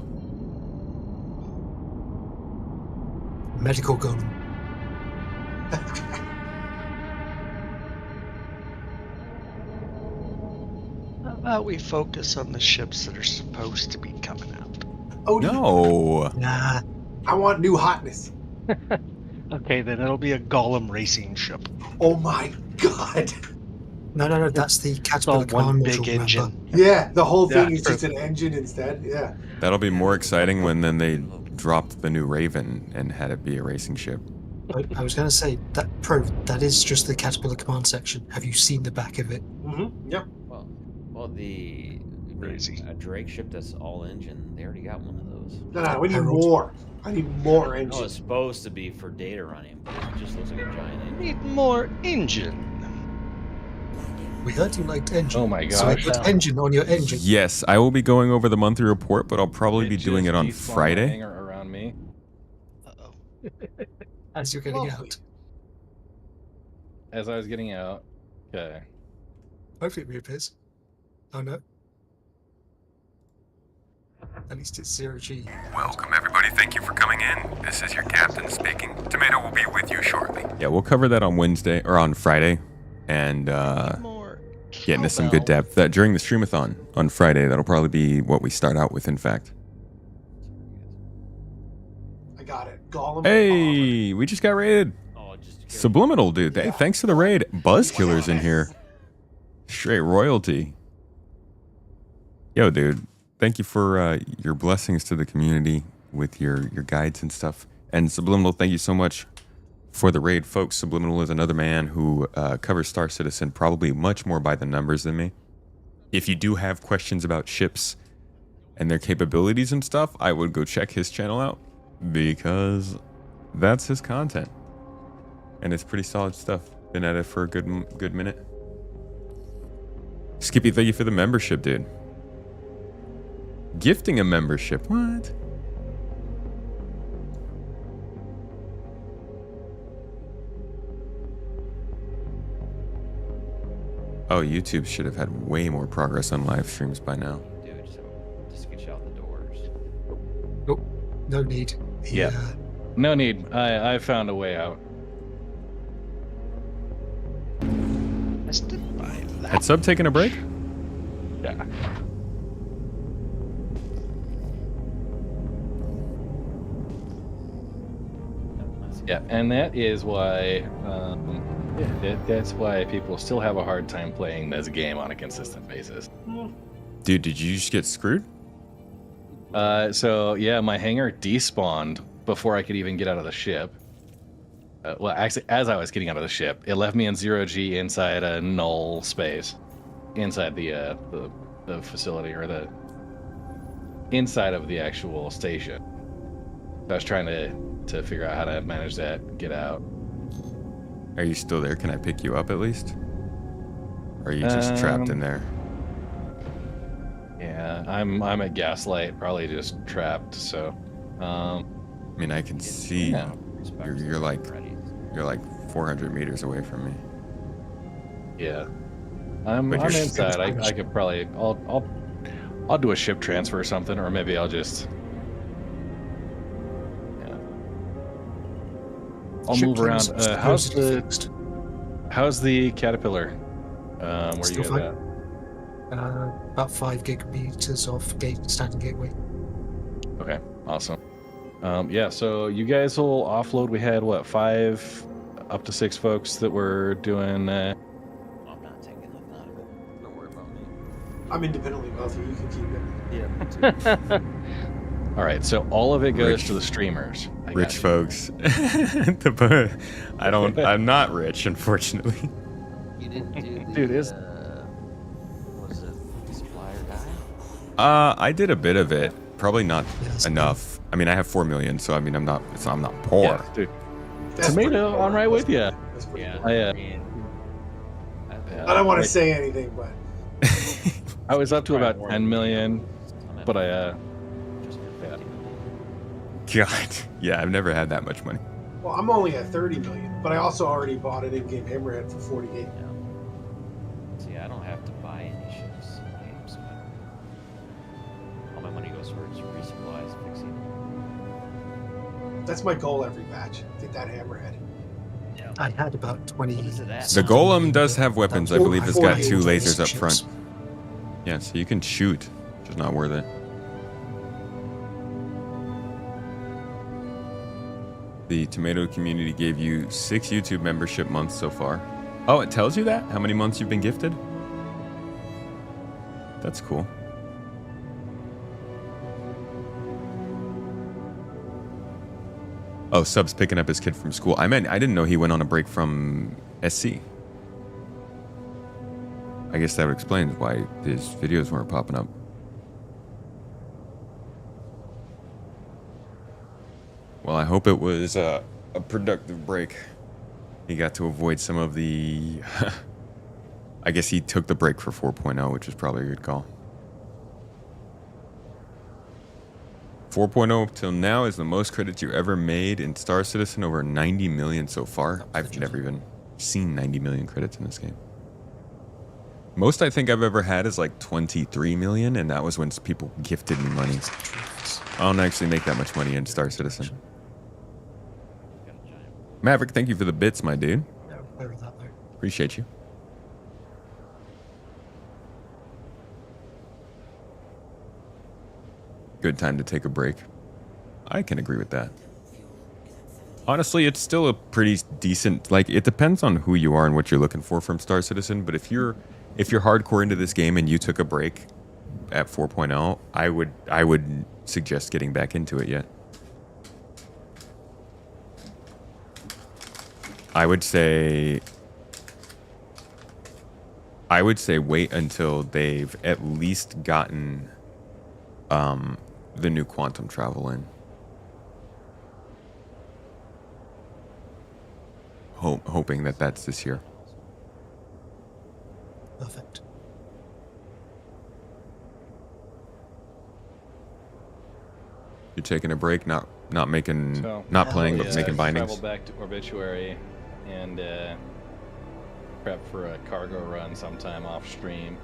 Medical gun. How about we focus on the ships that are supposed to be coming out? Oh No. Nah. I want new hotness. Okay, then it'll be a Golem racing ship. Oh my god. No. That's the Caterpillar All one command big module, engine. remember? Yeah, the whole thing Yeah, is just an engine instead. Yeah. That'll be more exciting when then they dropped the new Raven and had it be a racing ship. I was going to say that that is just the Caterpillar command section. Have you seen the back of it? Mm-hmm. Yep. Well, a Drake ship that's all engine. They already got one of those. No, we need more. I need more I engine. know it's supposed to be for data running, but it just looks like a giant engine. Need more engine. We heard you liked engine. Oh my So I gosh. put engine on your engine. Yes, I will be going over the monthly report, but I'll probably be doing it on just despawned my Friday. hangar around me. Uh-oh. As you're getting out. As I was getting out. Okay. Hopefully it reappears. Oh no. At least it's 0G. Welcome, everybody. Thank you for coming in. This is your captain speaking. Tomato will be with you shortly. Yeah, we'll cover that on Wednesday or on Friday, and get into some good depth. That during the streamathon on Friday, that'll probably be what we start out with. In fact. I got it. Golem. Hey, we just got raided. Subliminal, dude. Hey, thanks for the raid. Buzzkiller's in here. Straight royalty. Yo, dude. Thank you for your blessings to the community with your guides and stuff. And Subliminal, thank you so much for the raid, folks. Subliminal is another man who covers Star Citizen probably much more by the numbers than me. If you do have questions about ships and their capabilities and stuff, I would go check his channel out because that's his content. And it's pretty solid stuff. Been at it for a good minute. Skippy, thank you for the membership, dude. Gifting a membership. What? Oh, YouTube should have had way more progress on live streams by now. Dude, just get you out the doors. Nope. No need. Yeah. No need. I found a way out. Had Sub taking a break? Yeah. Yeah, and that is why, that's why people still have a hard time playing this game on a consistent basis. Dude, did you just get screwed? So yeah, my hangar despawned before I could even get out of the ship. Well, actually, as I was getting out of the ship, it left me in 0G inside a null space, inside the facility, or the inside of the actual station. I was trying to figure out how to manage that, get out. Are you still there? Can I pick you up at least? Or are you just trapped in there? Yeah, I'm at Gaslight, probably just trapped. So, I mean, I can see you're like 400 meters away from me. Yeah, I'm inside. I could probably I'll do a ship transfer or something, or maybe I'll just I'll Ship move around. transfer How's the Caterpillar? Where Still you guys fine. at? About 5 gigameters off standing gateway. Okay, awesome. Yeah, so you guys will offload. We had what, 5 up to 6 folks that were doing. I'm not taking nothing out of it. Don't worry about me. I'm independently wealthy. You can keep it. Yeah. All right, so all of it goes to the streamers. Rich folks. I'm not rich, unfortunately. You didn't do the, Dude, was it supplier guy? I did a bit of it. Probably not enough. I mean, I have 4 million, so I mean, I'm not poor. Yeah, dude. Tomato, I'm right with you. Yeah. I don't want to say anything, but I was up to about 10 million, but God, yeah, I've never had that much money. well, I'm only at 30 million, but I also already bought an in-game hammerhead for 48. See, I don't have to buy any ships. That's my goal every batch. Get that hammerhead. I had about 20. What is it at? The golem does have weapons. I believe it's got 2 lasers up ships. front. Yeah, so you can shoot. Just not worth it. The tomato community gave you 6 YouTube membership months so far. Oh, it tells you that? How many months you've been gifted? That's cool. Oh, Sub's picking up his kid from school. I didn't know he went on a break from SC. I guess that would explain why his videos weren't popping up. Well, I hope it was a productive break. He got to avoid some of the... I guess he took the break for 4.0, which is probably a good call. 4.0 till now is the most credits you ever made in Star Citizen, over 90 million so far. I've never even seen 90 million credits in this game. Most I think I've ever had is like 23 million, and that was when people gifted me money. I don't actually make that much money in Star Citizen. Maverick, thank you for the bits, my dude. Appreciate you. Good time to take a break. I can agree with that. Honestly, it's still a pretty decent, like, it depends on who you are and what you're looking for from Star Citizen, but if you're hardcore into this game and you took a break at 4.0, I would suggest getting back into it yet. I would say wait until they've at least gotten the new quantum travel in. Hoping that that's this year. Perfect. You're taking a break, not playing, but making bindings. Travel back to Obituary and prep for a cargo run sometime off stream.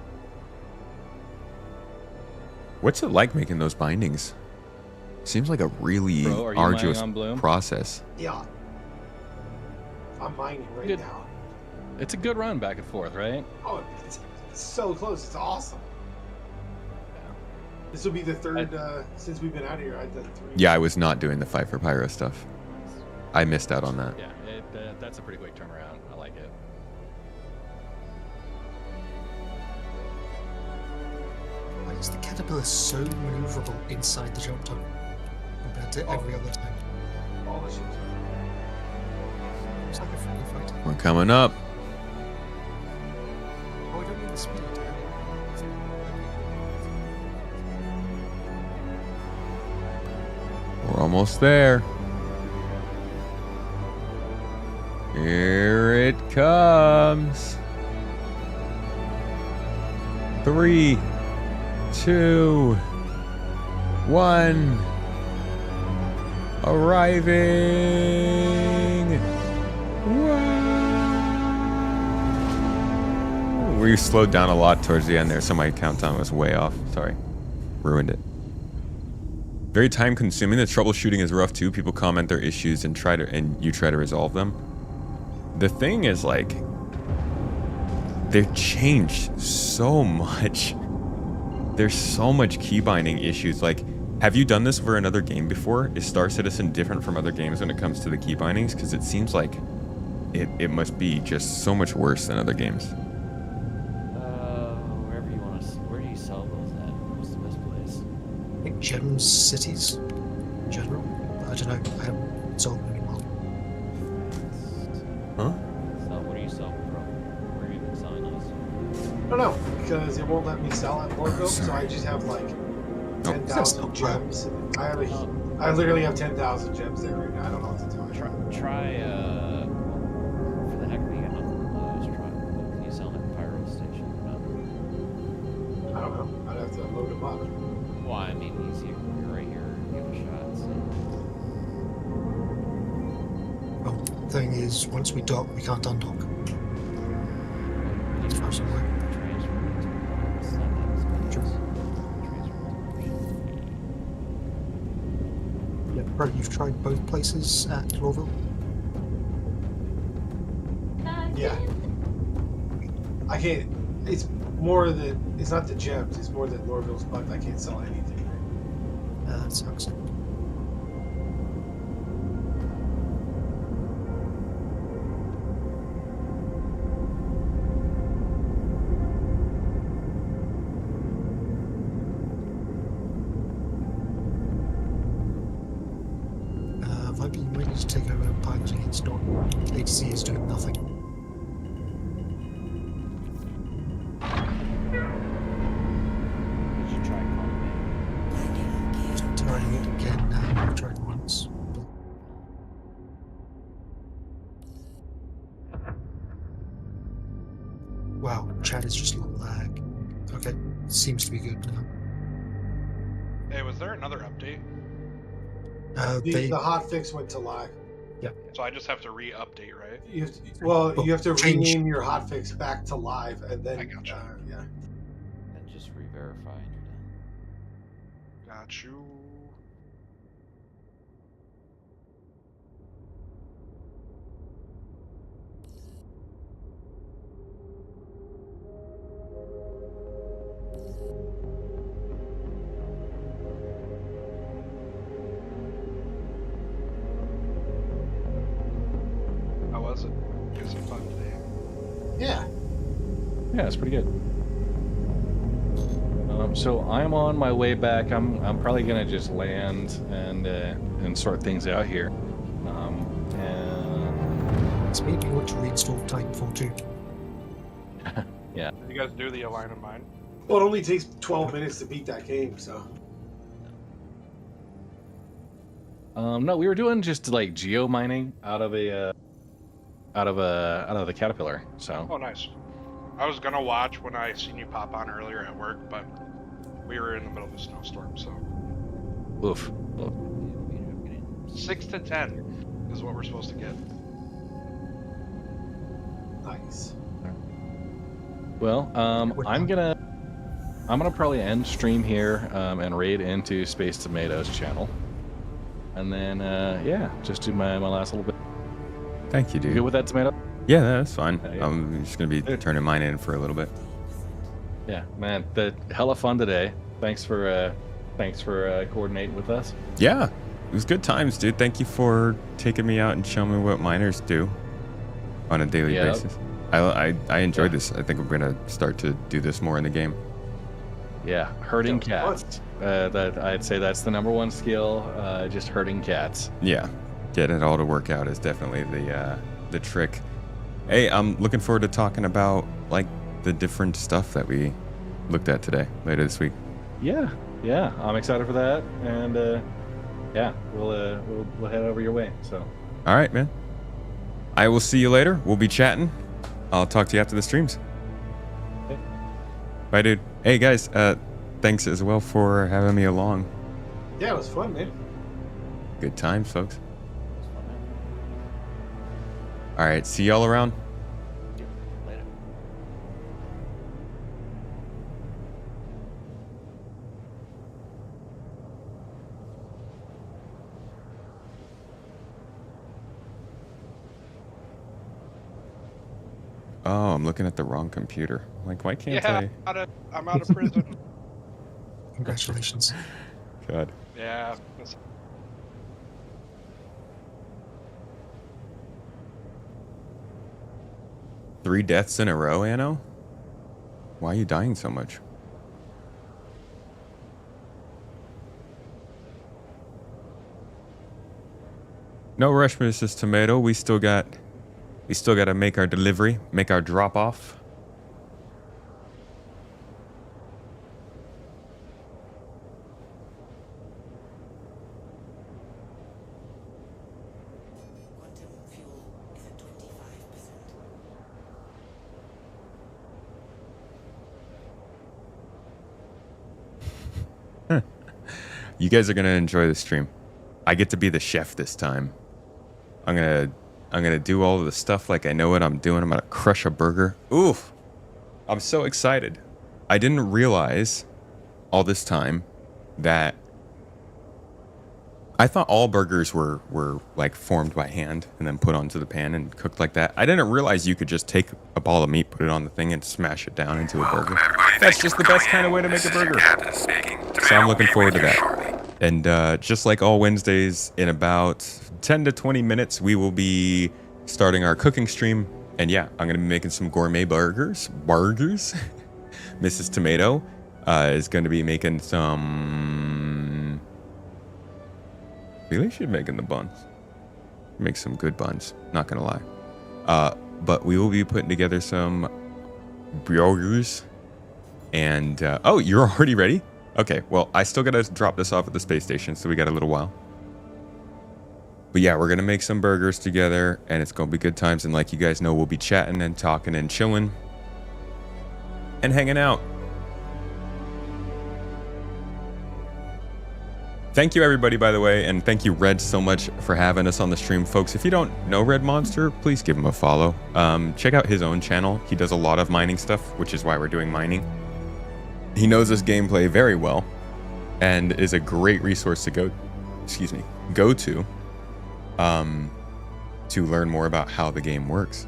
What's it like making those bindings? Seems like a really arduous process. Yeah. I'm mining right now. It's a good run back and forth, right? Oh, it's so close. It's awesome. This will be the third since we've been out here. I've done 3. Yeah, I was not doing the fight for Pyro stuff. I missed out on that. Yeah, that's a pretty quick turnaround. I like it. Why is the caterpillar so maneuverable inside the jump tunnel compared to every other time? All the ships are. It's like a friendly fight. We're coming up. Oh, I don't need the speed. We're almost there. Here it comes. 3, 2, 1. Arriving. Wow. We slowed down a lot towards the end there, so my countdown was way off. Sorry. Ruined it. Very time consuming. The troubleshooting is rough too. People comment their issues and you try to resolve them. The thing is, like, they've changed so much. There's so much key binding issues. Like, have you done this for another game before? Is Star Citizen different from other games when it comes to the key bindings? Because it seems like it must be just so much worse than other games. Wherever you want to. Where do you sell those at? What's the best place? I think Gems Cities in general. I don't know. I haven't sold them anymore. Huh? So what do you sell from? Where have you been selling those? I don't know, because it won't let me sell at Morgo, so I just have like 10,000 gems. I literally have 10,000 gems there right now. I don't know what to do. Try for the heck of it, you got nothing to lose. Can you sell them at Pyro station? I don't know. I'd have to load them up. Well, I mean, you're right here. Give it a shot. So. Well, the thing is, once we dock, we can't undock. It's far somewhere. Yep. Right, you've tried both places at Lorville? Yeah. I can't. It's more that it's not the gems. It's more that Lorville's bugged. I can't sell anything. That sucks. Viper, you might need to take over piloting. It's not. ATC is doing nothing. Did you try calling me? Trying it again now. I've tried once. Wow, chat is just lag. Okay, seems to be good now. Hey, was there another update? The hotfix went to live. Yeah. So I just have to re-update, right? You have to, you have to rename your hotfix back to live, and then yeah. And just re-verify and you're done. Got you. How was it? You had some fun today. Yeah. Yeah, it's pretty good. So I'm on my way back. I'm probably gonna just land and sort things out here. And it's made me want to reinstall Titanfall 2. Yeah. Did you guys do the Align of Mine? Well, it only takes 12 minutes to beat that game, so. No, we were doing just like geo mining out of the caterpillar. So. Oh, nice. I was gonna watch when I seen you pop on earlier at work, but we were in the middle of a snowstorm, so. Oof. 6 to 10 is what we're supposed to get. Nice. Well, I'm gonna probably end stream here and raid into Space Tomato's channel, and then yeah, just do my last little bit. Thank you, dude. You good with that, Tomato? Yeah, that's fine. Yeah. I'm just gonna be turning mine in for a little bit. Yeah, man, hella fun today. Thanks for coordinating with us. Yeah, it was good times, dude. Thank you for taking me out and showing me what miners do on a daily basis. I enjoyed this. I think I'm gonna start to do this more in the game. Yeah, herding cats. That I'd say that's the #1 skill. Just herding cats. Yeah, getting it all to work out is definitely the trick. Hey, I'm looking forward to talking about like the different stuff that we looked at today later this week. Yeah, I'm excited for that, and yeah, we'll head over your way. So. All right, man. I will see you later. We'll be chatting. I'll talk to you after the streams. Okay. Bye, dude. Hey, guys. Thanks as well for having me along. Yeah, it was fun, man. Good times, folks. All right. See y'all around. Later. Oh, I'm looking at the wrong computer. Like, why can't I? I'm out of prison. Congratulations. God. Yeah. 3 deaths in a row, Anno? Why are you dying so much? No rush, Mrs. Tomato. We still got to make our delivery, make our drop off. You guys are gonna enjoy the stream. I get to be the chef this time. I'm gonna do all of the stuff like I know what I'm doing. I'm gonna crush a burger. Oof! I'm so excited. I didn't realize all this time that I thought all burgers were like formed by hand and then put onto the pan and cooked like that. I didn't realize you could just take a ball of meat, put it on the thing, and smash it down into a burger. That's just the best kind of way to make a burger. So I'm looking forward to that. And just like all Wednesdays, in about 10 to 20 minutes, we will be starting our cooking stream. And yeah, I'm going to be making some gourmet burgers. Mrs. Tomato is going to be making some... Really should make in the buns. Make some good buns, not gonna lie. But we will be putting together some burgers. And oh, you're already ready? Okay, well, I still gotta drop this off at the space station, so we got a little while. But yeah, we're gonna make some burgers together, and it's gonna be good times. And like you guys know, we'll be chatting and talking and chilling and hanging out. Thank you, everybody, by the way, and thank you, Red, so much for having us on the stream. Folks, if you don't know Red Monster, please give him a follow. Check out his own channel. He does a lot of mining stuff, which is why we're doing mining. He knows this gameplay very well and is a great resource to go to learn more about how the game works.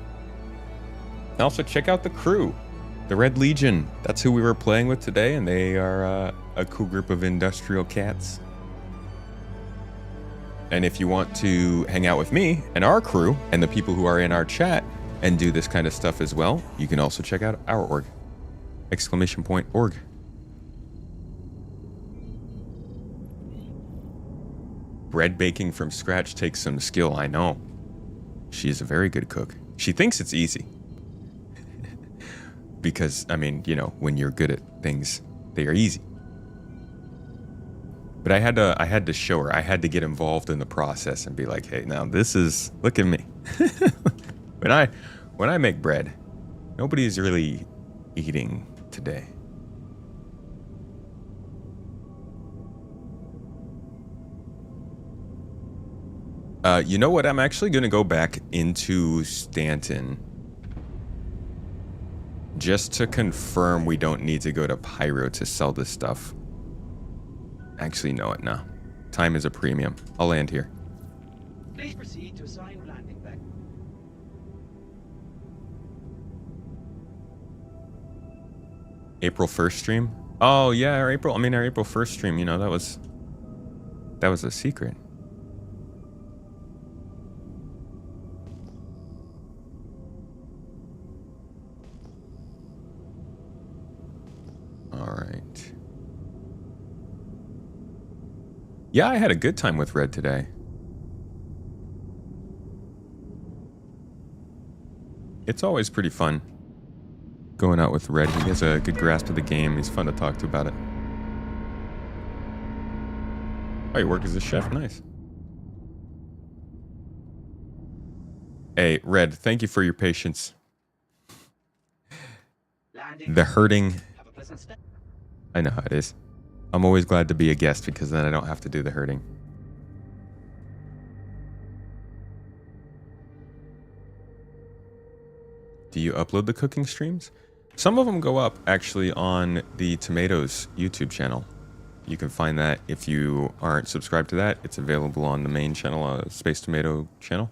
And also, check out the crew, the Red Legion. That's who we were playing with today, and they are a cool group of industrial cats. And if you want to hang out with me and our crew and the people who are in our chat and do this kind of stuff as well, you can also check out our org. !org. Bread baking from scratch takes some skill, I know. She is a very good cook. She thinks it's easy. Because, I mean, you know, when you're good at things, they are easy. But I had to show her. I had to get involved in the process and be like, hey, now this is, look at me. When I make bread, nobody's really eating today. You know what? I'm actually going to go back into Stanton just to confirm we don't need to go to Pyro to sell this stuff. Actually, no, no. Time is a premium. I'll land here. Please proceed to assigned landing back. April 1st stream? Oh, yeah, our April 1st stream, you know, that was a secret. All right. Yeah, I had a good time with Red today. It's always pretty fun going out with Red. He has a good grasp of the game. He's fun to talk to about it. Oh, you work as a chef? Nice. Hey, Red, thank you for your patience. The herding. I know how it is. I'm always glad to be a guest because then I don't have to do the herding. Do you upload the cooking streams? Some of them go up actually on the Tomatoes YouTube channel. You can find that if you aren't subscribed to that. It's available on the main channel, Space Tomato channel.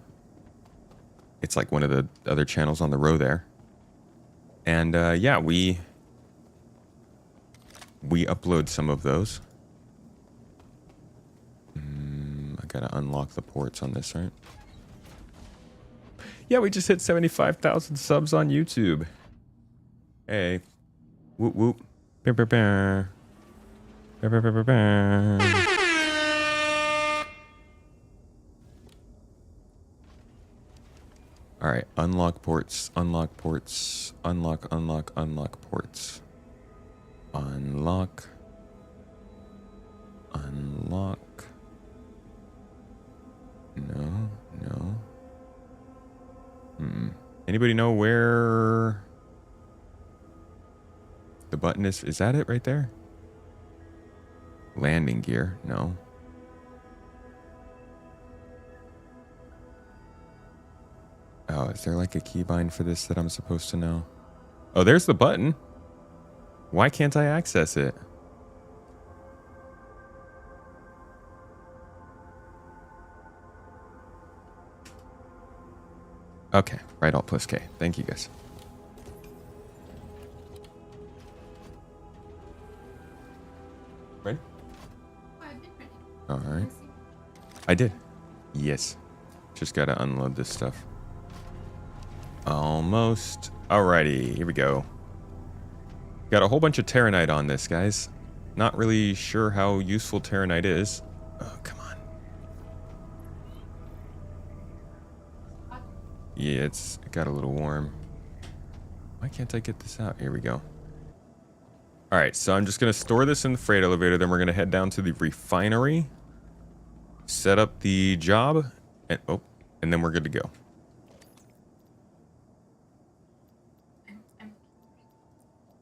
It's like one of the other channels on the row there. And yeah, we upload some of those. I gotta unlock the ports on this, right? Yeah, we just hit 75,000 subs on YouTube. Hey. Whoop whoop. Bear, bear, bear. Bear, bear, bear, bear, bear. All right, unlock ports, unlock ports, unlock ports. Unlock. No. Anybody know where the button is? Is that it right there? Landing gear? No. Oh, is there like a keybind for this that I'm supposed to know? Oh, there's the button. Why can't I access it? Okay, right alt plus K. Thank you guys. Ready? All right. I did. Yes. Just gotta unload this stuff. Almost. Alrighty, here we go. Got a whole bunch of Terranite on this, guys. Not really sure how useful Terranite is. Oh, come on. Yeah, it got a little warm. Why can't I get this out? Here we go. Alright, so I'm just going to store this in the freight elevator. Then we're going to head down to the refinery. Set up the job. And then we're good to go.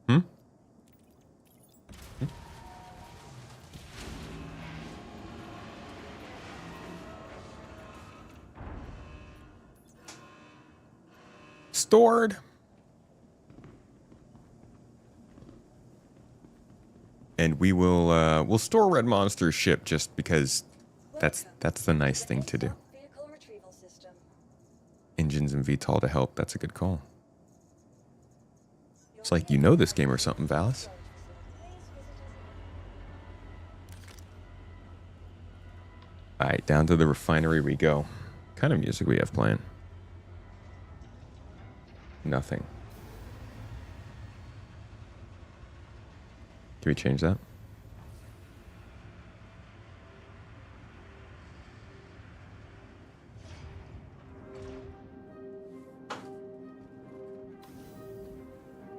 Hmm? Stored. And we will we'll store Red Monster's ship just because that's the nice thing to do. Engines and VTOL to help. That's a good call. It's like you know this game or something, Valis. Alright, down to the refinery we go. What kind of music we have playing? Nothing. Can we change that?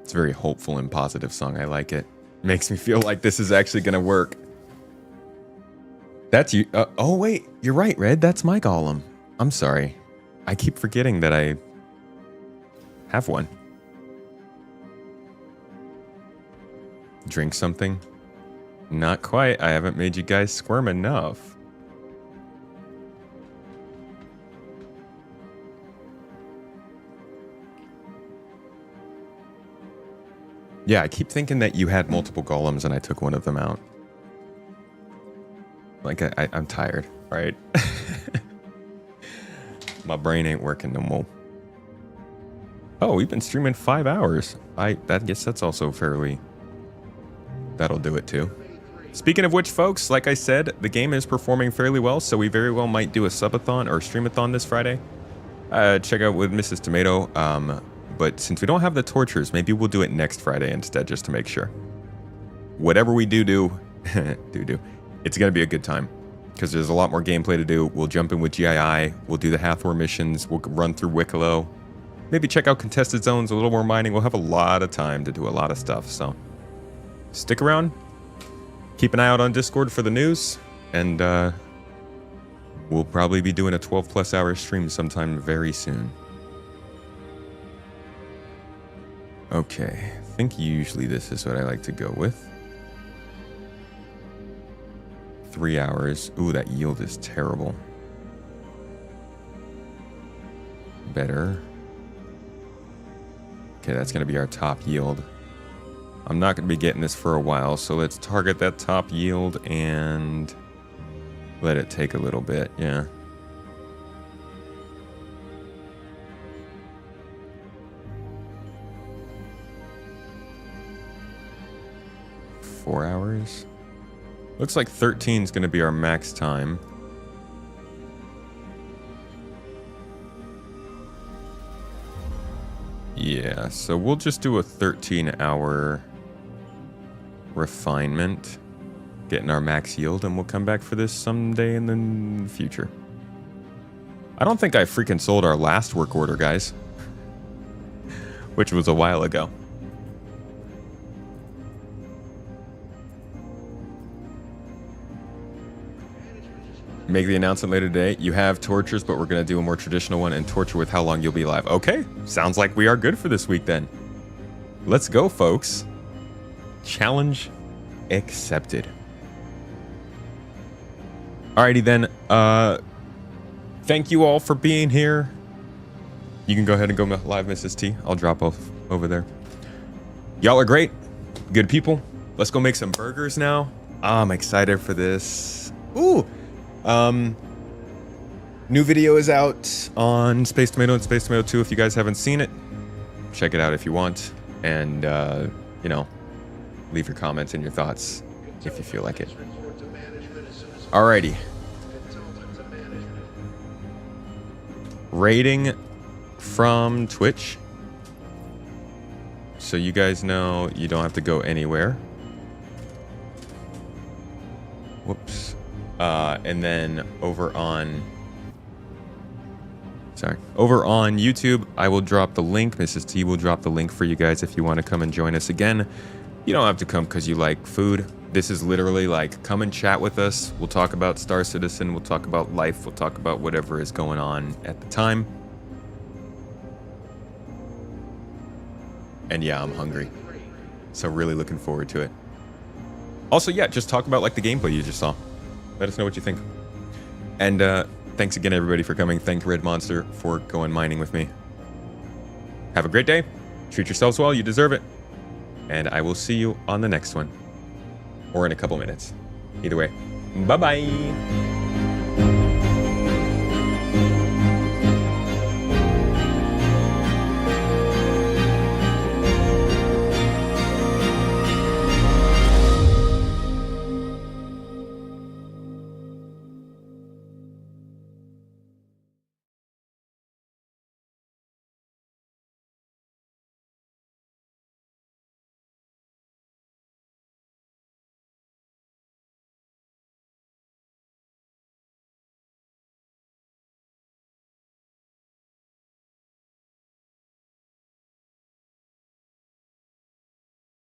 It's a very hopeful and positive song. I like it. Makes me feel like this is actually going to work. That's you. Oh, wait. You're right, Red. That's my golem. I'm sorry. I keep forgetting that I have one. Drink something? Not quite. I haven't made you guys squirm enough. Yeah, I keep thinking that you had multiple golems and I took one of them out. Like, I'm tired, right? My brain ain't working no more. Oh, we've been streaming 5 hours. I guess that's also fairly... That'll do it too. Speaking of which, folks, like I said, the game is performing fairly well, so we very well might do a subathon or streamathon this Friday. Check out with Mrs. Tomato. But since we don't have the tortures, maybe we'll do it next Friday instead, just to make sure. Whatever we do, it's going to be a good time. Because there's a lot more gameplay to do. We'll jump in with GII. We'll do the Hathor missions. We'll run through Wicklow. Maybe check out contested zones, a little more mining. We'll have a lot of time to do a lot of stuff, so... Stick around. Keep an eye out on Discord for the news. And, we'll probably be doing a 12+ hour stream sometime very soon. Okay, I think usually this is what I like to go with. 3 hours. Ooh, that yield is terrible. Better. Okay, that's going to be our top yield. I'm not going to be getting this for a while, so let's target that top yield and let it take a little bit, yeah. Four hours. Looks like 13 is going to be our max time. Yeah, so we'll just do a 13-hour refinement, getting our max yield, and we'll come back for this someday in the future. I don't think I freaking sold our last work order, guys, which was a while ago. Make the announcement later today. You have tortures, but we're going to do a more traditional one and torture with how long you'll be alive. Okay, sounds like we are good for this week then. Let's go, folks. Challenge accepted. Alrighty then. Thank you all for being here. You can go ahead and go live, Mrs. T. I'll drop off over there. Y'all are great. Good people. Let's go make some burgers now. I'm excited for this. Ooh. New video is out on Space Tomato and Space Tomato 2 if you guys haven't seen it. Check it out if you want. And, you know, leave your comments and your thoughts if you feel like it. Alrighty. Rating from Twitch. So you guys know you don't have to go anywhere. Whoops. And then over on YouTube, I will drop the link. Mrs. T will drop the link for you guys if you want to come and join us again. You don't have to come because you like food. This is literally like, come and chat with us. We'll talk about Star Citizen. We'll talk about life. We'll talk about whatever is going on at the time. And yeah, I'm hungry. So really looking forward to it. Also, yeah, just talk about like the gameplay you just saw. Let us know what you think. And thanks again, everybody, for coming. Thank Red Monster for going mining with me. Have a great day. Treat yourselves well. You deserve it. And I will see you on the next one. Or in a couple minutes. Either way. Bye-bye.